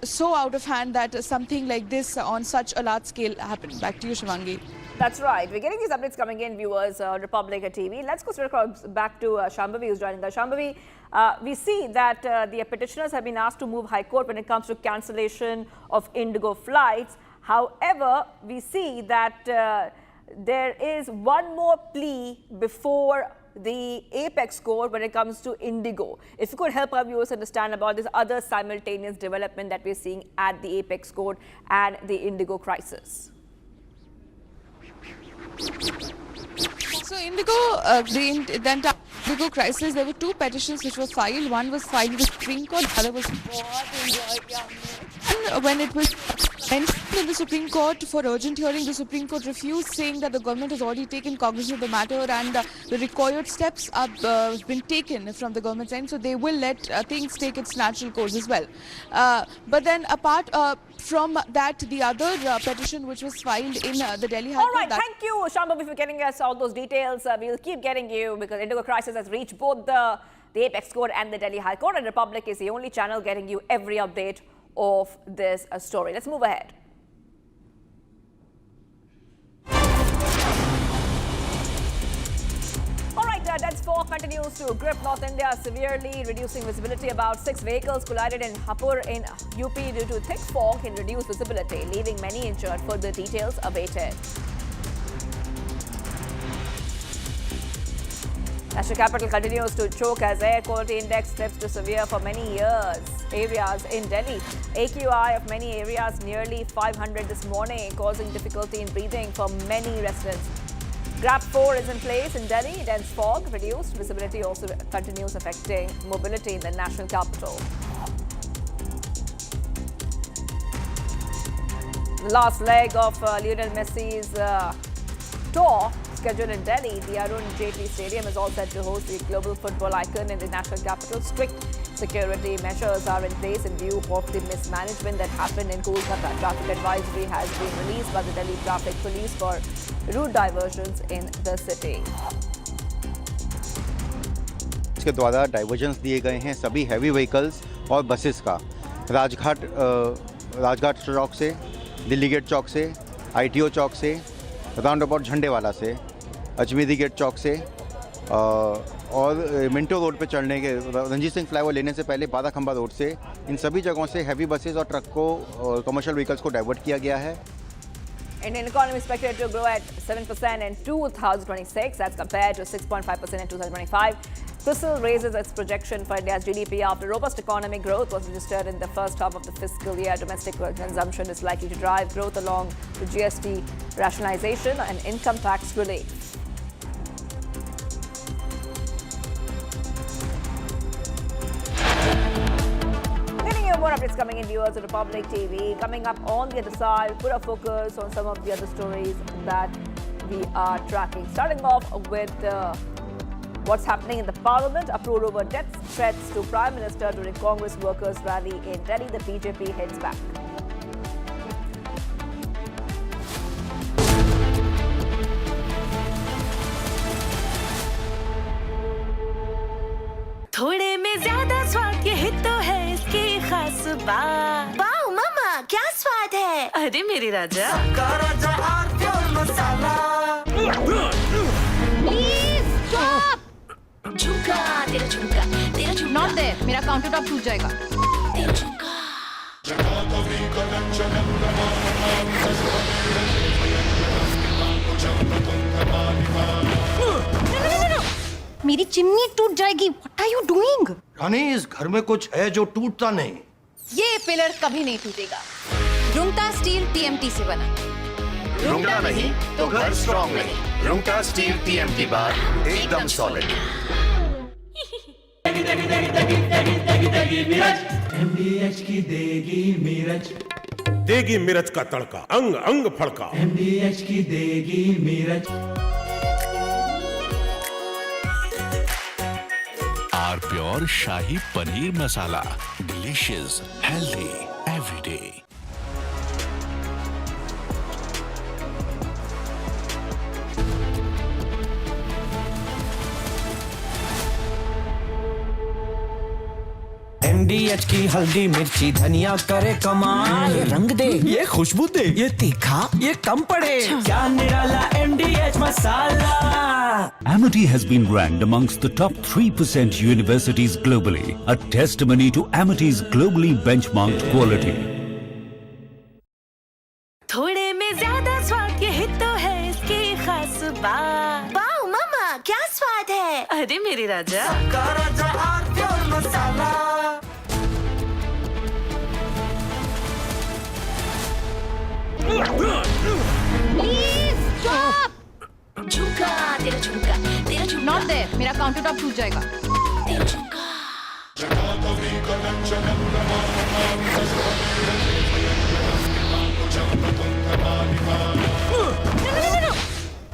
something like this on such a large scale happened. Back to you, Shivangi. That's right. We're getting these updates coming in, viewers, on Republic TV. Let's go straight back to Shambhavi, who's joining us. Shambhavi, we see that the petitioners have been asked to move High Court when it comes to cancellation of IndiGo flights. However, we see that there is one more plea before the apex court when it comes to IndiGo. If you could help our viewers understand about this other simultaneous development that we're seeing at the apex court and the IndiGo crisis. So IndiGo, the entire IndiGo crisis, there were two petitions which were filed. One was filed with the Supreme Court, the other was when it was mentioned in the Supreme Court for urgent hearing, the Supreme Court refused, saying that the government has already taken cognizance of the matter and the required steps have been taken from the government's end, so they will let things take its natural course as well. But then apart from that, the other petition which was filed in the Delhi High Court. All right, thank you, Shambhavi, for getting us all those details. We'll keep getting you because IndiGo crisis has reached both the apex court and the Delhi High Court, and Republic is the only channel getting you every update of this story. Let's move ahead. All right, dense fog continues to grip North India severely, reducing visibility. About 6 vehicles collided in Hapur in UP due to thick fog and reduced visibility, leaving many injured. Further details awaited. National capital continues to choke as air quality index slips to severe for many areas in Delhi. AQI of many areas nearly 500 this morning, causing difficulty in breathing for many residents. GRAP 4 is in place in Delhi. Dense fog reduced. Visibility also continues affecting mobility in the national capital. The last leg of Lionel Messi's tour scheduled in Delhi, the Arun Jaitley Stadium is all set to host the global football icon in the national capital. Strict security measures are in place in view of the mismanagement that happened in Kolkata. Traffic advisory has been released by the Delhi Traffic Police for route diversions in the city. इसके द्वारा divergence दिए गए हैं सभी heavy vehicles और buses का राजघाट चौक से, Delhi gate चौक से, ITO चौक से, राउंड अबाउट झंडेवाला से, अजमेरी गेट चौक से और मिंटो रोड पे चढ़ने के रंजीत सिंह फ्लाईओवर लेने से पहले 12 खंबा रोड से, इन सभी जगहों से हैवी बसेस और ट्रक को कमर्शियल व्हीकल्स को डाइवर्ट किया गया है. Indian economy is expected to grow at 7% in 2026 as compared to 6.5% in 2025. CRISIL raises its projection for India's GDP after robust economic growth was registered in the first half of the fiscal year. Domestic consumption is likely to drive growth along with GST rationalization and income tax relief. More updates coming in, viewers of Republic TV. Coming up on the other side, we'll put our focus on some of the other stories that we are tracking. Starting off with what's happening in the Parliament. Uproar over death threats to Prime Minister during Congress workers' rally in Delhi. The BJP heads back. थोड़े में ज्यादा स्वाद ये ही तो है इसकी खास बात। वाओ मामा क्या स्वाद है? अरे मेरे राजा राजा मसाला। Please stop! झुमका तेरा झुमका तेरा झुमका। Not there. मेरा काउंटर टॉप टूट जाएगा। तेरा झुमका। मेरी चिमनी टूट जाएगी। What are you doing? रानी, इस घर में कुछ है जो टूटता नहीं। ये पिलर कभी नहीं टूटेगा। रुंगटा स्टील TMT से बना। रुंगटा नहीं तो घर स्ट्रॉन्ग नहीं। रुंगटा स्टील TMT बार एकदम सॉलिड। MDH की देगी मिर्च, देगी मिर्च का तड़का, अंग अंग फड़का। MDH की देगी मिर्च। R pure shahi paneer masala, delicious, healthy everyday. MDH की हल्दी मिर्ची धनिया करे कमाल। ये रंग दे, ये खुशबू दे, ये तीखा, ये कम पड़े। क्या निराला MDH masala. Amity has been ranked amongst the top 3% universities globally, a testimony to Amity's globally benchmarked quality. थोड़े में ज्यादा स्वाद ये ही तो है इसकी खास बात। वाओ मामा क्या स्वाद है? अरे मेरे राजा राजा मसाला। Please stop! झुमका तेरा झुमका तेरा झुमका। Not there. मेरा काउंटर टॉप टूट जाएगा। तेरा झुमका।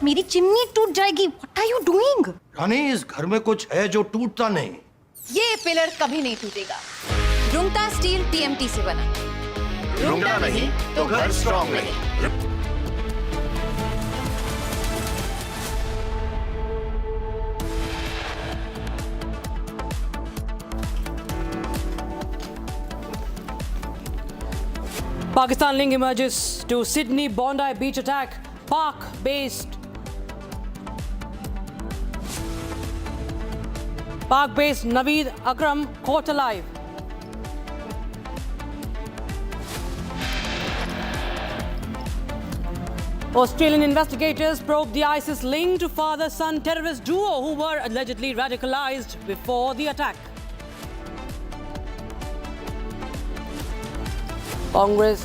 मेरी चिमनी टूट जाएगी। What are you doing? रानी, इस घर में कुछ है जो टूटता नहीं। ये पिलर कभी नहीं टूटेगा। रुंगटा स्टील TMT से बना। रुंगटा नहीं तो घर स्ट्रॉन्ग नहीं। Pakistan link emerges to Sydney Bondi beach attack. Park-based Naveed Akram caught alive. Australian investigators probe the ISIS link to father-son terrorist duo who were allegedly radicalized before the attack. Congress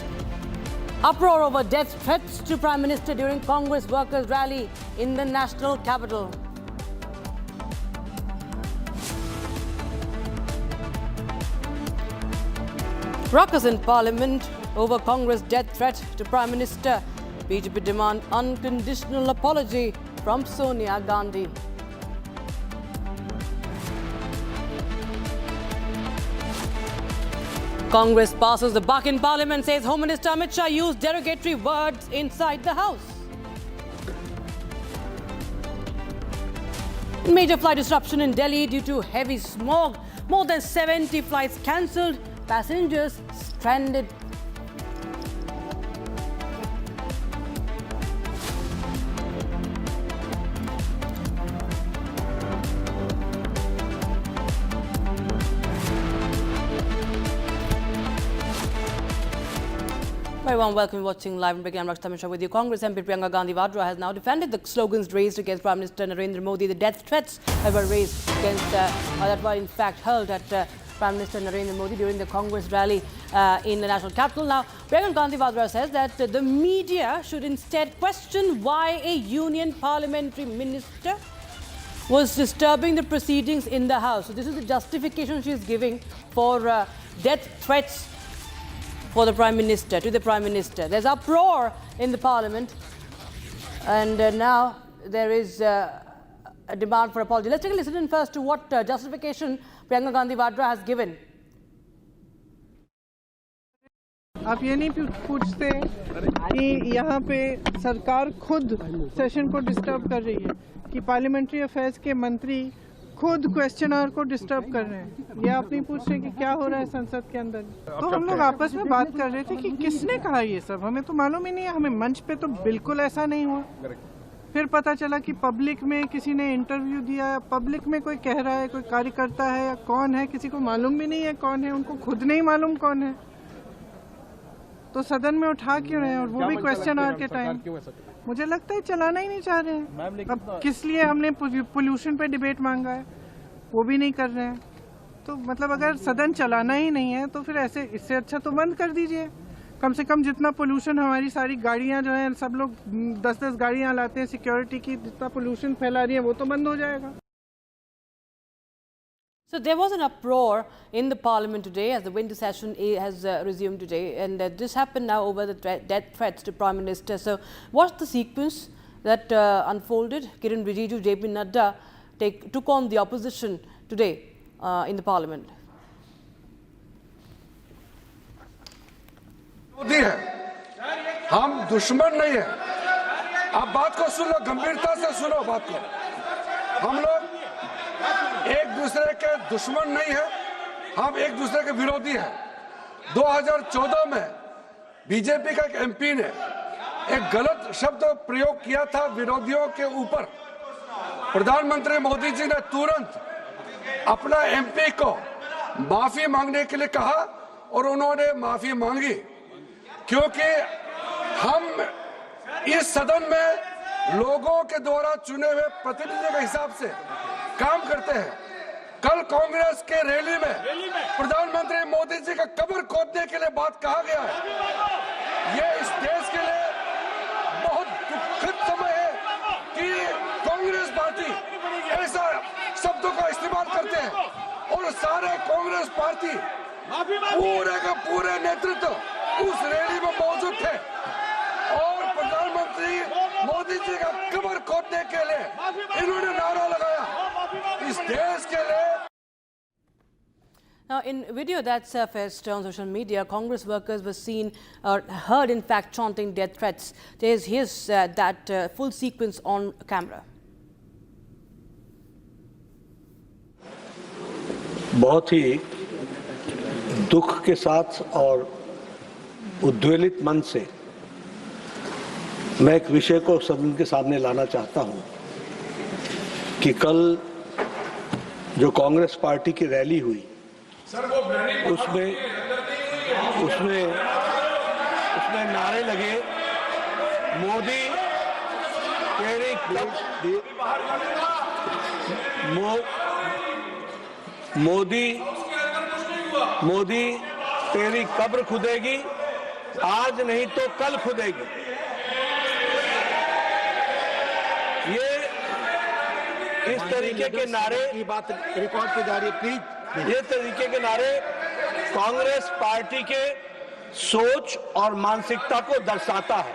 uproar over death threats to Prime Minister during Congress workers' rally in the national capital. Ruckus in Parliament over Congress death threat to Prime Minister. BJP demand unconditional apology from Sonia Gandhi. Congress passes the buck in Parliament, says Home Minister Amit Shah used derogatory words inside the House. Major flight disruption in Delhi due to heavy smog. More than 70 flights cancelled. Passengers stranded. Very warm welcome watching live and breaking. I'm Rakshita Mishra with you. Congress MP Priyanka Gandhi Vadra has now defended the slogans raised against Prime Minister Narendra Modi. The death threats that were raised against that were in fact hurled at Prime Minister Narendra Modi during the Congress rally in the national capital. Now, Priyanka Gandhi Vadra says that the media should instead question why a union parliamentary minister was disturbing the proceedings in the House. So this is the justification she is giving for death threats for the Prime Minister, to the Prime Minister. There's uproar in the Parliament, and now there is a demand for apology. Let's take a listen first to what justification Priyanka Gandhi Vadra has given. आप ये नहीं पूछते कि यहाँ पे सरकार खुद session को डिस्टर्ब कर रही है, कि पार्लियामेंट्री अफेयर्स के मंत्री खुद क्वेश्चनर को डिस्टर्ब कर रहे हैं। ये आप नहीं पूछ रहे कि क्या हो रहा है संसद के अंदर। तो हम लोग आपस में बात कर रहे थे कि किसने कहा ये सब, हमें तो मालूम ही नहीं है। हमें मंच पे तो बिल्कुल ऐसा नहीं हुआ। फिर पता चला कि पब्लिक में किसी ने इंटरव्यू दिया, पब्लिक में कोई कह रहा है, कोई कार्यकर्ता है या कौन है, किसी को मालूम भी नहीं है कौन है, उनको खुद नहीं मालूम कौन है। तो सदन में उठा क्यों रहे हैं, और वो भी क्वेश्चन आवर के टाइम। मुझे लगता है चलाना ही नहीं चाह रहे हैं। अब किस लिए हमने पोल्यूशन पे डिबेट मांगा है, वो भी नहीं कर रहे हैं। तो मतलब अगर सदन चलाना ही नहीं है तो फिर ऐसे, इससे अच्छा तो बंद कर दीजिए। कम से कम जितना पोल्यूशन, हमारी सारी गाड़ियां जो हैं, सब लोग 10-10 गाड़ियां लाते हैं सिक्योरिटी की, जितना पोल्यूशन फैला रही है वो तो बंद हो जाएगा। So there was an uproar in the Parliament today as the winter session has resumed today, and this happened now over the death threats to Prime Minister. So what's the sequence that unfolded? Kiran Rijiju, JP Nadda took on the opposition today in the Parliament. Modi है, हम दुश्मन नहीं है। आप बात को सुनो, गंभीरता से सुनो बात को। हम लोग एक दूसरे के दुश्मन नहीं है, हम एक दूसरे के विरोधी हैं। 2014 में बीजेपी का एक एमपी ने एक गलत शब्द प्रयोग किया था विरोधियों के ऊपर। प्रधानमंत्री मोदी जी ने तुरंत अपना एमपी को माफी मांगने के लिए कहा और उन्होंने माफी मांगी, क्योंकि हम इस सदन में लोगों के द्वारा चुने हुए प्रतिनिधियों के हिसाब से काम करते हैं। कल कांग्रेस के रैली में प्रधानमंत्री मोदी जी का कब्र खोदने के लिए बात कहा गया है। ये इस देश के लिए बहुत दुखद समय है कि कांग्रेस पार्टी ऐसा शब्दों का इस्तेमाल करते हैं, और सारे कांग्रेस पार्टी पूरे के पूरे नेतृत्व उस रैली में मौजूद थे, और प्रधानमंत्री मोदी जी का कब्र खोदने के लिए इन्होंने नारा लगाया इस देश के लिए। Now, in video that surfaced on social media, Congress workers were seen or heard, in fact, chanting death threats. Here's that full sequence on camera. बहुत ही दुख के साथ और उद्वेलित मन से मैं एक विषय को सदन के सामने लाना चाहता हूं कि कल जो कांग्रेस पार्टी की रैली हुई उसमें नारे लगे, मोदी तेरी मोदी तेरी कब्र खुदेगी, आज नहीं तो कल खुदेगी। ये इस तरीके के नारे, ये बात रिकॉर्ड की जा रही है प्लीज, ये तरीके के नारे कांग्रेस पार्टी के सोच और मानसिकता को दर्शाता है।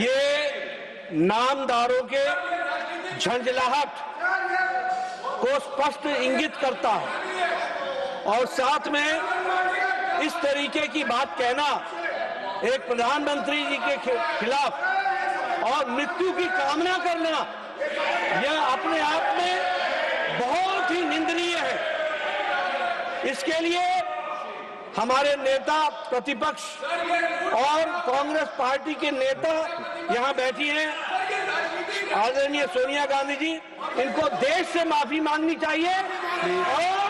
ये नामदारों के झंझलाहट को स्पष्ट इंगित करता है, और साथ में इस तरीके की बात कहना एक प्रधानमंत्री जी के खिलाफ और मृत्यु की कामना करना, यह अपने आप में बहुत ही निंदनीय है। इसके लिए हमारे नेता प्रतिपक्ष और कांग्रेस पार्टी के नेता यहाँ बैठी हैं, आदरणीय सोनिया गांधी जी, इनको देश से माफी मांगनी चाहिए और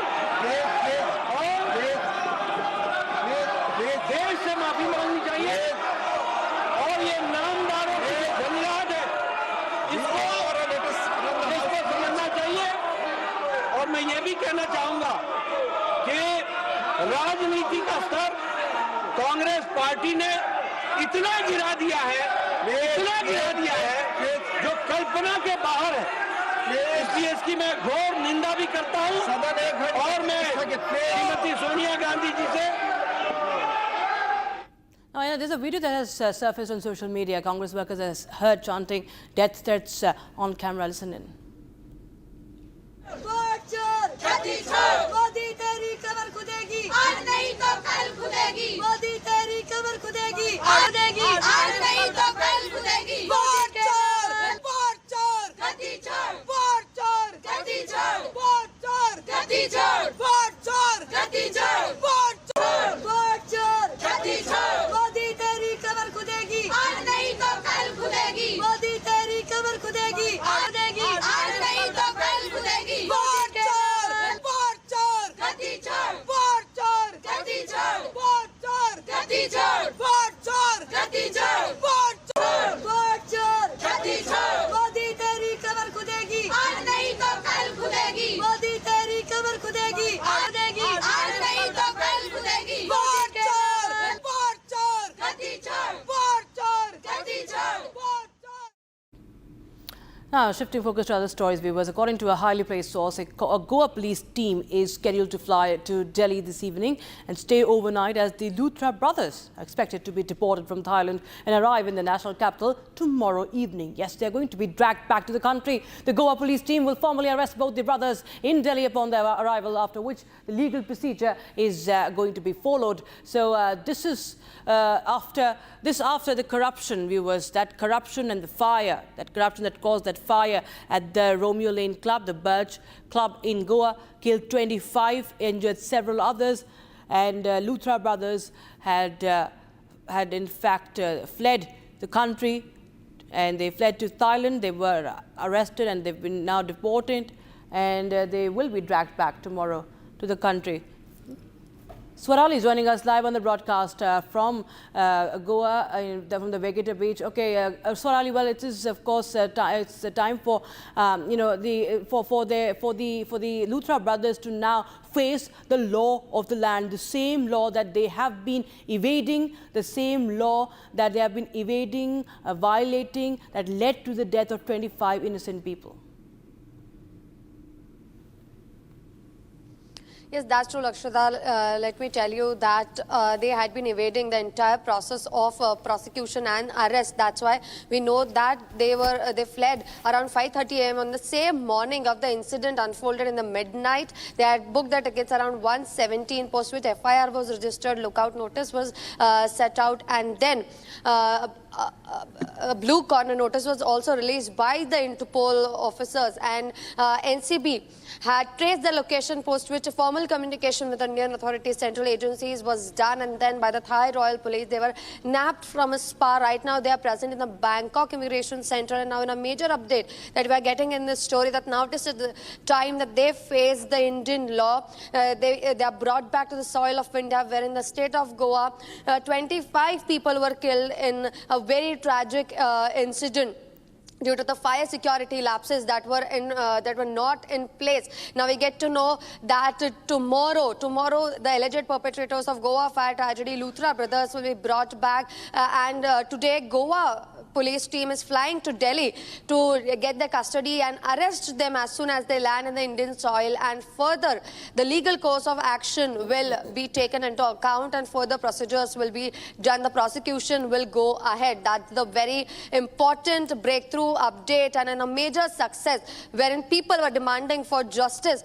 देश से माफी राजनीति का स्तर कांग्रेस पार्टी ने इतना गिरा दिया है जो कल्पना के बाहर है। इसलिए इसकी मैं घोर निंदा भी करता हूं और मैं श्रीमती सोनिया गांधी जी से Now, there's a video that has surfaced on social media. Congress workers are heard chanting death threats on camera. Listen in. Modi तेरी कमर खुदेगी, आज नहीं तो कल खुदेगी। मोदी तेरी कमर खुदेगी, आज नहीं तो कल खुदेगी। वोट चोर, गद्दी चोर, वोट चोर, गद्दी चोर, वोट चोर, गद्दी चोर, वोट चोर, गद्दी चोर, वोट चोर, वोट चोर, गद्दी चोर। मोदी तेरी कमर खुदेगी, आज नहीं तो कल खुदेगी। मोदी तेरी कमर खुदेगी, आज नहीं तो कल खुदेगी। वोट चोर, वोट चोर, गद्दी चोर, वोट चोर, गद्दी चोर, वोट चोर, गद्दी चोर, वोट चोर, गद्दी चोर, वोट चोर, वोट चोर, गद्दी चोर। मोदी तेरी कमर खुदेगी, आज नहीं तो कल खुदेगी। मोदी तेरी कमर खुदेगी, आज नहीं तो कल खुदेगी। वोट चोर, गद्दी चोर, वोट चोर, गद्दी चोर, वोट चोर। Now, shifting focus to other stories, viewers. According to a highly praised source, a Goa police team is scheduled to fly to Delhi this evening and stay overnight as the Luthra brothers are expected to be deported from Thailand and arrive in the national capital tomorrow evening. Yes, they are going to be dragged back to the country. The Goa police team will formally arrest both the brothers in Delhi upon their arrival, after which the legal procedure is going to be followed. So this is after the corruption, viewers, that corruption and the fire, that corruption that caused that fire at the Romeo Lane Club, the Birch Club in Goa, killed 25, injured several others, and Luthra brothers had in fact fled the country, and they fled to Thailand. They were arrested and they've been now deported, and they will be dragged back tomorrow to the country. Swarali is joining us live on the broadcast from Goa, from the Vegeta Beach. Okay, Swarali. Well, it is of course it's a time for for the Luthra brothers to now face the law of the land, the same law that they have been evading, the same law that they have been evading, violating, that led to the death of 25 innocent people. Yes, that's true, Lakshada. Let me tell you that they had been evading the entire process of prosecution and arrest. That's why we know that they fled around 5:30 a.m. on the same morning of the incident unfolded in the midnight. They had booked their tickets around 1:17, post which FIR was registered, lookout notice was set out, and then a blue corner notice was also released by the Interpol officers, and NCB had traced the location, post which a formal communication with Indian authorities, central agencies was done, and then by the Thai Royal Police, they were nabbed from a spa. Right now they are present in the Bangkok Immigration Center, and now in a major update that we are getting in this story, that now this is the time that they face the Indian law. They are brought back to the soil of India, where in the state of Goa, 25 people were killed in a very tragic incident due to the fire security lapses that were not in place. Now we get to know that tomorrow the alleged perpetrators of Goa fire tragedy, Luthra brothers, will be brought back, and today Goa police team is flying to Delhi to get their custody and arrest them as soon as they land in the Indian soil, and further the legal course of action will be taken into account and further procedures will be done. The prosecution will go ahead. That's the very important breakthrough update and a major success, wherein people were demanding for justice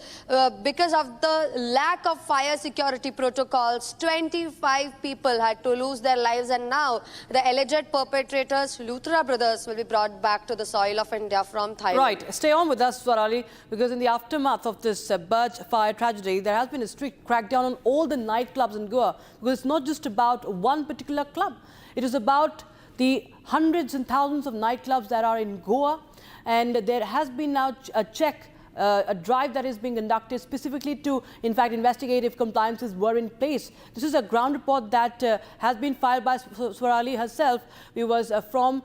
because of the lack of fire security protocols. 25 people had to lose their lives, and now the alleged perpetrators, Luthra brothers, will be brought back to the soil of India from Thailand. Right. Stay on with us, Swarali, because in the aftermath of this Birch fire tragedy, there has been a strict crackdown on all the nightclubs in Goa. Because it's not just about one particular club. It is about the hundreds and thousands of nightclubs that are in Goa. And there has been now a check, a drive that is being conducted specifically to, in fact, investigate if compliances were in place. This is a ground report that has been filed by Swarali herself. We was from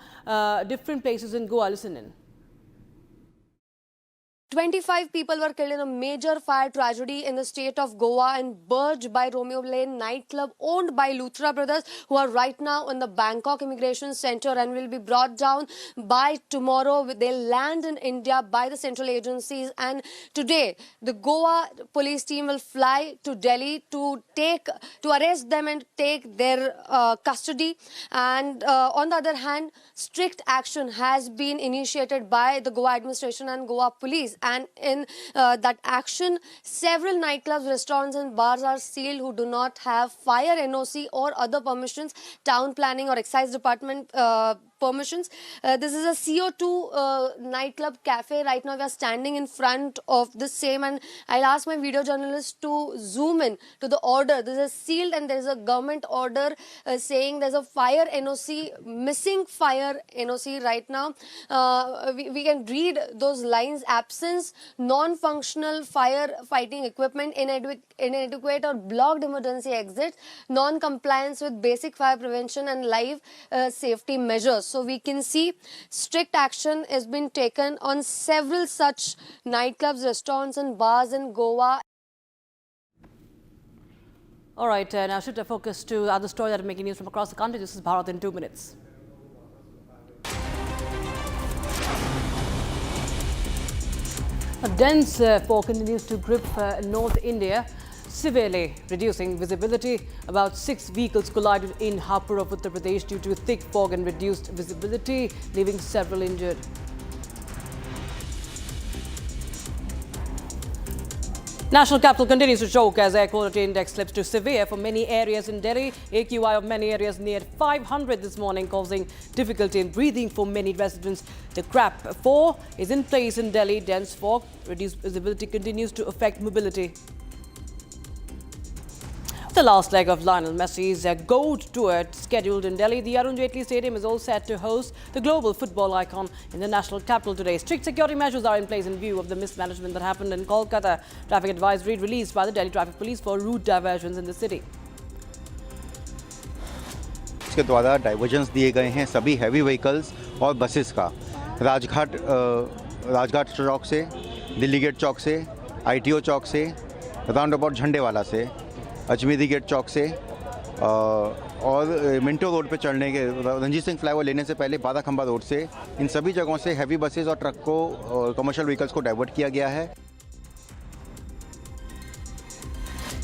different places in Goa. Listen in. 25 people were killed in a major fire tragedy in the state of Goa in Burj by Romeo Lane nightclub owned by Luthra brothers, who are right now in the Bangkok Immigration Center and will be brought down by tomorrow. They'll land in India by the central agencies, and today the Goa police team will fly to Delhi to arrest them and take their custody. And on the other hand, strict action has been initiated by the Goa administration and Goa police. And in that action, several nightclubs, restaurants and bars are sealed who do not have fire NOC or other permissions, town planning or excise department permissions. This is a CO2 nightclub cafe. Right now we are standing in front of the same, and I'll ask my video journalist to zoom in to the order. This is sealed and there is a government order saying there's a fire NOC, missing fire NOC right now. We can read those lines: absence, non-functional fire fighting equipment, inadequate or blocked emergency exits, non-compliance with basic fire prevention and life safety measures. So we can see strict action has been taken on several such nightclubs, restaurants and bars in Goa. All right, now shift our focus to other stories that are making news from across the country. This is Bharat in 2 minutes. A dense fog continues to grip North India, severely reducing visibility. About 6 vehicles collided in Hapur of Uttar Pradesh due to thick fog and reduced visibility, leaving several injured. National capital continues to choke as air quality index slips to severe for many areas in Delhi. AQI of many areas neared 500 this morning, causing difficulty in breathing for many residents. The CRAP 4 is in place in Delhi. Dense fog, reduced visibility continues to affect mobility. The last leg of Lionel Messi's gold tour scheduled in Delhi. The Arun Jaitley Stadium is all set to host the global football icon in the national capital today. Strict security measures are in place in view of the mismanagement that happened in Kolkata. Traffic advisory released by the Delhi Traffic Police for route diversions in the city. इसके द्वारा divergence दिए गए हैं सभी heavy vehicles और buses का राजघाट चौक से, Delhi gate चौक से, ITO चौक से, राउंड अबाउट झंडे वाला से, अजमेरी गेट चौक से और मिंटो रोड पे चढ़ने के रंजीत सिंह फ्लाईओवर लेने से पहले 12 खंबा रोड से, इन सभी जगहों से हैवी बसेस और ट्रक को कमर्शियल व्हीकल्स को डाइवर्ट किया गया है.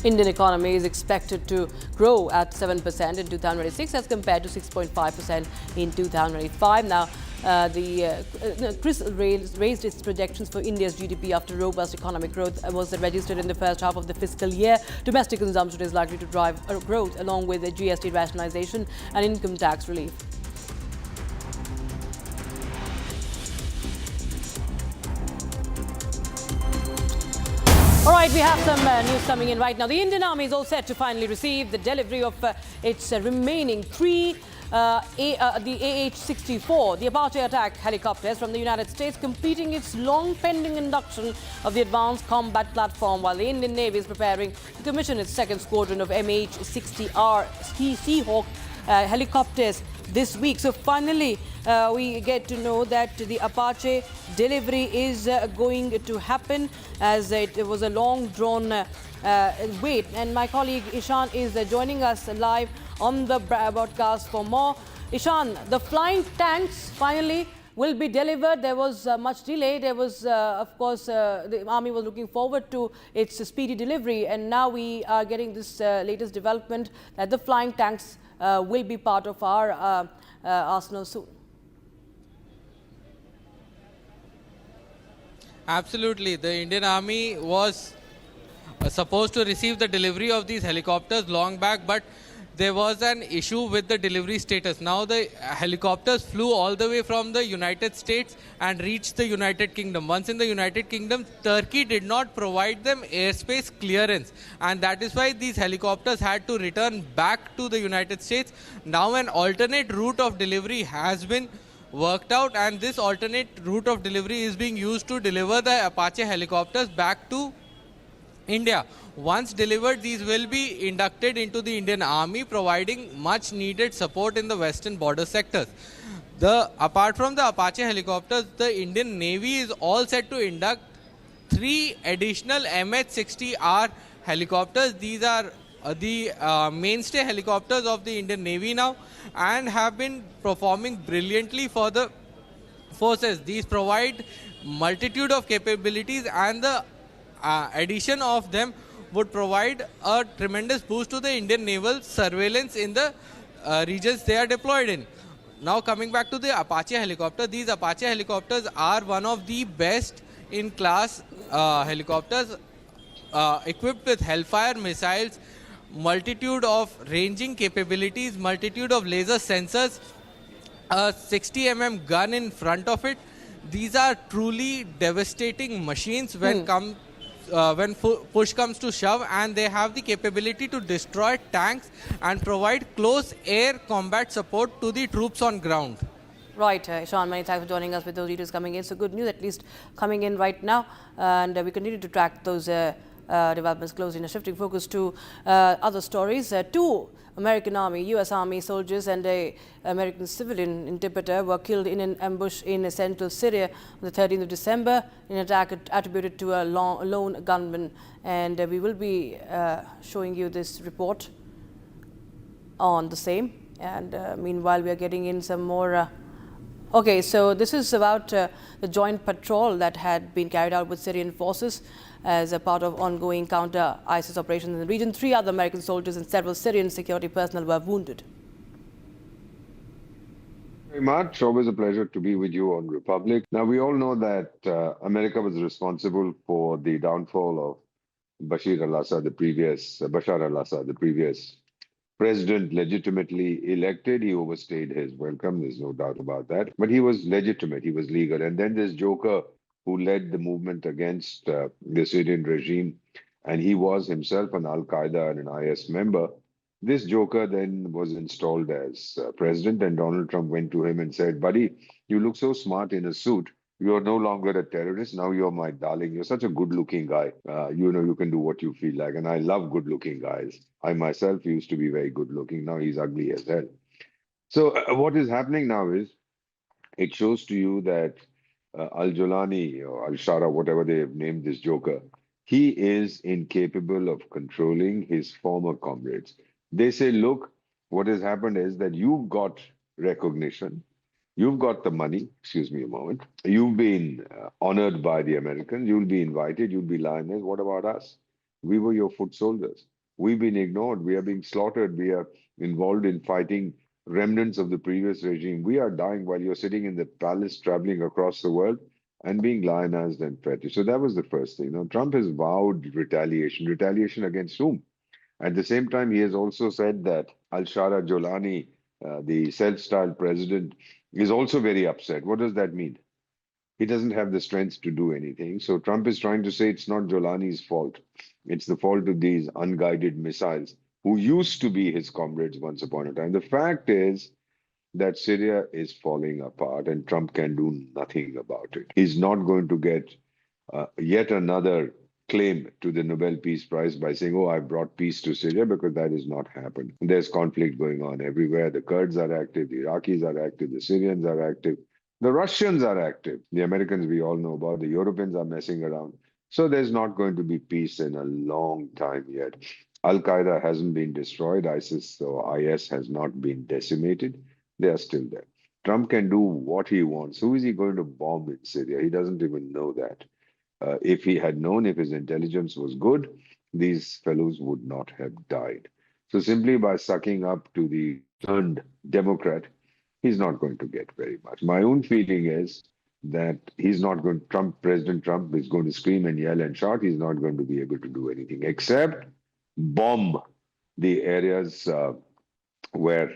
Indian economy is expected to grow at 7% in 2026 as compared to 6.5% in 2025. Now, CRISIL raised its projections for India's GDP after robust economic growth was registered in the first half of the fiscal year. Domestic consumption is likely to drive growth along with the GST rationalization and income tax relief. All right, we have some news coming in right now. The Indian Army is all set to finally receive the delivery of its remaining three the AH-64, the Apache attack helicopters from the United States, completing its long-pending induction of the Advanced Combat Platform, while the Indian Navy is preparing to commission its second squadron of MH-60R Seahawk helicopters this week. So finally, we get to know that the Apache delivery is going to happen, as it was a long-drawn wait. And my colleague Ishan is joining us live on the broadcast for more. Ishan, the flying tanks finally will be delivered. There was much delay. There was, of course, the Army was looking forward to its speedy delivery, and now we are getting this latest development that the flying tanks will be part of our arsenal soon. Absolutely. The Indian Army was supposed to receive the delivery of these helicopters long back, but there was an issue with the delivery status. Now the helicopters flew all the way from the United States and reached the United Kingdom. Once in the United Kingdom, Turkey did not provide them airspace clearance, and that is why these helicopters had to return back to the United States. Now an alternate route of delivery has been worked out, and this alternate route of delivery is being used to deliver the Apache helicopters back to India. Once delivered, these will be inducted into the Indian Army, providing much needed support in the western border sectors. Apart from the Apache helicopters, the Indian Navy is all set to induct 3 additional MH-60R helicopters. These are the mainstay helicopters of the Indian Navy now, and have been performing brilliantly for the forces. These provide multitude of capabilities, and the addition of them would provide a tremendous boost to the Indian naval surveillance in the regions they are deployed in. Now coming back to the Apache helicopter, these Apache helicopters are one of the best in class helicopters, equipped with Hellfire missiles, multitude of ranging capabilities, multitude of laser sensors, a 60 gun in front of it. These are truly devastating machines when push comes to shove, and they have the capability to destroy tanks and provide close air combat support to the troops on ground. Right, Sean, many thanks for joining us with those details coming in. So good news at least coming in right now, and we continue to track those developments closely. Now shifting focus to other stories. 2 American Army, U.S. Army soldiers and an American civilian interpreter were killed in an ambush in central Syria on the 13th of December in an attack attributed to a lone gunman. And we will be showing you this report on the same. And meanwhile, we are getting in some more. Okay, so this is about the joint patrol that had been carried out with Syrian forces as a part of ongoing counter-ISIS operations in the region. 3 other American soldiers and several Syrian security personnel were wounded. Very much. Always a pleasure to be with you on Republic. Now, we all know that America was responsible for the downfall of Bashar al-Assad, the previous president, legitimately elected. He overstayed his welcome, there's no doubt about that. But he was legitimate, he was legal. And then this joker who led the movement against the Syrian regime, and he was himself an Al-Qaeda and an IS member. This joker then was installed as president, and Donald Trump went to him and said, buddy, you look so smart in a suit. You're no longer a terrorist. Now you're my darling. You're such a good-looking guy. You can do what you feel like. And I love good-looking guys. I myself used to be very good-looking. Now he's ugly as hell. So what is happening now is, it shows to you that Al-Jolani or Al-Shara, whatever they have named this joker, he is incapable of controlling his former comrades. They say, look, what has happened is that you've got recognition. You've got the money, excuse me a moment. You've been honored by the Americans. You'll be invited. You'll be lioness. What about us? We were your foot soldiers. We've been ignored. We are being slaughtered. We are involved in fighting remnants of the previous regime. We are dying while you're sitting in the palace, traveling across the world and being lionized and fed. So that was the first thing. Now, Trump has vowed retaliation. Retaliation against whom? At the same time, he has also said that Al-Shara Jolani, the self-styled president, is also very upset. What does that mean? He doesn't have the strength to do anything. So Trump is trying to say it's not Jolani's fault. It's the fault of these unguided missiles who used to be his comrades once upon a time. The fact is that Syria is falling apart and Trump can do nothing about it. He's not going to get yet another claim to the Nobel Peace Prize by saying, oh, I brought peace to Syria, because that has not happened. There's conflict going on everywhere. The Kurds are active, the Iraqis are active, the Syrians are active, the Russians are active. The Americans we all know about, the Europeans are messing around. So there's not going to be peace in a long time yet. Al-Qaeda hasn't been destroyed. ISIS or IS has not been decimated. They are still there. Trump can do what he wants. Who is he going to bomb in Syria? He doesn't even know that. If he had known, if his intelligence was good, these fellows would not have died. So simply by sucking up to the turned Democrat, he's not going to get very much. My own feeling is that he's not going, President Trump is going to scream and yell and shout. He's not going to be able to do anything except bomb the areas where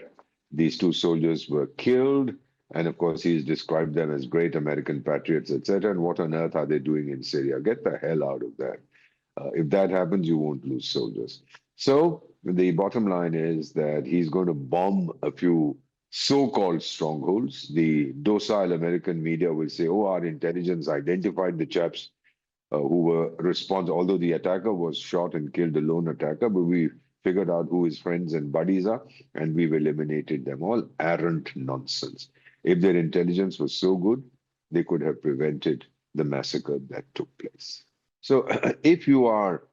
these 2 soldiers were killed. And of course, he's described them as great American patriots, etc. And what on earth are they doing in Syria? Get the hell out of there. If that happens, you won't lose soldiers. So the bottom line is that he's going to bomb a few so-called strongholds. The docile American media will say, oh, our intelligence identified the chaps who were responsible, although the attacker was shot and killed, the lone attacker, but we figured out who his friends and buddies are, and we've eliminated them all. Arrant nonsense. If their intelligence was so good, they could have prevented the massacre that took place. So if you are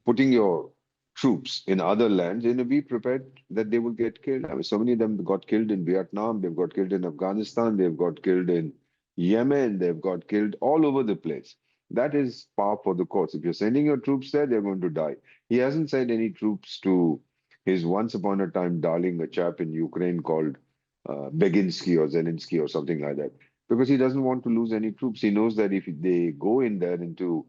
putting your troops in other lands, be prepared that they will get killed. I mean, so many of them got killed in Vietnam, they've got killed in Afghanistan, they've got killed in Yemen, they've got killed all over the place. That is par for the course. If you're sending your troops there, they're going to die. He hasn't sent any troops to his once upon a time darling, a chap in Ukraine called Beginsky or Zelensky or something like that, because he doesn't want to lose any troops. He knows that if they go in there into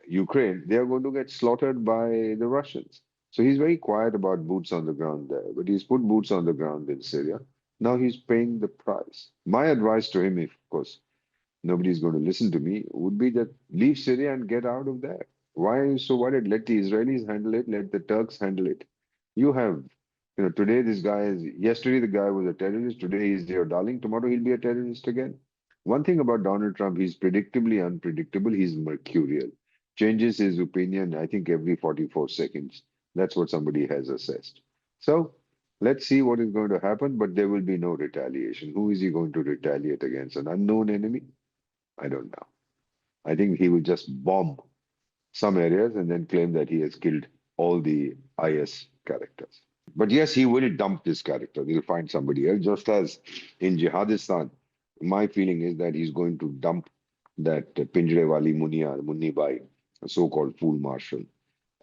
Ukraine, they are going to get slaughtered by the Russians. So he's very quiet about boots on the ground there, but he's put boots on the ground in Syria. Now he's paying the price. My advice to him, if of course nobody's going to listen to me, would be that leave Syria and get out of there. Why are you so worried? Let the Israelis handle it, let the Turks handle it. You have, today this guy is, yesterday the guy was a terrorist, today he's your darling, tomorrow he'll be a terrorist again. One thing about Donald Trump, he's predictably unpredictable, he's mercurial. Changes his opinion, I think, every 44 seconds. That's what somebody has assessed. So let's see what is going to happen, but there will be no retaliation. Who is he going to retaliate against? An unknown enemy? I don't know. I think he will just bomb some areas and then claim that he has killed all the IS characters. But yes, he will dump this character. He'll find somebody else, just as in Jihadistan. My feeling is that he's going to dump that Pinjrewali Munni Bai, a so-called fool marshal,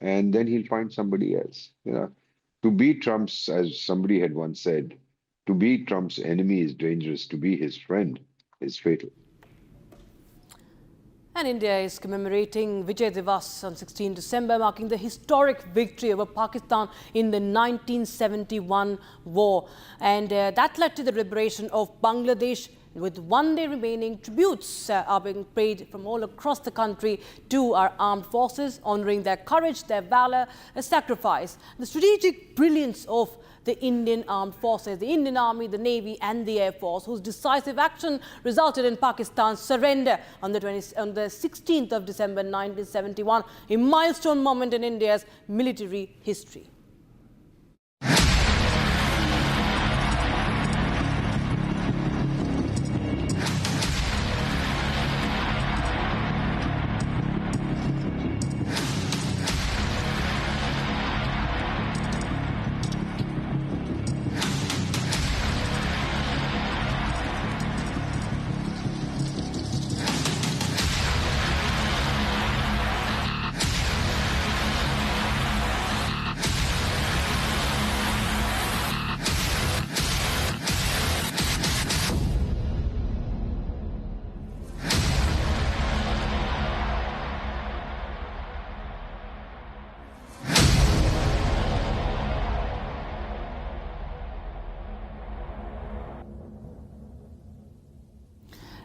and then he'll find somebody else. To be Trump's, as somebody had once said, to be Trump's enemy is dangerous. To be his friend is fatal. And India is commemorating Vijay Diwas on 16 December, marking the historic victory over Pakistan in the 1971 war. And that led to the liberation of Bangladesh. With 1 day remaining, tributes are being paid from all across the country to our armed forces, honouring their courage, their valour, their sacrifice, the strategic brilliance of the Indian Armed Forces, the Indian Army, the Navy and the Air Force, whose decisive action resulted in Pakistan's surrender on the 16th of December 1971, a milestone moment in India's military history.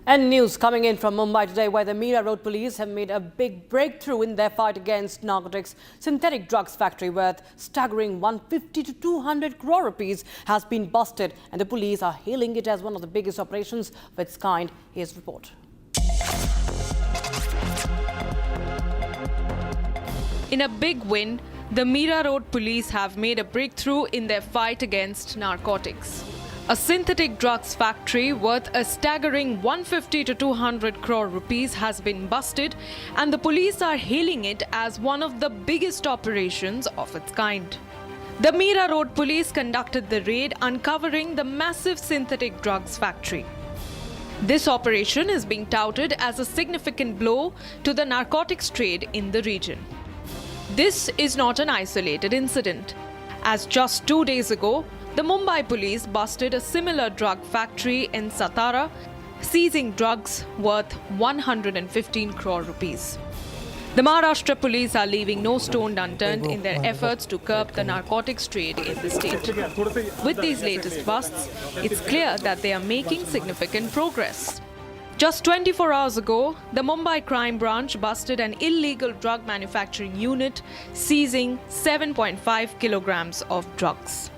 And news coming in from Mumbai today, where the Mira Road police have made a big breakthrough in their fight against narcotics. Synthetic drugs factory worth staggering 150 to 200 crore rupees has been busted, and the police are hailing it as one of the biggest operations of its kind. Here's the report. In a big win, the Mira Road police have made a breakthrough in their fight against narcotics. A synthetic drugs factory worth a staggering 150 to 200 crore rupees has been busted, and the police are hailing it as one of the biggest operations of its kind. The Mira Road police conducted the raid, uncovering the massive synthetic drugs factory. This operation is being touted as a significant blow to the narcotics trade in the region. This is not an isolated incident, as just 2 days ago, the Mumbai police busted a similar drug factory in Satara, seizing drugs worth 115 crore rupees. The Maharashtra police are leaving no stone unturned in their efforts to curb the narcotics trade in the state. With these latest busts, it's clear that they are making significant progress. Just 24 hours ago, the Mumbai crime branch busted an illegal drug manufacturing unit, seizing 7.5 kilograms of drugs.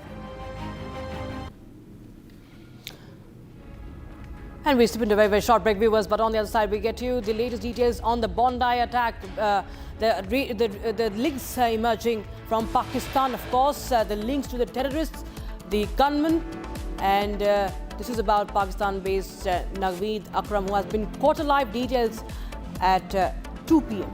And we step into a very, very short break, viewers, but on the other side we get you the latest details on the Bondi attack, the links emerging from Pakistan, of course, the links to the terrorists, the gunmen, and this is about Pakistan-based Naveen Akram, who has been caught alive. Details at 2 p.m.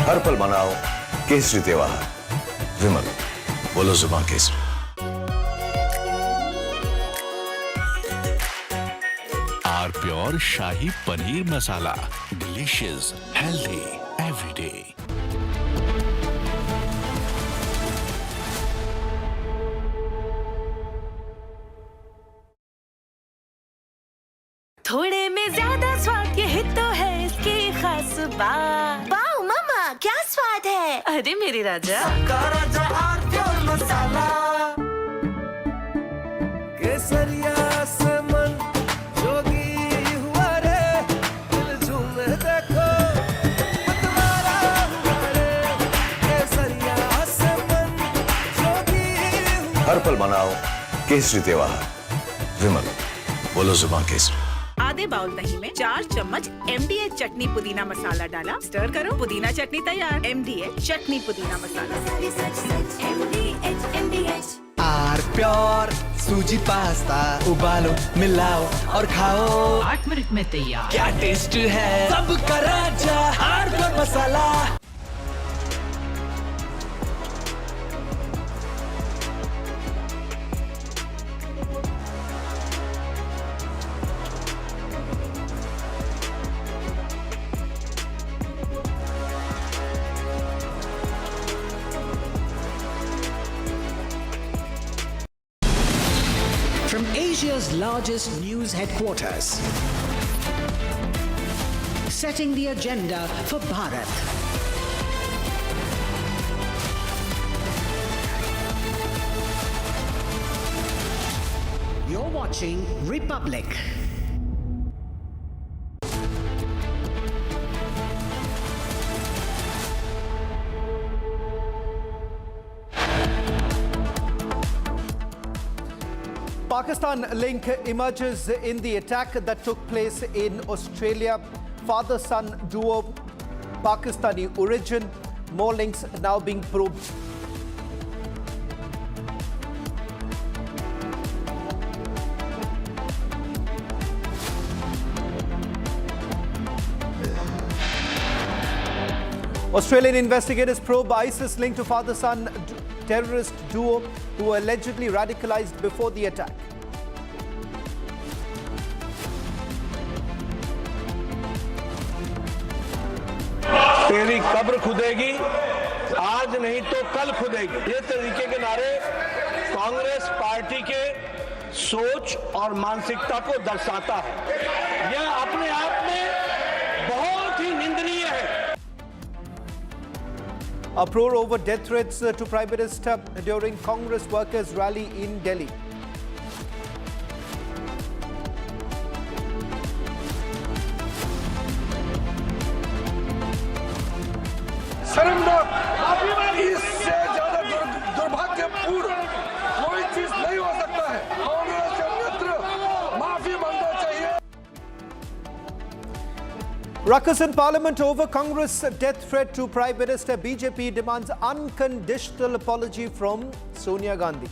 हर पल मनाओ केसरी त्योहार। विमल, बोलो जुबान केसरी। R pure shahi paneer masala, delicious, healthy everyday. थोड़े में ज्यादा स्वाद, यही तो है इसकी खास बात। वाओ मामा, क्या स्वाद है। अरे मेरे राजा, राजा आर प्योर मसाला। केसरिया से मन जोगी हुआ रे, दिल झूमे देखो मतवारा हुआ रे। केसरिया से मन जोगी हुआ। हर पल मनाओ केसरी त्योहार। विमल, बोलो जुबान केसरी। आधे बाउल दही में 4 चम्मच MDH चटनी पुदीना मसाला डाला, स्टर करो, पुदीना चटनी तैयार। MDH चटनी पुदीना मसाला। MDH आर प्योर सूजी पास्ता, उबालो मिलाओ और खाओ, 8 मिनट में तैयार। क्या टेस्ट है सबका राजा R pure masala. From Asia's largest news headquarters, setting the agenda for Bharat. You're watching Republic. Pakistan link emerges in the attack that took place in Australia. Father-son duo, Pakistani origin. More links now being probed. Australian investigators probe ISIS linked to father-son terrorist duo who were allegedly radicalized before the attack. तेरी कब्र खुदेगी, आज नहीं तो कल खुदेगी। ये तरीके के नारे कांग्रेस पार्टी के सोच और मानसिकता को दर्शाता है। यह अपने आप में बहुत ही निंदनीय है। Uproar over death threats to Prime Minister during Congress workers' rally in Delhi. शर्मनाक, इससे ज्यादा दुर्भाग्यपूर्ण कोई चीज नहीं हो सकता है। कांग्रेस के मित्र माफी मांगना चाहिए। Ruckus in Parliament over Congress death threat to Prime Minister. BJP demands unconditional apology from Sonia Gandhi.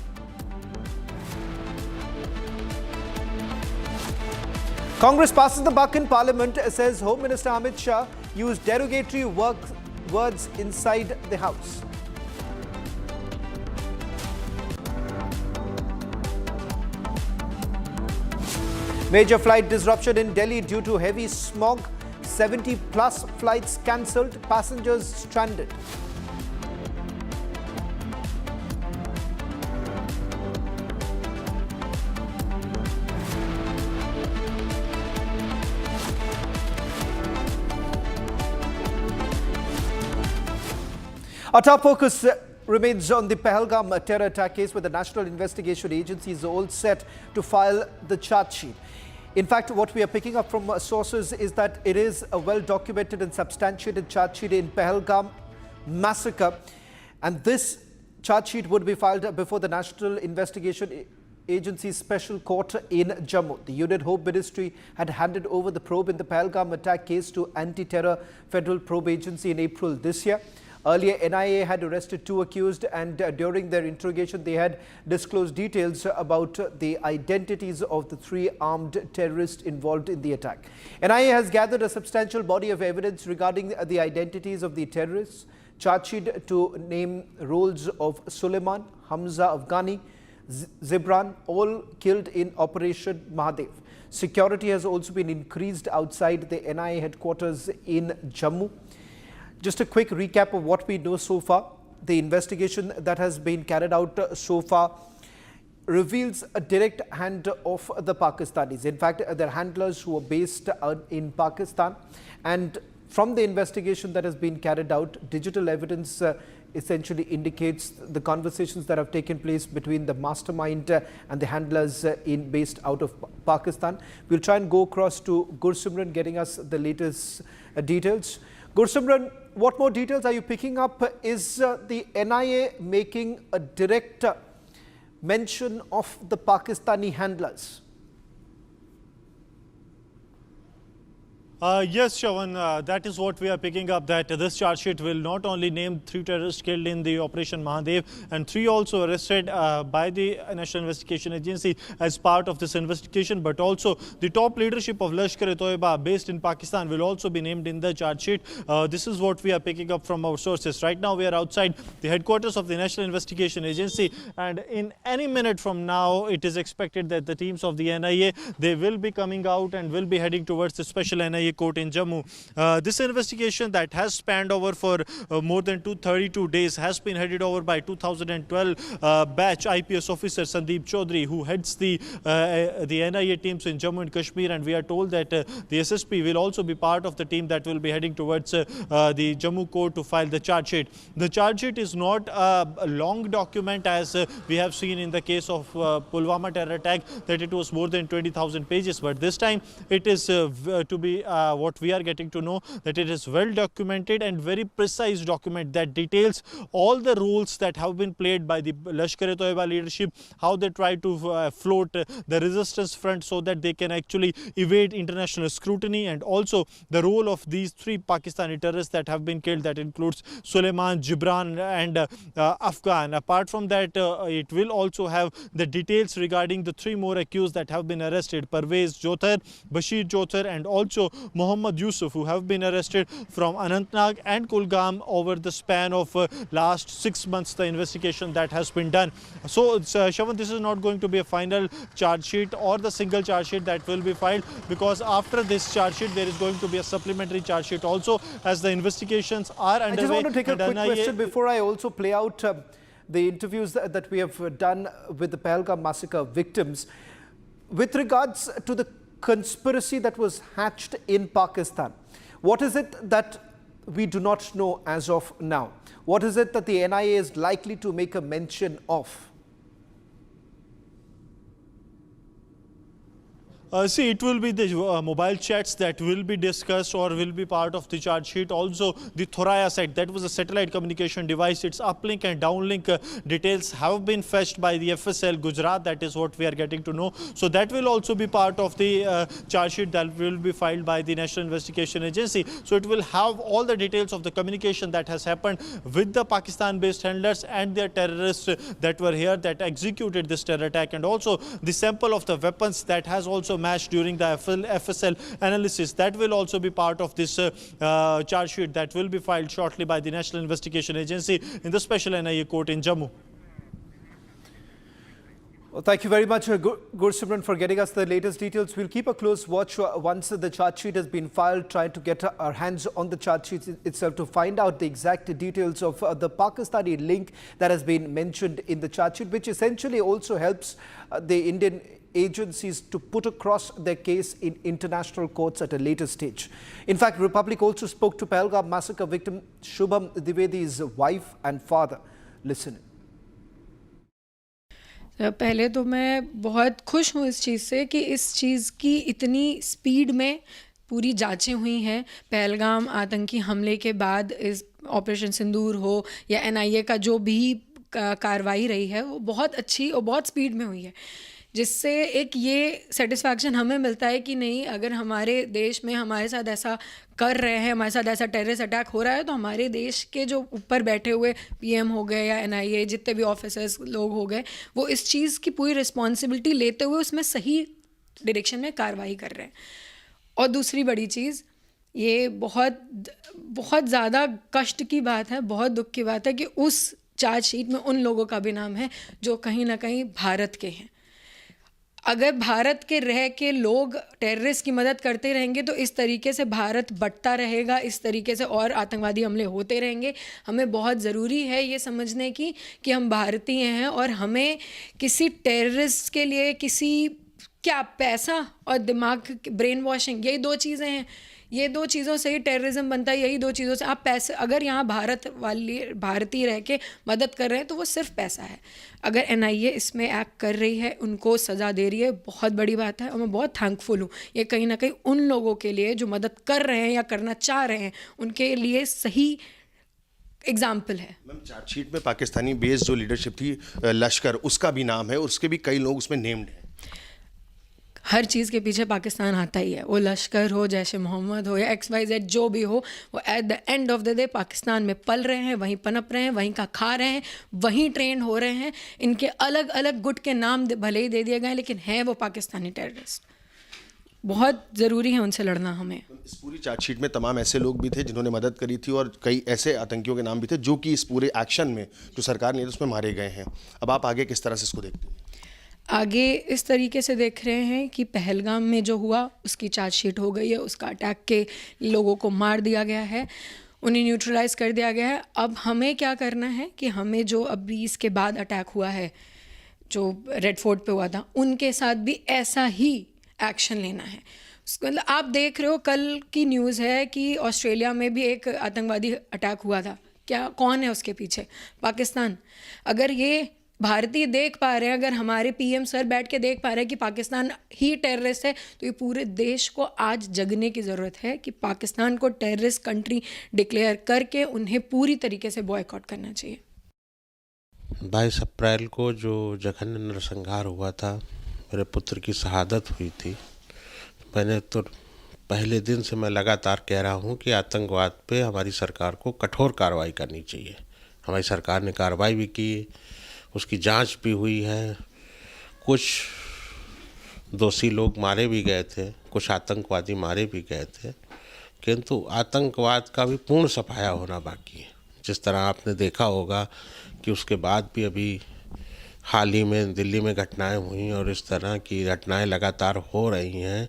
Congress passes the buck in Parliament, says Home Minister Amit Shah used derogatory words inside the House. Major flight disruption in Delhi due to heavy smog. 70+ flights cancelled, passengers stranded. Our top focus remains on the Pahalgam terror attack case, where the National Investigation Agency is all set to file the charge sheet. In fact, what we are picking up from sources is that it is a well-documented and substantiated charge sheet in Pahalgam massacre. And this charge sheet would be filed before the National Investigation Agency's special court in Jammu. The Union Home Ministry had handed over the probe in the Pahalgam attack case to Anti-Terror Federal Probe Agency in April this year. Earlier, NIA had arrested 2 accused, and during their interrogation, they had disclosed details about the identities of the 3 armed terrorists involved in the attack. NIA has gathered a substantial body of evidence regarding the identities of the terrorists, charge sheet to name roles of Suleiman, Hamza Afghani, Zibran, all killed in Operation Mahadev. Security has also been increased outside the NIA headquarters in Jammu. Just a quick recap of what we know so far. The investigation that has been carried out so far reveals a direct hand of the Pakistanis. In fact, their handlers who are based in Pakistan. And from the investigation that has been carried out, digital evidence essentially indicates the conversations that have taken place between the mastermind and the handlers based out of Pakistan. We'll try and go across to Gursimran getting us the latest details. Gursimran, what more details are you picking up? Is the NIA making a direct mention of the Pakistani handlers? Yes, Shravan, that is what we are picking up, that this charge sheet will not only name 3 terrorists killed in the Operation Mahadev and 3 also arrested by the National Investigation Agency as part of this investigation, but also the top leadership of Lashkar-e-Toiba based in Pakistan will also be named in the charge sheet. This is what we are picking up from our sources. Right now we are outside the headquarters of the National Investigation Agency, and in any minute from now it is expected that the teams of the NIA, they will be coming out and will be heading towards the special NIA court in Jammu. This investigation that has spanned over for more than 232 days has been headed over by 2012 batch IPS officer Sandeep Chaudhary, who heads the NIA teams in Jammu and Kashmir, and we are told that the SSP will also be part of the team that will be heading towards the Jammu court to file the charge sheet. The charge sheet is not a long document as we have seen in the case of Pulwama terror attack, that it was more than 20,000 pages, but this time it is to be what we are getting to know, that it is well documented and very precise document that details all the roles that have been played by the Lashkar-e-Toiba leadership, how they try to float the resistance front so that they can actually evade international scrutiny, and also the role of these 3 Pakistani terrorists that have been killed, that includes Suleiman, Gibran and Afghan. Apart from that, it will also have the details regarding the 3 more accused that have been arrested, Parvez Jothar, Bashir Jothar and also Muhammad Yusuf, who have been arrested from Anantnag and Kulgam over the span of last 6 months, the investigation that has been done. So, Shravan, this is not going to be a final charge sheet or the single charge sheet that will be filed, because after this charge sheet there is going to be a supplementary charge sheet also, as the investigations are underway. I just want to take a quick question before I also play out the interviews that we have done with the Pahalgam massacre victims. With regards to the conspiracy that was hatched in Pakistan, what is it that we do not know as of now? What is it that the NIA is likely to make a mention of? See, it will be the mobile chats that will be discussed or will be part of the charge sheet. Also, the Thoraya site, that was a satellite communication device. Its uplink and downlink details have been fetched by the FSL Gujarat. That is what we are getting to know. So that will also be part of the charge sheet that will be filed by the National Investigation Agency. So it will have all the details of the communication that has happened with the Pakistan-based handlers and their terrorists that were here that executed this terror attack, and also the sample of the weapons that has also matched during the FSL analysis. That will also be part of this charge sheet that will be filed shortly by the National Investigation Agency in the special NIA court in Jammu. Well, thank you very much, Gursimran, for getting us the latest details. We'll keep a close watch once the charge sheet has been filed, trying to get our hands on the charge sheet itself to find out the exact details of the Pakistani link that has been mentioned in the charge sheet, which essentially also helps the Indian agencies to put across their case in international courts at a later stage. In fact, Republic also spoke to Pahalgam massacre victim Shubham Dwivedi's wife and father. Listen. पहले तो मैं बहुत खुश हूँ इस चीज़ से कि इस चीज़ की इतनी स्पीड में पूरी जांचें हुई हैं। पहलगाम आतंकी हमले के बाद इस ऑपरेशन सिंदूर हो या NIA का जो भी कार्रवाई रही है वो बहुत अच्छी और बहुत स्पीड में हुई है, जिससे एक ये सेटिस्फैक्शन हमें मिलता है कि नहीं, अगर हमारे देश में हमारे साथ ऐसा कर रहे हैं, हमारे साथ ऐसा टेररिस्ट अटैक हो रहा है, तो हमारे देश के जो ऊपर बैठे हुए PM हो गए या NIA जितने भी ऑफिसर्स लोग हो गए, वो इस चीज़ की पूरी रिस्पॉन्सिबिलिटी लेते हुए उसमें सही डायरेक्शन में कार्रवाई कर रहे हैं। और दूसरी बड़ी चीज़, ये बहुत बहुत ज़्यादा कष्ट की बात है, बहुत दुख की बात है कि उस चार्जशीट में उन लोगों का भी नाम है जो कहीं ना कहीं भारत के हैं। अगर भारत के रह के लोग टेररिस्ट की मदद करते रहेंगे तो इस तरीके से भारत बढ़ता रहेगा, इस तरीके से और आतंकवादी हमले होते रहेंगे। हमें बहुत ज़रूरी है ये समझने की कि हम भारतीय हैं और हमें किसी टेररिस्ट के लिए किसी क्या पैसा और दिमाग, ब्रेन वॉशिंग, यही दो चीज़ें हैं, ये दो चीज़ों से ही टेररिज्म बनता है, यही दो चीज़ों से। आप पैसे, अगर यहाँ भारतीय रह के मदद कर रहे हैं तो वो सिर्फ पैसा है। अगर NIA इसमें एक्ट कर रही है, उनको सज़ा दे रही है, बहुत बड़ी बात है और मैं बहुत थैंकफुल हूँ। ये कहीं ना कहीं उन लोगों के लिए जो मदद कर रहे हैं या करना चाह रहे हैं उनके लिए सही एग्जाम्पल है। मैम, चार्जशीट में पाकिस्तानी बेस्ड जो लीडरशिप थी लश्कर, उसका भी नाम है और उसके भी कई लोग उसमें नेम्ड हैं। हर चीज़ के पीछे पाकिस्तान आता ही है, वो लश्कर हो, जैश मोहम्मद हो या XYZ जो भी हो, वो at the end of the day Pakistan में पल रहे हैं, वहीं पनप रहे हैं, वहीं का खा रहे हैं, वहीं ट्रेन हो रहे हैं। इनके अलग अलग गुट के नाम भले ही दे दिए गए लेकिन हैं वो पाकिस्तानी टेररिस्ट। बहुत ज़रूरी है उनसे लड़ना हमें। इस पूरी चार्जशीट में तमाम ऐसे लोग भी थे जिन्होंने मदद करी थी और कई ऐसे आतंकियों के नाम भी थे जो कि इस पूरे एक्शन में जो सरकार ने उसमें मारे गए हैं। अब आप आगे किस तरह से इसको देखते हैं? आगे इस तरीके से देख रहे हैं कि पहलगाम में जो हुआ उसकी चार्जशीट हो गई है, उसका अटैक के लोगों को मार दिया गया है, उन्हें न्यूट्रलाइज कर दिया गया है। अब हमें क्या करना है कि हमें जो अभी इसके बाद अटैक हुआ है, जो रेड फोर्ट पे हुआ था, उनके साथ भी ऐसा ही एक्शन लेना है। मतलब आप देख रहे हो, कल की न्यूज़ है कि ऑस्ट्रेलिया में भी एक आतंकवादी अटैक हुआ था। क्या, कौन है उसके पीछे? पाकिस्तान। अगर ये भारतीय देख पा रहे हैं, अगर हमारे PM सर बैठ के देख पा रहे हैं कि पाकिस्तान ही टेररिस्ट है, तो ये पूरे देश को आज जगने की ज़रूरत है कि पाकिस्तान को टेररिस्ट कंट्री डिक्लेयर करके उन्हें पूरी तरीके से बॉयकॉट करना चाहिए। 22 अप्रैल को जो जघन्य नरसंहार हुआ था, मेरे पुत्र की शहादत हुई थी, मैंने तो पहले दिन से मैं लगातार कह रहा हूँ कि आतंकवाद पे हमारी सरकार को कठोर कार्रवाई करनी चाहिए। हमारी सरकार ने कार्रवाई भी की, उसकी जांच भी हुई है, कुछ दोषी लोग मारे भी गए थे, कुछ आतंकवादी मारे भी गए थे, किंतु आतंकवाद का भी पूर्ण सफाया होना बाकी है। जिस तरह आपने देखा होगा कि उसके बाद भी अभी हाल ही में दिल्ली में घटनाएं हुई और इस तरह की घटनाएं लगातार हो रही हैं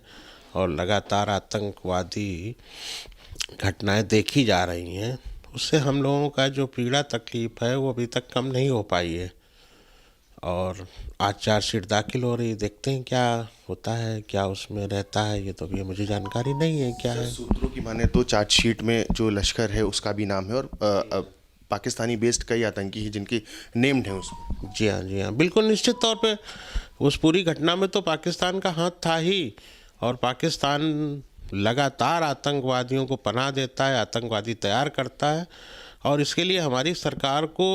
और लगातार आतंकवादी घटनाएं देखी जा रही हैं, उससे हम लोगों का जो पीड़ा तकलीफ है वो अभी तक कम नहीं हो पाई है। और आज चार्जशीट दाखिल हो रही, देखते हैं क्या होता है, क्या उसमें रहता है, ये तो अभी मुझे जानकारी नहीं है क्या है। सूत्रों की माने तो चार्जशीट में जो लश्कर है उसका भी नाम है और पाकिस्तानी बेस्ड कई आतंकी हैं जिनके नेम्ड हैं उसमें। जी हाँ, बिल्कुल निश्चित तौर पे उस पूरी घटना में तो पाकिस्तान का हाथ था ही, और पाकिस्तान लगातार आतंकवादियों को पनाह देता है, आतंकवादी तैयार करता है, और इसके लिए हमारी सरकार को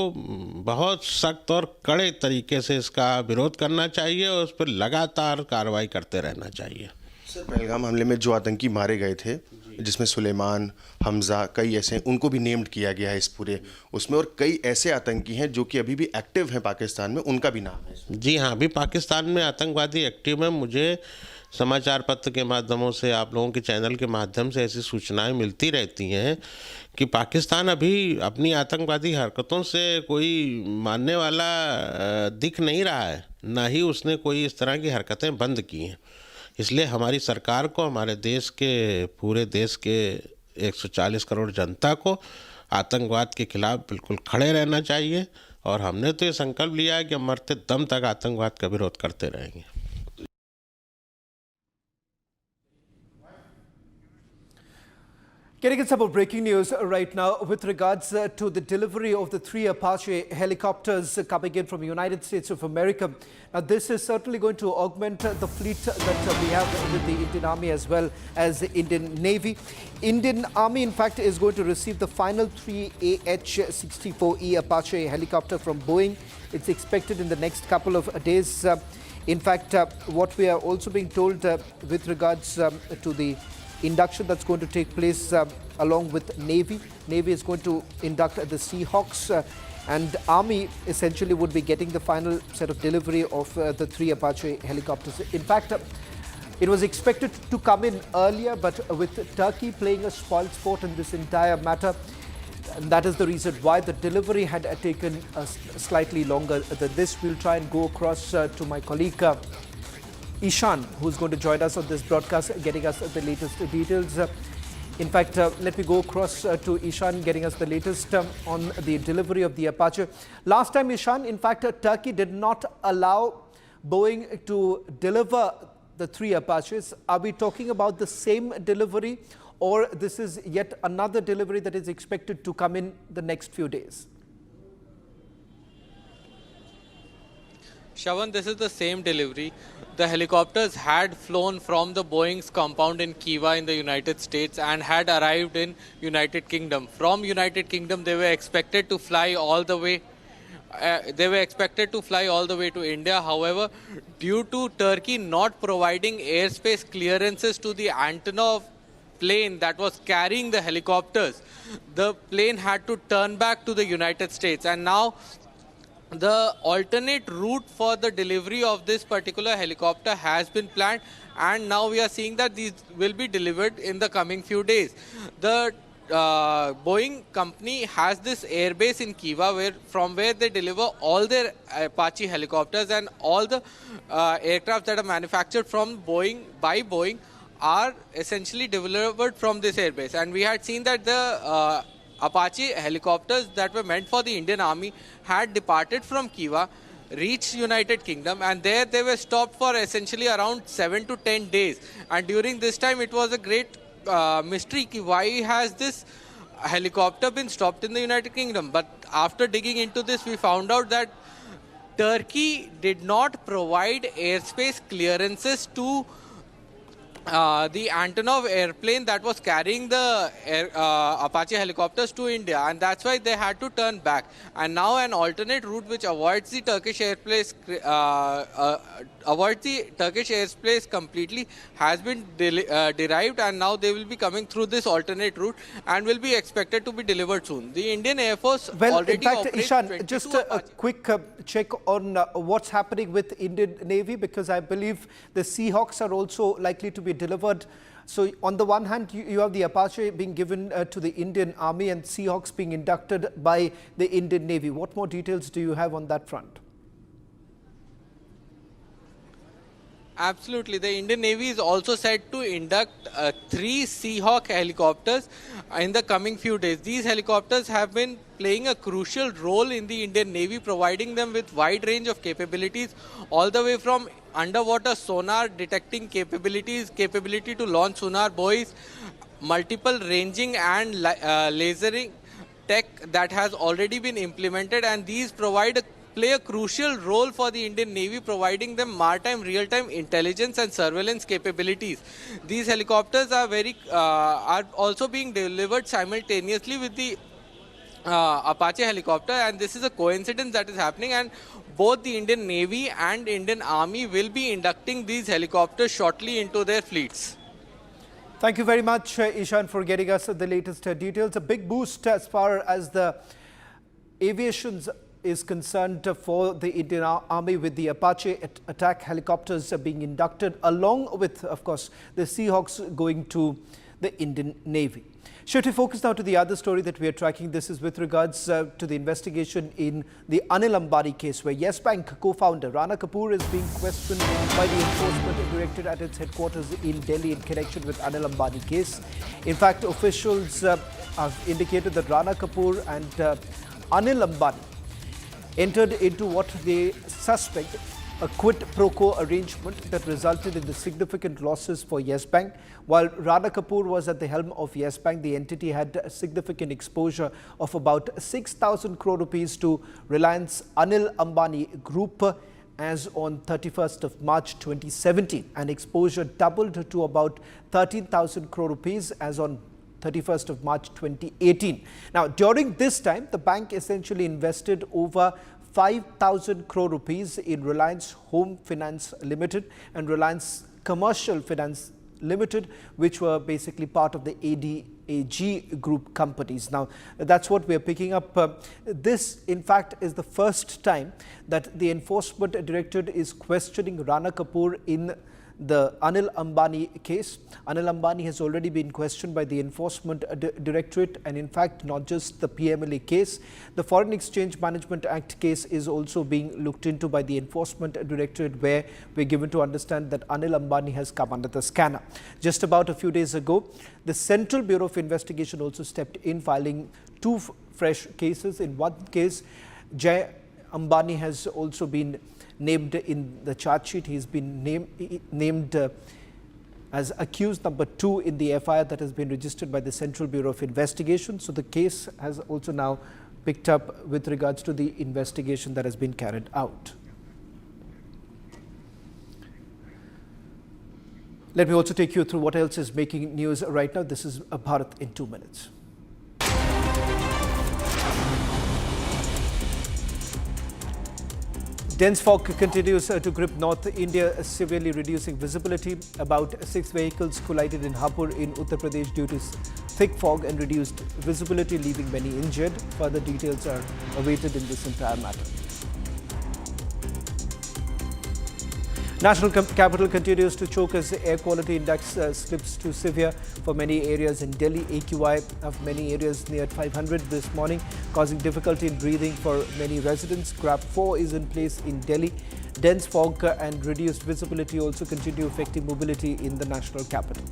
बहुत सख्त और कड़े तरीके से इसका विरोध करना चाहिए और उस पर लगातार कार्रवाई करते रहना चाहिए। सर, पहलगाम हमले में जो आतंकी मारे गए थे, जिसमें सुलेमान, हमजा, कई ऐसे हैं, उनको भी नेम्ड किया गया है इस पूरे उसमें, और कई ऐसे आतंकी हैं जो कि अभी भी एक्टिव हैं पाकिस्तान में, उनका भी नाम है। जी हाँ, अभी पाकिस्तान में आतंकवादी एक्टिव है। मुझे समाचार पत्र के माध्यमों से, आप लोगों के चैनल के माध्यम से ऐसी सूचनाएं मिलती रहती हैं कि पाकिस्तान अभी अपनी आतंकवादी हरकतों से कोई मानने वाला दिख नहीं रहा है, ना ही उसने कोई इस तरह की हरकतें बंद की हैं। इसलिए हमारी सरकार को, हमारे देश के, पूरे देश के 140 करोड़ जनता को आतंकवाद के खिलाफ बिल्कुल खड़े रहना चाहिए, और हमने तो ये संकल्प लिया है कि हम मरते दम तक आतंकवाद का विरोध करते रहेंगे। Getting some more breaking news right now with regards to the delivery of the 3 Apache helicopters coming in from the United States of America. Now, this is certainly going to augment the fleet that we have with the Indian Army as well as the Indian Navy. Indian Army, in fact, is going to receive the final 3 AH-64E Apache helicopter from Boeing. It's expected in the next couple of days. In fact, what we are also being told with regards to the induction that's going to take place along with Navy. Navy is going to induct the Seahawks and Army essentially would be getting the final set of delivery of the 3 Apache helicopters. In fact, it was expected to come in earlier, but with Turkey playing a spoil sport in this entire matter, and that is the reason why the delivery had taken slightly longer than this. We'll try and go across to my colleague Ishan, who's going to join us on this broadcast, getting us the latest details. In fact, let me go across to Ishan, getting us the latest on the delivery of the Apache. Last time, Ishan, in fact, Turkey did not allow Boeing to deliver the 3 Apaches. Are we talking about the same delivery, or this is yet another delivery that is expected to come in the next few days? Shravan, this is the same delivery. The helicopters had flown from the Boeing's compound in Kiva in the United States and had arrived in United Kingdom. From United Kingdom, they were expected to fly all the way. To India. However, due to Turkey not providing airspace clearances to the Antonov plane that was carrying the helicopters, the plane had to turn back to the United States. And now the alternate route for the delivery of this particular helicopter has been planned, and now we are seeing that these will be delivered in the coming few days. The Boeing company has this airbase in Kiva from where they deliver all their Apache helicopters, and all the aircraft that are manufactured from Boeing by Boeing are essentially delivered from this airbase. And we had seen that the Apache helicopters that were meant for the Indian Army had departed from Kiva, reached United Kingdom, and there they were stopped for essentially around 7 to 10 days. And during this time, it was a great mystery why has this helicopter been stopped in the United Kingdom. But after digging into this, we found out that Turkey did not provide airspace clearances to the Antonov airplane that was carrying the Apache helicopters to India, and that's why they had to turn back. And now an alternate route which avoids the Turkish airspace completely has been derived, and now they will be coming through this alternate route and will be expected to be delivered soon. The Indian Air Force already in fact, operates Ishan, just a quick check on what's happening with Indian Navy, because I believe the Seahawks are also likely to be delivered. So on the one hand, you have the Apache being given to the Indian Army and Seahawks being inducted by the Indian Navy. What more details do you have on that front? Absolutely. The Indian Navy is also set to induct 3 Seahawk helicopters in the coming few days. These helicopters have been playing a crucial role in the Indian Navy, providing them with wide range of capabilities, all the way from underwater sonar detecting capabilities, capability to launch sonar buoys, multiple ranging and lasering tech that has already been implemented, and these play a crucial role for the Indian Navy, providing them maritime real-time intelligence and surveillance capabilities. These helicopters are also being delivered simultaneously with the Apache helicopter, and this is a coincidence that is happening, and both the Indian Navy and Indian Army will be inducting these helicopters shortly into their fleets. Thank you very much, Ishan, for getting us the latest details. A big boost as far as the aviation is concerned for the Indian Army, with the Apache attack helicopters being inducted, along with, of course, the Seahawks going to the Indian Navy. Shifting focus now to the other story that we are tracking. This is with regards to the investigation in the Anil Ambani case, where Yes Bank co-founder Rana Kapoor is being questioned by the Enforcement Directorate at its headquarters in Delhi in connection with Anil Ambani case. In fact, officials have indicated that Rana Kapoor and Anil Ambani entered into what they suspect a quid pro quo arrangement that resulted in the significant losses for Yes Bank. While Rana Kapoor was at the helm of Yes Bank, the entity had a significant exposure of about 6,000 crore rupees to Reliance Anil Ambani Group as on 31st of March 2017, and exposure doubled to about 13,000 crore rupees as on 31st of March 2018. Now, during this time, the bank essentially invested over 5,000 crore rupees in Reliance Home Finance Limited and Reliance Commercial Finance Limited, which were basically part of the ADAG group companies. Now, that's what we are picking up. This, in fact, is the first time that the Enforcement Directorate is questioning Rana Kapoor in the Anil Ambani case. Anil Ambani has already been questioned by the Enforcement Directorate, and in fact not just the PMLA case. The Foreign Exchange Management Act case is also being looked into by the Enforcement Directorate, where we're given to understand that Anil Ambani has come under the scanner. Just about a few days ago, the Central Bureau of Investigation also stepped in, filing two fresh cases. In one case, Jay Ambani has also been named in the charge sheet. He's been named as accused number 2 in the FIR that has been registered by the Central Bureau of Investigation. So the case has also now picked up with regards to the investigation that has been carried out. Let me also take you through what else is making news right now. This is Bharat in 2 minutes. Dense fog continues to grip North India, severely reducing visibility. About 6 vehicles collided in Hapur in Uttar Pradesh due to thick fog and reduced visibility, leaving many injured. Further details are awaited in this entire matter. National capital continues to choke as the air quality index slips to severe for many areas in Delhi. AQI of many areas neared 500 this morning, causing difficulty in breathing for many residents. GRAP 4 is in place in Delhi. Dense fog and reduced visibility also continue affecting mobility in the national capital.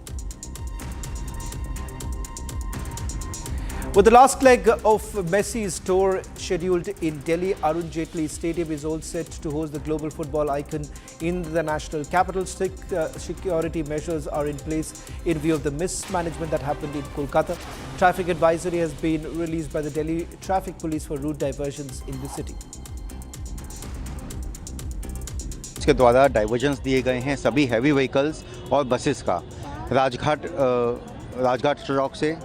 With the last leg of Messi's tour scheduled in Delhi, Arun Jaitley Stadium is all set to host the global football icon in the national capital. Security measures are in place in view of the mismanagement that happened in Kolkata. Traffic advisory has been released by the Delhi Traffic Police for route diversions in the city. इसके द्वारा divergence दिए गए हैं सभी heavy vehicles और buses का राजघाट चौक से,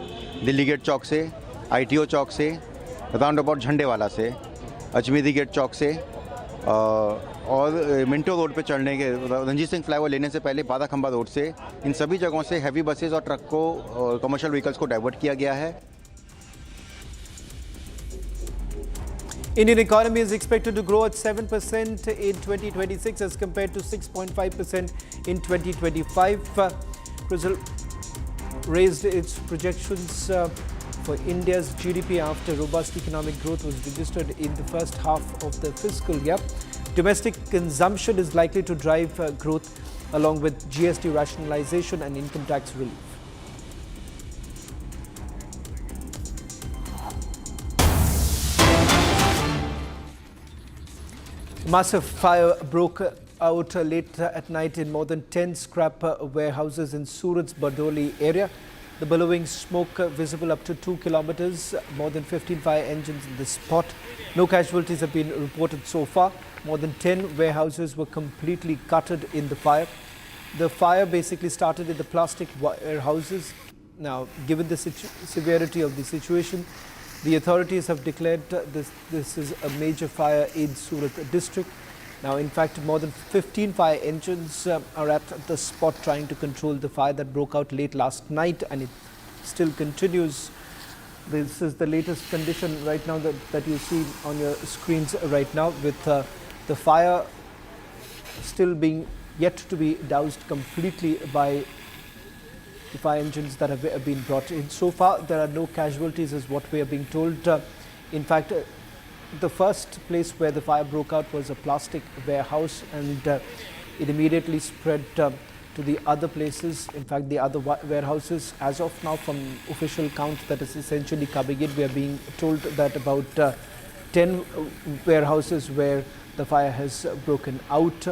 Delhi gate चौक से, ITO चौक से, राउंड अबाउट झंडेवाला से, अजमेरी गेट चौक से और मिंटो रोड पे चढ़ने के रंजीत सिंह फ्लाईओवर लेने से पहले बादा खंबा रोड से, इन सभी जगहों से हैवी बसेस और ट्रक को कमर्शियल व्हीकल्स को डाइवर्ट किया गया है. Indian economy is expected to grow at 7% in 2026 as compared to 6.5% in 2025. Brazil raised its projections for India's GDP after robust economic growth was registered in the first half of the fiscal year. Domestic consumption is likely to drive growth along with GST rationalization and income tax relief. Massive fire broke out late at night in more than 10 scrap warehouses in Surat's Bardoli area. The billowing smoke visible up to 2 kilometers, more than 15 fire engines in the spot. No casualties have been reported so far. More than 10 warehouses were completely gutted in the fire. The fire basically started in the plastic warehouses. Now, given the severity of the situation, the authorities have declared this is a major fire in Surat district. Now, in fact, more than 15 fire engines are at the spot trying to control the fire that broke out late last night, and it still continues. This is the latest condition right now that you see on your screens right now, with the fire still being yet to be doused completely by the fire engines that have been brought in. So far, there are no casualties is what we are being told. In fact, the first place where the fire broke out was a plastic warehouse, and it immediately spread to the other places. In fact, the other warehouses, as of now, from official count that is essentially coming in, we are being told that about 10 warehouses where the fire has broken out.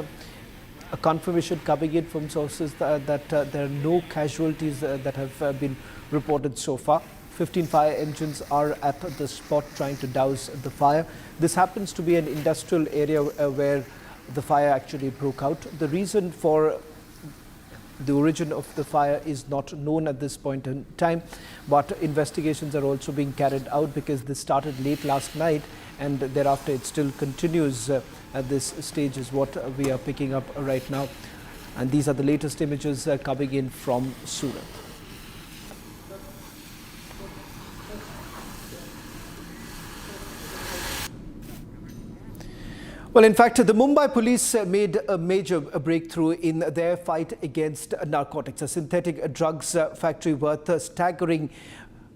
A confirmation coming in from sources that there are no casualties that have been reported so far. 15 fire engines are at the spot trying to douse the fire. This happens to be an industrial area where the fire actually broke out. The reason for the origin of the fire is not known at this point in time, but investigations are also being carried out because this started late last night and thereafter it still continues at this stage is what we are picking up right now. And these are the latest images coming in from Surat. Well, in fact, the Mumbai police made a major breakthrough in their fight against narcotics. A synthetic drugs factory worth a staggering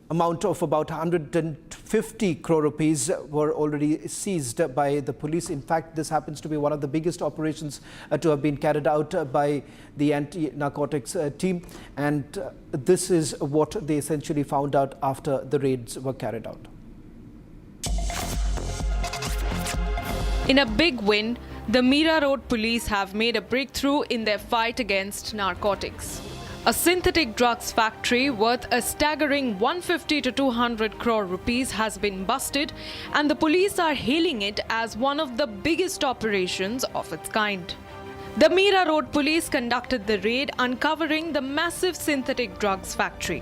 amount of about 150 crore rupees were already seized by the police. In fact, this happens to be one of the biggest operations to have been carried out by the anti-narcotics team. And this is what they essentially found out after the raids were carried out. In a big win, the Mira Road police have made a breakthrough in their fight against narcotics. A synthetic drugs factory worth a staggering 150 to 200 crore rupees has been busted, and the police are hailing it as one of the biggest operations of its kind. The Mira Road police conducted the raid, uncovering the massive synthetic drugs factory.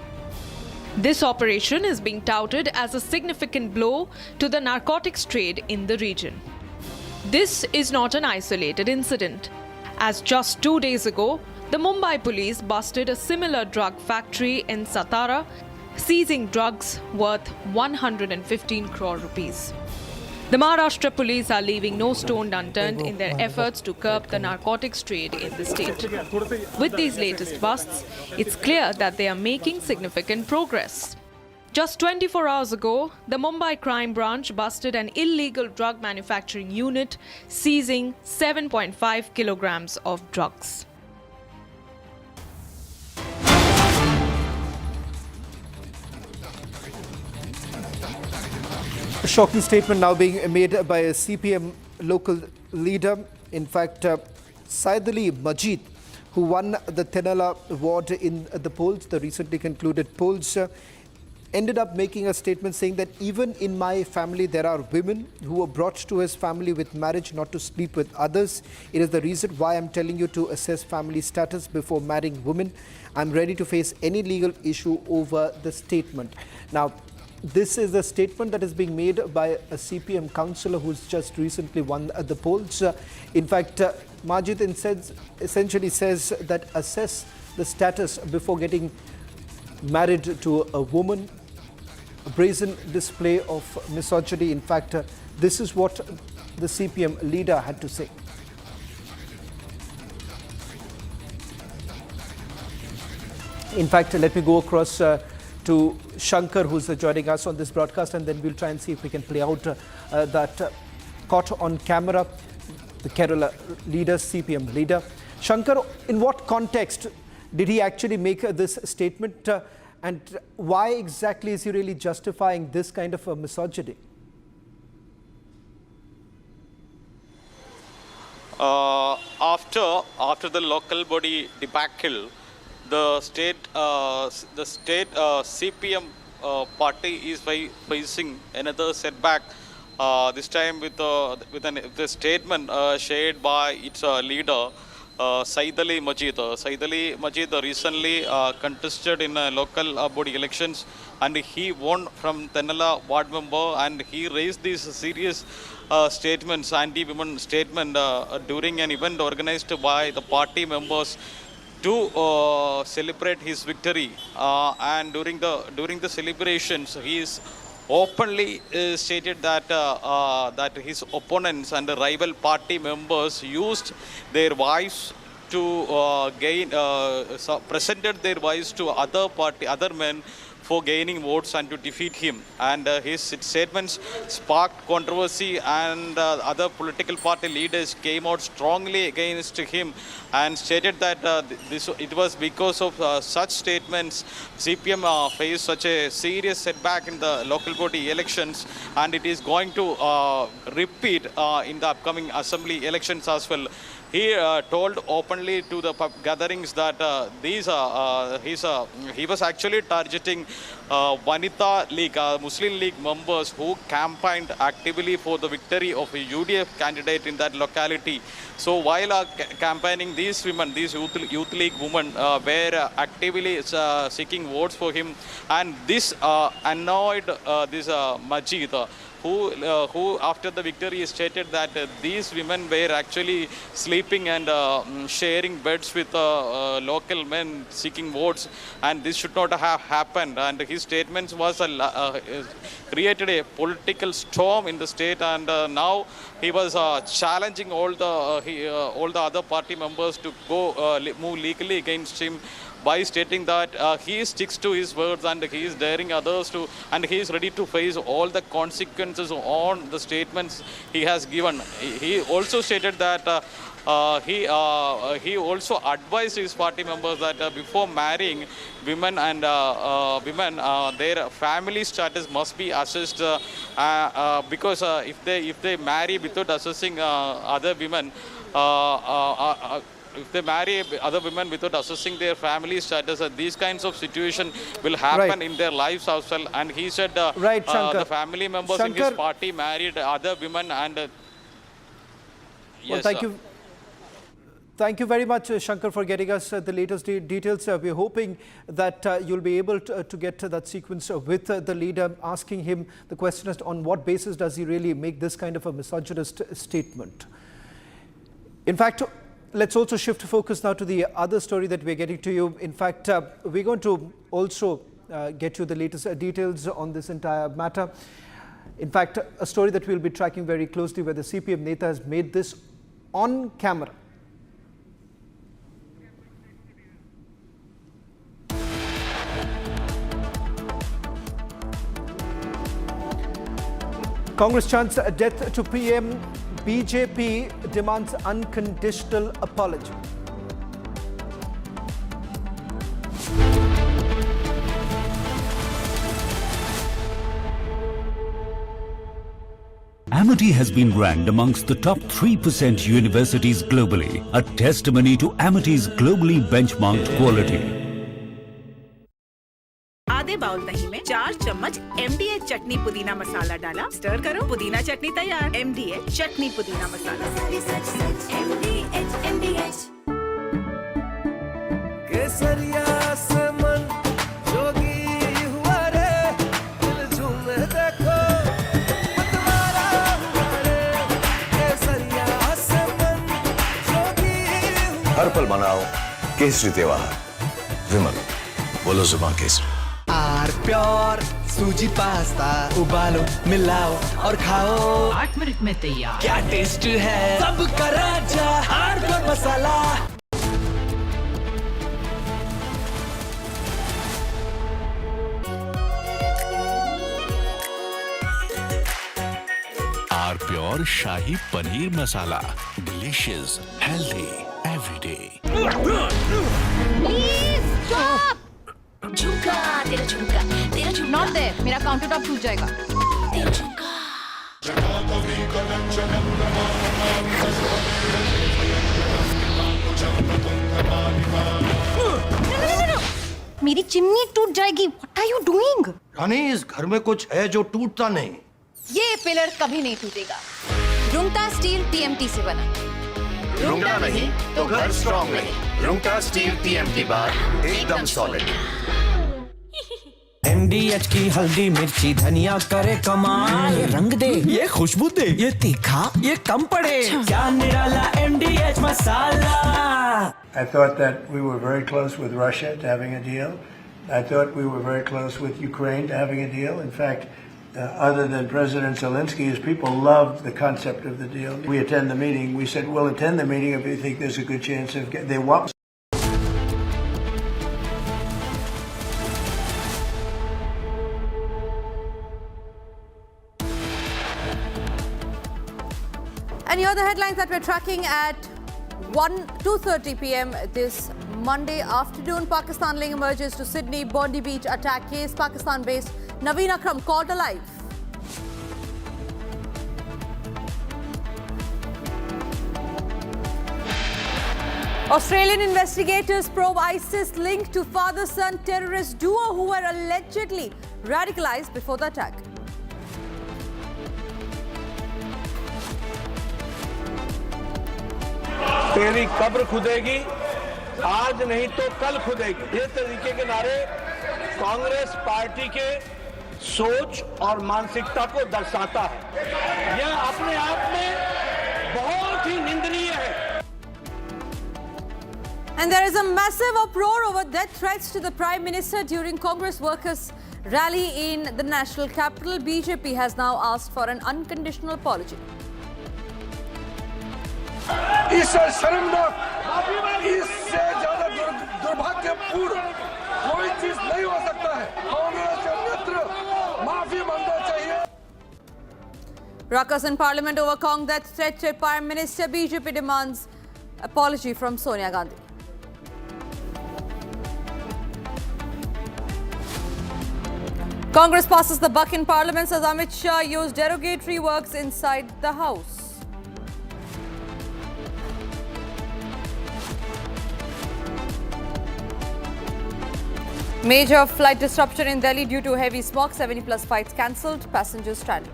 This operation is being touted as a significant blow to the narcotics trade in the region. This is not an isolated incident, as just 2 days ago, the Mumbai police busted a similar drug factory in Satara, seizing drugs worth 115 crore rupees. The Maharashtra police are leaving no stone unturned in their efforts to curb the narcotics trade in the state. With these latest busts, it's clear that they are making significant progress. Just 24 hours ago, the Mumbai crime branch busted an illegal drug manufacturing unit, seizing 7.5 kilograms of drugs. A shocking statement now being made by a CPM local leader. In fact, Saidali Majid, who won the Tenala award in the polls, the recently concluded polls, ended up making a statement saying that even in my family there are women who were brought to his family with marriage not to sleep with others. It is the reason why I'm telling you to assess family status before marrying women. I'm ready to face any legal issue over the statement. Now, this is a statement that is being made by a CPM councillor who's just recently won the polls. In fact, Majid essentially says that assess the status before getting married to a woman. A brazen display of misogyny. In fact, this is what the CPM leader had to say. In fact, let me go across to Shankar, who's joining us on this broadcast, and then we'll try and see if we can play out that caught on camera, the Kerala leader, CPM leader. Shankar, in what context did he actually make this statement? And why exactly is he really justifying this kind of a misogyny? After the local body debacle, the state CPM party is facing another setback. This time with the statement shared by its leader. Saidali Majid. Saidali Majid recently contested in local body elections, and he won from Tenala ward member, and he raised these serious statements, anti-women statement during an event organized by the party members to celebrate his victory. And during the celebrations, he is openly stated that that his opponents and the rival party members used their wives to presented their wives to other men for gaining votes and to defeat him. And his statements sparked controversy, and other political party leaders came out strongly against him and stated that it was because of such statements CPM faced such a serious setback in the local body elections, and it is going to repeat in the upcoming assembly elections as well. He told openly to the gatherings that he was actually targeting Vanita League, Muslim League members who campaigned actively for the victory of a UDF candidate in that locality. So while campaigning, these women, these youth league women were actively seeking votes for him, and this annoyed this Majid, who after the victory stated that these women were actually sleeping and sharing beds with local men seeking votes, and this should not have happened. And his statements was created a political storm in the state, and now he was challenging all the other party members to go move legally against him, by stating that he sticks to his words and he is daring others to, and he is ready to face all the consequences on the statements he has given. He also stated that he also advised his party members that before marrying women and their family status must be assessed, because if they marry without assessing other women, if they marry other women without assessing their family status, these kinds of situations will happen in their lives as well. And he said the family members in his party married other women, and yes. Well, thank you. Thank you very much, Shankar, for getting us the latest details. We're hoping that you'll be able to get to that sequence with the leader, asking him the question as to on what basis does he really make this kind of a misogynist statement. In fact, let's also shift focus now to the other story that we're getting to you. In fact, we're going to also get you the latest details on this entire matter. In fact, a story that we'll be tracking very closely, where the CPM Neta has made this on camera. Congress chants death to PM. BJP demands unconditional apology. Amity has been ranked amongst the top 3% universities globally, a testimony to Amity's globally benchmarked quality. आधे bowl दही में 4 चम्मच MDH चटनी पुदीना मसाला डाला, stir करो, पुदीना चटनी तैयार। MDH चटनी पुदीना मसाला। MDH केसरिया से मन जोगी हुआ रे, दिल झूम देखो मतवारा हुआ रे, केसरिया से मन जोगी हुआ। हर पल मनाओ केसरी त्योहार। विमल, बोलो जुबान केसरी। आर प्योर सूजी पास्ता उबालो, मिलाओ और खाओ, 8 मिनट में तैयार। क्या टेस्ट है सबका राजा R pure masala. R pure shahi paneer masala, delicious, healthy, everyday. Please stop. झुमका, तेरा झुमका, तेरा झुमका। नॉट देयर, मेरा काउंटर टॉप टूट जाएगा। तेरा झुमका। मेरी चिमनी टूट जाएगी। What are you doing? रानी, इस घर में कुछ है जो टूटता नहीं। ये पिलर कभी नहीं टूटेगा। रुंगटा स्टील TMT से बना। रुंगटा नहीं तो घर स्ट्रॉन्ग नहीं। रुंगटा स्टील TMT बार एकदम सॉलिड। MDH की हल्दी मिर्ची धनिया करे कमाल, ये रंग दे, ये खुशबू दे, ये तीखा, ये कम पड़े, क्या निराला MDH masala. I thought that we were very close with Russia to having a deal. I thought we were very close with Ukraine to having a deal. In fact, other than President Zelensky, his people loved the concept of the deal. We attend the meeting. We said, we'll attend the meeting if we think there's a good chance of they want. And here are the headlines that we're tracking at 2:30 p.m. this Monday afternoon. Pakistan laying emerges to Sydney Bondi Beach attack case. Pakistan-based Naveen Akram caught alive. Australian investigators probe ISIS linked to father-son terrorist duo who were allegedly radicalized before the attack. तेरी कब्र खुदेगी, आज नहीं तो कल खुदेगी। ये तरीके के नारे कांग्रेस पार्टी के सोच और मानसिकता को दर्शाता है। यह अपने आप में बहुत ही निंदनीय है। And there is a massive uproar over death threats to the Prime Minister during Congress workers' rally in the national capital. BJP has now asked for an unconditional apology. इससे शर्मनाक, इससे ज्यादा दुर्भाग्यपूर्ण कोई चीज नहीं हो सकता है। कांग्रेस के नेतृत्व माफी मांगना चाहिए। Ruckus in Parliament over Kong death threat to Prime Minister. BJP demands apology from Sonia Gandhi. Congress passes the buck in Parliament as Amit Shah used derogatory words inside the House. Major flight disruption in Delhi due to heavy smog. 70+ flights cancelled. Passengers stranded.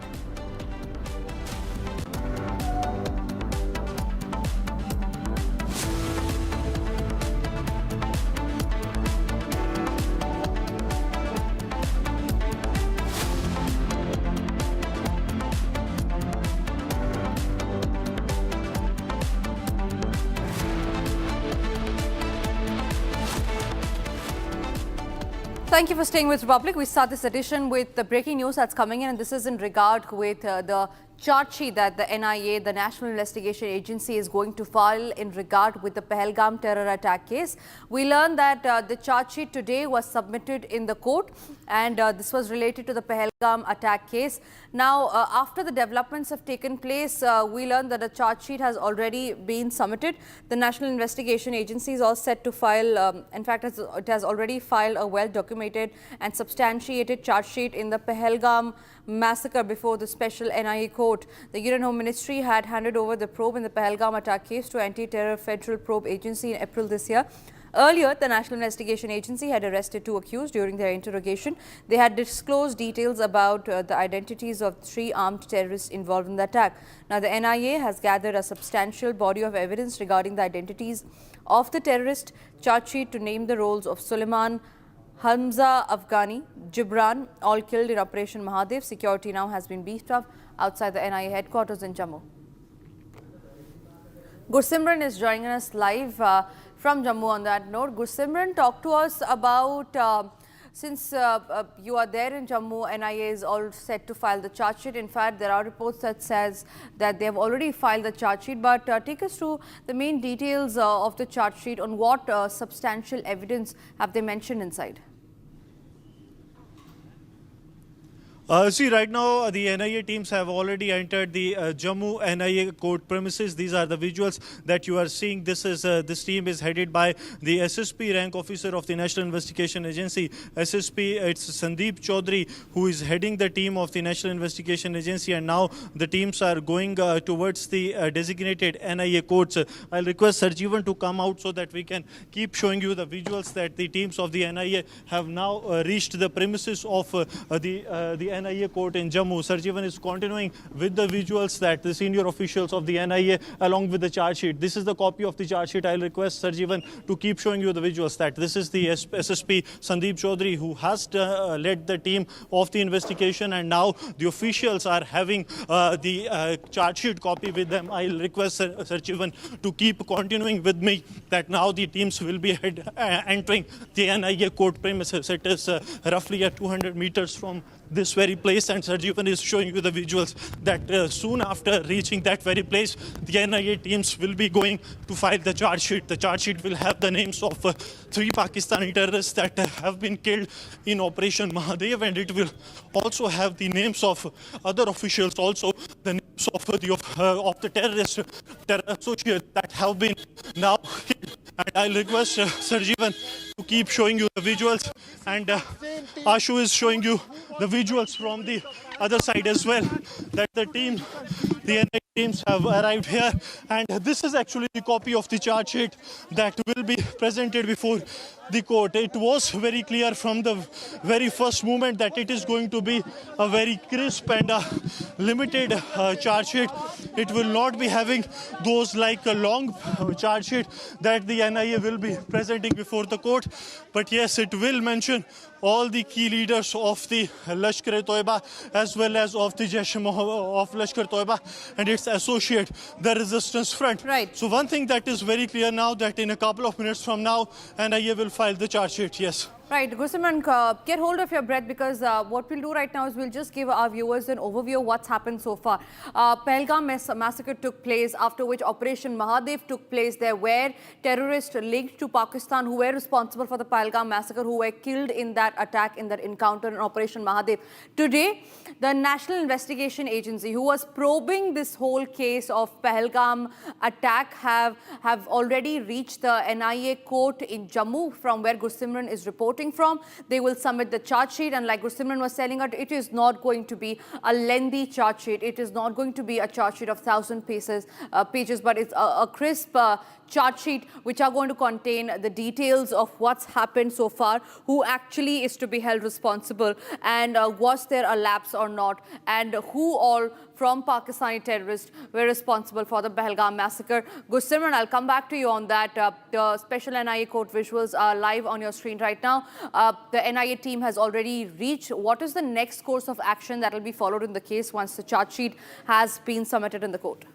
Thank you for staying with Republic. We start this edition with the breaking news that's coming in, and this is in regard with the charge sheet that the NIA, the National Investigation Agency, is going to file in regard with the Pahalgam terror attack case. We learned that the charge sheet today was submitted in the court, and this was related to the Pahalgam attack case. Now, after the developments have taken place, we learned that the charge sheet has already been submitted. The National Investigation Agency is all set to file, in fact, it has already filed a well-documented and substantiated charge sheet in the Pahalgam massacre before the special NIA court. The Union Home Ministry had handed over the probe in the Pahalgam attack case to Anti-Terror Federal Probe Agency in April this year. Earlier, the National Investigation Agency had arrested 2 accused during their interrogation. They had disclosed details about the identities of 3 armed terrorists involved in the attack. Now, the NIA has gathered a substantial body of evidence regarding the identities of the terrorist. Charge sheet to name the roles of Suleiman, Hamza Afghani, Gibran, all killed in Operation Mahadev. Security now has been beefed up outside the NIA headquarters in Jammu. Gursimran is joining us live from Jammu on that note. Gursimran, talk to us about, since you are there in Jammu, NIA is all set to file the charge sheet. In fact, there are reports that says that they have already filed the charge sheet, but take us through the main details of the charge sheet. On what substantial evidence have they mentioned inside? See, right now, the NIA teams have already entered the Jammu NIA court premises. These are the visuals that you are seeing. This team is headed by the SSP rank officer of the National Investigation Agency. SSP, it's Sandeep Chaudhary, who is heading the team of the National Investigation Agency. And now the teams are going towards the designated NIA courts. I'll request Sarjeevan to come out so that we can keep showing you the visuals that the teams of the NIA have now reached the premises of the NIA court in Jammu. Sarjeevan is continuing with the visuals that the senior officials of the NIA along with the charge sheet. This is the copy of the charge sheet. I'll request Sarjeevan to keep showing you the visuals that this is the SSP Sandeep Chaudhary who has led the team of the investigation, and now the officials are having the charge sheet copy with them. I'll request Sarjeevan to keep continuing with me that now the teams will be entering the NIA court premises. It is roughly at 200 meters from this very place, and Sarjeevan is showing you the visuals that soon after reaching that very place, the NIA teams will be going to file the charge sheet. The charge sheet will have the names of 3 Pakistani terrorists that have been killed in Operation Mahadev, and it will also have the names of other officials, also the names of the terrorist associates that have been now killed. And I'll request Sarjeevan to keep showing you the visuals, and Ashu is showing you the visuals from the other side as well, that the NIA teams have arrived here, and this is actually the copy of the charge sheet that will be presented before the court. It was very clear from the very first moment that it is going to be a very crisp and limited charge sheet. It will not be having those like a long charge sheet that the NIA will be presenting before the court. But yes, it will mention all the key leaders of the Lashkar-e-Toiba as well as of the of Lashkar-Toiba and its associate, the Resistance Front. Right. So one thing that is very clear now, that in a couple of minutes from now, NIA will file the charge sheet. Yes. Right, Gursimran, get hold of your breath, because what we'll do right now is we'll just give our viewers an overview of what's happened so far. Pahalgam massacre took place, after which Operation Mahadev took place. There were terrorists linked to Pakistan who were responsible for the Pahalgam massacre, who were killed in that attack, in that encounter in Operation Mahadev. Today, the National Investigation Agency, who was probing this whole case of Pahalgam attack, have already reached the NIA court in Jammu, from where Gursimran is reporting from. They will submit the charge sheet, and like Gursimran was telling her, it is not going to be a lengthy charge sheet. It is not going to be a charge sheet of 1,000 pages, but it's a crisp charge sheet which are going to contain the details of what's happened so far, who actually is to be held responsible, and was there a lapse or not, and who all from Pakistani terrorists were responsible for the Pahalgam massacre. Gursimran, I'll come back to you on that. The special NIA court visuals are live on your screen right now. The NIA team has already reached. What is the next course of action that will be followed in the case once the charge sheet has been submitted in the court?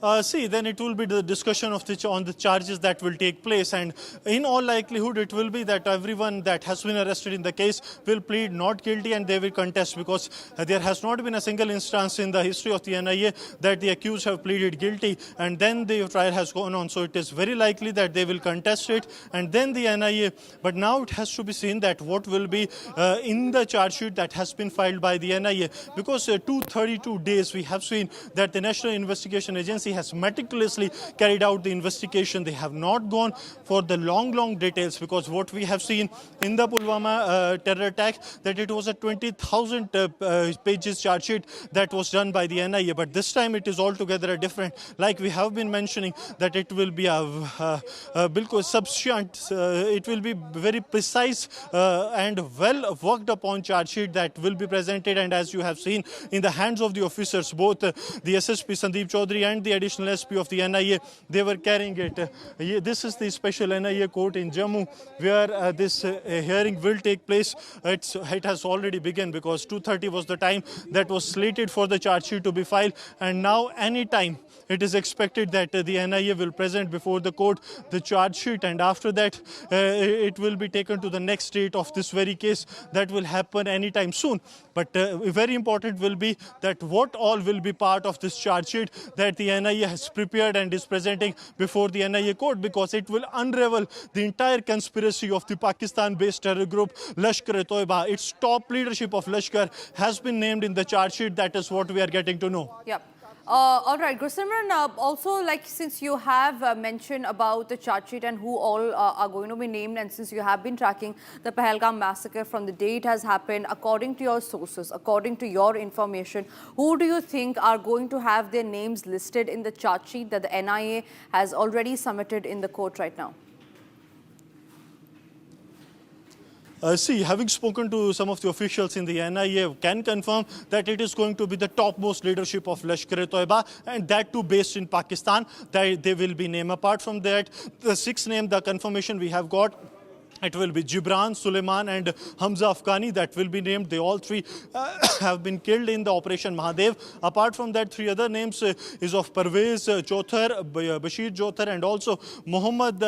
Then it will be the discussion of on the charges that will take place, and in all likelihood it will be that everyone that has been arrested in the case will plead not guilty, and they will contest, because there has not been a single instance in the history of the NIA that the accused have pleaded guilty and then the trial has gone on. So it is very likely that they will contest it, and then the NIA. But now it has to be seen that what will be in the charge sheet that has been filed by the NIA, because 232 days we have seen that the National Investigation Agency has meticulously carried out the investigation. They have not gone for the long details, because what we have seen in the Pulwama terror attack, that it was a 20,000 pages charge sheet that was done by the NIA. But this time it is altogether different. Like we have been mentioning, that it will be a substantial, it will be very precise and well worked upon charge sheet that will be presented. And as you have seen in the hands of the officers, both the SSP Sandeep Chaudhary and the additional SP of the NIA, they were carrying it. This is the special NIA court in Jammu, where this hearing will take place. It has already begun, because 2:30 was the time that was slated for the charge sheet to be filed, and now any time it is expected that the NIA will present before the court the charge sheet, and after that it will be taken to the next state of this very case that will happen anytime soon. But very important will be that what all will be part of this charge sheet that the NIA has prepared and is presenting before the NIA court, because it will unravel the entire conspiracy of the Pakistan-based terror group Lashkar-e-Toiba. Its top leadership of Lashkar has been named in the charge sheet. That is what we are getting to know. Yep. All right, Gursimran, also, like, since you have mentioned about the charge sheet and who all are going to be named, and since you have been tracking the Pahalgam massacre from the day it has happened, according to your sources, according to your information, who do you think are going to have their names listed in the charge sheet that the NIA has already submitted in the court right now? Having spoken to some of the officials in the NIA, can confirm that it is going to be the topmost leadership of Lashkar-e-Toiba, and that too based in Pakistan. That they will be named. Apart from that, the sixth name, the confirmation we have got It will be Gibran, Suleiman and Hamza Afghani that will be named. They all three have been killed in the Operation Mahadev. Apart from that, three other names is of Parvez Chothar, Bashir Chothar and also Muhammad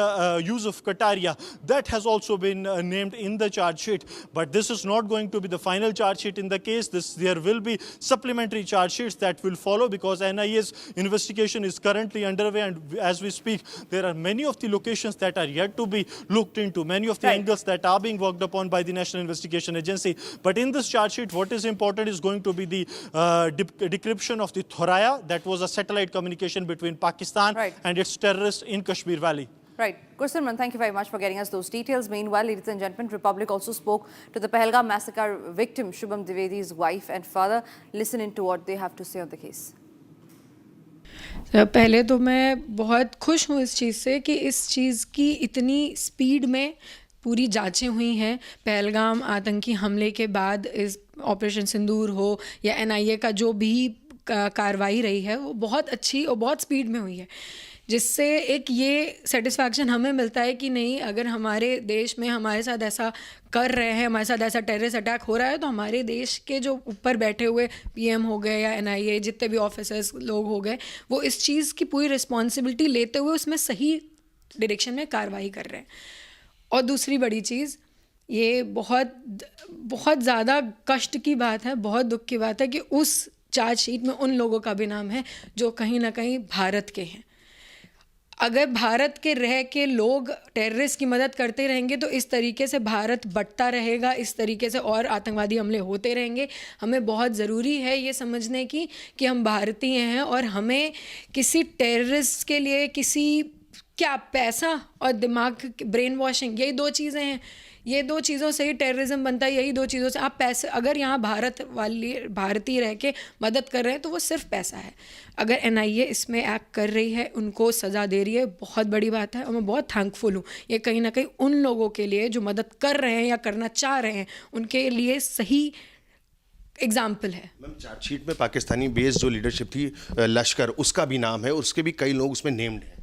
Yusuf Kataria. That has also been named in the charge sheet. But this is not going to be the final charge sheet in the case. There will be supplementary charge sheets that will follow because NIA's investigation is currently underway, and as we speak, there are many of the locations that are yet to be looked into, many of the angles that are being worked upon by the National Investigation Agency. But in this charge sheet, what is important is going to be the decryption of the Thoraya. That was a satellite communication between Pakistan and its terrorists in Kashmir Valley. Right. Gursalman, thank you very much for getting us those details. Meanwhile, ladies and gentlemen, Republic also spoke to the Pahalgam massacre victim, Shubham Dwivedi's wife and father. Listen into what they have to say on the case. पहले तो मैं बहुत खुश हूँ इस चीज़ से कि इस चीज़ की इतनी स्पीड में पूरी जांचें हुई हैं। पहलगाम आतंकी हमले के बाद इस ऑपरेशन सिंदूर हो या NIA का जो भी कार्रवाई रही है वो बहुत अच्छी और बहुत स्पीड में हुई है, जिससे एक ये सेटिस्फैक्शन हमें मिलता है कि नहीं, अगर हमारे देश में हमारे साथ ऐसा कर रहे हैं, हमारे साथ ऐसा टेररिस्ट अटैक हो रहा है, तो हमारे देश के जो ऊपर बैठे हुए PM हो गए या NIA जितने भी ऑफिसर्स लोग हो गए, वो इस चीज़ की पूरी रिस्पॉन्सिबिलिटी लेते हुए उसमें सही डायरेक्शन में कार्रवाई कर रहे हैं। और दूसरी बड़ी चीज़, ये बहुत ज़्यादा कष्ट की बात है, बहुत दुख की बात है कि उस चार्ज शीट में उन लोगों का भी नाम है जो कहीं ना कहीं भारत के हैं। अगर भारत के रह के लोग टेररिस्ट की मदद करते रहेंगे तो इस तरीके से भारत बढ़ता रहेगा, इस तरीके से और आतंकवादी हमले होते रहेंगे। हमें बहुत ज़रूरी है ये समझने की कि हम भारतीय हैं और हमें किसी टेररिस्ट के लिए क्या पैसा और दिमाग, ब्रेन वॉशिंग, यही दो चीज़ें हैं। ये दो चीज़ों से ही टेररिज्म बनता है, यही दो चीज़ों से। आप पैसे, अगर यहाँ भारतीय रह के मदद कर रहे हैं तो वो सिर्फ पैसा है। अगर NIA इसमें एक्ट कर रही है, उनको सज़ा दे रही है, बहुत बड़ी बात है और मैं बहुत थैंकफुल हूँ। ये कहीं ना कहीं उन लोगों के लिए जो मदद कर रहे हैं या करना चाह रहे हैं, उनके लिए सही एग्जाम्पल है। मैम, चार्जशीट में पाकिस्तानी बेस्ड जो लीडरशिप थी लश्कर, उसका भी नाम है, उसके भी कई लोग उसमें नेम्ड हैं।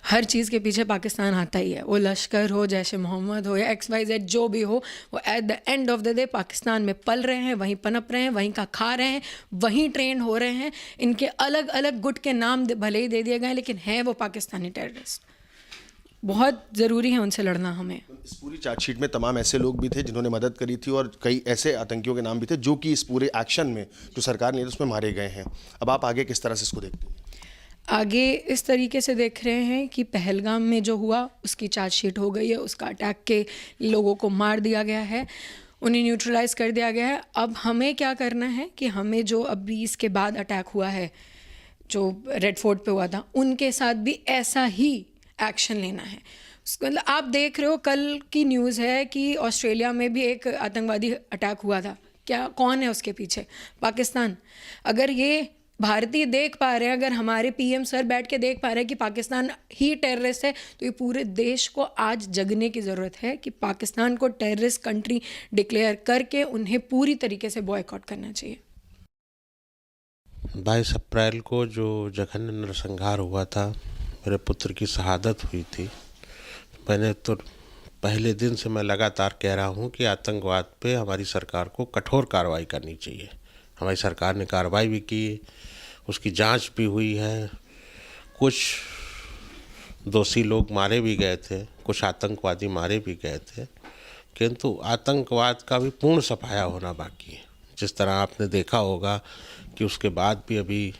हर चीज़ के पीछे पाकिस्तान आता ही है, वो लश्कर हो, जैश मोहम्मद हो या XYZ जो भी हो, वो at the end of the day Pakistan में पल रहे हैं, वहीं पनप रहे हैं, वहीं का खा रहे हैं, वहीं ट्रेन हो रहे हैं। इनके अलग अलग गुट के नाम भले ही दे दिए गए, लेकिन हैं वो पाकिस्तानी टेररिस्ट। बहुत ज़रूरी है उनसे लड़ना हमें। इस पूरी चार्जशीट में तमाम ऐसे लोग भी थे जिन्होंने मदद करी थी और कई ऐसे आतंकियों के नाम भी थे जो कि इस पूरे एक्शन में जो सरकार ने उसमें मारे गए हैं। अब आप आगे किस तरह से इसको देखते हैं? आगे इस तरीके से देख रहे हैं कि पहलगाम में जो हुआ उसकी चार्जशीट हो गई है, उसका अटैक के लोगों को मार दिया गया है, उन्हें न्यूट्रलाइज कर दिया गया है। अब हमें क्या करना है कि हमें जो अभी इसके बाद अटैक हुआ है, जो रेड फोर्ट पे हुआ था, उनके साथ भी ऐसा ही एक्शन लेना है। मतलब आप देख रहे हो, कल की न्यूज़ है कि ऑस्ट्रेलिया में भी एक आतंकवादी अटैक हुआ था। कौन है उसके पीछे? पाकिस्तान। अगर ये भारतीय देख पा रहे हैं, अगर हमारे PM सर बैठ के देख पा रहे हैं कि पाकिस्तान ही टेररिस्ट है, तो ये पूरे देश को आज जगने की ज़रूरत है कि पाकिस्तान को टेररिस्ट कंट्री डिक्लेयर करके उन्हें पूरी तरीके से बॉयकॉट करना चाहिए। 22 अप्रैल को जो जघन्य नरसंहार हुआ था, मेरे पुत्र की शहादत हुई थी, मैंने तो पहले दिन से मैं लगातार कह रहा हूँ कि आतंकवाद पे हमारी सरकार को कठोर कार्रवाई करनी चाहिए। हमारी सरकार ने कार्रवाई भी की, उसकी जांच भी हुई है, कुछ दोषी लोग मारे भी गए थे, कुछ आतंकवादी मारे भी गए थे, किंतु आतंकवाद का भी पूर्ण सफाया होना बाकी है। जिस तरह आपने देखा होगा कि उसके बाद भी अभी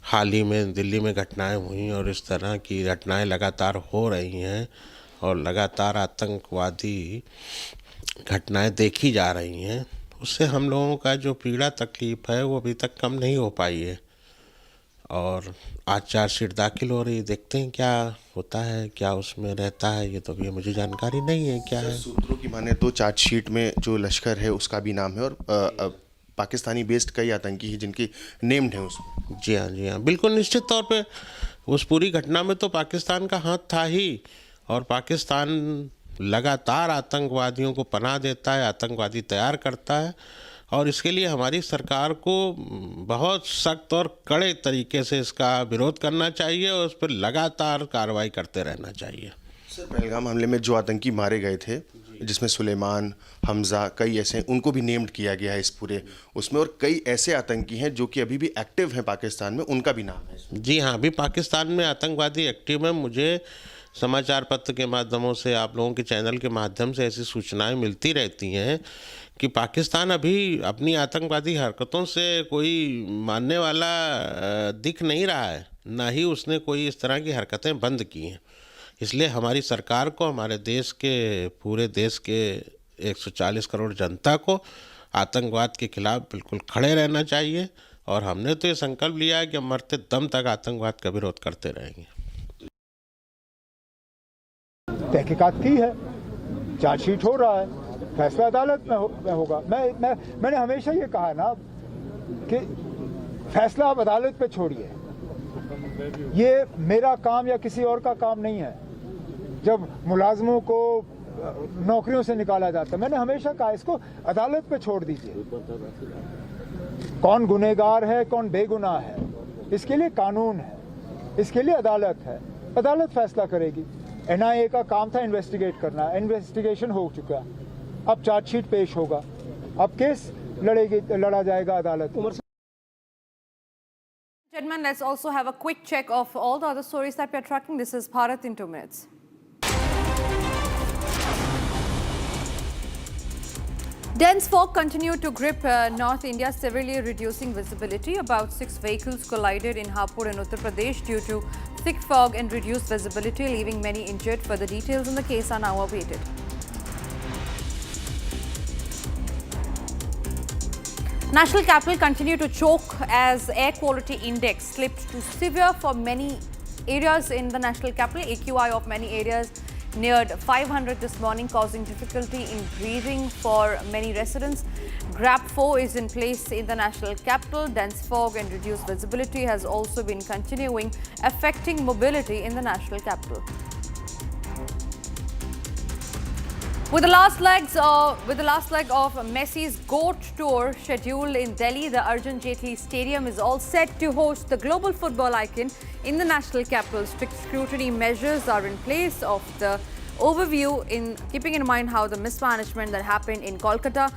हाल ही में दिल्ली में घटनाएं हुई और इस तरह की घटनाएं लगातार हो रही हैं और लगातार आतंकवादी घटनाएं देखी जा रही हैं। उससे हम लोगों का जो पीड़ा तकलीफ़ है वो अभी तक कम नहीं हो पाई है और आज चार्जशीट दाखिल हो रही, देखते हैं क्या होता है, क्या उसमें रहता है। ये तो अभी मुझे जानकारी नहीं है क्या है। सूत्रों की माने तो चार्जशीट में जो लश्कर है उसका भी नाम है और पाकिस्तानी बेस्ड कई आतंकी हैं जिनकी नेम्ड हैं उसमें। जी हाँ, बिल्कुल निश्चित तौर पे उस पूरी घटना में तो पाकिस्तान का हाथ था ही और पाकिस्तान लगातार आतंकवादियों को पनाह देता है, आतंकवादी तैयार करता है और इसके लिए हमारी सरकार को बहुत सख्त और कड़े तरीके से इसका विरोध करना चाहिए और उस पर लगातार कार्रवाई करते रहना चाहिए। पहलगाम हमले में जो आतंकी मारे गए थे, जिसमें सुलेमान, हमजा, कई ऐसे, उनको भी नेम्ड किया गया है इस पूरे उसमें, और कई ऐसे आतंकी हैं जो कि अभी भी एक्टिव हैं पाकिस्तान में, उनका भी नाम है। जी हाँ, अभी पाकिस्तान में आतंकवादी एक्टिव है। मुझे समाचार पत्र के माध्यमों से, आप लोगों के चैनल के माध्यम से ऐसी सूचनाएं मिलती रहती हैं कि पाकिस्तान अभी अपनी आतंकवादी हरकतों से कोई मानने वाला दिख नहीं रहा है, ना ही उसने कोई इस तरह की हरकतें बंद की हैं। इसलिए हमारी सरकार को, हमारे देश के, पूरे देश के 140 करोड़ जनता को आतंकवाद के खिलाफ बिल्कुल खड़े रहना चाहिए, और हमने तो ये संकल्प लिया है कि हम मरते दम तक आतंकवाद का विरोध करते रहेंगे। तहकीकात की है, चार्जशीट हो रहा है, फैसला अदालत में होगा। मैंने हमेशा ये कहा ना कि फैसला आप अदालत पे छोड़िए, ये मेरा काम या किसी और का काम नहीं है। जब मुलाजमों को नौकरियों से निकाला जाता है, मैंने हमेशा कहा इसको अदालत पे छोड़ दीजिए। कौन गुनहगार है, कौन बेगुनाह है, इसके लिए कानून है, इसके लिए अदालत है, अदालत फैसला करेगी। NIA का काम था इन्वेस्टिगेट करना, इन्वेस्टिगेशन हो चुका, अब चार्जशीट पेश होगा, अब केस लड़ा जाएगा अदालत। Gentlemen, let's also have a quick check of all the other stories that we are tracking. This is Bharat in 2 minutes. Dense fog continued to grip North India, severely reducing visibility. About 6 vehicles collided in Hapur in Uttar Pradesh due to thick fog and reduced visibility, leaving many injured. Further details in the case are now awaited. National capital continued to choke as air quality index slipped to severe for many areas in the national capital. AQI of many areas neared 500 this morning, causing difficulty in breathing for many residents. GRAP 4 is in place in the national capital. Dense fog and reduced visibility has also been continuing, affecting mobility in the national capital. With the last leg of Messi's GOAT tour scheduled in Delhi, the Arjun Jaitley Stadium is all set to host the global football icon in the national capital. Strict scrutiny measures are in place of the overview in keeping in mind how the mismanagement that happened in Kolkata.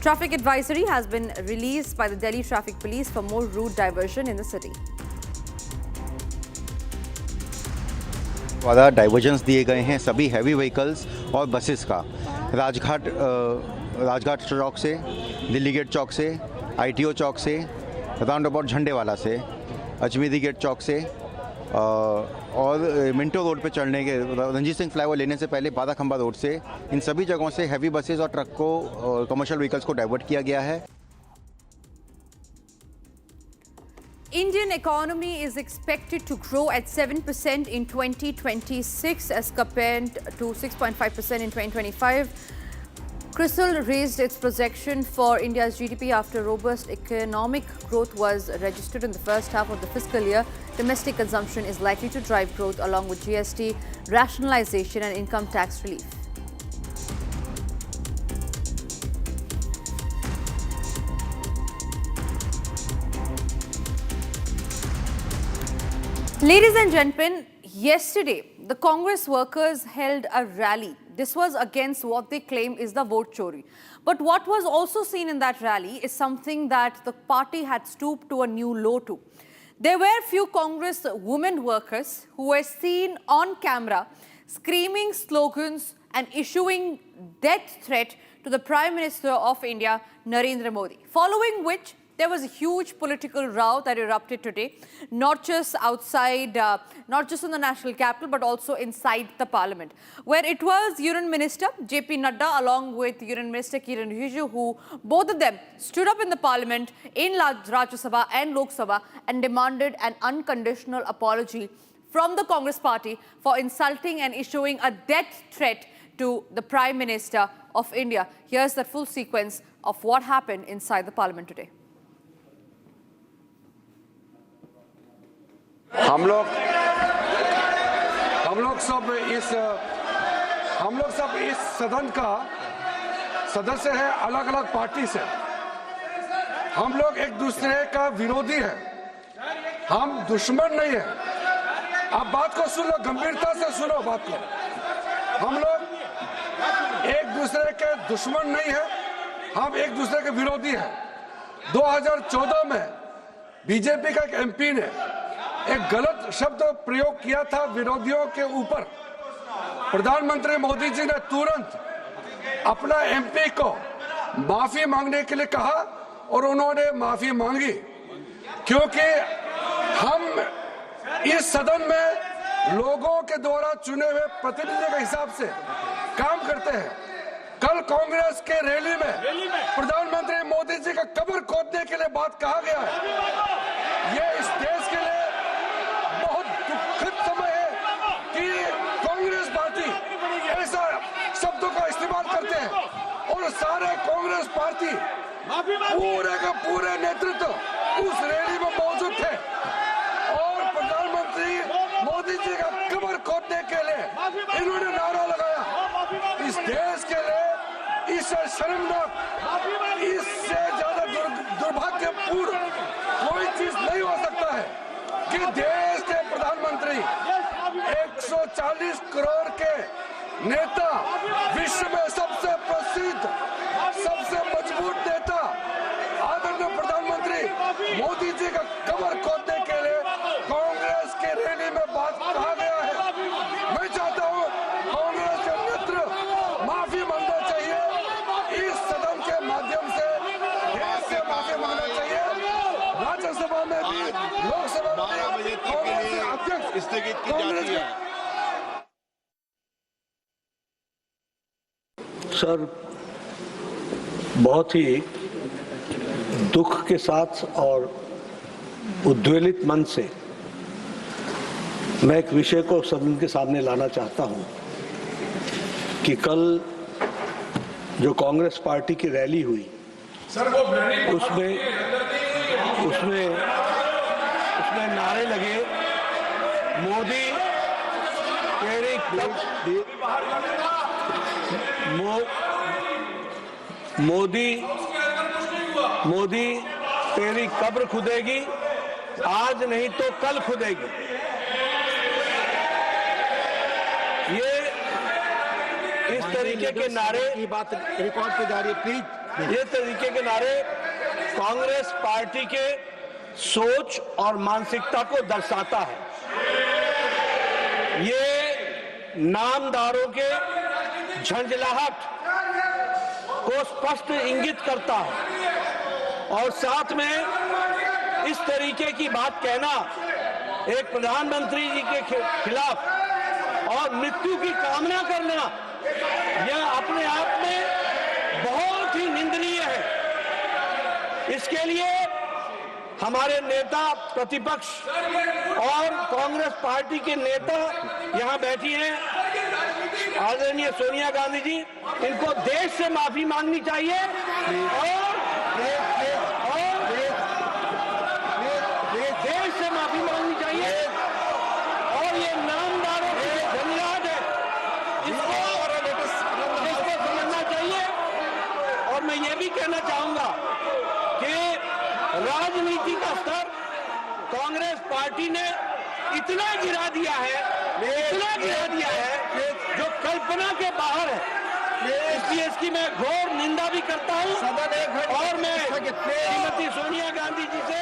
Traffic advisory has been released by the Delhi Traffic Police for more route diversion in the city. वादा divergence दिए गए हैं सभी heavy vehicles और buses का। राजघाट चौक से, Delhi gate चौक से, ITO चौक से, राउंड अबाउट झंडेवाला से, अजमेरी गेट चौक से और मिंटो रोड पे चढ़ने के रंजीत सिंह फ्लाईओवर लेने से पहले 12 खंबा रोड से, इन सभी जगहों से हैवी बसेस और ट्रक को, कमर्शियल व्हीकल्स को डाइवर्ट किया गया है। Indian economy is expected to grow at 7% in 2026 as compared to 6.5% in 2025. CRISIL raised its projection for India's GDP after robust economic growth was registered in the first half of the fiscal year. Domestic consumption is likely to drive growth along with GST rationalization and income tax relief. Ladies and gentlemen, yesterday the Congress workers held a rally. This was against what they claim is the vote chori. But what was also seen in that rally is something that the party had stooped to a new low to. There were few Congress women workers who were seen on camera screaming slogans and issuing death threat to the Prime Minister of India, Narendra Modi, following which there was a huge political row that erupted today, not just outside, not just in the national capital, but also inside the parliament, where it was Union Minister JP Nadda along with Union Minister Kiran Rijiju, who both of them stood up in the parliament in Rajya Sabha and Lok Sabha and demanded an unconditional apology from the Congress party for insulting and issuing a death threat to the Prime Minister of India. Here's the full sequence of what happened inside the parliament today. हम लोग सब इस सदन का सदस्य है अलग अलग पार्टी से। हम लोग एक दूसरे का विरोधी है, हम दुश्मन नहीं है। आप बात को सुनो, गंभीरता से सुनो बात को। हम लोग एक दूसरे के दुश्मन नहीं है, हम एक दूसरे के विरोधी हैं। 2014 में बीजेपी का एक एमपी ने एक गलत शब्द प्रयोग किया था विरोधियों के ऊपर। प्रधानमंत्री मोदी जी ने तुरंत अपना एमपी को माफी मांगने के लिए कहा और उन्होंने माफी मांगी, क्योंकि हम इस सदन में लोगों के द्वारा चुने हुए प्रतिनिधि के हिसाब से काम करते हैं। कल कांग्रेस के रैली में प्रधानमंत्री मोदी जी का कब्र खोदने के लिए बात कहा गया है। ये इस देश के लिए बहुत दुखद समय है कि कांग्रेस पार्टी ऐसा शब्दों का इस्तेमाल करते हैं और सारे कांग्रेस पार्टी पूरे का पूरे नेतृत्व उस रैली में मौजूद थे और प्रधानमंत्री मोदी जी का कब्र खोदने के लिए इन्होंने नारा लगाया। इस देश के लिए इससे शर्मनाक, इससे ज्यादा दुर्भाग्यपूर्ण कोई चीज नहीं हो सकता है कि देश के प्रधानमंत्री 140 करोड़ के नेता, विश्व में सबसे प्रसिद्ध, सबसे मजबूत नेता आदरणीय प्रधानमंत्री मोदी जी का कब्र खोदने के लिए कांग्रेस के रैली में बात कहा गया है। मैं चाहता हूं कांग्रेस के नेतृत्व माफी मांगना चाहिए, इस सदन के माध्यम से देश से माफी मांगना चाहिए। राज्यसभा में भी, लोकसभा में भी कांग्रेस के अध्यक्ष स्थगित की जाती है। सर, बहुत ही दुख के साथ और उद्वेलित मन से मैं एक विषय को सदन के सामने लाना चाहता हूं कि कल जो कांग्रेस पार्टी की रैली हुई उसमें नारे लगे, मोदी तेरी मोदी तेरी कब्र खुदेगी, आज नहीं तो कल खुदेगी। ये इस तरीके के नारे, ये बात रिकॉर्ड पे जा रही है प्लीज, ये तरीके के नारे कांग्रेस पार्टी के सोच और मानसिकता को दर्शाता है। ये नामदारों के झंझलाहट को स्पष्ट इंगित करता है और साथ में इस तरीके की बात कहना एक प्रधानमंत्री जी के खिलाफ और मृत्यु की कामना करना, यह अपने आप में बहुत ही निंदनीय है। इसके लिए हमारे नेता प्रतिपक्ष और कांग्रेस पार्टी के नेता यहाँ बैठी हैं, आदरणीय सोनिया गांधी जी, इनको देश से माफी मांगनी चाहिए और देश से माफी मांगनी चाहिए और ये नामदारों की झंझलाहट है, इसको समझना चाहिए। और मैं ये भी कहना चाहूंगा कि राजनीति का स्तर कांग्रेस पार्टी ने इतना गिरा दिया है जो कल्पना के बाहर है। इसलिए इसकी मैं घोर निंदा भी करता हूं और मैं श्रीमती सोनिया गांधी जी से।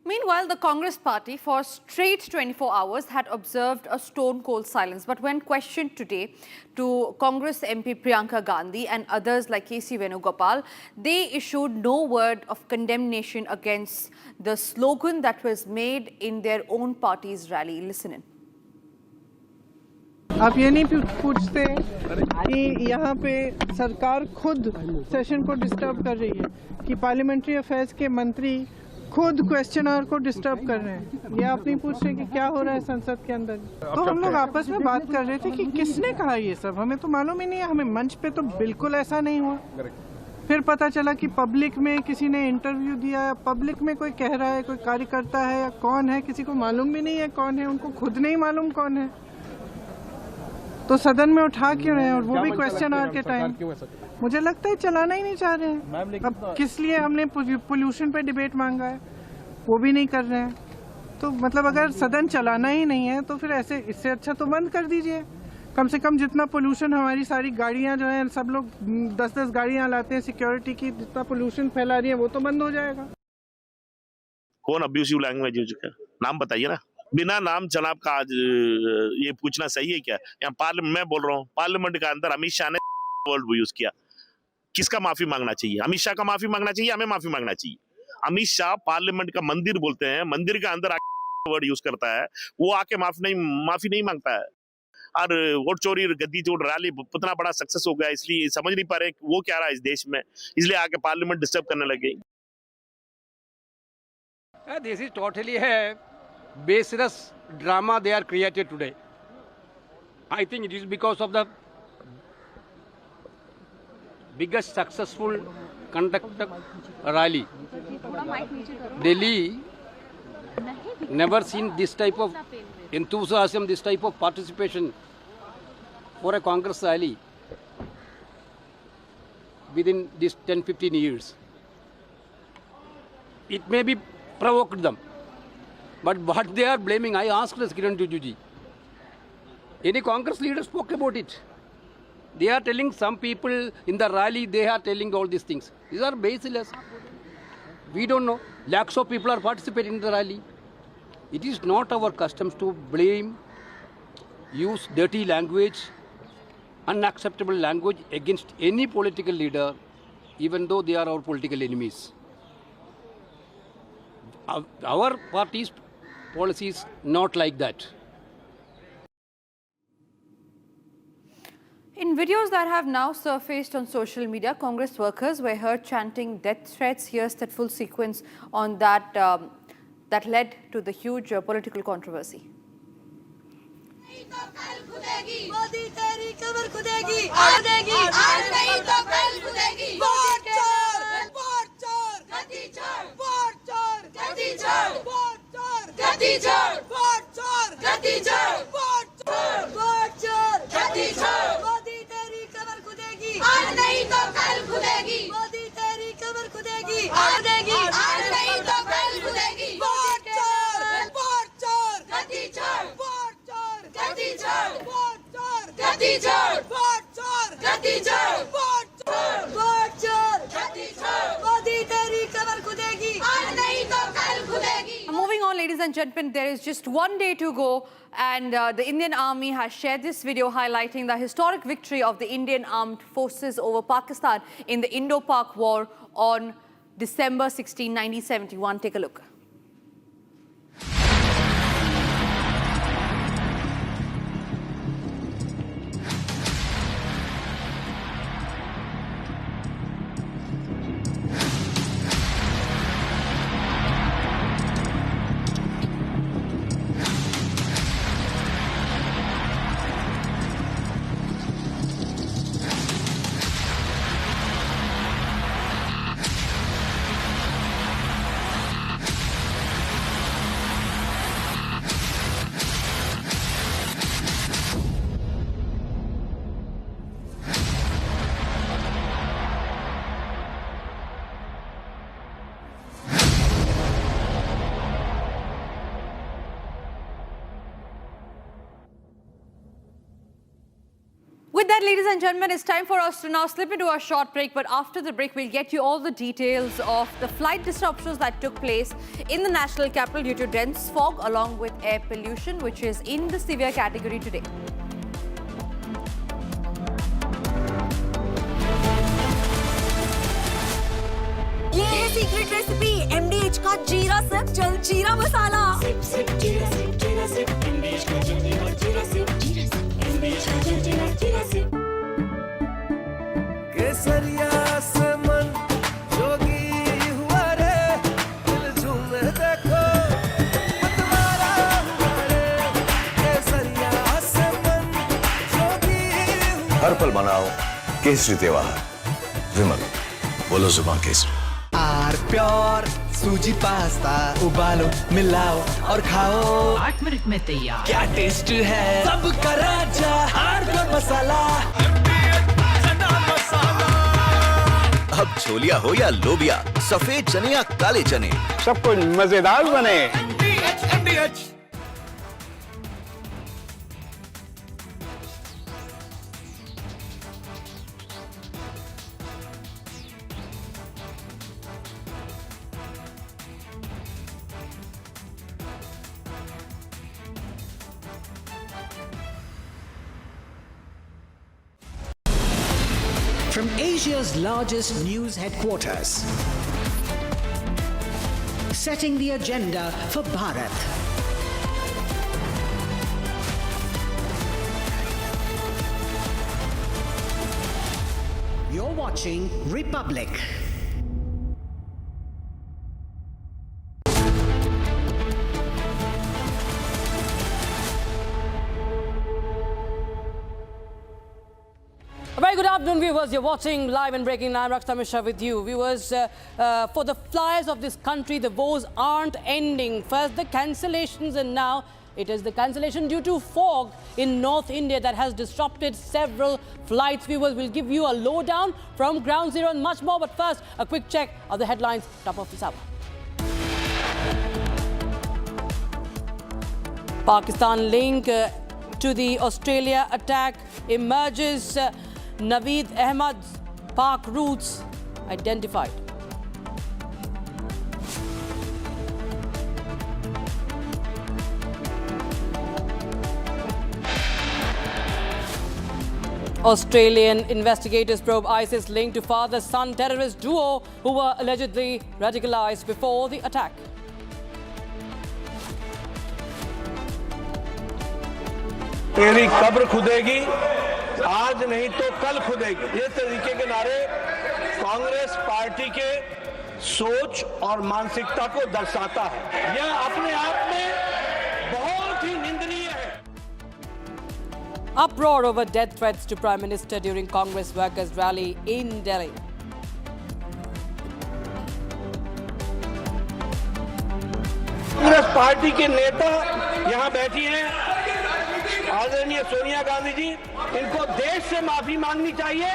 Meanwhile, the Congress party for straight 24 hours had observed a stone-cold silence. But when questioned today to Congress MP Priyanka Gandhi and others like K.C. Venugopal, they issued no word of condemnation against the slogan that was made in their own party's rally. Listen in. आप ये नहीं पूछते कि यहाँ पे सरकार खुद session को डिस्टर्ब कर रही है कि पार्लियामेंट्री अफेयर्स के मंत्री खुद क्वेश्चनर को डिस्टर्ब कर रहे हैं। ये आप नहीं पूछ रहे कि क्या हो रहा है संसद के अंदर। तो हम लोग आपस में बात कर रहे थे कि किसने कहा ये सब, हमें तो मालूम ही नहीं है। हमें मंच पे तो बिल्कुल ऐसा नहीं हुआ। फिर पता चला कि पब्लिक में किसी ने इंटरव्यू दिया, पब्लिक में कोई कह रहा है, कोई कार्यकर्ता है या कौन है, किसी को मालूम भी नहीं है कौन है, उनको खुद नहीं मालूम कौन है। तो सदन में उठा क्यों रहे हैं, और वो भी क्वेश्चन आवर के टाइम। मुझे लगता है चलाना ही नहीं चाह रहे हैं। अब किस लिए हमने पोल्यूशन पे डिबेट मांगा है, वो भी नहीं कर रहे हैं। तो मतलब अगर सदन चलाना ही नहीं है तो फिर ऐसे इससे अच्छा तो बंद कर दीजिए। कम से कम जितना पोल्यूशन हमारी सारी गाड़ियां जो हैं, सब लोग 10-10 गाड़ियां लाते हैं सिक्योरिटी की, जितना पोल्यूशन फैला रही है वो तो बंद हो जाएगा। कौन अब्यूसिव लैंग्वेज यूज कर, नाम बताइए ना। बिना नाम जनाब का आज ये पूछना सही है क्या? यहाँ पार्लियामेंट, मैं बोल रहा हूँ पार्लियामेंट के अंदर अमित शाह ने वर्ड यूज किया। किसका माफी मांगना चाहिए? अमित शाह का माफी मांगना चाहिए, हमें माफी मांगना चाहिए? अमित शाह पार्लियामेंट का मंदिर बोलते हैं, मंदिर के अंदर वर्ड यूज करता है, वो आके माफी नहीं मांगता है। और वोट चोरी, गद्दी चोर रैली इतना बड़ा सक्सेस हो गया, इसलिए समझ नहीं पा रहे वो क्या रहा है इस देश में, इसलिए आके पार्लियामेंट डिस्टर्ब करने लगे। This is totally a baseless drama they are created today. I think it is because of the biggest successful conducted rally. Delhi never seen this type of enthusiasm, this type of participation for a Congress rally within these 10-15 years. It may be provoked them, but what they are blaming, I asked Kiran Rijiju, any Congress leader spoke about it. They are telling some people in the rally, they are telling all these things. These are baseless. We don't know. Lakhs of people are participating in the rally. It is not our customs to blame, use dirty language, unacceptable language against any political leader, even though they are our political enemies. Our party's policy is not like that. In videos that have now surfaced on social media, Congress workers were heard chanting death threats. Here's that full sequence on that that led to the huge political controversy. Moving on, ladies and gentlemen, there is just one day to go, and the Indian Army has shared this video highlighting the historic victory of the Indian Armed Forces over Pakistan in the Indo-Pak War on December 16, 1971. Take a look. With that, ladies and gentlemen, it's time for us to now slip into a short break. But after the break, we'll get you all the details of the flight disruptions that took place in the national capital due to dense fog, along with air pollution, which is in the severe category today. ये है secret recipe MDH का जीरा SIP जल जीरा मसाला। SIP SIP जीरा SIP MDH का जल और जीरा सिप MDH का जल जीरा सिप। केसरिया से मन जोगी हुआ रे, दिल झूमे देखो मतवारा हुआ रे। केसरिया से मन जोगी हुआ। हर पल मनाओ केसरी त्योहार। विमल, बोलो जुबान केसरी। आर प्योर सूजी पास्ता उबालो मिलाओ और खाओ 8 मिनट में तैयार। क्या टेस्ट है सबका राजा आर प्योर मसाला। अब छोलिया हो या लोबिया, सफेद चने या काले चने, सब कुछ मजेदार बने। MDH. From Asia's largest news headquarters, setting the agenda for Bharat. You're watching Republic. A very good afternoon, viewers. You're watching Live and Breaking. I'm Rakshita Mishra with you. Viewers, for the flyers of this country, the woes aren't ending. First, the cancellations, and now it is the cancellation due to fog in North India that has disrupted several flights. Viewers, will give you a lowdown from Ground Zero and much more. But first, a quick check of the headlines top of this hour. Pakistan link to the Australia attack emerges. Naveed Ahmad's Pak routes identified. Australian investigators probe ISIS linked to father-son terrorist duo who were allegedly radicalized before the attack. तेरी कब्र खुदेगी आज नहीं तो कल खुदेगी, ये तरीके के नारे कांग्रेस पार्टी के सोच और मानसिकता को दर्शाता है। यह अपने आप में बहुत ही निंदनीय है। Uproar over death threats to Prime Minister during Congress workers' rally in Delhi. Congress party के नेता यहाँ बैठी हैं, आदरणीय सोनिया गांधी जी, इनको देश से माफी मांगनी चाहिए।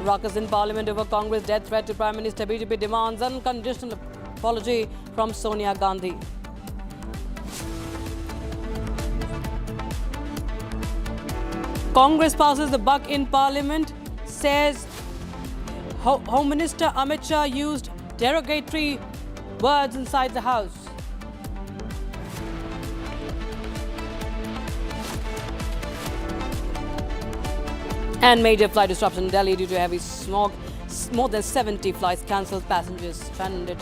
Ruckus in Parliament over Congress death threat to Prime Minister. BJP demands unconditional apology from Sonia Gandhi. Congress passes the buck in Parliament, says Home Minister Amit Shah used derogatory words inside the House. And major flight disruption in Delhi due to heavy smog. More than 70 flights cancelled, passengers stranded.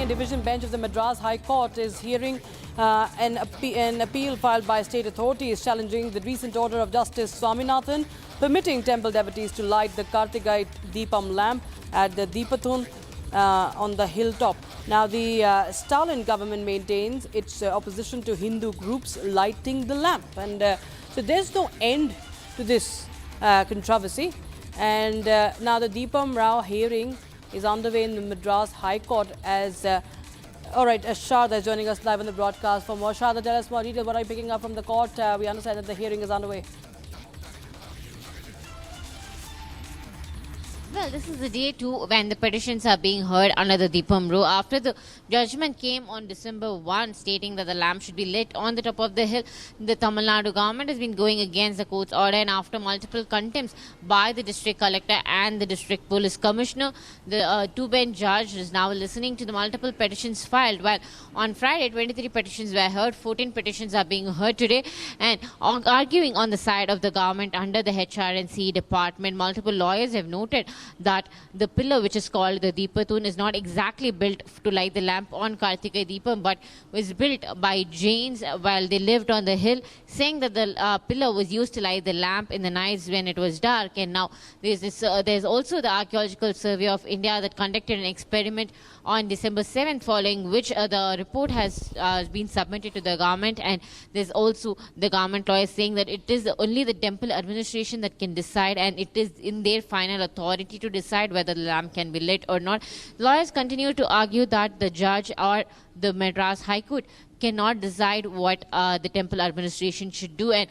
Division bench of the Madras High Court is hearing an appeal filed by state authorities challenging the recent order of Justice Swaminathan permitting temple devotees to light the Kartigai Deepam lamp at the Deepatun on the hilltop. Now, the Stalin government maintains its opposition to Hindu groups lighting the lamp. And so there's no end to this controversy. And now the Deepam Rao hearing is underway in the Madras High Court as Sharda is joining us live on the broadcast. For more, Sharda, tell us more details. What are you picking up from the court? We understand that the hearing is underway. Well, this is the day 2 when the petitions are being heard under the Deepam Rao. After the judgment came on December 1 stating that the lamp should be lit on the top of the hill, the Tamil Nadu government has been going against the court's order, and after multiple contempts by the district collector and the district police commissioner, the two-bench judge is now listening to the multiple petitions filed. While on Friday, 23 petitions were heard, 14 petitions are being heard today, and arguing on the side of the government under the HRNC department. Multiple lawyers have noted that the pillar which is called the Deepatun is not exactly built to light the lamp on Kartikai Deepam, but was built by Jains while they lived on the hill, saying that the pillar was used to light the lamp in the nights when it was dark. And now there's also the Archaeological Survey of India that conducted an experiment on December 7th, following which the report has been submitted to the government, and there's also the government lawyers saying that it is only the temple administration that can decide, and it is in their final authority to to decide whether the lamp can be lit or not. Lawyers continue to argue that the judge or the Madras High Court cannot decide what the temple administration should do, and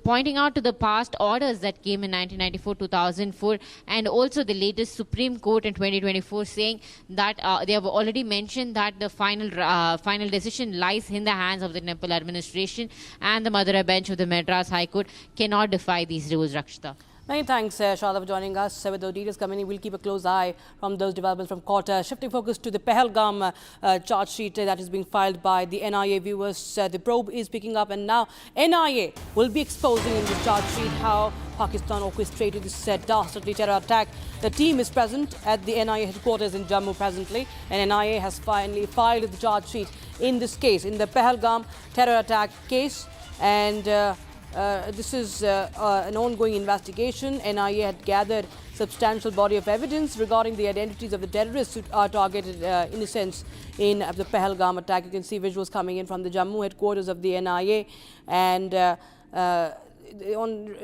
pointing out to the past orders that came in 1994, 2004, and also the latest Supreme Court in 2024 saying that they have already mentioned that the final decision lies in the hands of the temple administration, and the Madura bench of the Madras High Court cannot defy these rules, Rakshita. Many thanks, Shada, for joining us. With the details coming in, we'll keep a close eye from those developments from court. Shifting focus to the Pahalgam charge sheet that is being filed by the NIA. Viewers, the probe is picking up, and now NIA will be exposing in this charge sheet how Pakistan orchestrated this dastardly terror attack. The team is present at the NIA headquarters in Jammu presently, and NIA has finally filed the charge sheet in this case, in the Pahalgam terror attack case. And this is an ongoing investigation. NIA had gathered substantial body of evidence regarding the identities of the terrorists who are targeted innocents in the Pahalgam attack. You can see visuals coming in from the Jammu headquarters of the NIA, and the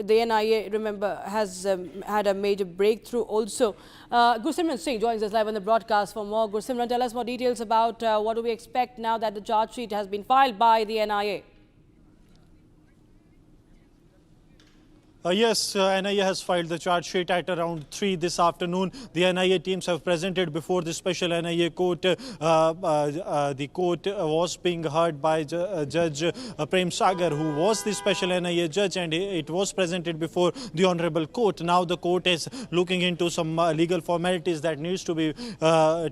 NIA, remember, has had a major breakthrough also. Gursimran Singh joins us live on the broadcast for more. Gursimran, tell us more details about what do we expect now that the charge sheet has been filed by the NIA. Yes, NIA has filed the charge sheet at around 3 this afternoon. The NIA teams have presented before the special NIA court. The court was being heard by Judge Prem Sagar, who was the special NIA judge, and it was presented before the Honorable Court. Now the court is looking into some legal formalities that needs to be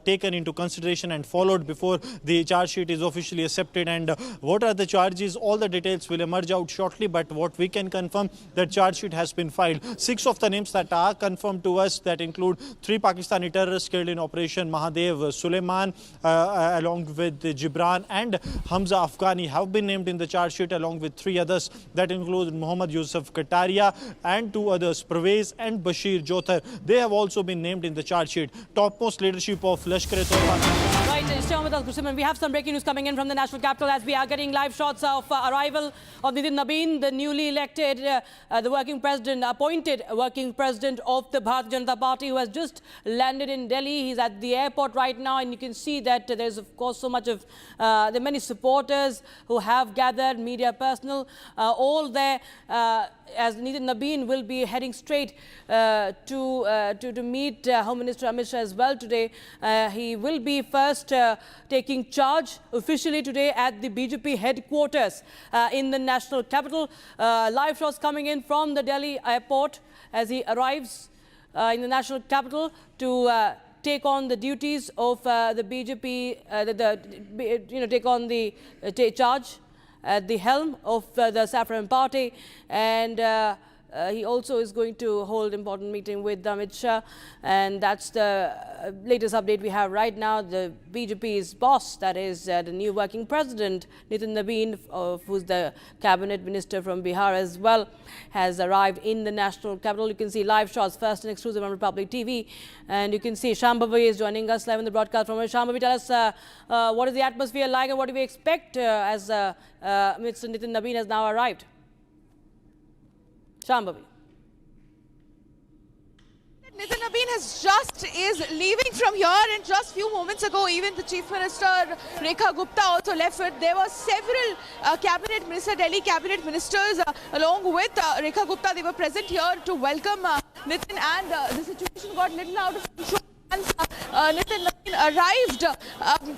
taken into consideration and followed before the charge sheet is officially accepted. And what are the charges? All the details will emerge out shortly, but what we can confirm, that charge sheet has been filed. 6 of the names that are confirmed to us, that include 3 Pakistani terrorists killed in Operation Mahadev, Suleiman along with Gibran and Hamza Afghani have been named in the charge sheet, along with 3 others that include Muhammad Yusuf Kataria and 2 others, Pervez and Bashir Jothar. They have also been named in the charge sheet. Topmost leadership of Lashkar-e-Taiba. Right, stay on with us, Gursimran. We have some breaking news coming in from the national capital as we are getting live shots of arrival of Nitin Nabin, the newly elected, the working president, appointed working president of the Bharatiya Janata Party, who has just landed in Delhi. He's at the airport right now, and you can see that there's, of course, so much of, there are many supporters who have gathered, media personnel, all there, as Nitin Nabin will be heading straight to meet Home Minister Amit Shah as well today. He will be first taking charge officially today at the BJP headquarters in the national capital. Live shots coming in from the Delhi airport as he arrives in the national capital to take on the duties of the BJP, take on the charge at the helm of the Saffron Party, and he also is going to hold important meeting with Amit Shah, and that's the latest update we have right now. The BJP's boss, that is the new working president, Nitin Nabin, who's the cabinet minister from Bihar as well, has arrived in the national capital. You can see live shots first and exclusive on Republic TV, and you can see Shambhavi is joining us live in the broadcast from Shambhavi. Tell us what is the atmosphere like and what do we expect as Mr. Nitin Nabin has now arrived. Shambhavi. Nitin Nabin is leaving from here, and just few moments ago even the Chief Minister Rekha Gupta also left. There were several Delhi cabinet ministers along with Rekha Gupta. They were present here to welcome Nitin, and the situation got little out of control. Once Nitin Nabin arrived,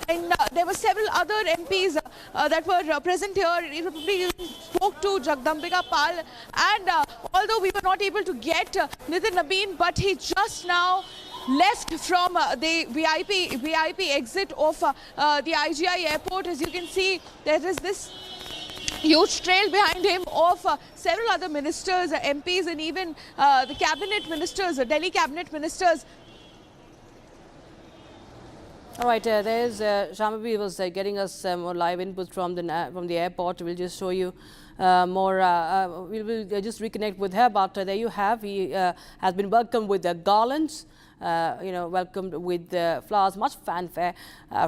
and there were several other MPs that were present here. He probably spoke to Jagdambika Pal, and although we were not able to get Nitin Nabin, but he just now left from the VIP exit of the IGI airport. As you can see, there is this huge trail behind him of several other ministers, MPs, and even the cabinet ministers, Delhi cabinet ministers. All right, there's Shambhavi was getting us more live inputs from the airport. We'll just show you more. We will just reconnect with her. But there you have. He has been welcomed with garlands. Welcomed with flowers, much fanfare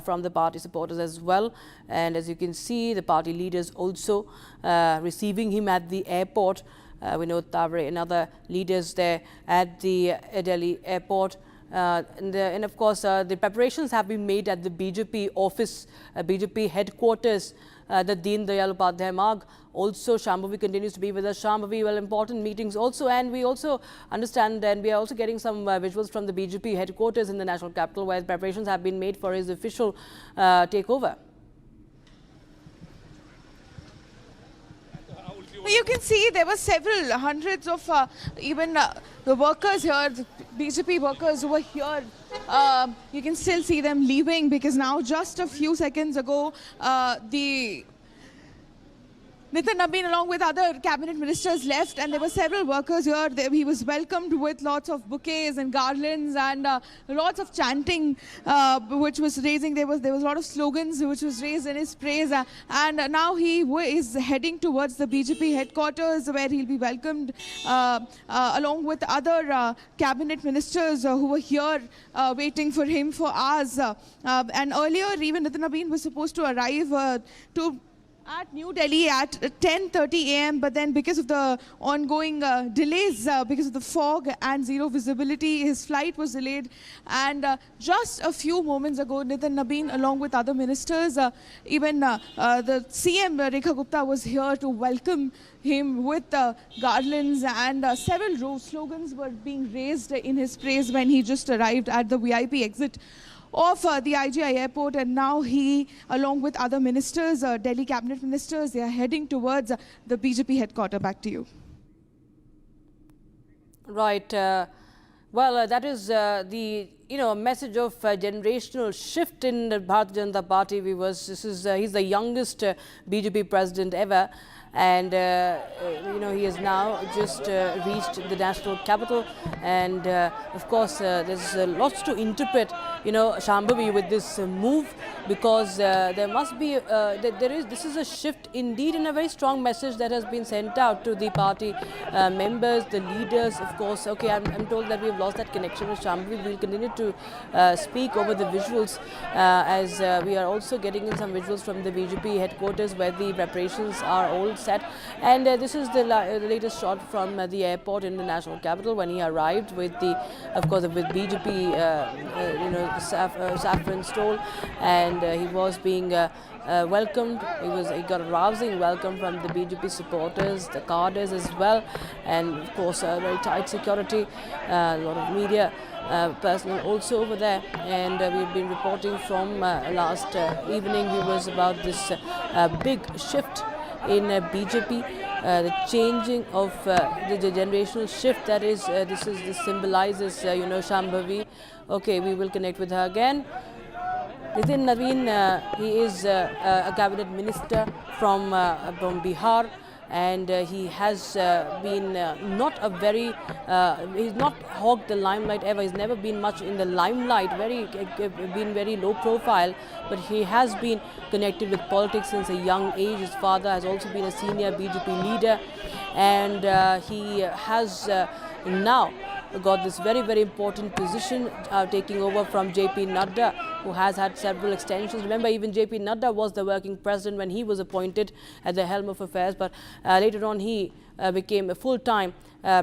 from the party supporters as well. And as you can see, the party leaders also receiving him at the airport. Vinod Tavare and other leaders there at the Delhi airport. And of course, the preparations have been made at the BJP office, BJP headquarters, the Deen Dayal Upadhyay Marg. Also, Shambhavi continues to be with us. Shambhavi, well, important meetings also, and we also understand, and we are also getting some visuals from the BJP headquarters in the national capital, where preparations have been made for his official takeover. You can see there were several hundreds of even the workers here, the BJP workers who were here. You can still see them leaving, because now just a few seconds ago, the Nitin Nabin along with other cabinet ministers left, and there were several workers here. He was welcomed with lots of bouquets and garlands and lots of chanting which was raising. There was a lot of slogans which was raised in his praise, and now he is heading towards the BJP headquarters, where he'll be welcomed along with other cabinet ministers who were here waiting for him for hours. And earlier even Nitin Nabin was supposed to arrive at New Delhi at 10:30 a.m. But then, because of the ongoing delays, because of the fog and zero visibility, his flight was delayed. And just a few moments ago, Nitin Nabin, along with other ministers, even the CM Rekha Gupta was here to welcome him with garlands, and several slogans were being raised in his praise when he just arrived at the VIP exit of the IGI airport. And now he, along with other ministers, Delhi cabinet ministers, they are heading towards the BJP headquarters. Back to you. Right. Well, that is the message of generational shift in the Bharatiya Janata Party. He's the youngest BJP president ever. And he has now just reached the national capital, and of course there's lots to interpret, Shambhavi, with this move, because there must be this is a shift indeed, and a very strong message that has been sent out to the party members, the leaders. Of course, okay, I'm told that we've lost that connection with Shambhavi. We'll continue to speak over the visuals as we are also getting in some visuals from the BJP headquarters, where the preparations are all set. And this is the latest shot from the airport in the national capital, when he arrived with of course, with BJP, saffron stole, and he was being welcomed. He got a rousing welcome from the BJP supporters, the cadres as well, and of course very tight security, a lot of media personnel also over there. And we've been reporting from last evening, viewers, about this big shift in BJP, the changing of the generational shift. That is, this symbolizes, Shambhavi. Okay, we will connect with her again. Nitin Nabin, he is a cabinet minister from Bihar, and he has been he's not hogged the limelight ever. He's never been much in the limelight, been very low profile, but he has been connected with politics since a young age. His father has also been a senior BJP leader, and he has now got this very, very important position, taking over from JP Nadda, who has had several extensions. Remember, even JP Nadda was the working president when he was appointed at the helm of affairs, but later on he became a full-time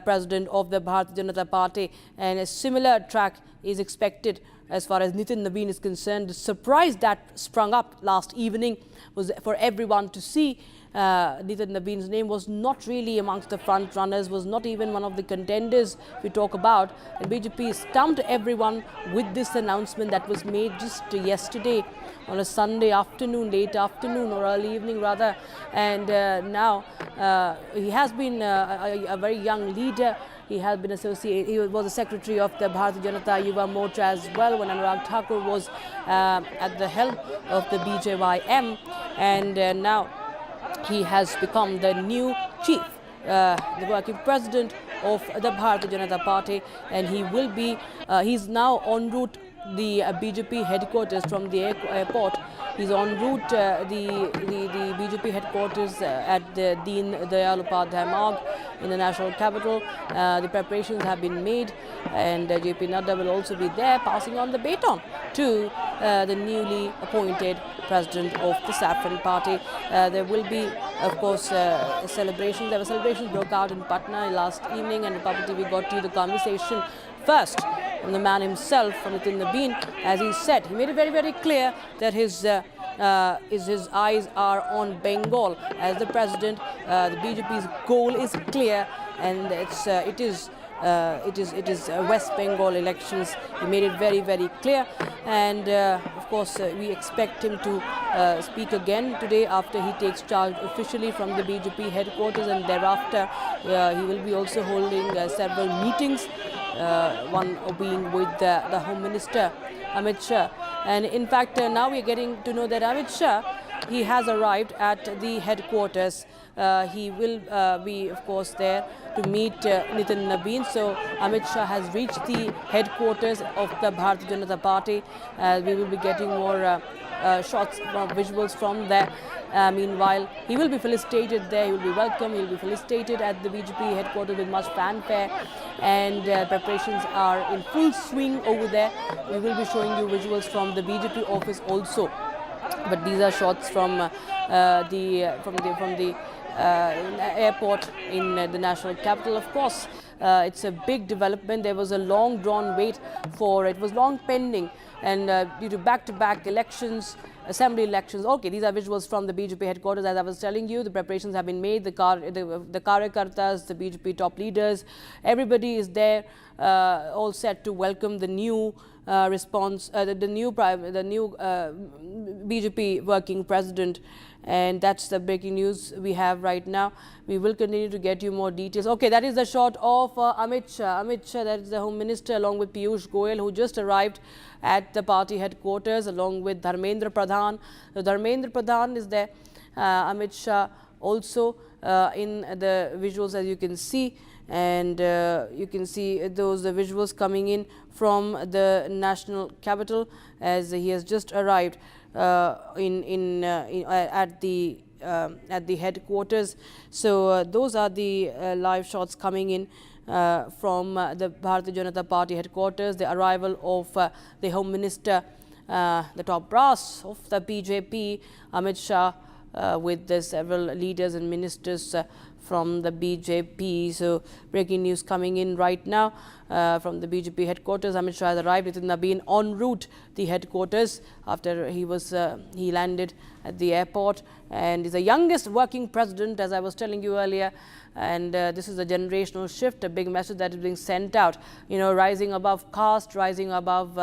president of the Bharatiya Janata Party, and a similar track is expected as far as Nitin Nabin is concerned. The surprise that sprung up last evening was for everyone to see. Nitin Nabin's name was not really amongst the front runners, was not even one of the contenders we talk about, and BJP stumped everyone with this announcement that was made just yesterday on a Sunday afternoon, late afternoon or early evening rather. And now he has been a very young leader. He has been associated, he was the secretary of the Bharatiya Janata Yuva Morcha as well when Anurag Thakur was at the helm of the BJYM, and now he has become the new chief, the working president of the Bharatiya Janata Party, and he will be, he's now en route the BJP headquarters from the airport. He's en route the BJP headquarters at the Deen Dayal Upadhyay Marg in the national capital. The preparations have been made, and JP Nadda will also be there, passing on the baton to the newly appointed president of the Saffron Party. There will be, of course, celebrations. There were celebrations broke out in Patna last evening, and Republic TV got to the conversation first from the man himself, from Nitin Nabeen. As he said, he made it very, very clear that his eyes are on Bengal as the president. The BJP's goal is clear, and it is West Bengal elections. He made it very, very clear, and of course we expect him to speak again today after he takes charge officially from the BJP headquarters, and thereafter he will be also holding several meetings, one being with the Home Minister Amit Shah. And in fact now we are getting to know that Amit Shah, he has arrived at the headquarters. He will be, of course, there to meet Nitin Nabeen. So Amit Shah has reached the headquarters of the Bharatiya Janata Party. We will be getting more shots, visuals from there. Meanwhile, he will be felicitated there. He will be welcomed. He will be felicitated at the BJP headquarters with much fanfare, and preparations are in full swing over there. We will be showing you visuals from the BJP office also. But these are shots from the airport in the national capital. Of course, it's a big development. There was a long drawn wait for it. It was long pending, and due to back-to-back elections, assembly elections. Okay, these are visuals from the BJP headquarters. As I was telling you, the preparations have been made. The Karyakartas, the BJP top leaders, everybody is there, all set to welcome the new the new BJP working president. And that's the breaking news we have right now. We will continue to get you more details. Okay, that is the shot of Amit Shah. Amit Shah, that is the Home Minister, along with Piyush Goyal, who just arrived at the party headquarters, along with Dharmendra Pradhan. So Dharmendra Pradhan is there. Amit Shah also in the visuals, as you can see. And you can see those visuals coming in from the national capital, as he has just arrived at the headquarters. So those are the live shots coming in from the Bharatiya Janata Party headquarters. The arrival of the Home Minister, the top brass of the BJP, Amit Shah, with the several leaders and ministers from the BJP. So breaking news coming in right now from the BJP headquarters. Amit Shah has arrived. Nitin Nabeen en route the headquarters after he landed at the airport, and is the youngest working president, as I was telling you earlier. And this is a generational shift, a big message that is being sent out, rising above caste, rising above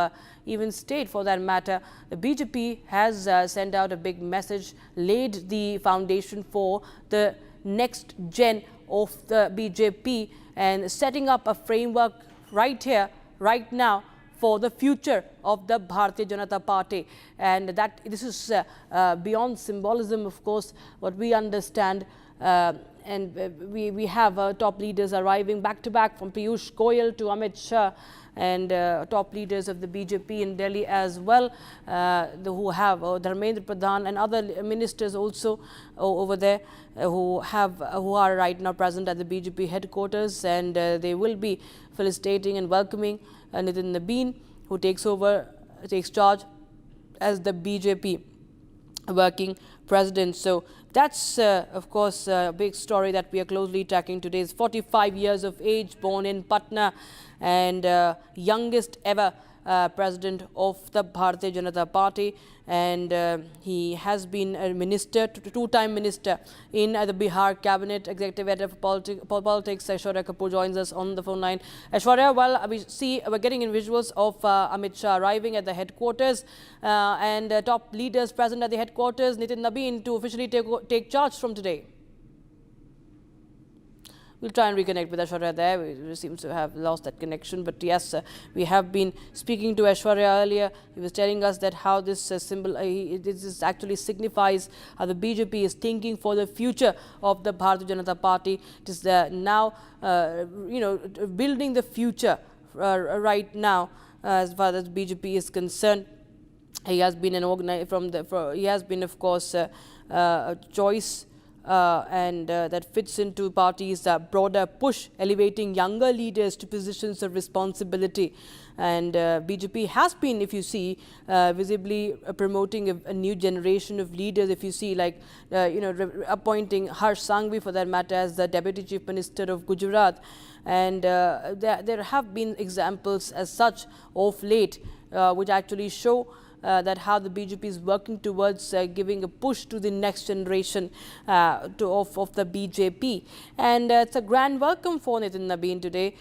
even state for that matter. The BJP has sent out a big message, laid the foundation for the next gen of the BJP, and setting up a framework right here, right now, for the future of the Bharatiya Janata Party. And that this is beyond symbolism, of course, what we understand. And we have top leaders arriving back to back, from Piyush Goyal to Amit Shah, and top leaders of the BJP in Delhi as well, who have Dharmendra Pradhan and other ministers also over there, who are right now present at the BJP headquarters, and they will be felicitating and welcoming Nitin Nabeen, who takes charge as the BJP working president. So that's, of course, a big story that we are closely tracking today. He's 45 years of age, born in Patna, and youngest ever president of the Bharatiya Janata Party. And he has been a minister, two-time minister in the Bihar cabinet. Executive editor for politics, Aishwarya Kapoor, joins us on the phone line. Aishwarya, well, we're getting in visuals of Amit Shah arriving at the headquarters, and top leaders present at the headquarters. Nitin Nabeen to officially take charge from today. We'll try and reconnect with Aishwarya there. We seem to have lost that connection. But yes, we have been speaking to Aishwarya earlier. He was telling us that how this this actually signifies how the BJP is thinking for the future of the Bharatiya Janata Party. It is now, building the future right now as far as BJP is concerned. He has been an he has been, of course, a choice and that fits into party's broader push, elevating younger leaders to positions of responsibility. And BJP has been, if you see, visibly promoting a new generation of leaders. If you see, like, appointing Harsh Sanghvi, for that matter, as the Deputy Chief Minister of Gujarat. And there have been examples as such of late, which actually show that how the BJP is working towards giving a push to the next generation of the BJP. And it's a grand welcome for Nitin Nabin today.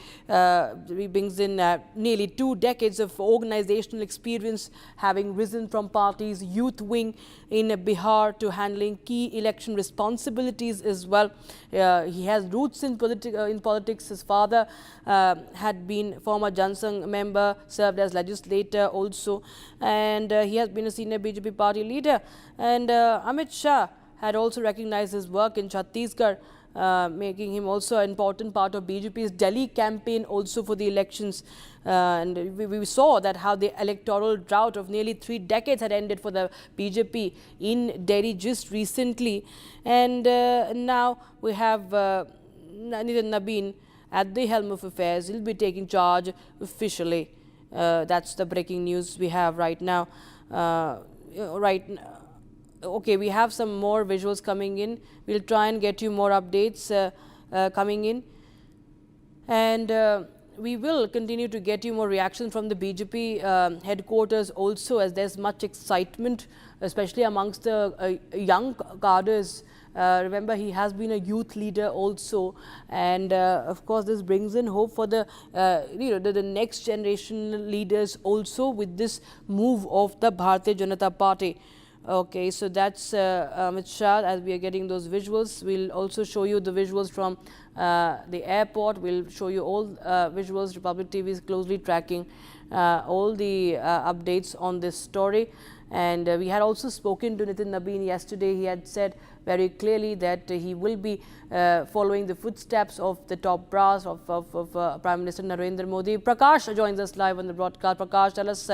He brings in nearly 2 decades of organizational experience, having risen from party's youth wing in Bihar to handling key election responsibilities as well. He has roots in politics. His father had been former Jansangh member, served as legislator also, and he has been a senior BJP party leader. And Amit Shah had also recognized his work in Chhattisgarh, making him also an important part of BJP's Delhi campaign also for the elections. And we saw that how the electoral drought of nearly 3 decades had ended for the BJP in Delhi just recently. And now we have Nitin Nabin at the helm of affairs. He'll be taking charge officially. That's the breaking news we have right now. Okay, we have some more visuals coming in. We'll try and get you more updates coming in. And we will continue to get you more reactions from the BJP headquarters also, as there's much excitement, especially amongst the young cadres. Remember, he has been a youth leader also, and of course this brings in hope for the the next generation leaders also with this move of the Bharatiya Janata Party. Okay, so that's Amit Shah. As we are getting those visuals, we'll also show you the visuals from the airport. We'll show you all visuals. Republic TV is closely tracking all the updates on this story. And we had also spoken to Nitin Nabin yesterday. He had said very clearly that he will be following the footsteps of the top brass of Prime Minister Narendra Modi. Prakash joins us live on the broadcast. Prakash, tell us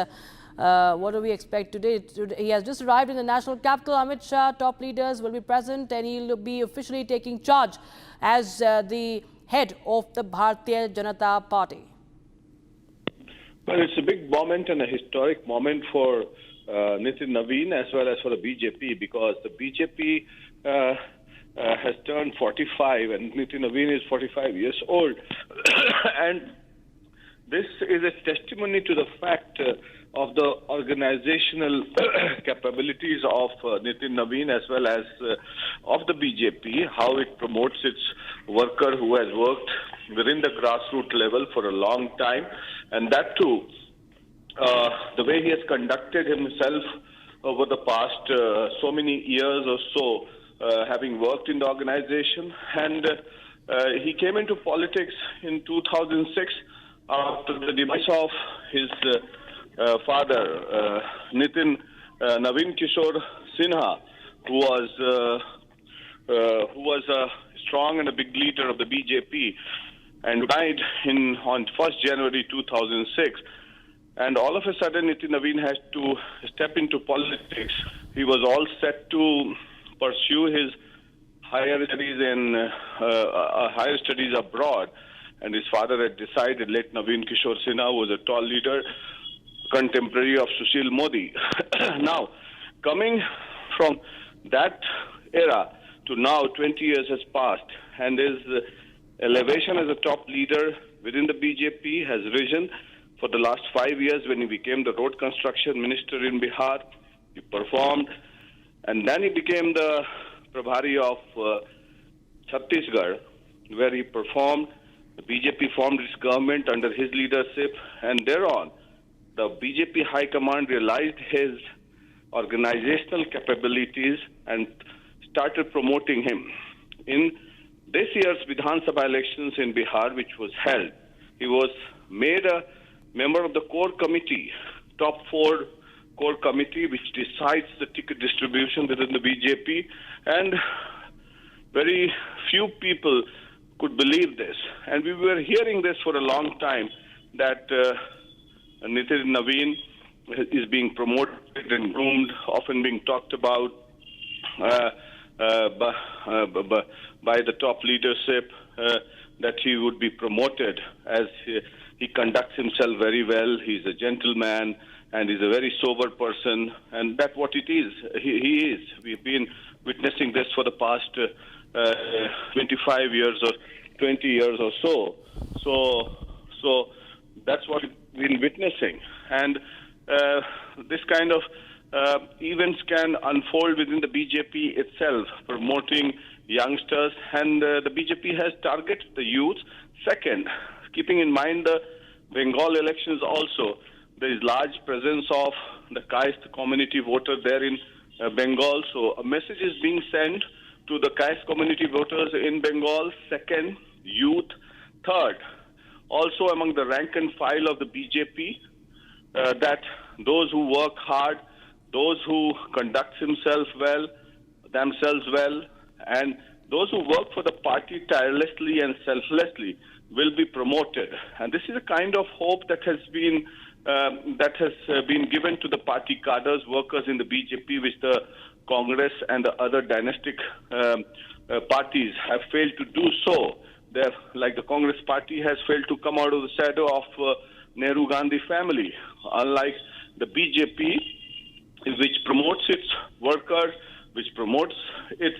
what do we expect today? He has just arrived in the national capital. Amit Shah, top leaders will be present, and he'll be officially taking charge as the head of the Bharatiya Janata Party. Well, it's a big moment and a historic moment for Nitin Nabin as well as for the BJP, because the BJP has turned 45 and Nitin Nabin is 45 years old. And this is a testimony to the fact of the organizational capabilities of Nitin Nabin as well as of the BJP, how it promotes its worker who has worked within the grassroots level for a long time, and that too, the way he has conducted himself over the past so many years or so, having worked in the organization. And he came into politics in 2006 after the demise of his father, Nitin Navin Kishore Sinha, who was a strong and a big leader of the BJP, and died on 1st January 2006. And all of a sudden, Nitin Nabin has to step into politics. He was all set to pursue his higher studies abroad, and his father had decided, let Navin Kishore Sinha, who was a tall leader, contemporary of Sushil Modi. Now, coming from that era to now, 20 years has passed, and his elevation as a top leader within the BJP has risen. For the last 5 years, when he became the road construction minister in Bihar, he performed, and then he became the Prabhari of Chhattisgarh, where he performed. The BJP formed its government under his leadership, and thereon, the BJP High Command realized his organizational capabilities and started promoting him. In this year's Vidhan Sabha elections in Bihar, which was held, he was made a member of the core committee, top 4 core committee, which decides the ticket distribution within the BJP. And very few people could believe this. And we were hearing this for a long time, that Nitin Nabin is being promoted and groomed, often being talked about. by the top leadership that he would be promoted, as he conducts himself very well. He's a gentleman and he's a very sober person, and that's what it is. He is. We've been witnessing this for the past 25 years or 20 years or so. So that's what we've been witnessing. And this kind of events can unfold within the BJP itself, promoting youngsters, and the BJP has targeted the youth. Second, keeping in mind the Bengal elections also, there is large presence of the caste community voter there in Bengal. So a message is being sent to the caste community voters in Bengal. Second, youth. Third, also among the rank and file of the BJP, that those who work hard, those who conduct themselves well, and those who work for the party tirelessly and selflessly will be promoted. And this is a kind of hope that has been given to the party cadres, workers in the BJP, which the Congress and the other dynastic parties have failed to do so. Like the Congress party has failed to come out of the shadow of Nehru Gandhi family, unlike the BJP, which promotes its workers, which promotes its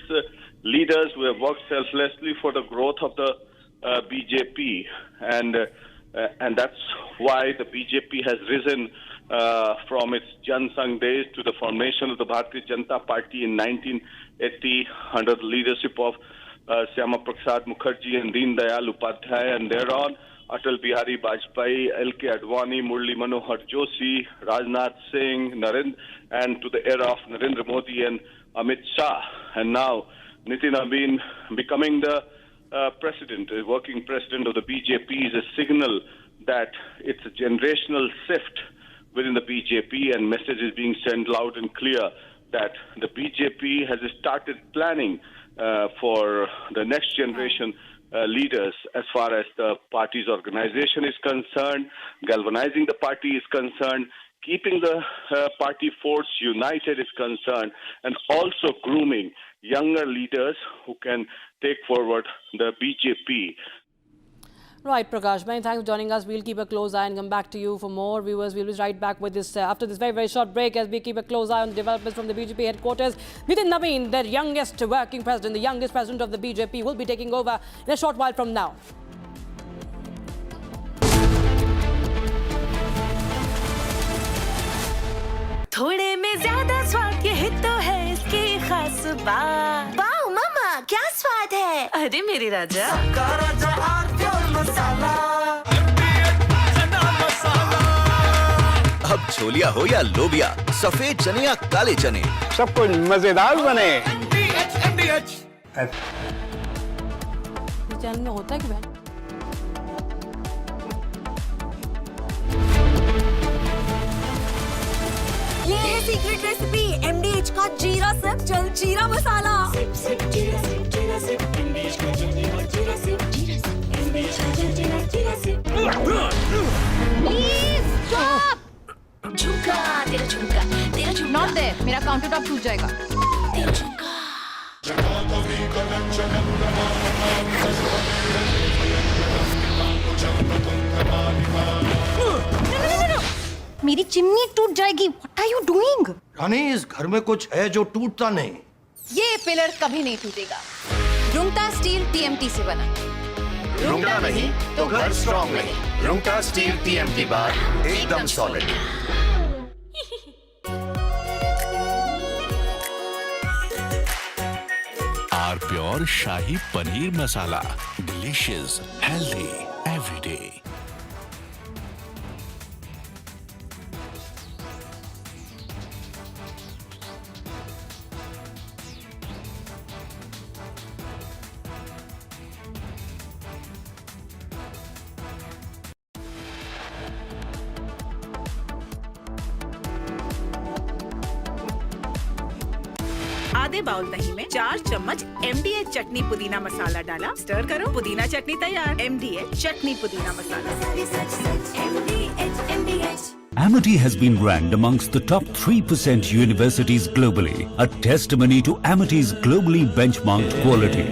leaders who have worked selflessly for the growth of the BJP, and that's why the BJP has risen from its Jan Sangh days to the formation of the Bharatiya Janata Party in 1980 under the leadership of Syama Prasad Mukherjee and Deen Dayal Upadhyay, and thereon Atal Bihari Vajpayee, L.K. Advani, Murli Manohar Joshi, Rajnath Singh, and to the era of Narendra Modi and Amit Shah, and now Nitin Nabin becoming the president, working president of the BJP, is a signal that it's a generational shift within the BJP, and message is being sent loud and clear that the BJP has started planning for the next generation leaders as far as the party's organization is concerned, galvanizing the party is concerned, keeping the party force united is concerned, and also grooming younger leaders who can take forward the BJP. Right, Prakash, many thanks for joining us. We'll keep a close eye and come back to you for more. Viewers, we'll be right back with this after this very, very short break as we keep a close eye on the developments from the BJP headquarters. Nitin Nabin, their youngest working president, the youngest president of the BJP, will be taking over in a short while from now. थोड़े में ज्यादा स्वाद ये तो है इसकी खास बात। वाओ मामा, क्या स्वाद है? अरे मेरे राजा, सबका राजा आरती और मसाला। अब छोलिया हो या लोबिया, सफेद चने या काले चने, सब कुछ मजेदार बने। चैनल में होता है कि बहन? ये है सीक्रेट रेसिपी MDH का जीरा सिप जल जीरा मसाला। सिप सिप जीरा सिप MDH का जल और जीरा सिप MDH का जल जीरा सिप। Please stop. झुमका तेरा झुमका नॉट देयर, मेरा काउंटर टॉप टूट जाएगा। तेरा झुमका। मेरी चिमनी टूट जाएगी। What are you doing? रानी, इस घर में कुछ है जो टूटता नहीं। ये पिलर कभी नहीं टूटेगा। रुंगटा स्टील TMT से बना। रुंगटा नहीं तो घर स्ट्रॉन्ग नहीं। रुंगटा स्टील TMT बार एकदम solid. R pure shahi paneer masala, delicious, healthy everyday. आधे बाउल दही में 4 चम्मच MDH चटनी पुदीना मसाला डाला, स्टर करो, पुदीना चटनी तैयार। MDH चटनी पुदीना मसाला। Amity has been ranked amongst the top 3% universities globally, a testimony to Amity's globally benchmarked quality.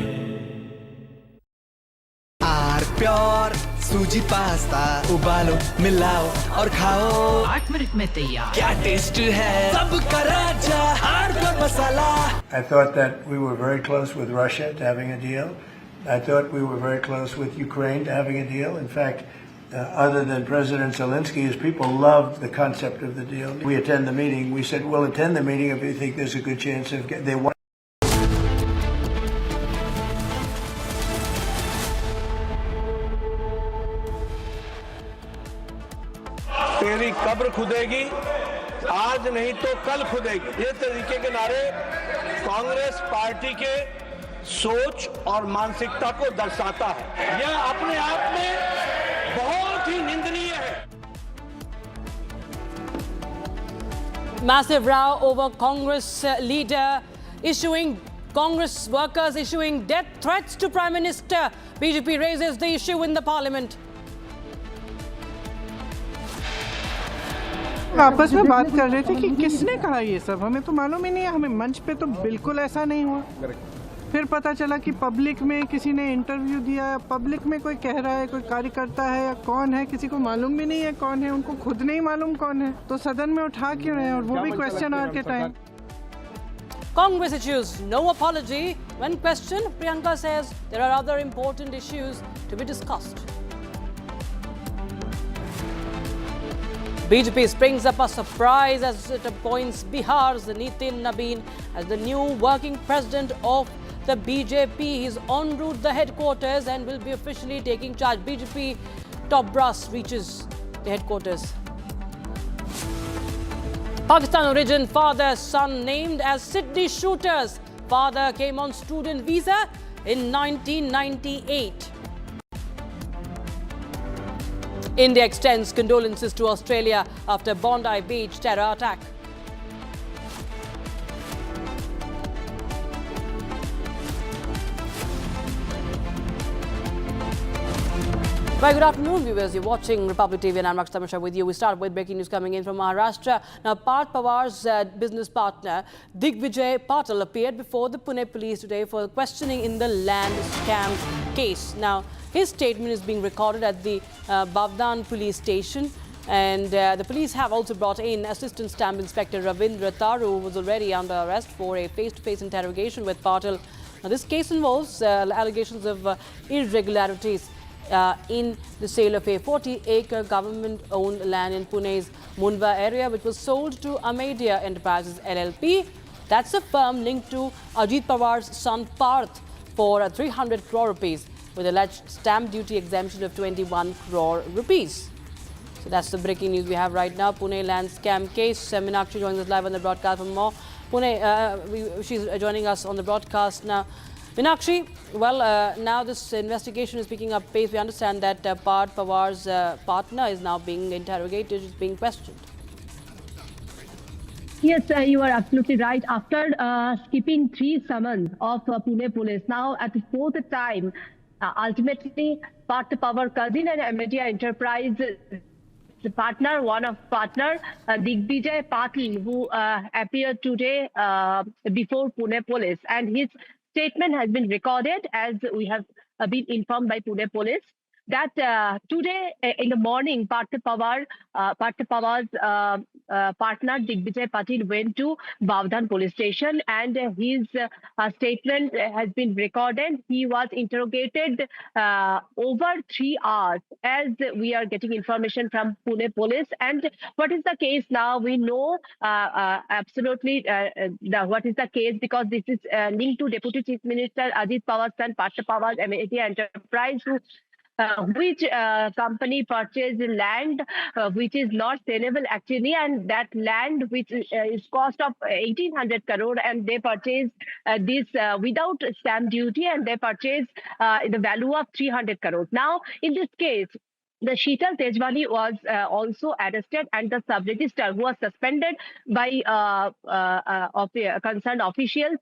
R pure सूजी पास्ता उबालो मिलाओ और खाओ 8 मिनट में तैयार। क्या टेस्ट है सबका राजा R pure masala. I thought that we were very close with Russia to having a deal. I thought we were very close with Ukraine to having a deal. In fact, other than President Zelensky, his people loved the concept of the deal. We attend the meeting. We said, we'll attend the meeting if we think there's a good chance of they want. तेरी कब्र खुदेगी, आज नहीं तो कल खुदेगी। ये तरीके के नारे कांग्रेस पार्टी के सोच और मानसिकता को दर्शाता है। यह अपने आप में बहुत ही निंदनीय है। Massive row over Congress leader Congress workers issuing death threats to Prime Minister. BJP raises the issue in the parliament. आपस में बात कर रहे थे कि किसने कहा ये सब, हमें तो मालूम ही नहीं है, हमें मंच पे तो बिल्कुल ऐसा नहीं हुआ। फिर पता चला कि पब्लिक में किसी ने इंटरव्यू दिया, पब्लिक में कोई कह रहा है, कोई कार्यकर्ता है या कौन है, किसी को मालूम भी नहीं है कौन है, उनको खुद नहीं मालूम कौन है, तो सदन में उठा क्यों रहे हैं, और वो भी क्वेश्चन आवर के time. Congress issues no apology. When questioned, Priyanka says there are other important issues to be discussed. BJP springs up a surprise as it appoints Bihar's Nitin Nabin as the new working president of the BJP. He is en route to the headquarters and will be officially taking charge. BJP top brass reaches the headquarters. Pakistan origin father, son named as Sydney shooters. Father came on student visa in 1998. India extends condolences to Australia after Bondi Beach terror attack. Very good afternoon, viewers. You're watching Republic TV and I'm Rakshita Mishra with you. We start with breaking news coming in from Maharashtra. Now, Parth Pawar's business partner, Digvijay Patil, appeared before the Pune police today for questioning in the land scam case. Now, his statement is being recorded at the Bavdan police station. And the police have also brought in Assistant Stamp Inspector Ravindra Taru, who was already under arrest for a face-to-face interrogation with Patil. Now, this case involves allegations of irregularities in the sale of a 40-acre government-owned land in Pune's Mundwa area, which was sold to Amedia Enterprises LLP. That's a firm linked to Ajit Pawar's son Parth for 300 crore rupees, with alleged stamp duty exemption of 21 crore rupees. So that's the breaking news we have right now. Pune land scam case. Meenakshi joins us live on the broadcast for more. Pune, she's joining us on the broadcast now. Meenakshi, well, now this investigation is picking up pace. We understand that Parth Pawar's partner is now being interrogated, is being questioned. Yes, you are absolutely right. After skipping 3 summons of Pune police, now at the 4th time, ultimately Parth Pawar cousin and Amedia Enterprise partner, one of partner, Digvijay Patil, who appeared today before Pune police, and his statement has been recorded, as we have been informed by Pune police, that today in the morning, Parth Pawar's partner Digvijay Patil went to Bavdan police station, and his statement has been recorded. He was interrogated over 3 hours, as we are getting information from Pune police. And what is the case now? We know absolutely what is the case, because this is linked to Deputy Chief Minister Ajit Pawar's son Parth Pawar's Amedia Enterprise, who which company purchased land which is not saleable actually, and that land which is cost of 1800 crore, and they purchased this without stamp duty, and they purchased the value of 300 crores. Now, in this case, the Sheetal Tejwani was also arrested, and the sub-registrar who was suspended by concerned officials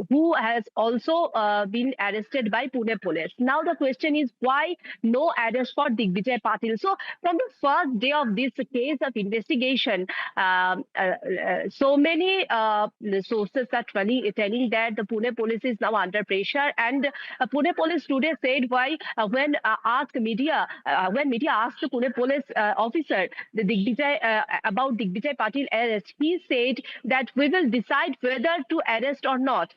who has also been arrested by Pune police. Now the question is, why no arrest for Digvijay Patil? So from the first day of this case of investigation, so many sources are telling that the Pune police is now under pressure, and Pune police today said why when media asked the Pune police officer about Digvijay Patil arrest, he said that we will decide whether to arrest or not.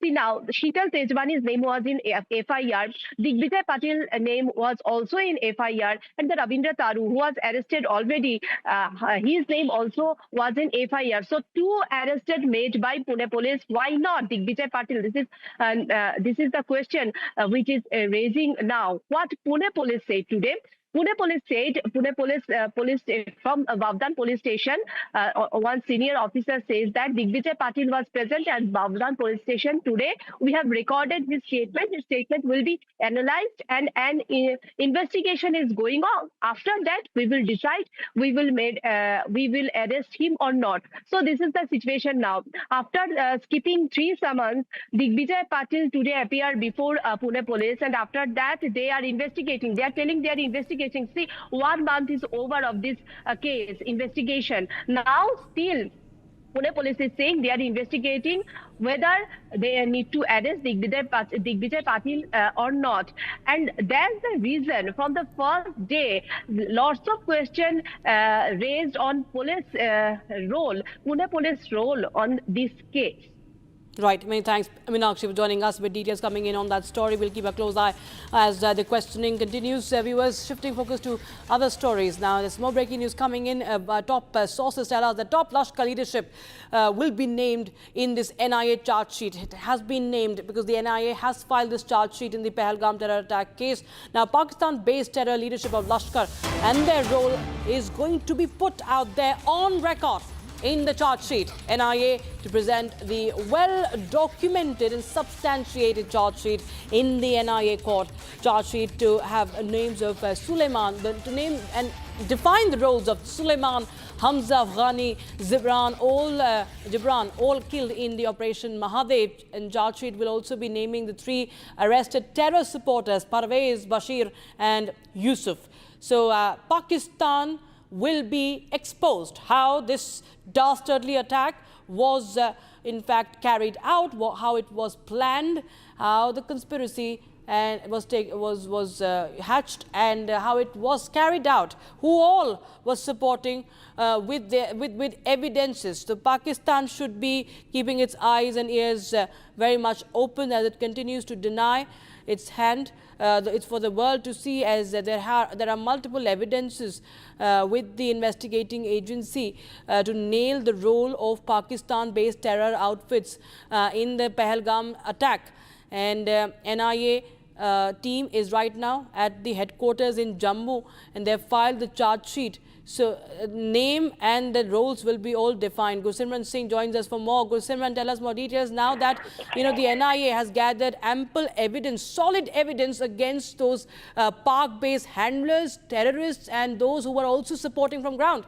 See now, Sheetal Tejwani's name was in FIR. Digvijay Patil's name was also in FIR, and the Ravindra Taru, who was arrested already, his name also was in FIR. So two arrested made by Pune police. Why not Digvijay Patil? This is the question which is raising now. What Pune police say today? Pune police said, police from Bavdan police station, one senior officer says that Digvijay Patil was present at Bavdan police station today. We have recorded his statement. His statement will be analyzed, and an investigation is going on. After that, we will decide we will arrest him or not. So this is the situation now. After skipping 3 summons, Digvijay Patil today appeared before Pune police, and after that they are investigating. They are telling they are investigating. See, 1 month is over of this case investigation. Now still Pune police is saying they are investigating whether they need to arrest Digvijay Patil or not. And that's the reason from the first day, lots of questions raised on police role, Pune police role on this case. Right, many thanks, Meenakshi, for joining us with details coming in on that story. We'll keep a close eye as the questioning continues. Viewers, shifting focus to other stories now. There's more breaking news coming in. Top sources tell us the top Lashkar leadership will be named in this NIA charge sheet. It has been named because the NIA has filed this charge sheet in the Pahalgam terror attack case. Now, Pakistan-based terror leadership of Lashkar and their role is going to be put out there on record in the charge sheet. NIA to present the well-documented and substantiated charge sheet in the NIA court. Charge sheet to have names of Suleiman, to name and define the roles of Suleiman, Hamza, Afghani, Gibran, all killed in the Operation Mahadev. And charge sheet will also be naming the 3 arrested terror supporters, Parvez, Bashir and Yusuf. So Pakistan will be exposed how this dastardly attack was in fact carried out, how it was planned, how the conspiracy and was hatched, and how it was carried out, who all was supporting with evidences. So Pakistan should be keeping its eyes and ears very much open as it continues to deny its hand. It's for the world to see, as there are multiple evidences with the investigating agency to nail the role of Pakistan-based terror outfits in the Pahalgam attack. And NIA team is right now at the headquarters in Jammu, and they have filed the charge sheet. So name and the roles will be all defined. Gursimran Singh joins us for more. Gursimran, tell us more details now that the NIA has gathered ample evidence, solid evidence against those park-based handlers, terrorists, and those who were also supporting from ground.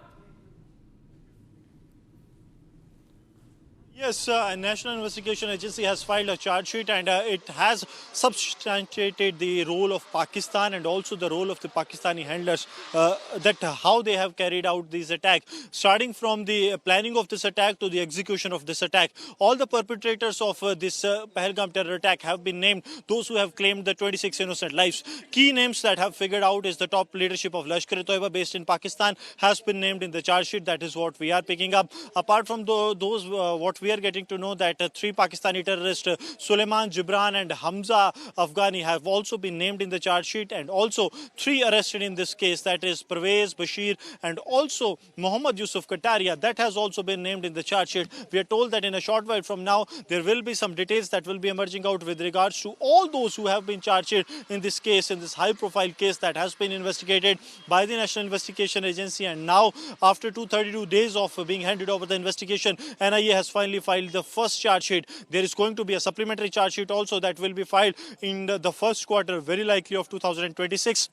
Yes, National Investigation Agency has filed a charge sheet, and it has substantiated the role of Pakistan and also the role of the Pakistani handlers, that how they have carried out this attack. Starting from the planning of this attack to the execution of this attack, all the perpetrators of this Pahalgam terror attack have been named, those who have claimed the 26 innocent lives. Key names that have figured out is the top leadership of Lashkar-e-Toiba based in Pakistan has been named in the charge sheet. That is what we are picking up. Apart from those, what we are getting to know that 3 Pakistani terrorists, Suleiman, Gibran and Hamza Afghani, have also been named in the charge sheet, and also 3 arrested in this case, that is Parvez, Bashir and also Muhammad Yusuf Kataria, that has also been named in the charge sheet. We are told that in a short while from now there will be some details that will be emerging out with regards to all those who have been charged in this case, in this high profile case that has been investigated by the National Investigation Agency. And now, after 232 days of being handed over the investigation, NIA has finally filed the first charge sheet. There is going to be a supplementary charge sheet also that will be filed in the first quarter, very likely of 2026.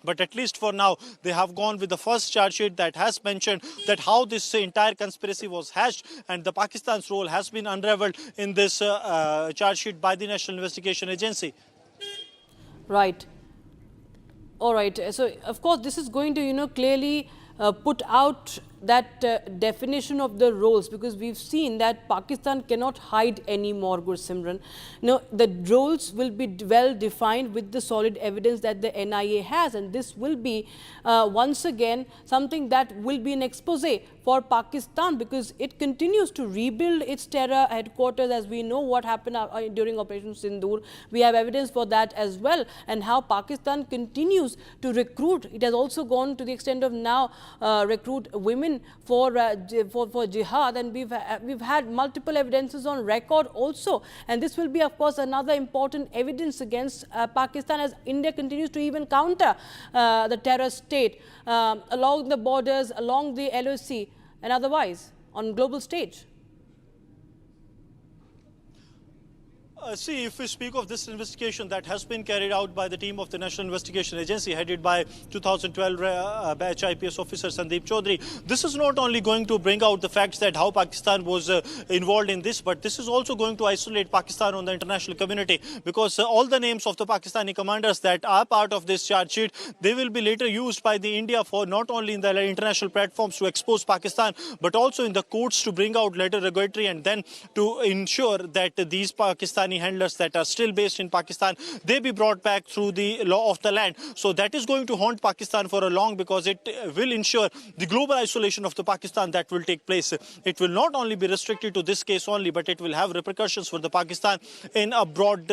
But at least for now, they have gone with the first charge sheet that has mentioned that how this entire conspiracy was hatched, and the Pakistan's role has been unraveled in this charge sheet by the National Investigation Agency. Right. All right. So, of course, this is going to, clearly put out that definition of the roles, because we've seen that Pakistan cannot hide anymore, Gursimran. The roles will be well defined with the solid evidence that the NIA has, and this will be once again something that will be an expose for Pakistan, because it continues to rebuild its terror headquarters, as we know what happened during Operation Sindoor. We have evidence for that as well, and how Pakistan continues to recruit. It has also gone to the extent of now recruit women for jihad, and we've had multiple evidences on record also, and this will be, of course, another important evidence against Pakistan as India continues to even counter the terror state along the borders, along the LOC, and otherwise on global stage. See, if we speak of this investigation that has been carried out by the team of the National Investigation Agency headed by 2012 batch IPS officer Sandeep Chaudhary, this is not only going to bring out the facts that how Pakistan was involved in this, but this is also going to isolate Pakistan on the international community, because all the names of the Pakistani commanders that are part of this charge sheet, they will be later used by the India for not only in the international platforms to expose Pakistan, but also in the courts to bring out letter regulatory, and then to ensure that these Pakistani handlers that are still based in Pakistan, they be brought back through the law of the land. So that is going to haunt Pakistan for a long, because it will ensure the global isolation of the Pakistan that will take place. It will not only be restricted to this case only, but it will have repercussions for the Pakistan in a broad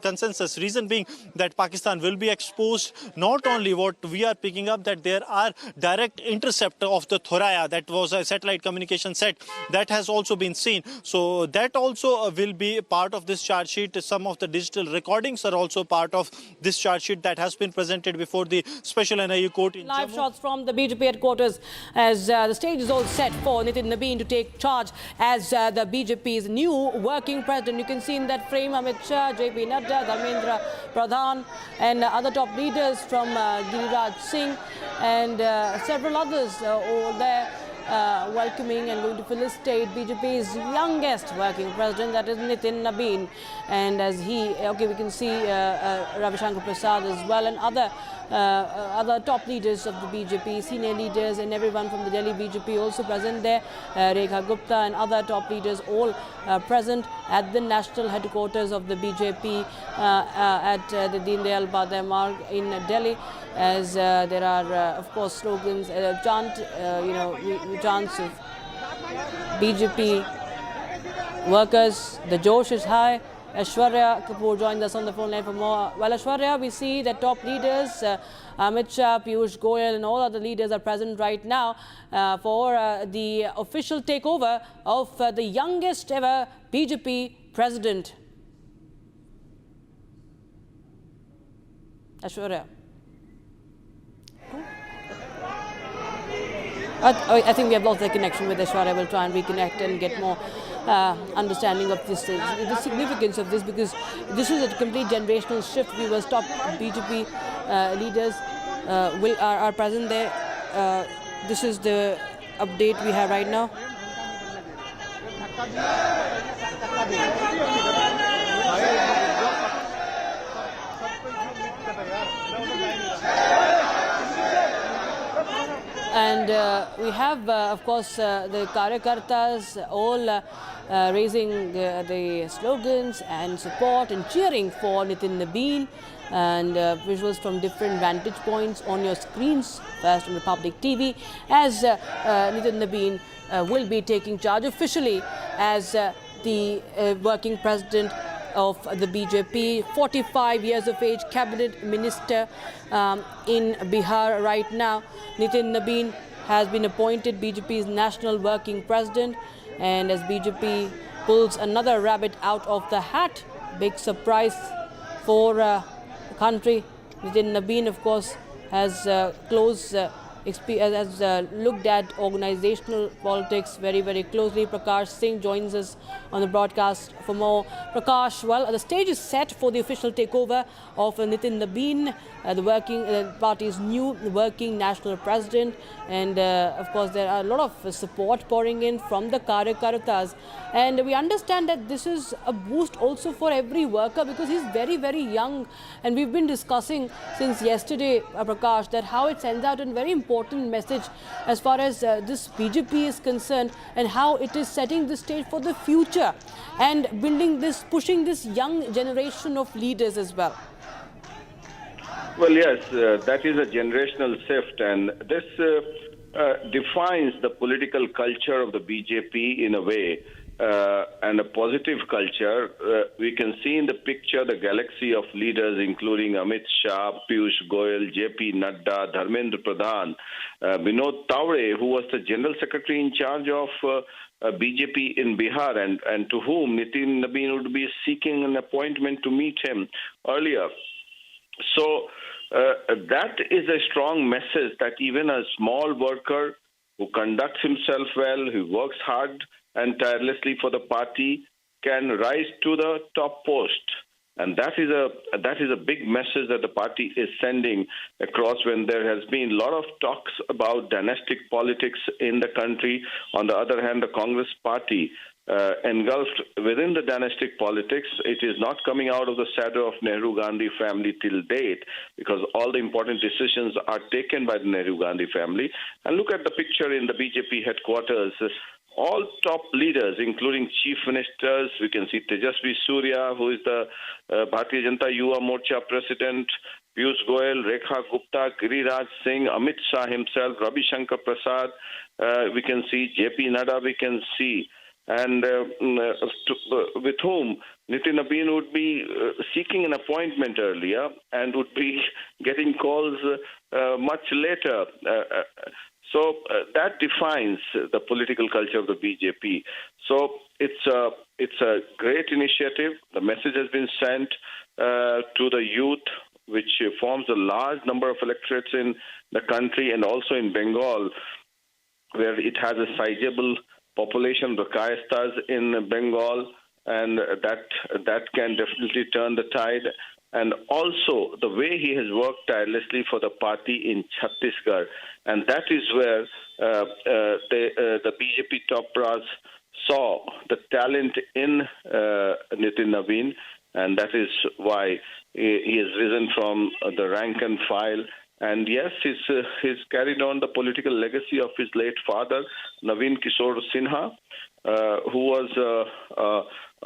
consensus. Reason being that Pakistan will be exposed. Not only what we are picking up, that there are direct intercept of the Thoraya, that was a satellite communication set, that has also been seen. So that also will be part of this charge sheet. Some of the digital recordings are also part of this charge sheet that has been presented before the special NIA court in Live Jammu. shots from the BJP headquarters as the stage is all set for Nitin Nabeen to take charge as the BJP's new working president. You can see in that frame Amit Shah, JP Nadda, Dharmendra Pradhan, and other top leaders from Giriraj Singh and several others over there. Welcoming and going to felicitate BJP's youngest working president, that is Nitin Nabeen. And as we can see Ravi Shankar Prasad as well, and other top leaders of the BJP, senior leaders, and everyone from the Delhi BJP also present there. Rekha Gupta and other top leaders all present at the national headquarters of the BJP at the Deen Dayal Upadhyaya Marg in Delhi. As there are, of course, slogans, chants of BJP workers. The Josh is high. Aishwarya Kapoor joined us on the phone line for more. Well, Aishwarya, we see that top leaders, Amit Shah, Piyush Goyal, and all other leaders are present right now for the official takeover of the youngest ever BJP president. Aishwarya. I think we have lost the connection with Aishwarya. We'll try and reconnect and get more understanding of this, the significance of this, because this is a complete generational shift. We will stop BJP leaders are present there. This is the update we have right now. And we have, of course, the Karyakartas all raising the slogans and support and cheering for Nitin Nabeen, and visuals from different vantage points on your screens, first on Republic TV, as Nitin Nabeen will be taking charge officially as the working president of the BJP, 45 years of age, cabinet minister in Bihar right now. Nitin Nabeen has been appointed BJP's national working president, and as BJP pulls another rabbit out of the hat, big surprise for the country. Nitin Nabeen, of course, has close looked at organizational politics very, very closely. Prakash Singh joins us on the broadcast for more. Prakash, well, the stage is set for the official takeover of Nitin Nabeen, the working party's new working national president. And of course, there are a lot of support pouring in from the Karyakartas. And we understand that this is a boost also for every worker because he's very, very young. And we've been discussing since yesterday, Prakash, that how it sends out a very important message as far as this BJP is concerned and how it is setting the stage for the future and building this, pushing this young generation of leaders as well. Well, yes, that is a generational shift, and this defines the political culture of the BJP in a way, and a positive culture. We can see in the picture the galaxy of leaders, including Amit Shah, Piyush Goyal, JP Nadda, Dharmendra Pradhan, Vinod Tawre, who was the General Secretary in charge of BJP in Bihar, and to whom Nitin Nabeen would be seeking an appointment to meet him earlier. So that is a strong message that even a small worker who conducts himself well, who works hard and tirelessly for the party, can rise to the top post. And that is a big message that the party is sending across when there has been a lot of talks about dynastic politics in the country. On the other hand, the Congress party engulfed within the dynastic politics. It is not coming out of the shadow of Nehru-Gandhi family till date because all the important decisions are taken by the Nehru-Gandhi family. And look at the picture in the BJP headquarters. All top leaders, including chief ministers, we can see Tejasvi Surya, who is the Bharatiya Janata Yuva Morcha president, Piyush Goyal, Rekha Gupta, Giriraj Singh, Amit Shah himself, Ravi Shankar Prasad, we can see JP Nadda, we can see, and with whom Nitin Nabeen would be seeking an appointment earlier and would be getting calls much later. So that defines the political culture of the BJP. So it's a great initiative. The message has been sent to the youth, which forms a large number of electorates in the country and also in Bengal, where it has a sizable population, the Kayastas in Bengal, and that can definitely turn the tide. And also the way he has worked tirelessly for the party in Chhattisgarh. And that is where the BJP top brass saw the talent in Nitin Nabeen, and that is why he has risen from the rank and file. And yes, he's carried on the political legacy of his late father, Naveen Kishore Sinha, who was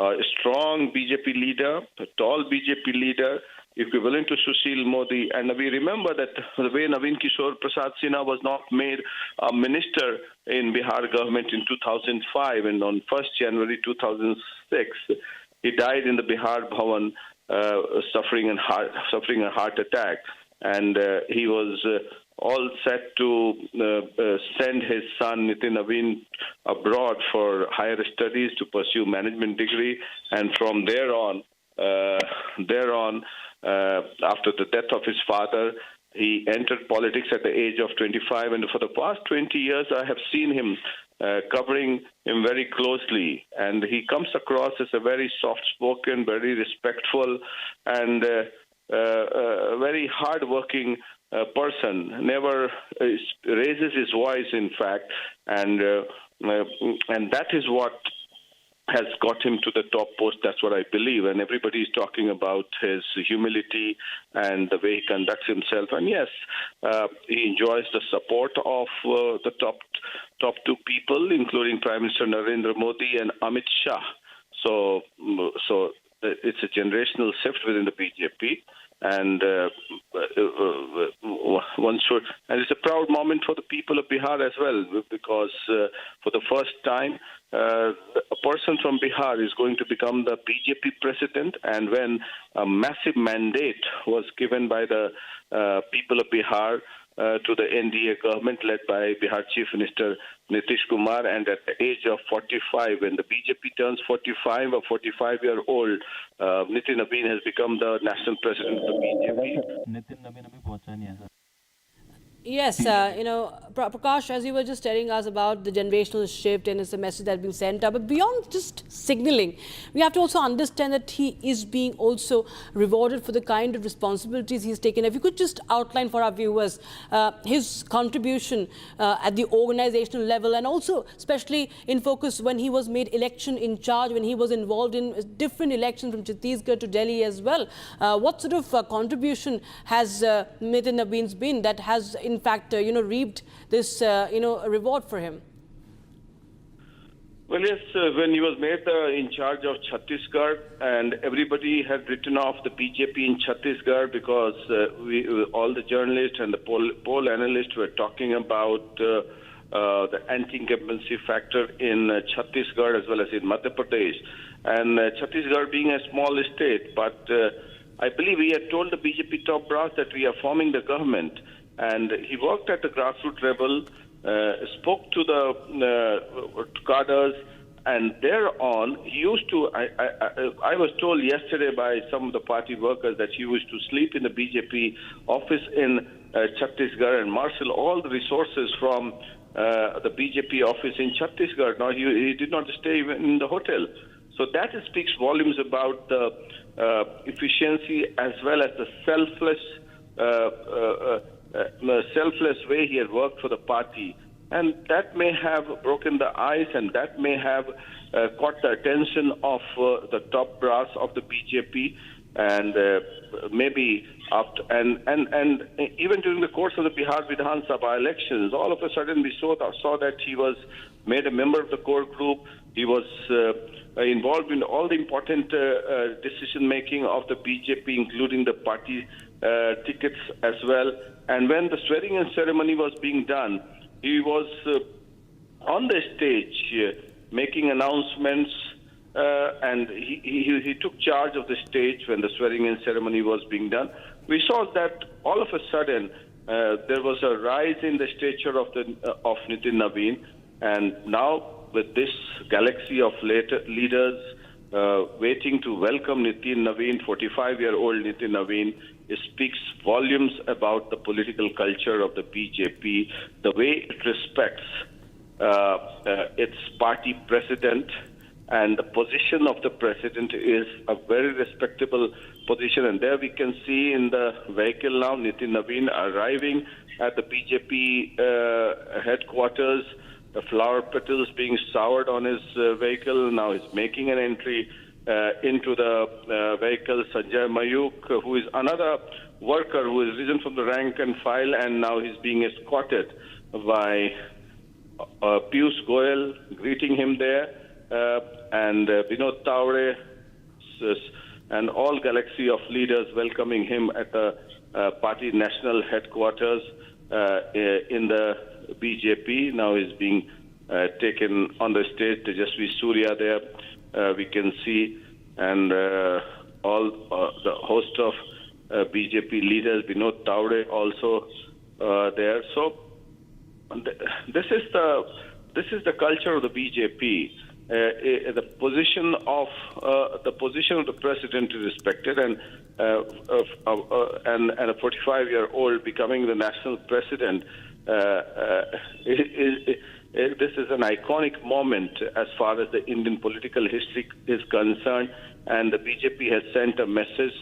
a strong BJP leader, a tall BJP leader, equivalent to Sushil Modi. And we remember that the way Naveen Kishore Prasad Sinha was not made a minister in Bihar government in 2005, and on 1st January 2006, he died in the Bihar Bhavan, suffering a heart attack. And he was all set to send his son Nitin Nabeen abroad for higher studies to pursue management degree, and from there on, after the death of his father, he entered politics at the age of 25, and for the past 20 years, I have seen him covering him very closely, and he comes across as a very soft-spoken, very respectful, and very hard-working person. Never raises his voice, in fact, and that is what has got him to the top post. That's what I believe, and everybody is talking about his humility and the way he conducts himself. And yes, he enjoys the support of the top two people, including Prime Minister Narendra Modi and Amit Shah. So it's a generational shift within the BJP, and one should, and it's a proud moment for the people of Bihar as well, because for the first time, a person from Bihar is going to become the BJP president, and when a massive mandate was given by the people of Bihar to the NDA government led by Bihar Chief Minister Nitish Kumar, and at the age of 45, when the BJP turns 45, a 45-year-old, Nitin Nabeen has become the national president of the BJP. Yes, Prakash, as you were just telling us about the generational shift and it's a message that's been sent up, but beyond just signaling, we have to also understand that he is being also rewarded for the kind of responsibilities he's taken. If you could just outline for our viewers his contribution at the organizational level and also especially in focus when he was made election in charge, when he was involved in different elections from Chhattisgarh to Delhi as well. What sort of contribution has Nitin Naveen's been that has in fact, reaped this, reward for him? Well, yes, when he was made in charge of Chhattisgarh, and everybody had written off the BJP in Chhattisgarh because all the journalists and the poll analysts were talking about the anti-incumbency factor in Chhattisgarh as well as in Madhya Pradesh. And Chhattisgarh being a small state, but I believe he had told the BJP top brass that we are forming the government. And he worked at the grassroots level, spoke to the cadres, and thereon he used to. I was told yesterday by some of the party workers that he used to sleep in the BJP office in Chhattisgarh and marshal all the resources from the BJP office in Chhattisgarh. Now he did not stay even in the hotel. So that speaks volumes about the efficiency as well as the selfless way he had worked for the party. And that may have broken the ice and that may have caught the attention of the top brass of the BJP. And maybe after, and even during the course of the Bihar Vidhan Sabha elections, all of a sudden we saw that he was made a member of the core group. He was involved in all the important decision making of the BJP, including the party tickets as well. And when the swearing-in ceremony was being done, he was on the stage making announcements, and he took charge of the stage when the swearing-in ceremony was being done. We saw that all of a sudden there was a rise in the stature of Nitin Naveen, and now with this galaxy of leaders waiting to welcome Nitin Naveen, 45-year-old Nitin Naveen, it speaks volumes about the political culture of the BJP, the way it respects its party president, and the position of the president is a very respectable position. And there we can see in the vehicle now, Nitin Naveen arriving at the BJP headquarters, the flower petals being showered on his vehicle. Now he's making an entry into the vehicle. Sanjay Mayuk, who is another worker who has risen from the rank and file, and now he's being escorted by Piyush Goyal, greeting him there, and Vinod Taure, and all galaxy of leaders welcoming him at the party national headquarters in the BJP. Now he's being taken on the stage. Tejasvi Surya there, we can see, and all the host of BJP leaders, Vinod Taure also there. So this is the culture of the BJP. The position of the president is respected, and a 45-year-old becoming the national president. This is an iconic moment as far as the Indian political history is concerned, and the BJP has sent a message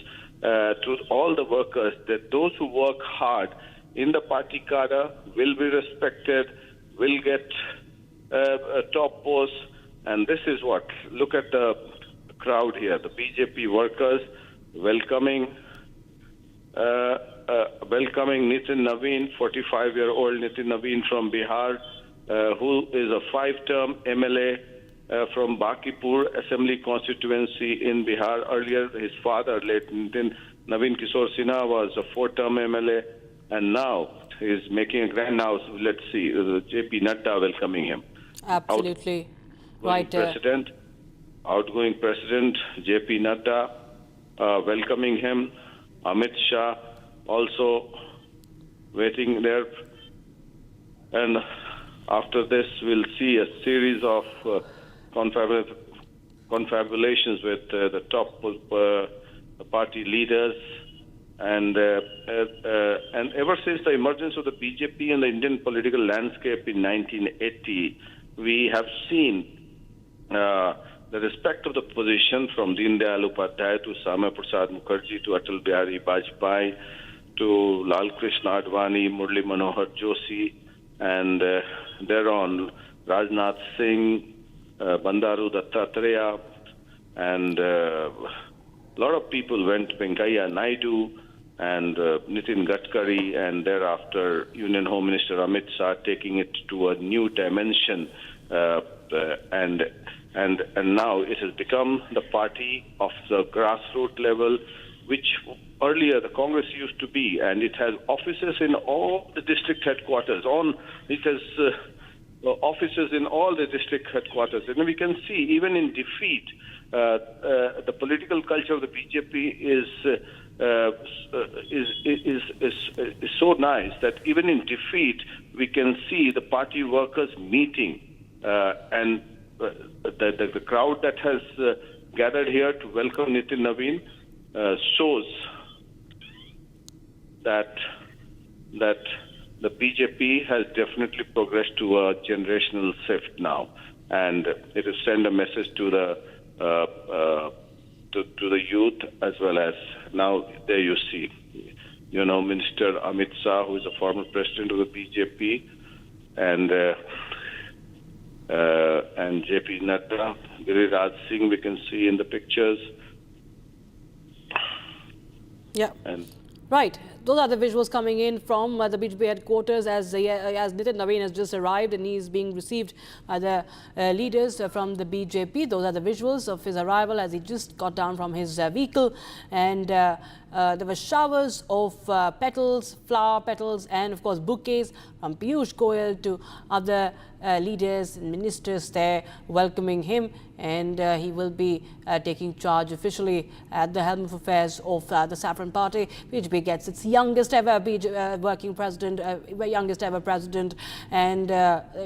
to all the workers that those who work hard in the party cadre will be respected, will get a top post. And this is what, look at the crowd here, the BJP workers welcoming Nitin Naveen, 45-year-old Nitin Naveen from Bihar, who is a 5-term MLA from Bakipur Assembly constituency in Bihar. Earlier, his father, late Naveen Kishore Sinha, was a 4-term MLA, and now he is making a grand. Now, let's see, J.P. Nadda welcoming him. Absolutely. Right. Outgoing President J.P. Nadda welcoming him. Amit Shah also waiting there. And after this, we'll see a series of confabulations with the top party leaders And ever since the emergence of the BJP in the Indian political landscape in 1980, we have seen the respect of the position from Deen Dayal Upadhyay to Samya Prasad Mukherjee to Atal Bihari Vajpayee to Lal Krishna Advani, Murli Manohar Joshi, and thereon Rajnath Singh, Bandaru Dattatreya, and a lot of people went, Venkaiah Naidu, and Nitin Gadkari, and thereafter Union Home Minister Amit Shah, taking it to a new dimension, and now it has become the party of the grassroots level, which earlier the Congress used to be, and it has offices in all the district headquarters. It has offices in all the district headquarters, and we can see even in defeat, the political culture of the BJP is so nice that even in defeat we can see the party workers meeting, and the crowd that has gathered here to welcome Nitin Naveen shows that the BJP has definitely progressed to a generational shift now, and it has sent a message to the youth as well as now. There you see, Minister Amit Shah, who is a former president of the BJP, and JP Nadda, Giriraj Singh, we can see in the pictures. Yeah. And right. Those are the visuals coming in from the BJP headquarters as Nitin Naveen has just arrived and he is being received by the leaders from the BJP. Those are the visuals of his arrival as he just got down from his vehicle, and there were showers of petals, flower petals, and of course bouquets from Piyush Goyal to other leaders and ministers there welcoming him, and he will be taking charge officially at the helm of affairs of the Saffron Party. BJP gets its youngest ever working president, youngest ever president, and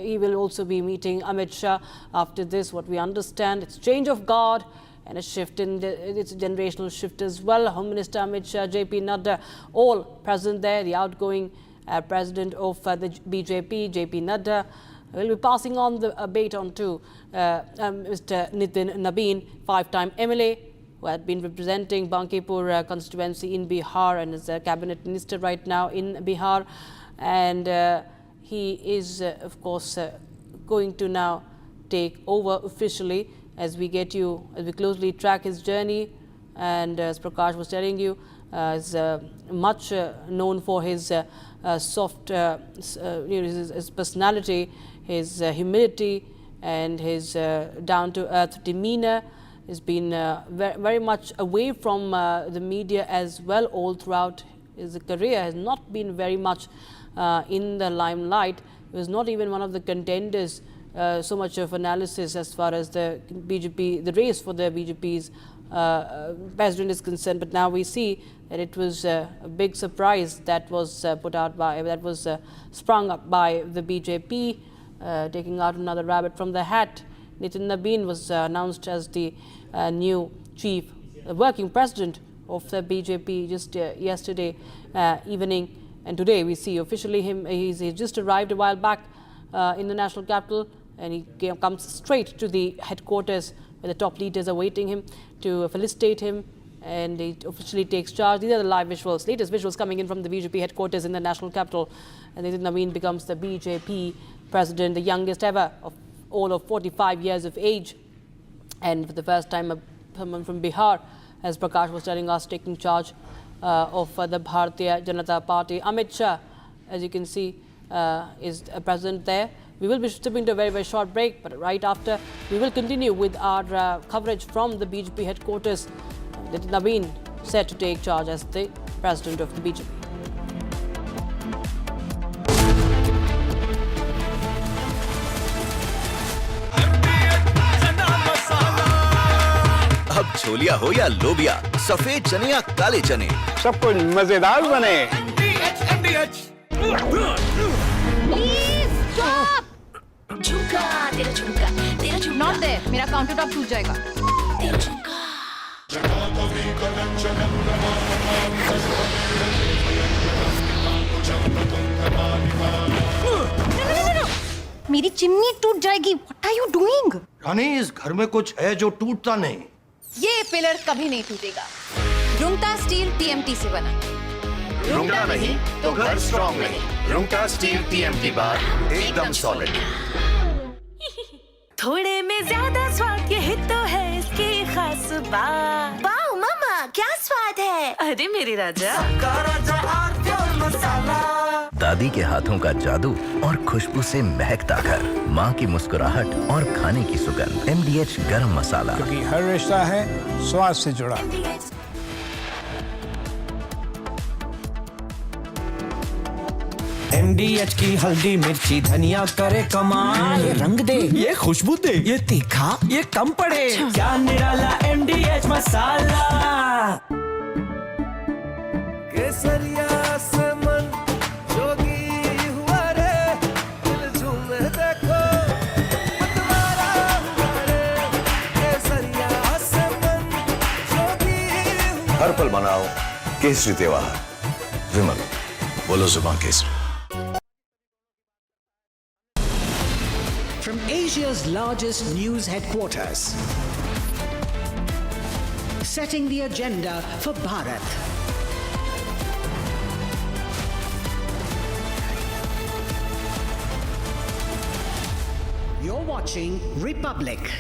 he will also be meeting Amit Shah after this. What we understand, it's change of guard and a shift in it's a generational shift as well. Home Minister Amit Shah, JP Nadda, all present there. The outgoing president of the BJP, JP Nadda, will be passing on the baton to Mr. Nitin Naveen, five-time MLA, who had been representing Bankipur constituency in Bihar and is a cabinet minister right now in Bihar. And he is, of course, going to now take over officially as we closely track his journey. And as Prakash was telling you, is much known for his soft, his personality, his humility, and his down-to-earth demeanor. Has been very much away from the media as well all throughout his career. Has not been very much in the limelight. He was not even one of the contenders. So much of analysis as far as the BJP, the race for the BJP's president is concerned. But now we see that it was a big surprise that was sprung up by the BJP, taking out another rabbit from the hat. Nitin Naveen was announced as the new chief working president of the BJP just yesterday evening, and today we see officially him. He's just arrived a while back in the national capital, and he comes straight to the headquarters where the top leaders are waiting him to felicitate him, and he officially takes charge. These are the live visuals, latest visuals coming in from the BJP headquarters in the national capital, and Nitin Naveen becomes the BJP president, the youngest ever of all of 45 years of age, and for the first time someone from Bihar, as Prakash was telling us, taking charge of the Bharatiya Janata Party. Amit Shah, as you can see, is present there. We will be stepping to a very, very short break, but right after we will continue with our coverage from the BJP headquarters. Nitin Naveen set to take charge as the president of the BJP. अब छोलिया हो या लोबिया, सफेद चने या काले चने, सब कुछ मजेदार बने। Please stop! झुमका, तेरा झुमका, तेरा झुमका। Not there. मेरा काउंटर टॉप टूट जाएगा. तेरा झुमका। मेरी चिमनी टूट जाएगी। What are you doing? रानी, इस घर में कुछ है जो टूटता नहीं। ये पिलर कभी नहीं टूटेगा। रुंगटा स्टील टीएमटी से बना। रुंगटा नहीं तो घर स्ट्रॉन्ग नहीं। रुंगटा स्टील टीएमटी बार एकदम सॉलिड। थोड़े में ज्यादा स्वाद, यही तो है इसकी खास बात। वाओ मामा, क्या स्वाद है। अरे मेरे राजा, दादी के हाथों का जादू और खुशबू से महकता घर, माँ की मुस्कुराहट और खाने की सुगंध। MDH गरम मसाला, क्योंकि हर रिश्ता है स्वाद से जुड़ा। MDH की हल्दी मिर्ची धनिया करे कमाल। ये रंग दे, ये खुशबू दे, ये तीखा, ये कम पड़े। क्या निराला MDH मसाला। केसरिया से मन जोगी हुआ रे, दिल झूमे देखो मतवारा हुआ रे। केसरिया से मन जोगी हुआ। हर पल मनाओ केसरी त्योहार। विमल, बोलो जुबान Kesari. From Asia's largest news headquarters, setting the agenda for Bharat. You're watching Republic.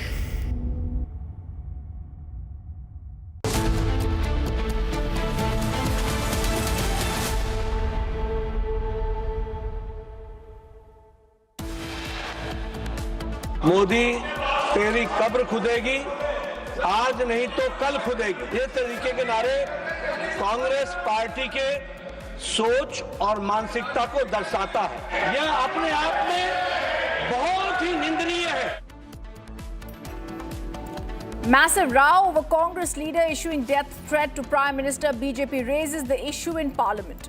Modi, तेरी कब्र खुदेगी, आज नहीं तो कल खुदेगी। ये तरीके के नारे कांग्रेस पार्टी के सोच और मानसिकता को दर्शाता है। यह अपने आप में बहुत ही निंदनीय है। Massive row over Congress leader issuing death threat to Prime Minister. BJP raises the issue in Parliament.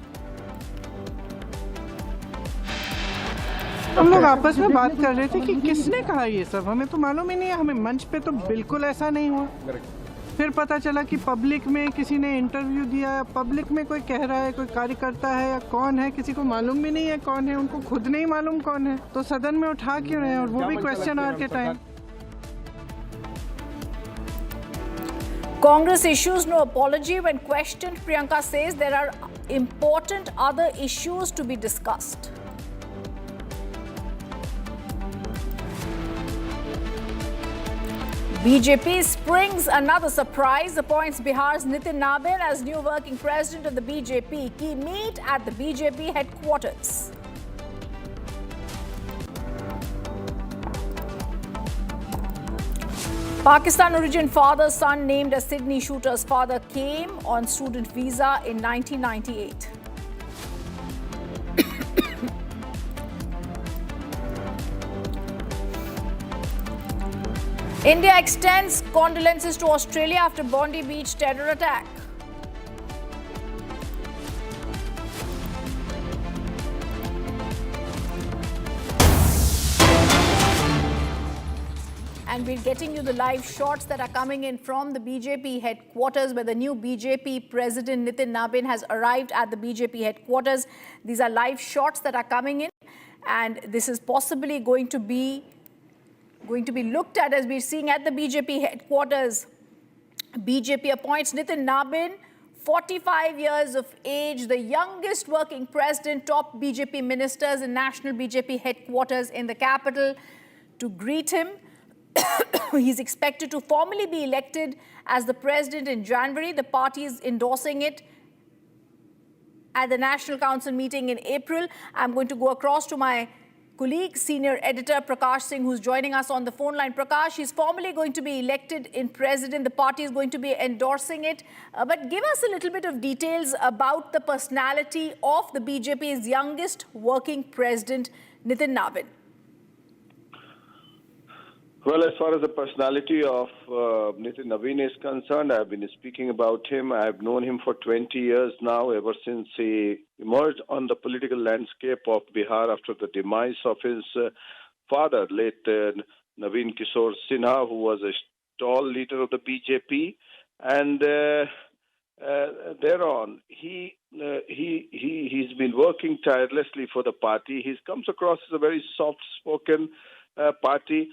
हम लोग आपस में बात कर रहे थे कि किसने कहा ये सब, हमें तो मालूम ही नहीं है। हमें मंच पे तो बिल्कुल ऐसा नहीं हुआ। फिर पता चला कि पब्लिक में किसी ने इंटरव्यू दिया, पब्लिक में कोई कह रहा है, कोई कार्यकर्ता है या कौन है, किसी को मालूम भी नहीं है कौन है, उनको खुद नहीं मालूम कौन है, तो सदन में उठा क्यों रहे हैं, और वो भी क्वेश्चन आवर के time. Congress issues no apology when questioned. Priyanka says there are important other issues to be discussed. BJP springs another surprise, appoints Bihar's Nitin Nabin as new working president of the BJP. Key meet at the BJP headquarters. Pakistan origin father's son named as Sydney shooter's father came on student visa in 1998. India extends condolences to Australia after Bondi Beach terror attack. And we're getting you the live shots that are coming in from the BJP headquarters, where the new BJP president Nitin Nabin has arrived at the BJP headquarters. These are live shots that are coming in, and this is possibly going to be looked at as we're seeing at the BJP headquarters. BJP appoints Nitin Nabin, 45 years of age, the youngest working president, top BJP ministers in national BJP headquarters in the capital to greet him. He's expected to formally be elected as the president in January. The party is endorsing it at the National Council meeting in April. I'm going to go across to my colleague, senior editor Prakash Singh, who's joining us on the phone line. Prakash, he's formally going to be elected in president. The party is going to be endorsing it. But give us a little bit of details about the personality of the BJP's youngest working president, Nitin Nabin. Well, as far as the personality of Nitin Nabin is concerned, I've been speaking about him. I've known him for 20 years now, ever since he emerged on the political landscape of Bihar after the demise of his father, late Naveen Kishore Sinha, who was a tall leader of the BJP. and thereon he's been working tirelessly for the party. He comes across as a very soft-spoken party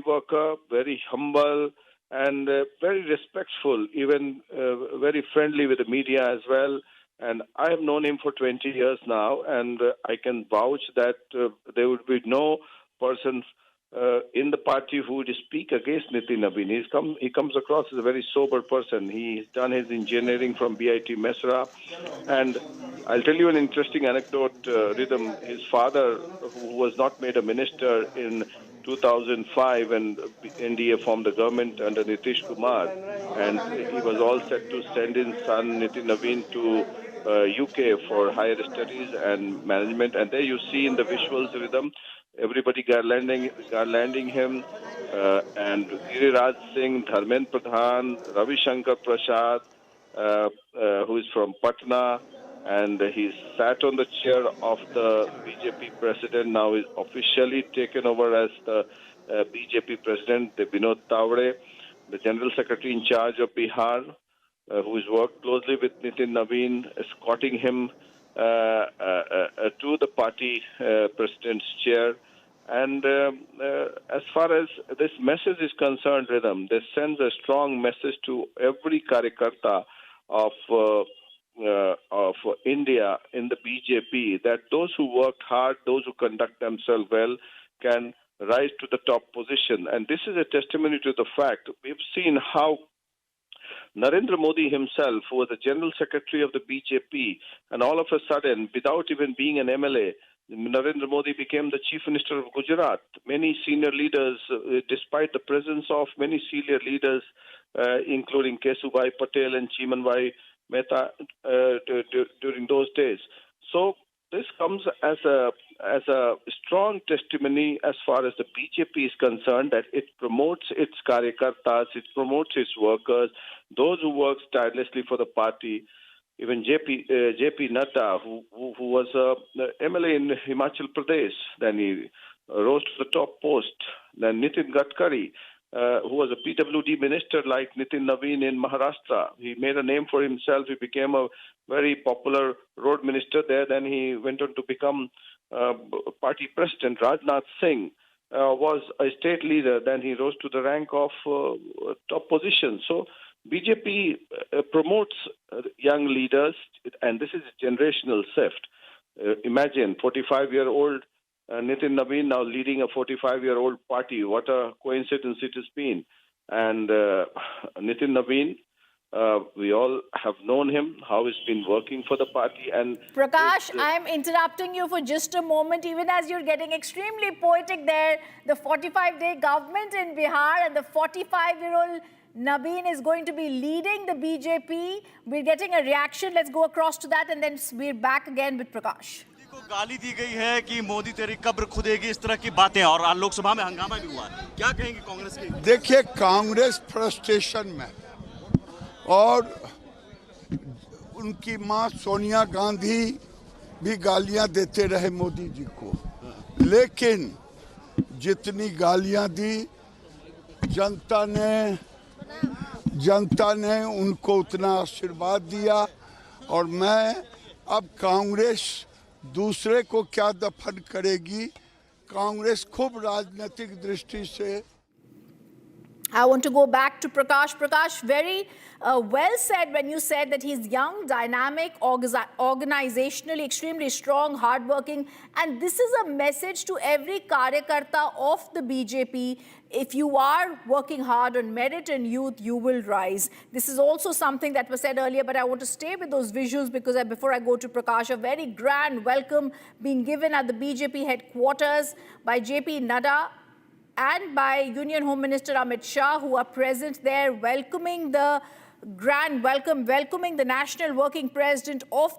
worker, very humble and very respectful, even very friendly with the media as well. And I have known him for 20 years now, and I can vouch that there would be no person in the party who would speak against Nitin Nabin. He comes across as a very sober person. He's done his engineering from BIT Mesra. And I'll tell you an interesting anecdote, Rhythm. His father, who was not made a minister in 2005 when NDA formed the government under Nitish Kumar, and he was all set to send his son Nitin Nabin to UK for higher studies and management. And there you see in the visuals, Rhythm, everybody garlanding him, and Giriraj Singh, Dharmendra Pradhan, Ravi Shankar Prasad, who is from Patna, and he sat on the chair of the BJP president. Now is officially taken over as the BJP president, Vinod Tawade, the general secretary in charge of Bihar, who has worked closely with Nitin Nabin, escorting him to the party president's chair. And as far as this message is concerned, Rhythm, this sends a strong message to every Karyakarta of India in the BJP that those who worked hard, those who conduct themselves well, can rise to the top position. And this is a testimony to the fact we've seen how Narendra Modi himself, who was the general secretary of the BJP, and all of a sudden, without even being an MLA, Narendra Modi became the chief minister of Gujarat. Many senior leaders, despite the presence of many senior leaders, including Kesubhai Patel and Chimanbhai Mehta during those days. So this comes as a strong testimony as far as the BJP is concerned, that it promotes its karyakartas, it promotes its workers, those who work tirelessly for the party. Even JP Nadda, who was MLA in Himachal Pradesh, then he rose to the top post. Then Nitin Gadkari, who was a PWD minister like Nitin Nabin in Maharashtra. He made a name for himself. He became a very popular road minister there. Then he went on to become party president. Rajnath Singh was a state leader. Then he rose to the rank of top position. So BJP promotes young leaders, and this is a generational shift. Imagine 45-year-old Nitin Nabin now leading a 45-year-old party. What a coincidence it has been. And Nitin Nabin, we all have known him, how he's been working for the party. And Prakash, I'm interrupting you for just a moment, even as you're getting extremely poetic there. The 45-day government in Bihar and the 45-year-old Nabin is going to be leading the BJP. We're getting a reaction. Let's go across to that and then we're back again with Prakash. गाली दी गई है कि मोदी तेरी कब्र खुदेगी, इस तरह की बातें, और आज लोकसभा में हंगामा भी हुआ। क्या कहेंगे कांग्रेस की? देखिए, कांग्रेस फ्रस्ट्रेशन में, और उनकी मां सोनिया गांधी भी गालियां देते रहे मोदी जी को, लेकिन जितनी गालियां दी जनता ने उनको उतना आशीर्वाद दिया। और मैं अब कांग्रेस दूसरे को क्या दफन करेगी, कांग्रेस खूब राजनीतिक दृष्टि से। I want to go back to Prakash. Prakash, very well said when you said that he's young, dynamic, organizationally extremely strong, hardworking. And this is a message to every karyakarta of the BJP. If you are working hard on merit and youth, you will rise. This is also something that was said earlier, but I want to stay with those visuals because before I go to Prakash, a very grand welcome being given at the BJP headquarters by JP Nadda and by Union Home Minister Amit Shah, who are present there, welcoming the grand welcoming the National Working President of